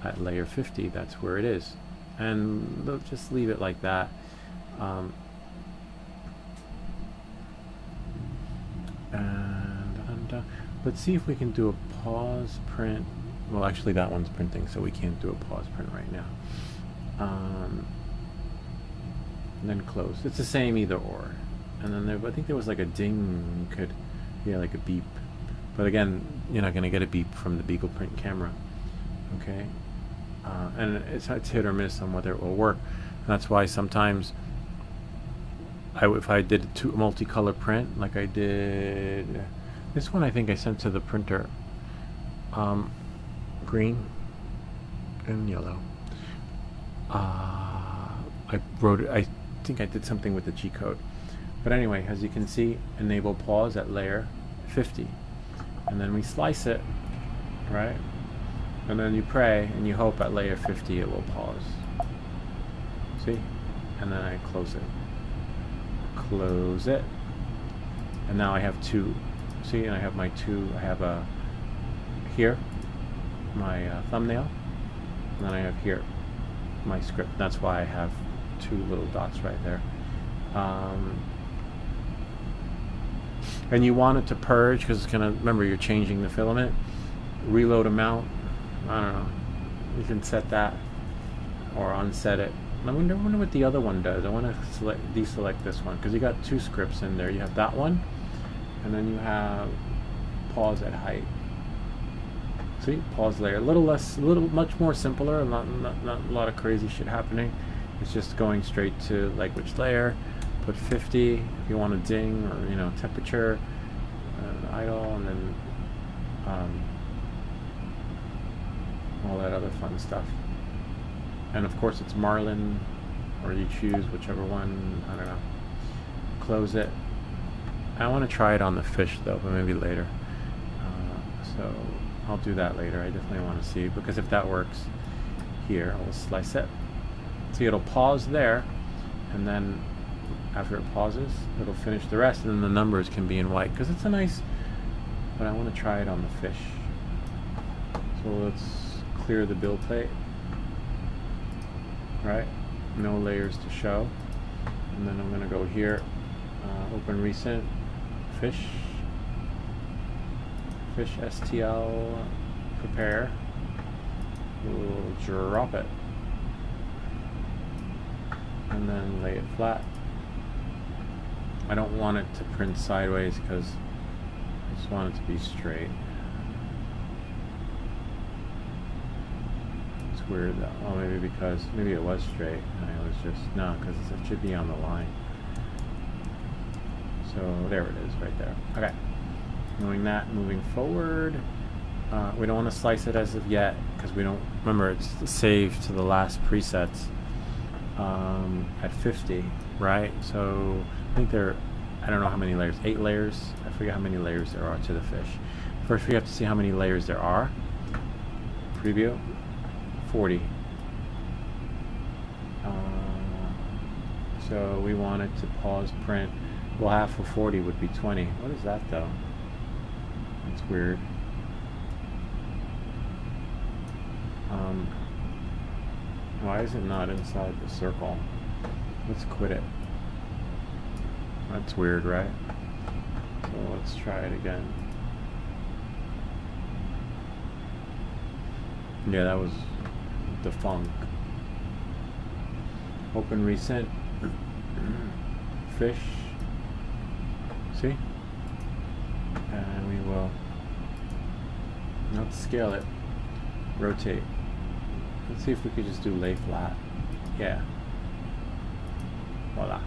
at layer 50 that's where it is. And just leave it like that. And let's see if we can do a pause print. Well, actually that one's printing, so we can't do a pause print right now. And then close. It's the same either or. And then there, I think there was like a ding, could, yeah, like a beep. But again, you're not going to get a beep from the Beagle print camera. Okay? And it's hit or miss on whether it will work. And that's why sometimes, if I did a multicolor print, like I did this one, I think I sent to the printer, green and yellow. I wrote it. I think I did something with the G code. But anyway, as you can see, enable pause at layer 50, and then we slice it, right? And then you pray and you hope at layer 50 it will pause. See? And then I close it. Close it. And now I have two. See, and I have my two. I have a here, my thumbnail, and then I have here my script. That's why I have two little dots right there. And you want it to purge because it's gonna. Remember, you're changing the filament. Reload amount. I don't know. You can set that or unset it. I wonder what the other one does. I want to deselect this one because you got two scripts in there. You have that one, and then you have pause at height. See, pause layer. A little much more simpler. Not a lot of crazy shit happening. It's just going straight to which layer. Put 50 if you want a ding or temperature, idle, and then all that other fun stuff. And of course it's Marlin, or you choose whichever one. I don't know. Close it. I want to try it on the fish though, but maybe later. So I'll do that later. I definitely want to see, because if that works here, I'll slice it. See, it'll pause there, and then after it pauses, it'll finish the rest, and then the numbers can be in white because it's a nice. But I want to try it on the fish. So let's clear the build plate. Right, no layers to show, and then I'm going to go here, open recent, fish STL, prepare, we'll drop it, and then lay it flat. I don't want it to print sideways because I just want it to be straight. Weird though. Oh, maybe it was straight and I was just because it should be on the line. So there it is right there. Okay, knowing that, moving forward, we don't want to slice it as of yet because we don't remember it's saved to the last presets at 50, right? So I think I don't know how many layers, 8 layers. I forget how many layers there are to the fish. First we have to see how many layers there are. Preview. 40. So we want it to pause print. Well, half of 40 would be 20. What is that though? That's weird. Why is it not inside the circle? Let's quit it. That's weird, right? So let's try it again. Yeah, that was defunct. Open recent. Fish. See? And we will not scale it. Rotate. Let's see if we could just do lay flat. Yeah. Voila.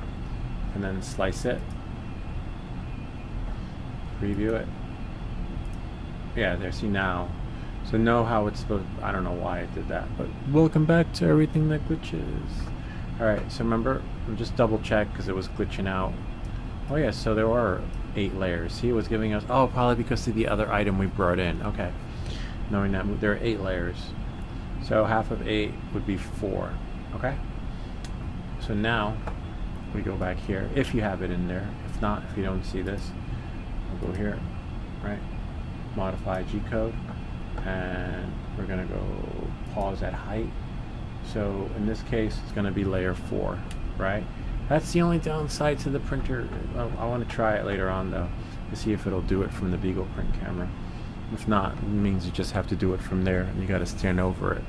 And then slice it. Preview it. Yeah, there. See now. So know how it's supposed. I don't know why it did that, but welcome back to everything that glitches. All right. So remember, just double check because it was glitching out. Oh yeah. So there are 8 layers. See, it was giving us. Oh, probably because of the other item we brought in. Okay. Knowing that there are 8 layers. So half of 8 would be 4. Okay. So now we go back here if you have it in there. If not, if you don't see this, we'll go here. Right. Modify G-code. And we're going to go pause at height. So in this case it's going to be layer 4, right? That's the only downside to the printer. I want to try it later on though to see if it'll do it from the Beagle print camera. If not, it means you just have to do it from there and you got to stand over it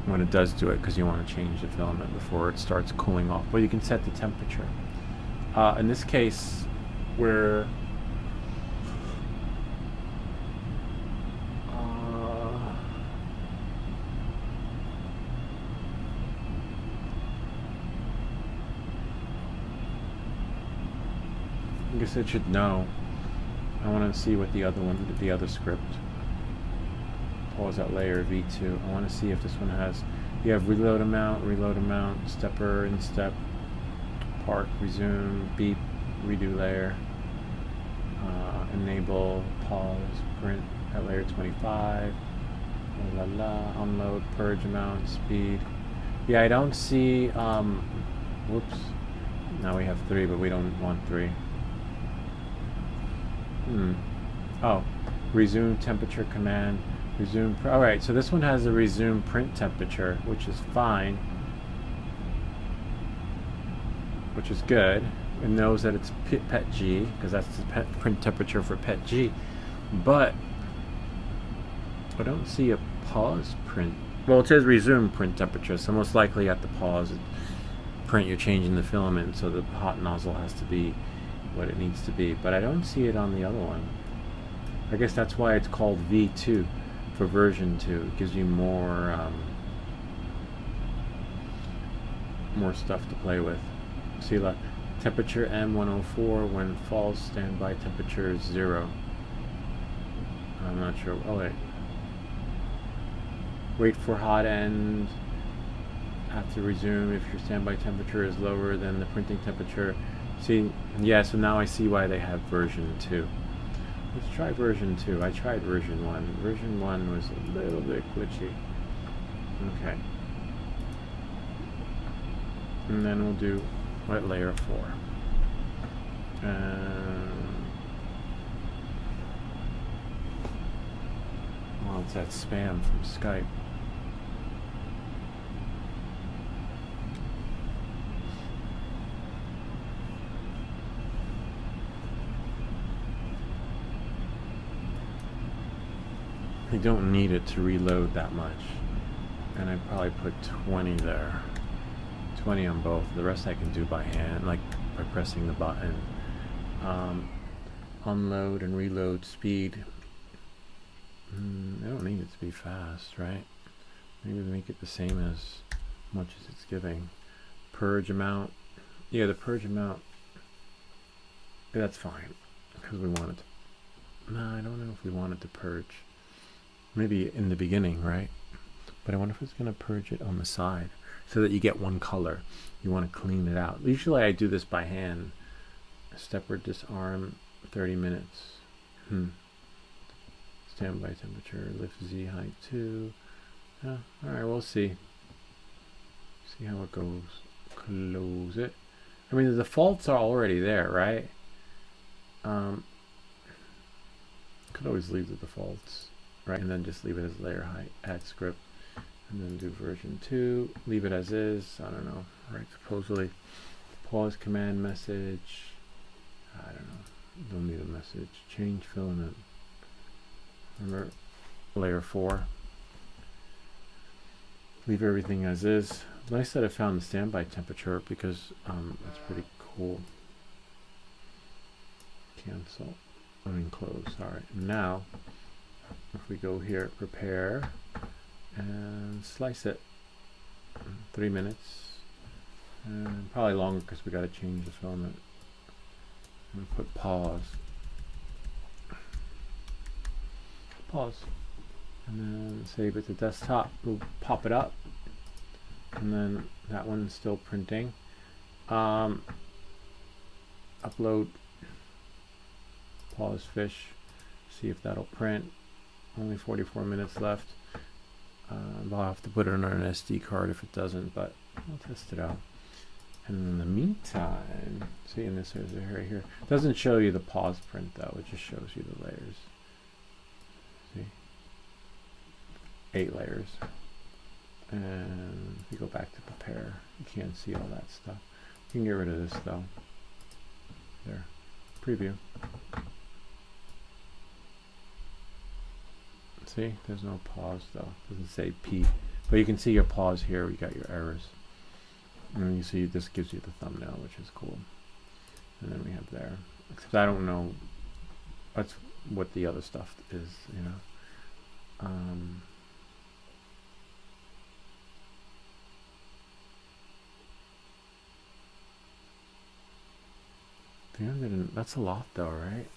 when it does do it because you want to change the filament before it starts cooling off. Well, you can set the temperature. In this case we're I guess it should know. I want to see what the other script. Pause at layer V2. I want to see if this one has. You have reload amount, stepper, instep, park, resume, beep, redo layer, enable, pause, print at layer 25, La la, unload, purge amount, speed. Yeah, I don't see, whoops. Now we have 3, but we don't want 3. Oh, resume temperature command, resume, alright, so this one has a resume print temperature, which is fine. Which is good. It knows that it's pet G, because that's the print temperature for pet G. But I don't see a pause print. Well, it says resume print temperature, so most likely at the pause print you're changing the filament, so the hot nozzle has to be what it needs to be. But I don't see it on the other one. I guess that's why it's called V2 for version 2. It gives you more stuff to play with. See, like temperature M104 when false, standby temperature is 0. I'm not sure. Oh wait. Wait for hot end. Have to resume if your standby temperature is lower than the printing temperature. See, yeah, so now I see why they have version 2. Let's try version 2. I tried version 1. Version 1 was a little bit glitchy. Okay. And then we'll do wet layer 4. Well, it's that spam from Skype. I don't need it to reload that much. And I probably put 20 there. 20 on both. The rest I can do by hand, like by pressing the button. Unload and reload speed. I don't need it to be fast, right? Maybe make it the same as much as it's giving. Purge amount. Yeah, the purge amount. Yeah, that's fine. Because we want it to. No, I don't know if we want it to purge. Maybe in the beginning, right? But I wonder if it's going to purge it on the side so that you get one color. You want to clean it out. Usually I do this by hand. Stepward disarm, 30 minutes. Standby temperature, lift Z height 2. Yeah, alright, we'll see. See how it goes. Close it. I mean, the defaults are already there, right? Could always leave the defaults, right? And then just leave it as layer height, add script. And then do version 2, leave it as is, I don't know, right? Supposedly, pause command message, I don't know, don't need a message, change filament, remember, layer 4, leave everything as is. Nice that I found the standby temperature because it's pretty cool. Cancel, close, alright, now, if we go here, prepare, and slice it 3 minutes, and probably longer because we got to change the filament. And put pause, and then save it to desktop. We'll pop it up, and then that one's still printing. Upload, pause fish, see if that'll print. Only 44 minutes left. I'll have to put it on an SD card if it doesn't, but we'll test it out. And in the meantime, see, in this is right here. It doesn't show you the pause print though, it just shows you the layers. See? 8 layers. And if you go back to prepare, you can't see all that stuff. You can get rid of this though. There. Preview. See, there's no pause though. It doesn't say P, but you can see your pause here. You got your errors, and then you see this gives you the thumbnail, which is cool. And then we have there. Except I don't know. That's what the other stuff is, you know. 300. That's a lot though, right?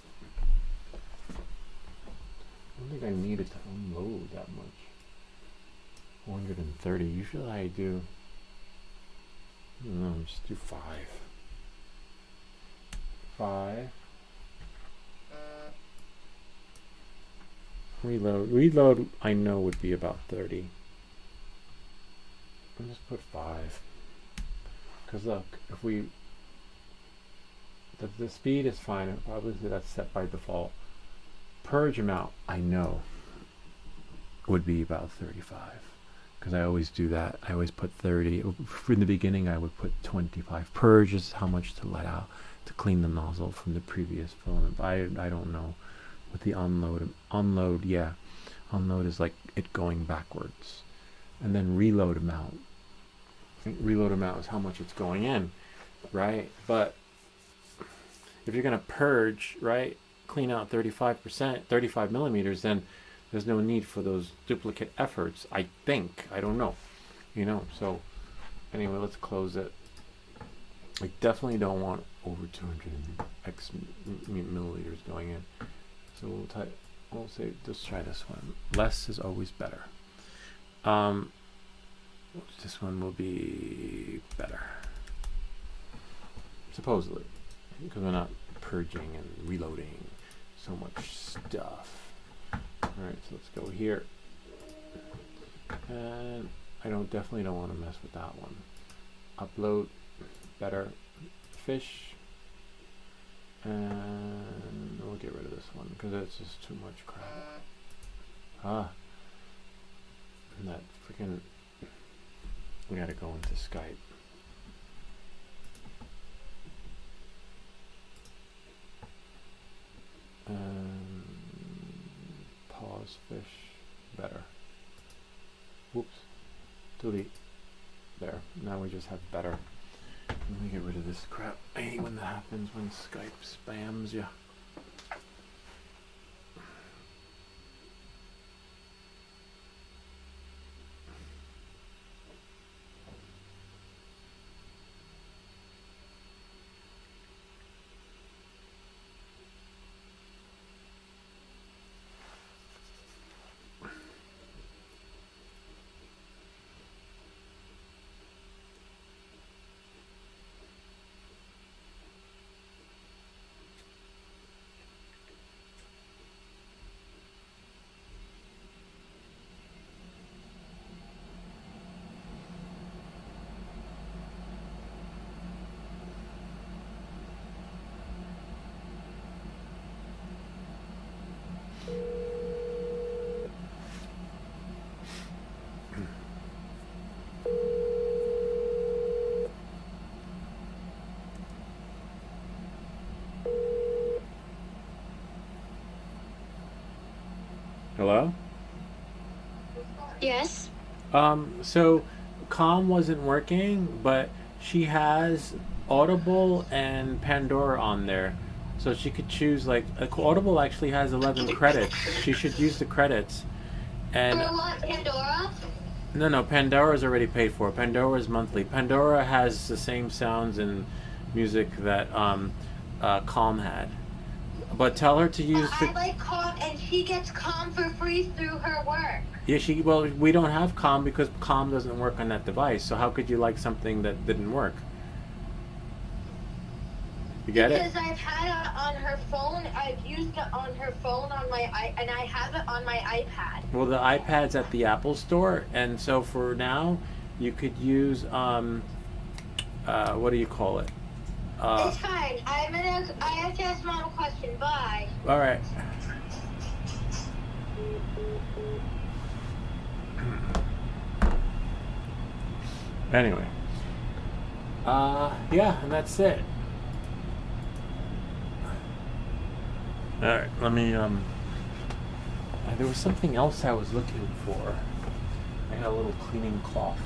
I don't think I needed to unload that much. 430. Usually I do. No, just do 5. 5. Reload, I know would be about 30. I'll just put 5. Because look, if we... The speed is fine. Obviously that's set by default. Purge amount, I know, would be about 35. Because I always do that. I always put 30. In the beginning, I would put 25. Purge is how much to let out to clean the nozzle from the previous filament. I don't know. With the unload, yeah. Unload is like it going backwards. And then reload amount. Reload amount is how much it's going in, right? But if you're going to purge, right, clean out 35%, 35 millimeters, then there's no need for those duplicate efforts, I think. I don't know. So anyway, let's close it. I definitely don't want over 200 x milliliters going in. So we'll say, let's try this one. Less is always better. This one will be better. Supposedly. Because we're not purging and reloading so much stuff. Alright, so let's go here. And I definitely don't want to mess with that one. Upload, better. Fish. And we'll get rid of this one because it's just too much crap. And that freaking... We gotta go into Skype. Pause fish. Better. Whoops. Delete. There. Now we just have better. Let me get rid of this crap. I hate when that happens, when Skype spams you. Hello? Yes. So Calm wasn't working, but she has Audible and Pandora on there. So she could choose, like, Audible actually has 11 credits. She should use the credits. And For what, Pandora? No, Pandora's already paid for. Pandora's monthly. Pandora has the same sounds and music that Calm had. But tell her to use I like Calm, and she gets Calm for free through her work. Yeah, well, we don't have Calm because Calm doesn't work on that device. So how could you like something that didn't work? You get it? Because I've had it on her phone. I've used it on her phone and I have it on my iPad. Well, the iPad's at the Apple Store, and so for now, you could use what do you call it? It's fine. I have to ask Mom a question. Bye. All right. Anyway. Yeah, and that's it. All right, let me, there was something else I was looking for. I had a little cleaning cloth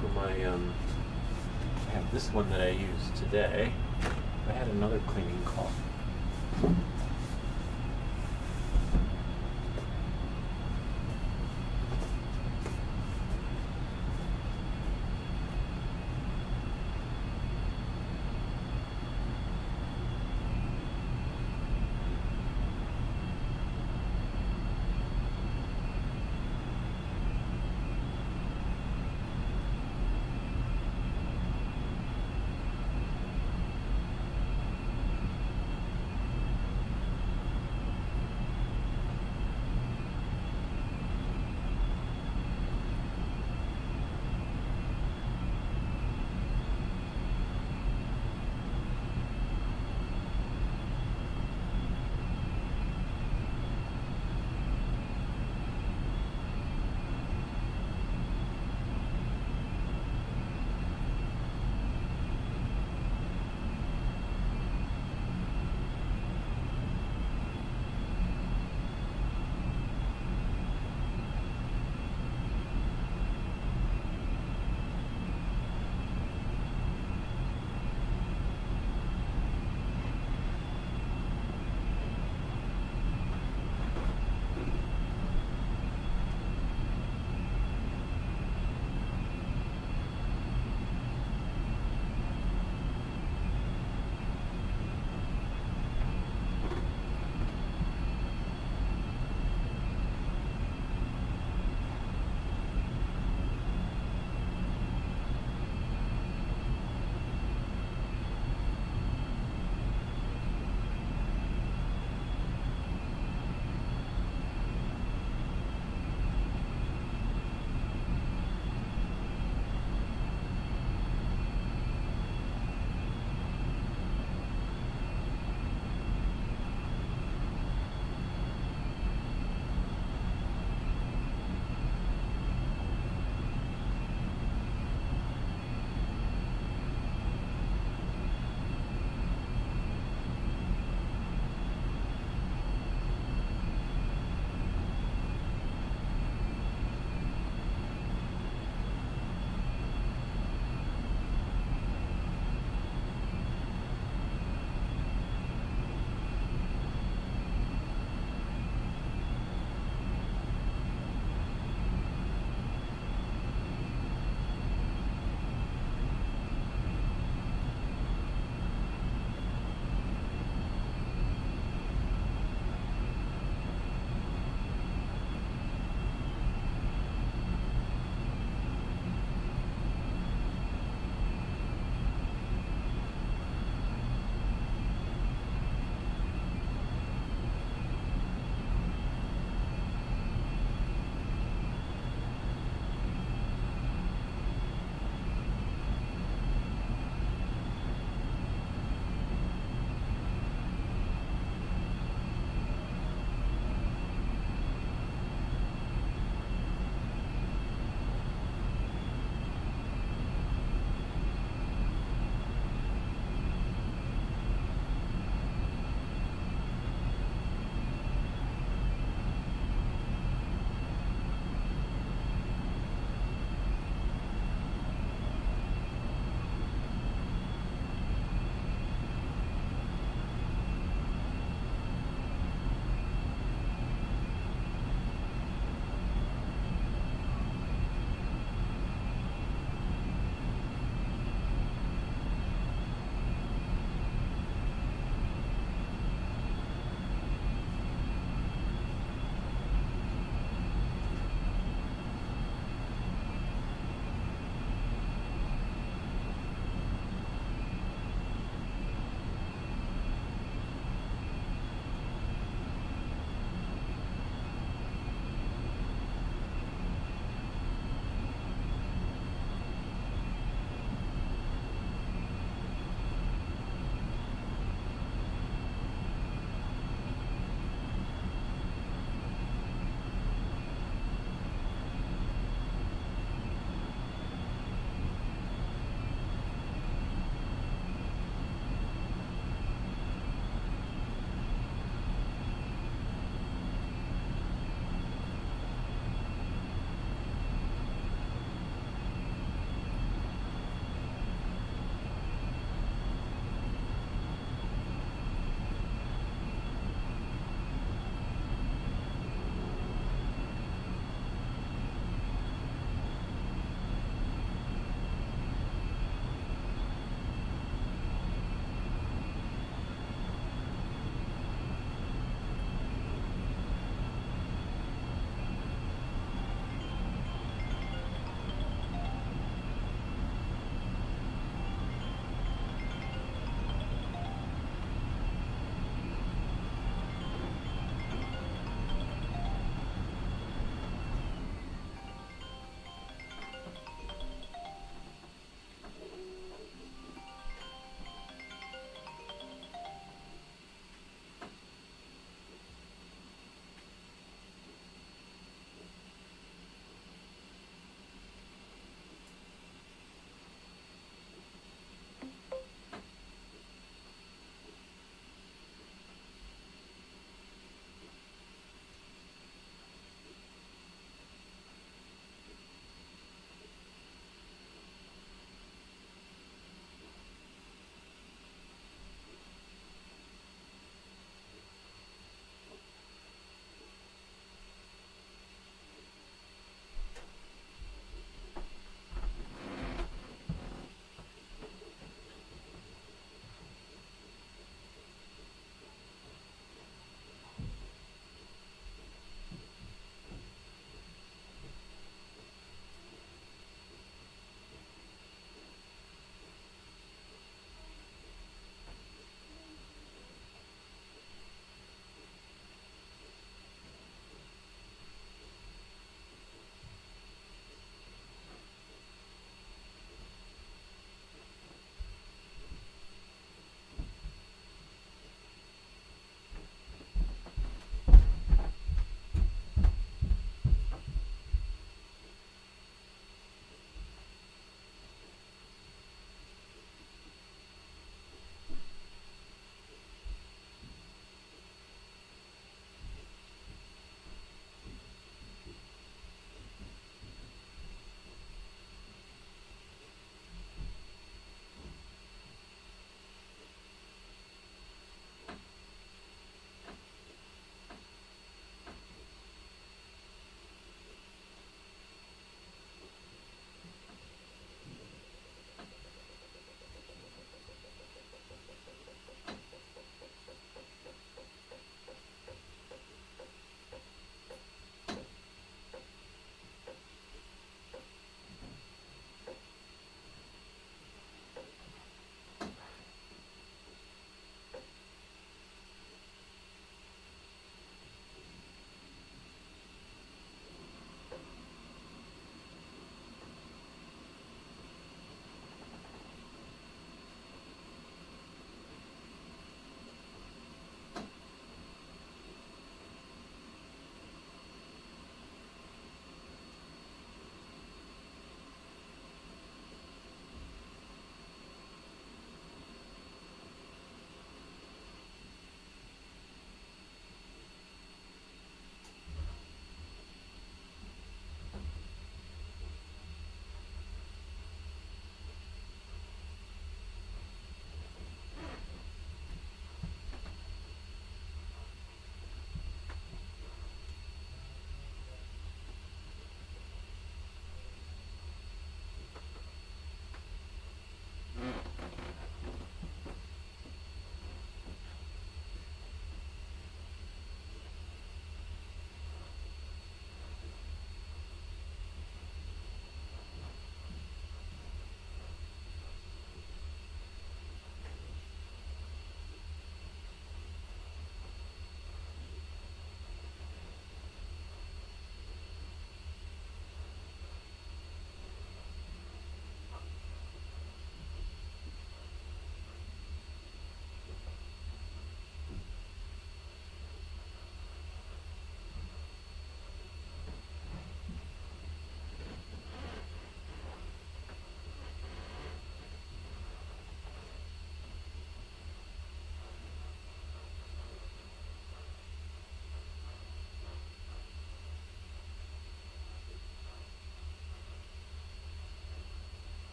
for my, I have this one that I used today. I had another cleaning cloth.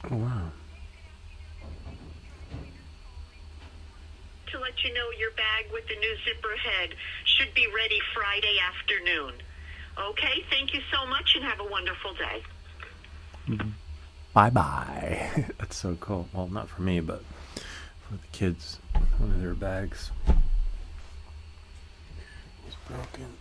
Oh, wow. To let you know your bag with the new zipper head should be ready Friday afternoon. Okay, thank you so much and have a wonderful day. Mm-hmm. Bye-bye. That's so cool. Well, not for me, but for the kids. One of their bags is broken.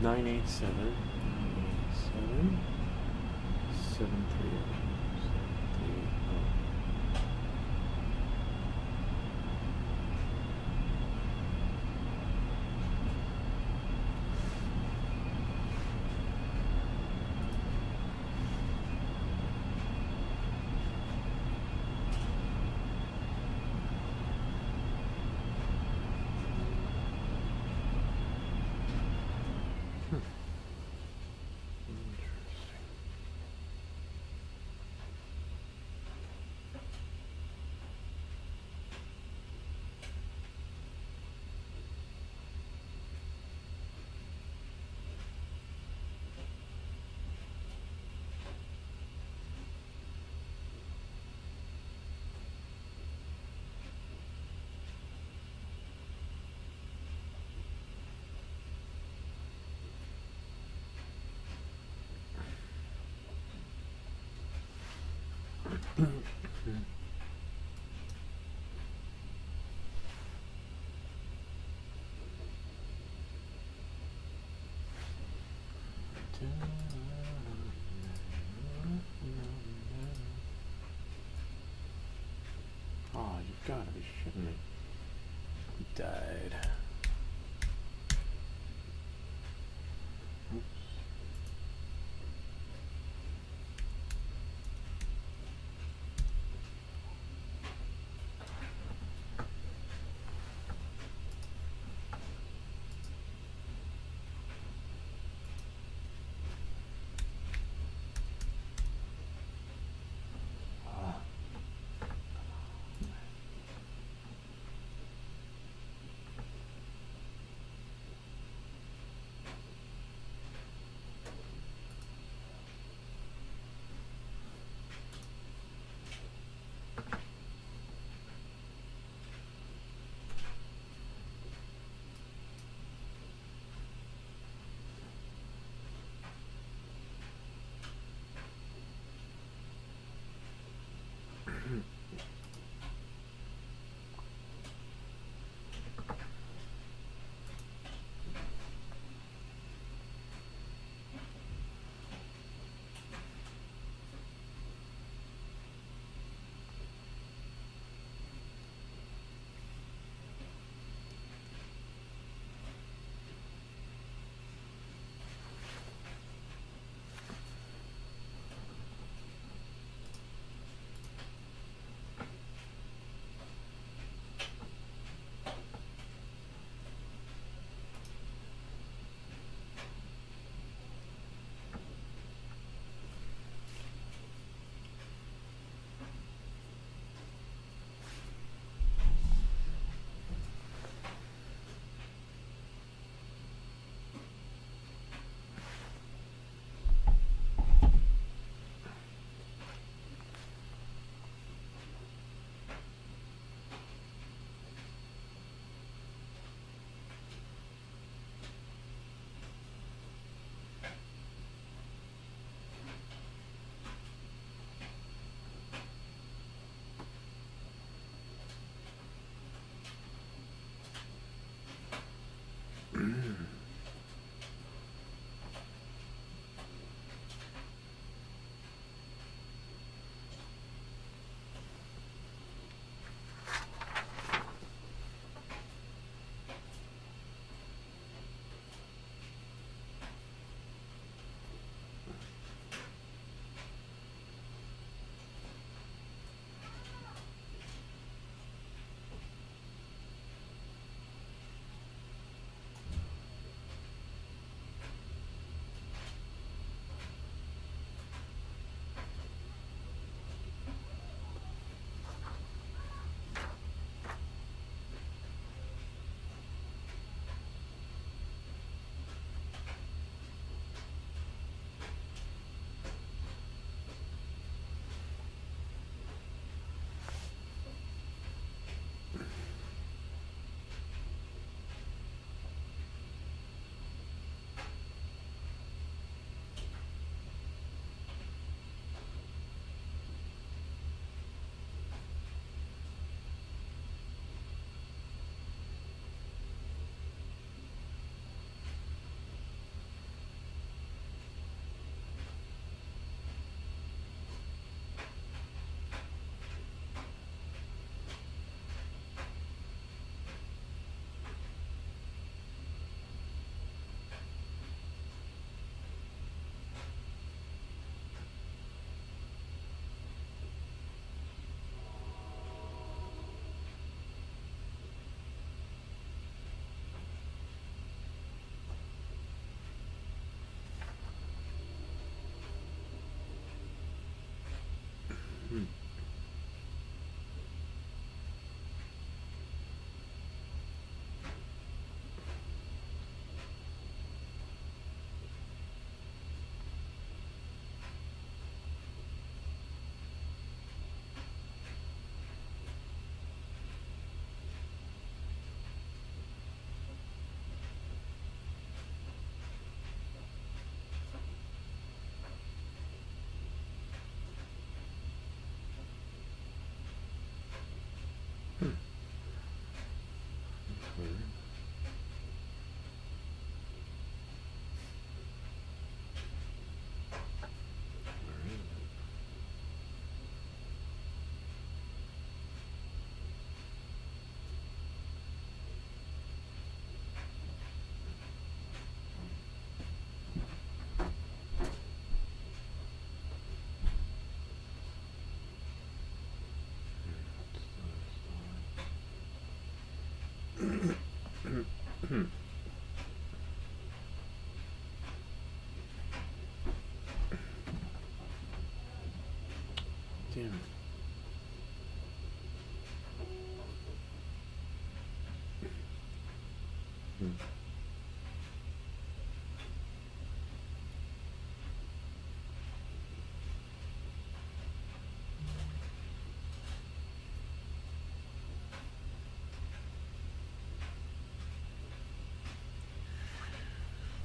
987 730. Oh, you've got to be shitting me. He died. Oops. Weird. Where is it? Damn it.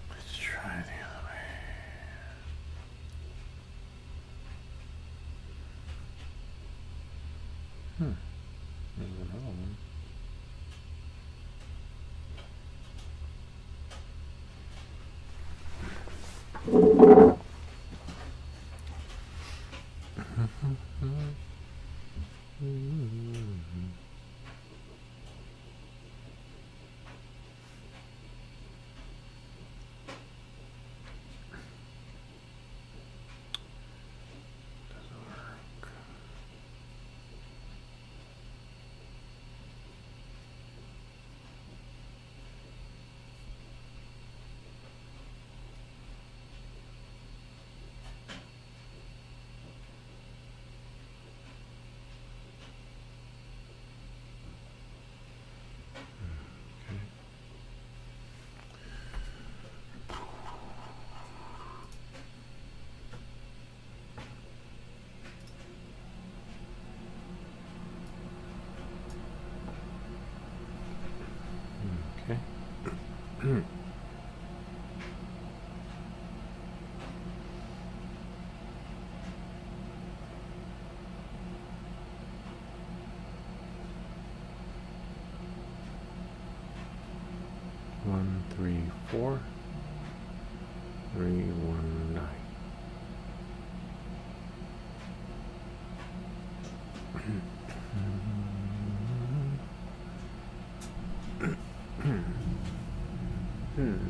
Let's try the other way. There's another one. Doesn't work. Okay. 1, 3, 4, 3, 1, 9. Interesting.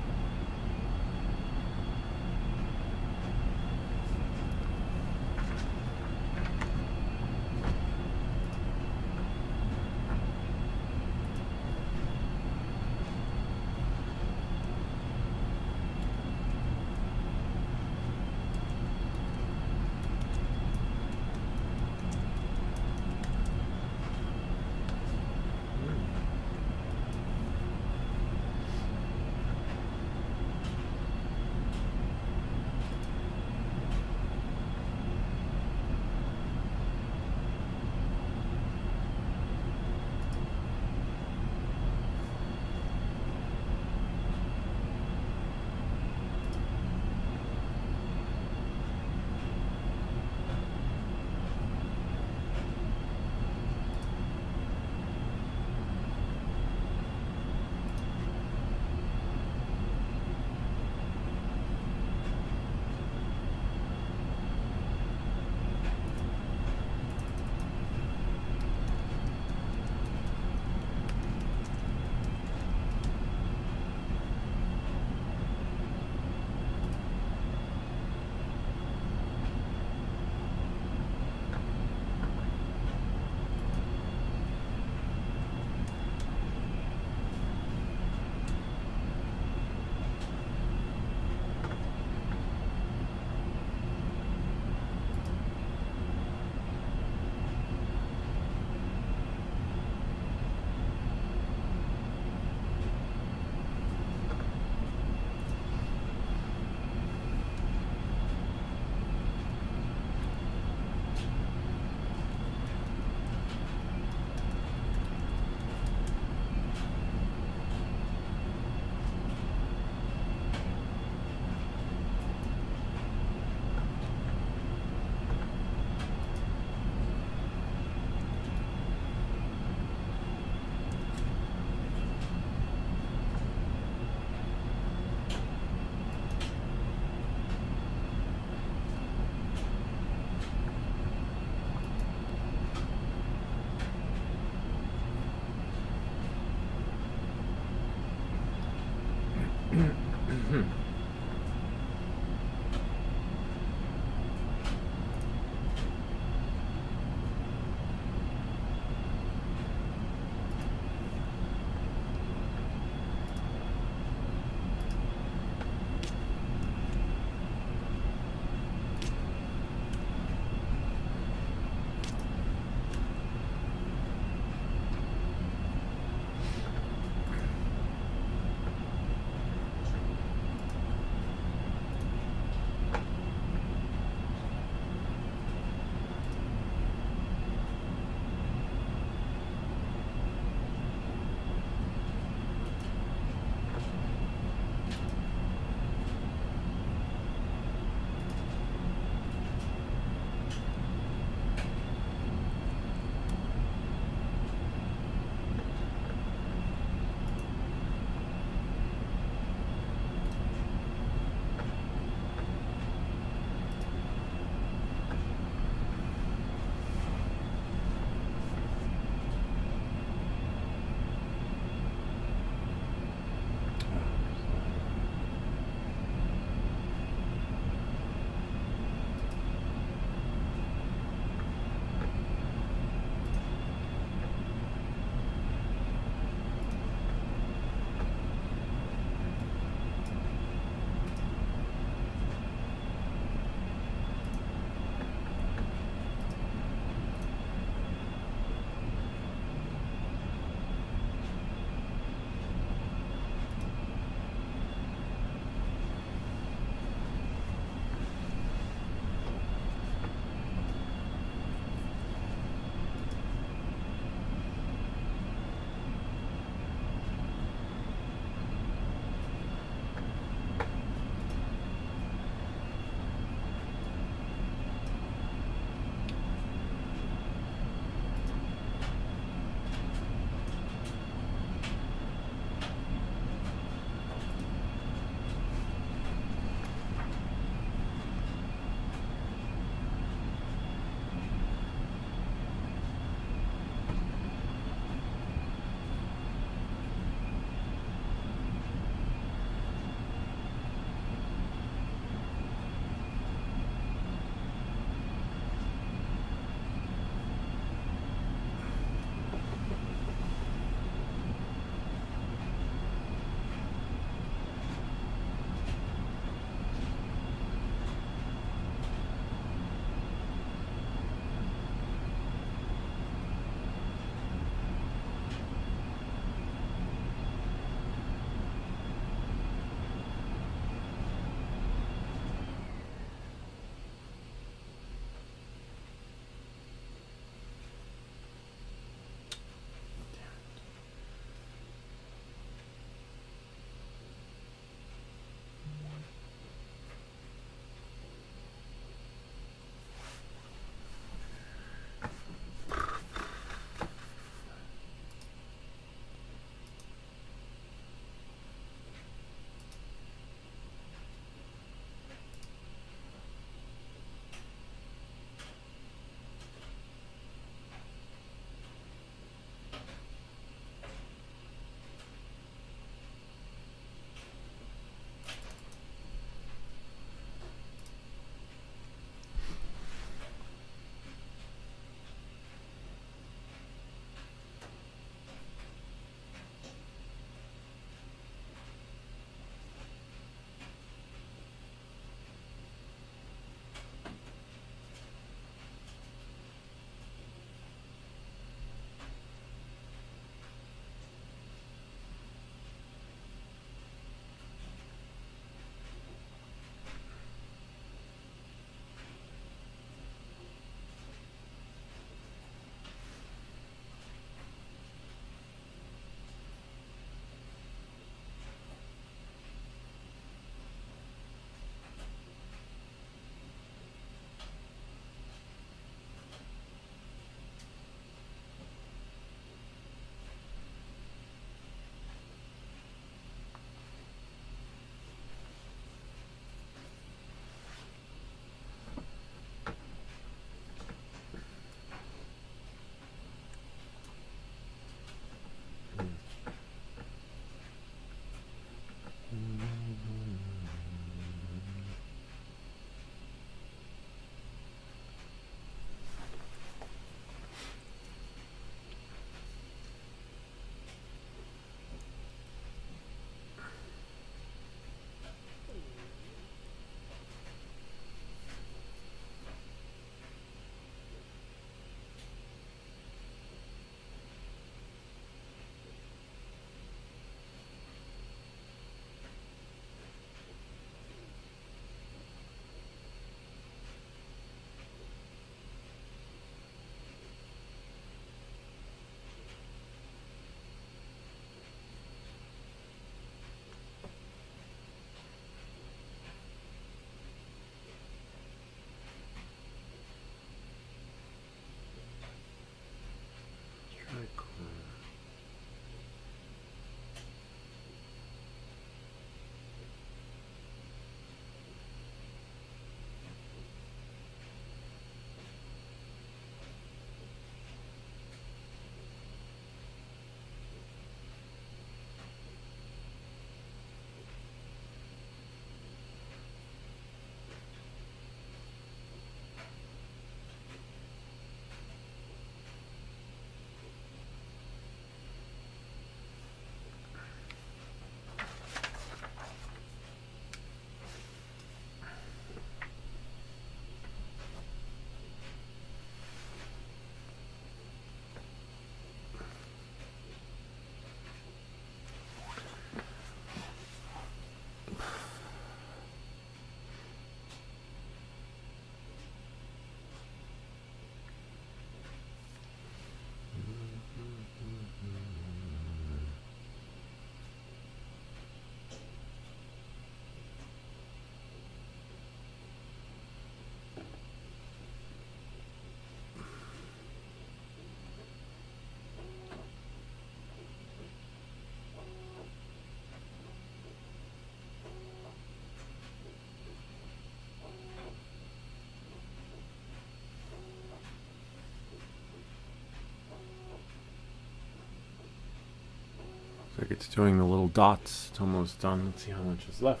like it's doing the little dots. It's almost done. Let's see how much is left.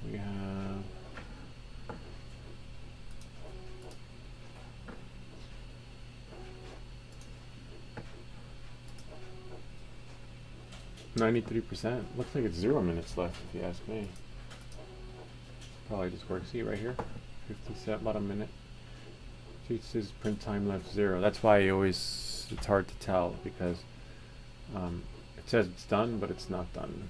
We have 93%. Looks like it's 0 minutes left, if you ask me. Probably just works. See right here, 57, about a minute. It says print time left 0. That's why you always, it's hard to tell because it says it's done, but it's not done.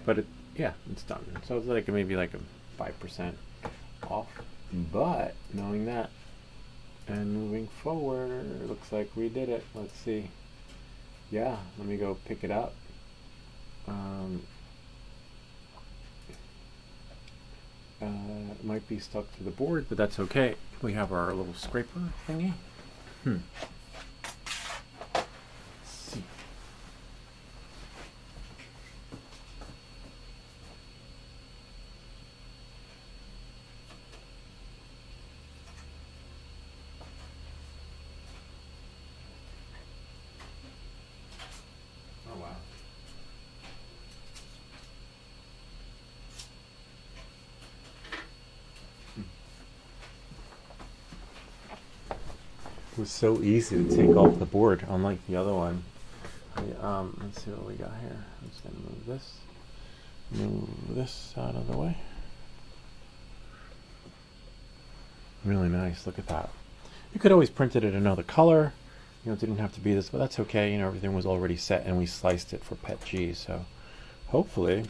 But it, yeah, it's done. So it's like maybe like a 5% off. But knowing that and moving forward, it looks like we did it. Let's see. Yeah, let me go pick it up. It might be stuck to the board, but that's okay. We have our little scraper thingy. Let's see. Oh wow. It was so easy to take off the board, unlike the other one. Let's see what we got here. I'm just gonna move this out of the way. Really nice. Look at that. You could always print it in another color. You know, it didn't have to be this, but that's okay. You know, everything was already set, and we sliced it for PETG. So hopefully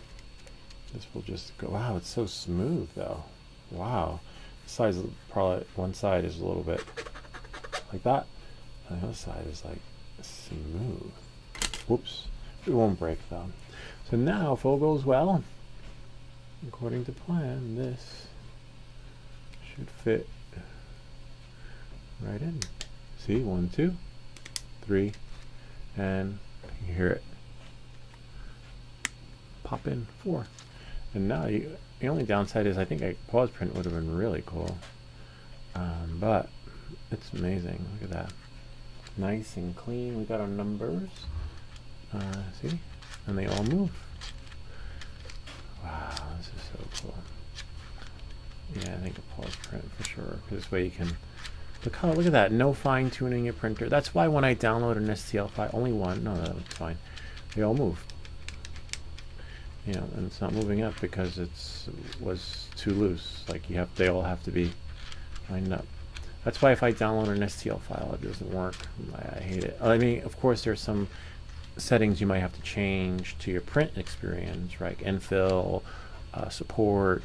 this will just go. Wow, it's so smooth though. Wow. The size of probably one side is a little bit like that, and the other side is like smooth. Whoops, it won't break though. So now, if all goes well, according to plan, this should fit right in. See, 1, 2, 3, and you hear it pop in 4. And now the only downside is I think a pause print would have been really cool, but it's amazing. Look at that. Nice and clean. We got our numbers. See? And they all move. Wow, this is so cool. Yeah, I think a pause print for sure. This way you can look at that. No fine tuning your printer. That's why when I download an STL file, only one. No, that's fine. They all move. You know, and it's not moving up because was too loose. Like they all have to be lined up. That's why if I download an STL file, it doesn't work. I hate it. I mean, of course, there's some settings you might have to change to your print experience, right? Infill, support,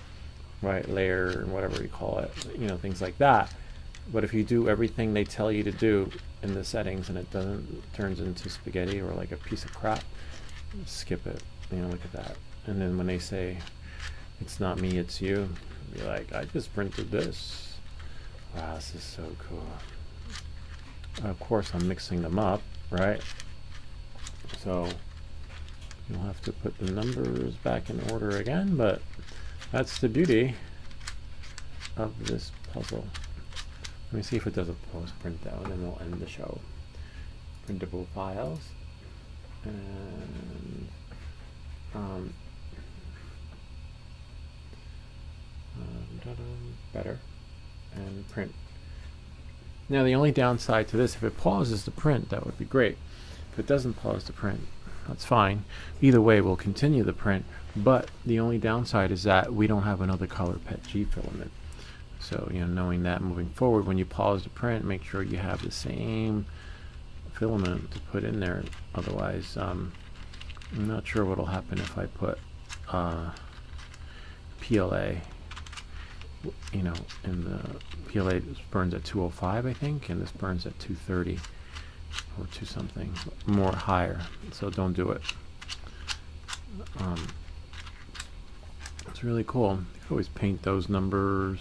right? Layer, whatever you call it. You know, things like that. But if you do everything they tell you to do in the settings and it turns into spaghetti or like a piece of crap, skip it. You know, look at that. And then when they say, it's not me, it's you, be like, I just printed this. Wow, this is so cool. Of course, I'm mixing them up, right? So you'll have to put the numbers back in order again, but that's the beauty of this puzzle. Let me see if it does a post print though, and then we'll end the show. Printable files. And better. And print. Now the only downside to this, if it pauses the print, that would be great. If it doesn't pause the print, that's fine. Either way, we'll continue the print, but the only downside is that we don't have another color PETG filament. So, you know, knowing that moving forward, when you pause the print, make sure you have the same filament to put in there. Otherwise, I'm not sure what'll happen if I put PLA. You know, and the PLA burns at 205, I think, and this burns at 230 or 2 something more higher. So don't do it. It's really cool. You can always paint those numbers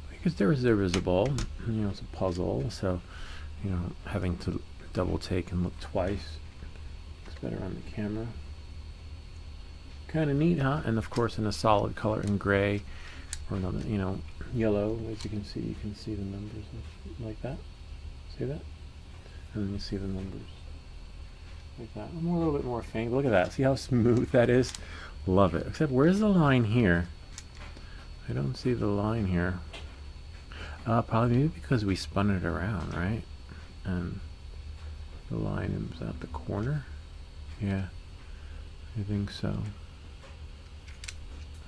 because they're visible. You know, it's a puzzle, so you know, having to double take and look twice. It's better on the camera. Kind of neat, huh? And of course, in a solid color in gray. Or another, you know, yellow, as you can see the numbers like that. See that? And then you see the numbers. like that. I'm a little bit more faint. Look at that. See how smooth that is? Love it. Except where's the line here? I don't see the line here. Probably maybe because we spun it around, right? And the line is at the corner. Yeah, I think so.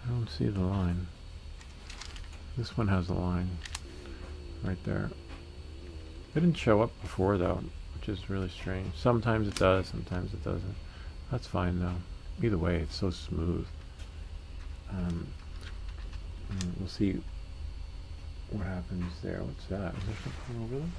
I don't see the line. This one has a line right there. It didn't show up before though, which is really strange. Sometimes it does, sometimes it doesn't. That's fine though. Either way, it's so smooth. We'll see what happens there. What's that? Is there something over there?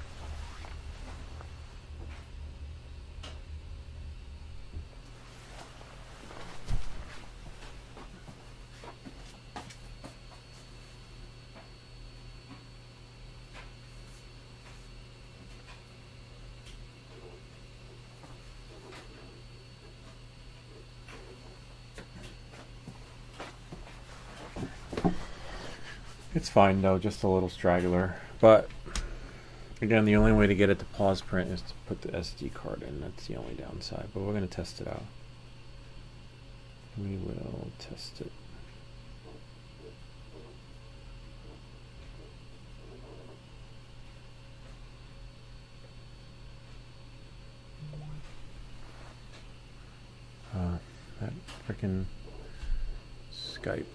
It's fine though, just a little straggler. But again, the only way to get it to pause print is to put the SD card in. That's the only downside. But we're going to test it out. We will test it. That frickin' Skype.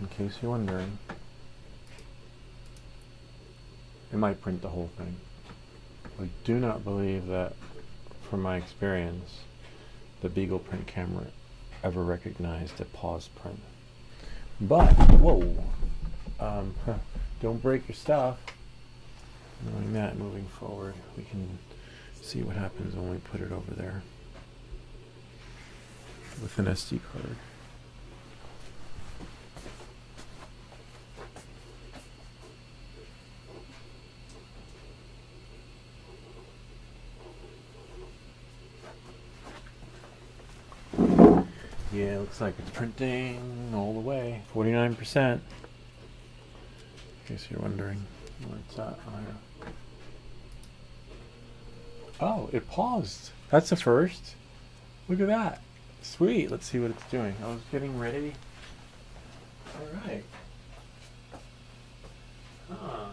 In case you're wondering, it might print the whole thing. I do not believe that, from my experience, the Beagle print camera ever recognized a pause print. But, whoa, don't break your stuff. Knowing that, moving forward, we can see what happens when we put it over there with an SD card. Yeah, it looks like it's printing all the way. 49%. In case you're wondering what's that on here. Oh, it paused. That's the first. Look at that. Sweet. Let's see what it's doing. I was getting ready. Alright. Huh.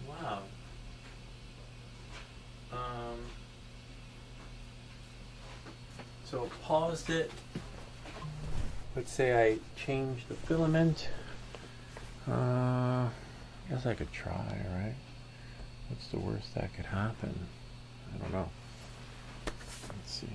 Wow. So it paused it. Let's say I change the filament. I guess I could try, right? What's the worst that could happen? I don't know. Let's see.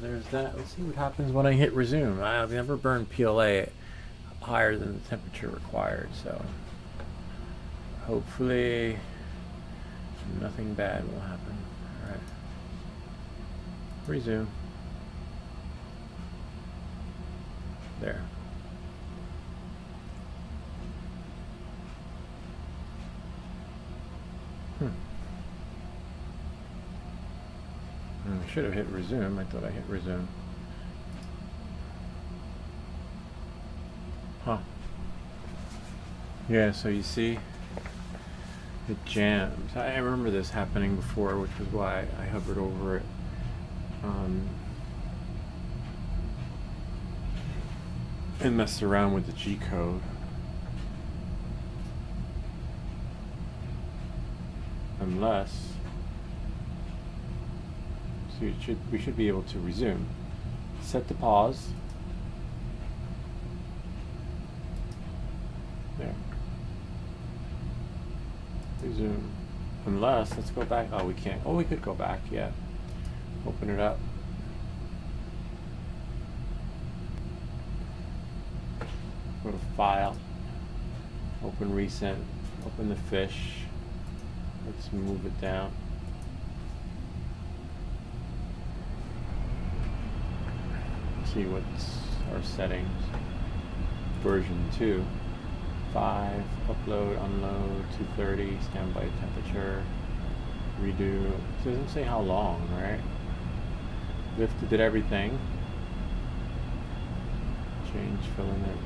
There's that. Let's see what happens when I hit resume. I've never burned PLA higher than the temperature required, so hopefully nothing bad will happen. Alright. Resume. There. I should have hit resume. I thought I hit resume. Huh. Yeah, so you see, it jams. I remember this happening before, which was why I hovered over it. And messed around with the G code. unless, so we should be able to resume. Set to pause. There. Resume. Unless, let's go back. Oh, we can't. Oh, we could go back, yeah. Open it up. Go to File. Open Recent. Open the fish. Let's move it down. See what's our settings. Version 2. 5, upload, unload, 230, standby temperature, redo. It doesn't say how long, right? Lifted, did everything. Change, fill in it.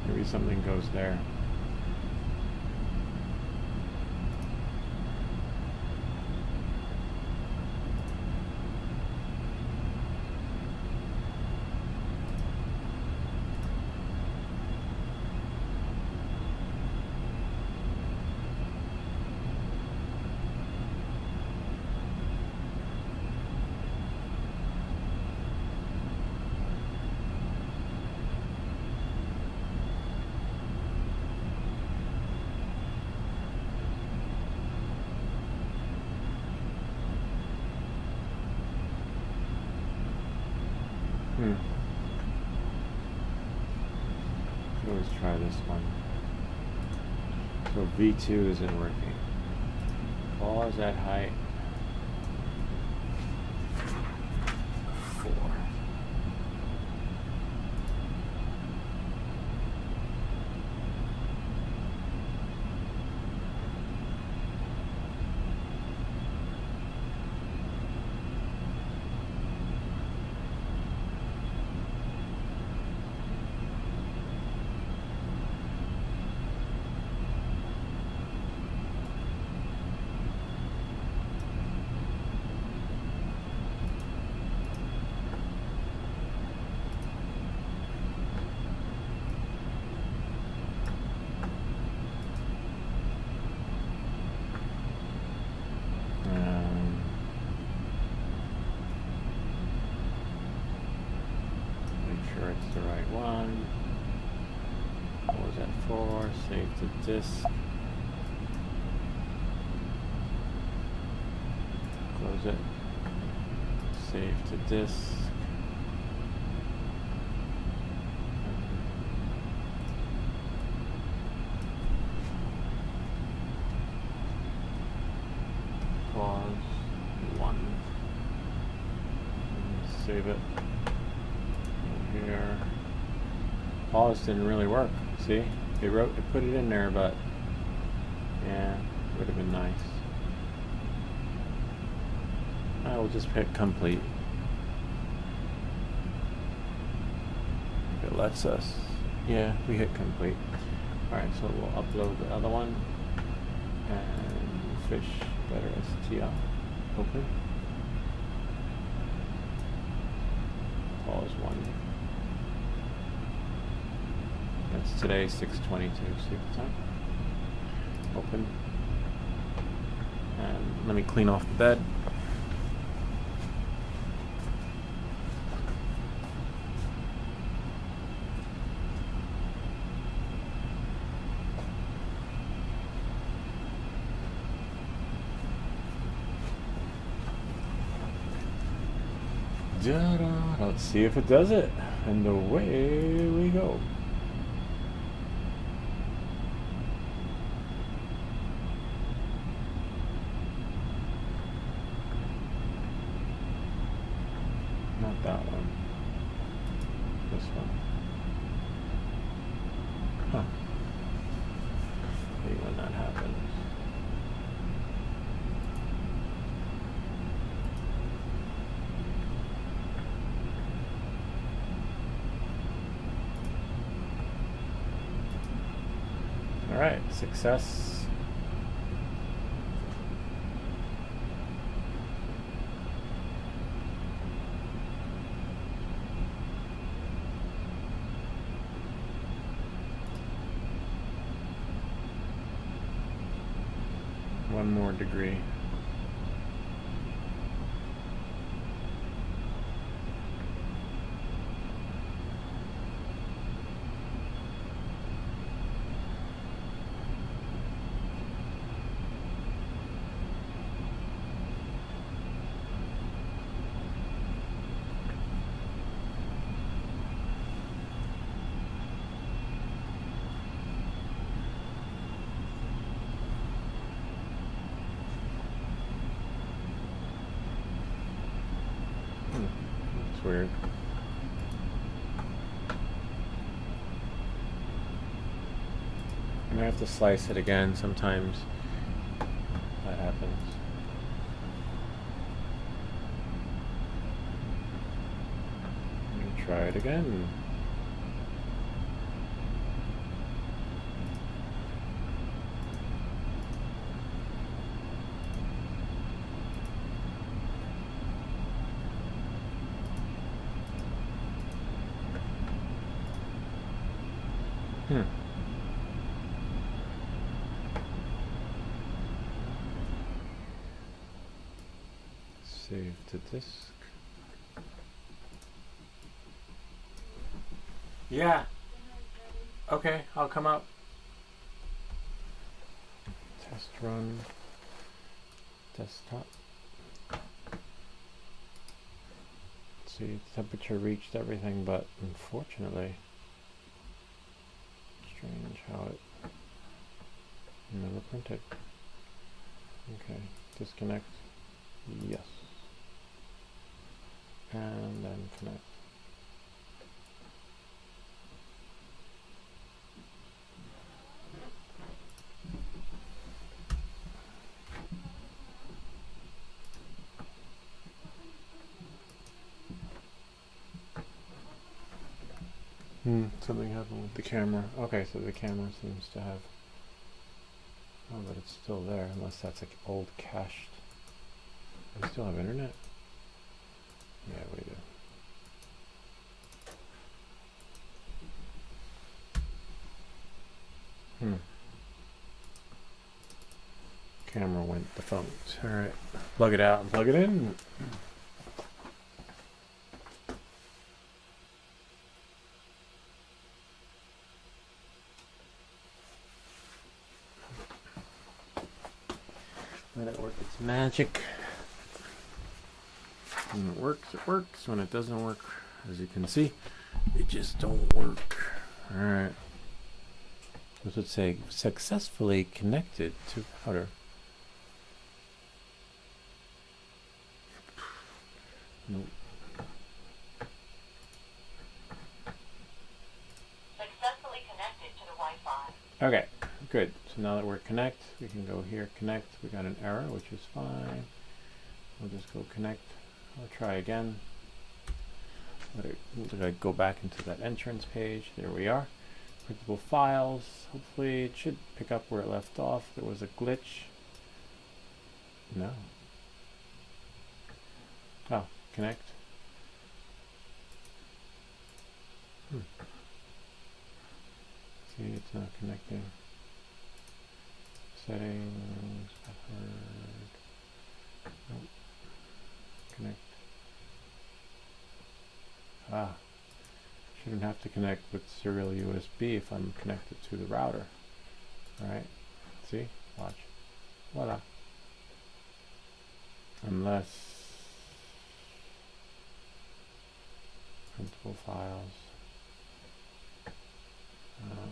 Maybe something goes there. Let's try this one. So V2 isn't working. Pause at height. 4. It's the right one. What was that for? Save to disk. Close it. Save to disk. Pause. 1. And save it. Here. Pause didn't really work. See? It put it in there, but yeah, would have been nice. I will just hit complete. If it lets us. Yeah, we hit complete. Alright, so we'll upload the other one. And fish better STL. Open. Pause 1. That's today, 6:22. See the time? Open. And let me clean off the bed. Ta-da. Let's see if it does it. And away we go. Not that one. This one. Huh. See when that happens. Alright, success. One more degree. That's weird. And I have to slice it again sometimes. That happens. And try it again. Save to disk. Yeah. Okay, I'll come up. Test run. Desktop. See, temperature reached everything, but unfortunately, strange how it never printed. Okay, disconnect. Yes. And then connect. Something happened with the camera. Okay, so the camera seems to have... Oh, but it's still there, unless that's like old cached. We still have internet? Yeah, we do. Camera went defunct. Alright. Plug it out and plug it in. Let it work its magic. When it works, it works. When it doesn't work, as you can see, it just don't work. Alright. This would say successfully connected to router. Nope. Successfully connected to the Wi-Fi. Okay, good. So now that we're connect, we can go here, connect. We got an error, which is fine. We'll just go connect. I'll try again. Let it go back into that entrance page. There we are. Printable files. Hopefully it should pick up where it left off. There was a glitch. No. Oh, connect. See, it's not connecting. Settings, password. Nope. Connect. Ah. Shouldn't have to connect with serial USB if I'm connected to the router. Alright. See? Watch. Voila. Unless printable files.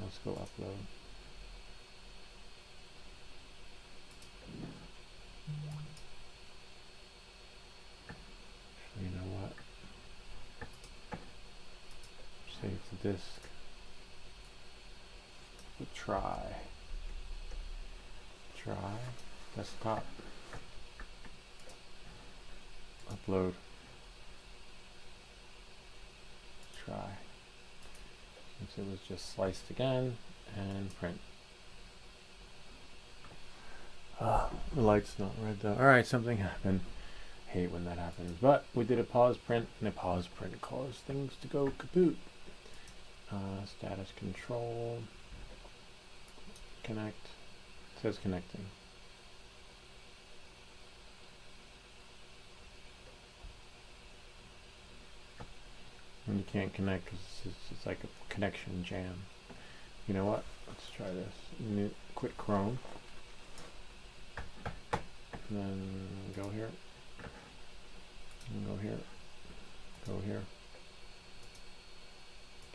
Let's go upload. Actually, you know what? Save the disk. We'll try. Desktop. Upload. Try. Since it was just sliced again and print. The light's not red though. Alright, something happened. Hate when that happens. But we did a pause print, and a pause print caused things to go kaput. Status control. Connect. It says connecting. And you can't connect because it's like a connection jam. You know what? Let's try this. Quit Chrome. And then go here. And go here. Go here.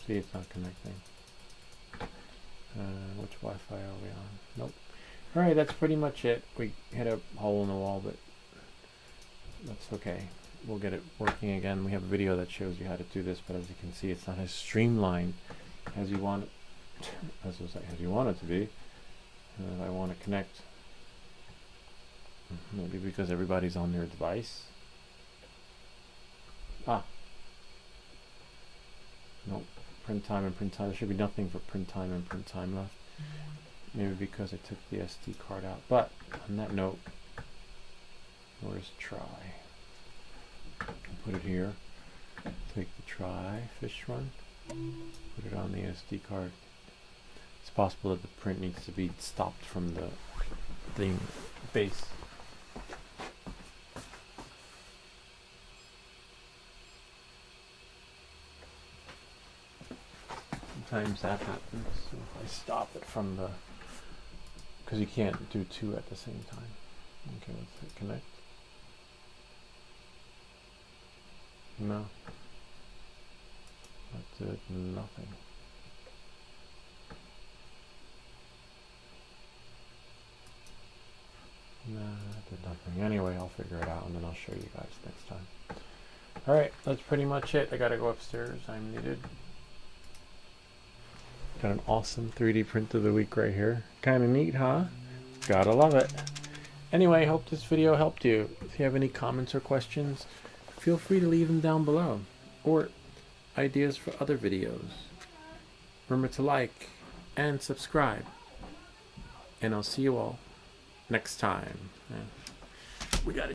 See, it's not connecting. Which Wi-Fi are we on? Nope. Alright, that's pretty much it. We hit a hole in the wall, but that's okay. We'll get it working again. We have a video that shows you how to do this, but as you can see, it's not as streamlined as you want it, as you want it to be. And if I want to connect, maybe because everybody's on their device. Nope. Print time and print time. There should be nothing for print time and print time left. Maybe because I took the SD card out. But on that note, where's try? Put it here. Take the try fish run. Put it on the SD card. It's possible that the print needs to be stopped from the thing base. Sometimes that happens. So if I stop it from the, because you can't do two at the same time. Okay, let's hit connect. No. That did nothing. No, that did nothing. Anyway, I'll figure it out and then I'll show you guys next time. Alright, that's pretty much it. I gotta go upstairs. I'm needed. Got an awesome 3D print of the week right here. Kinda neat, huh? Gotta love it. Anyway, hope this video helped you. If you have any comments or questions, feel free to leave them down below. Or ideas for other videos. Remember to like and subscribe. And I'll see you all next time. We got it.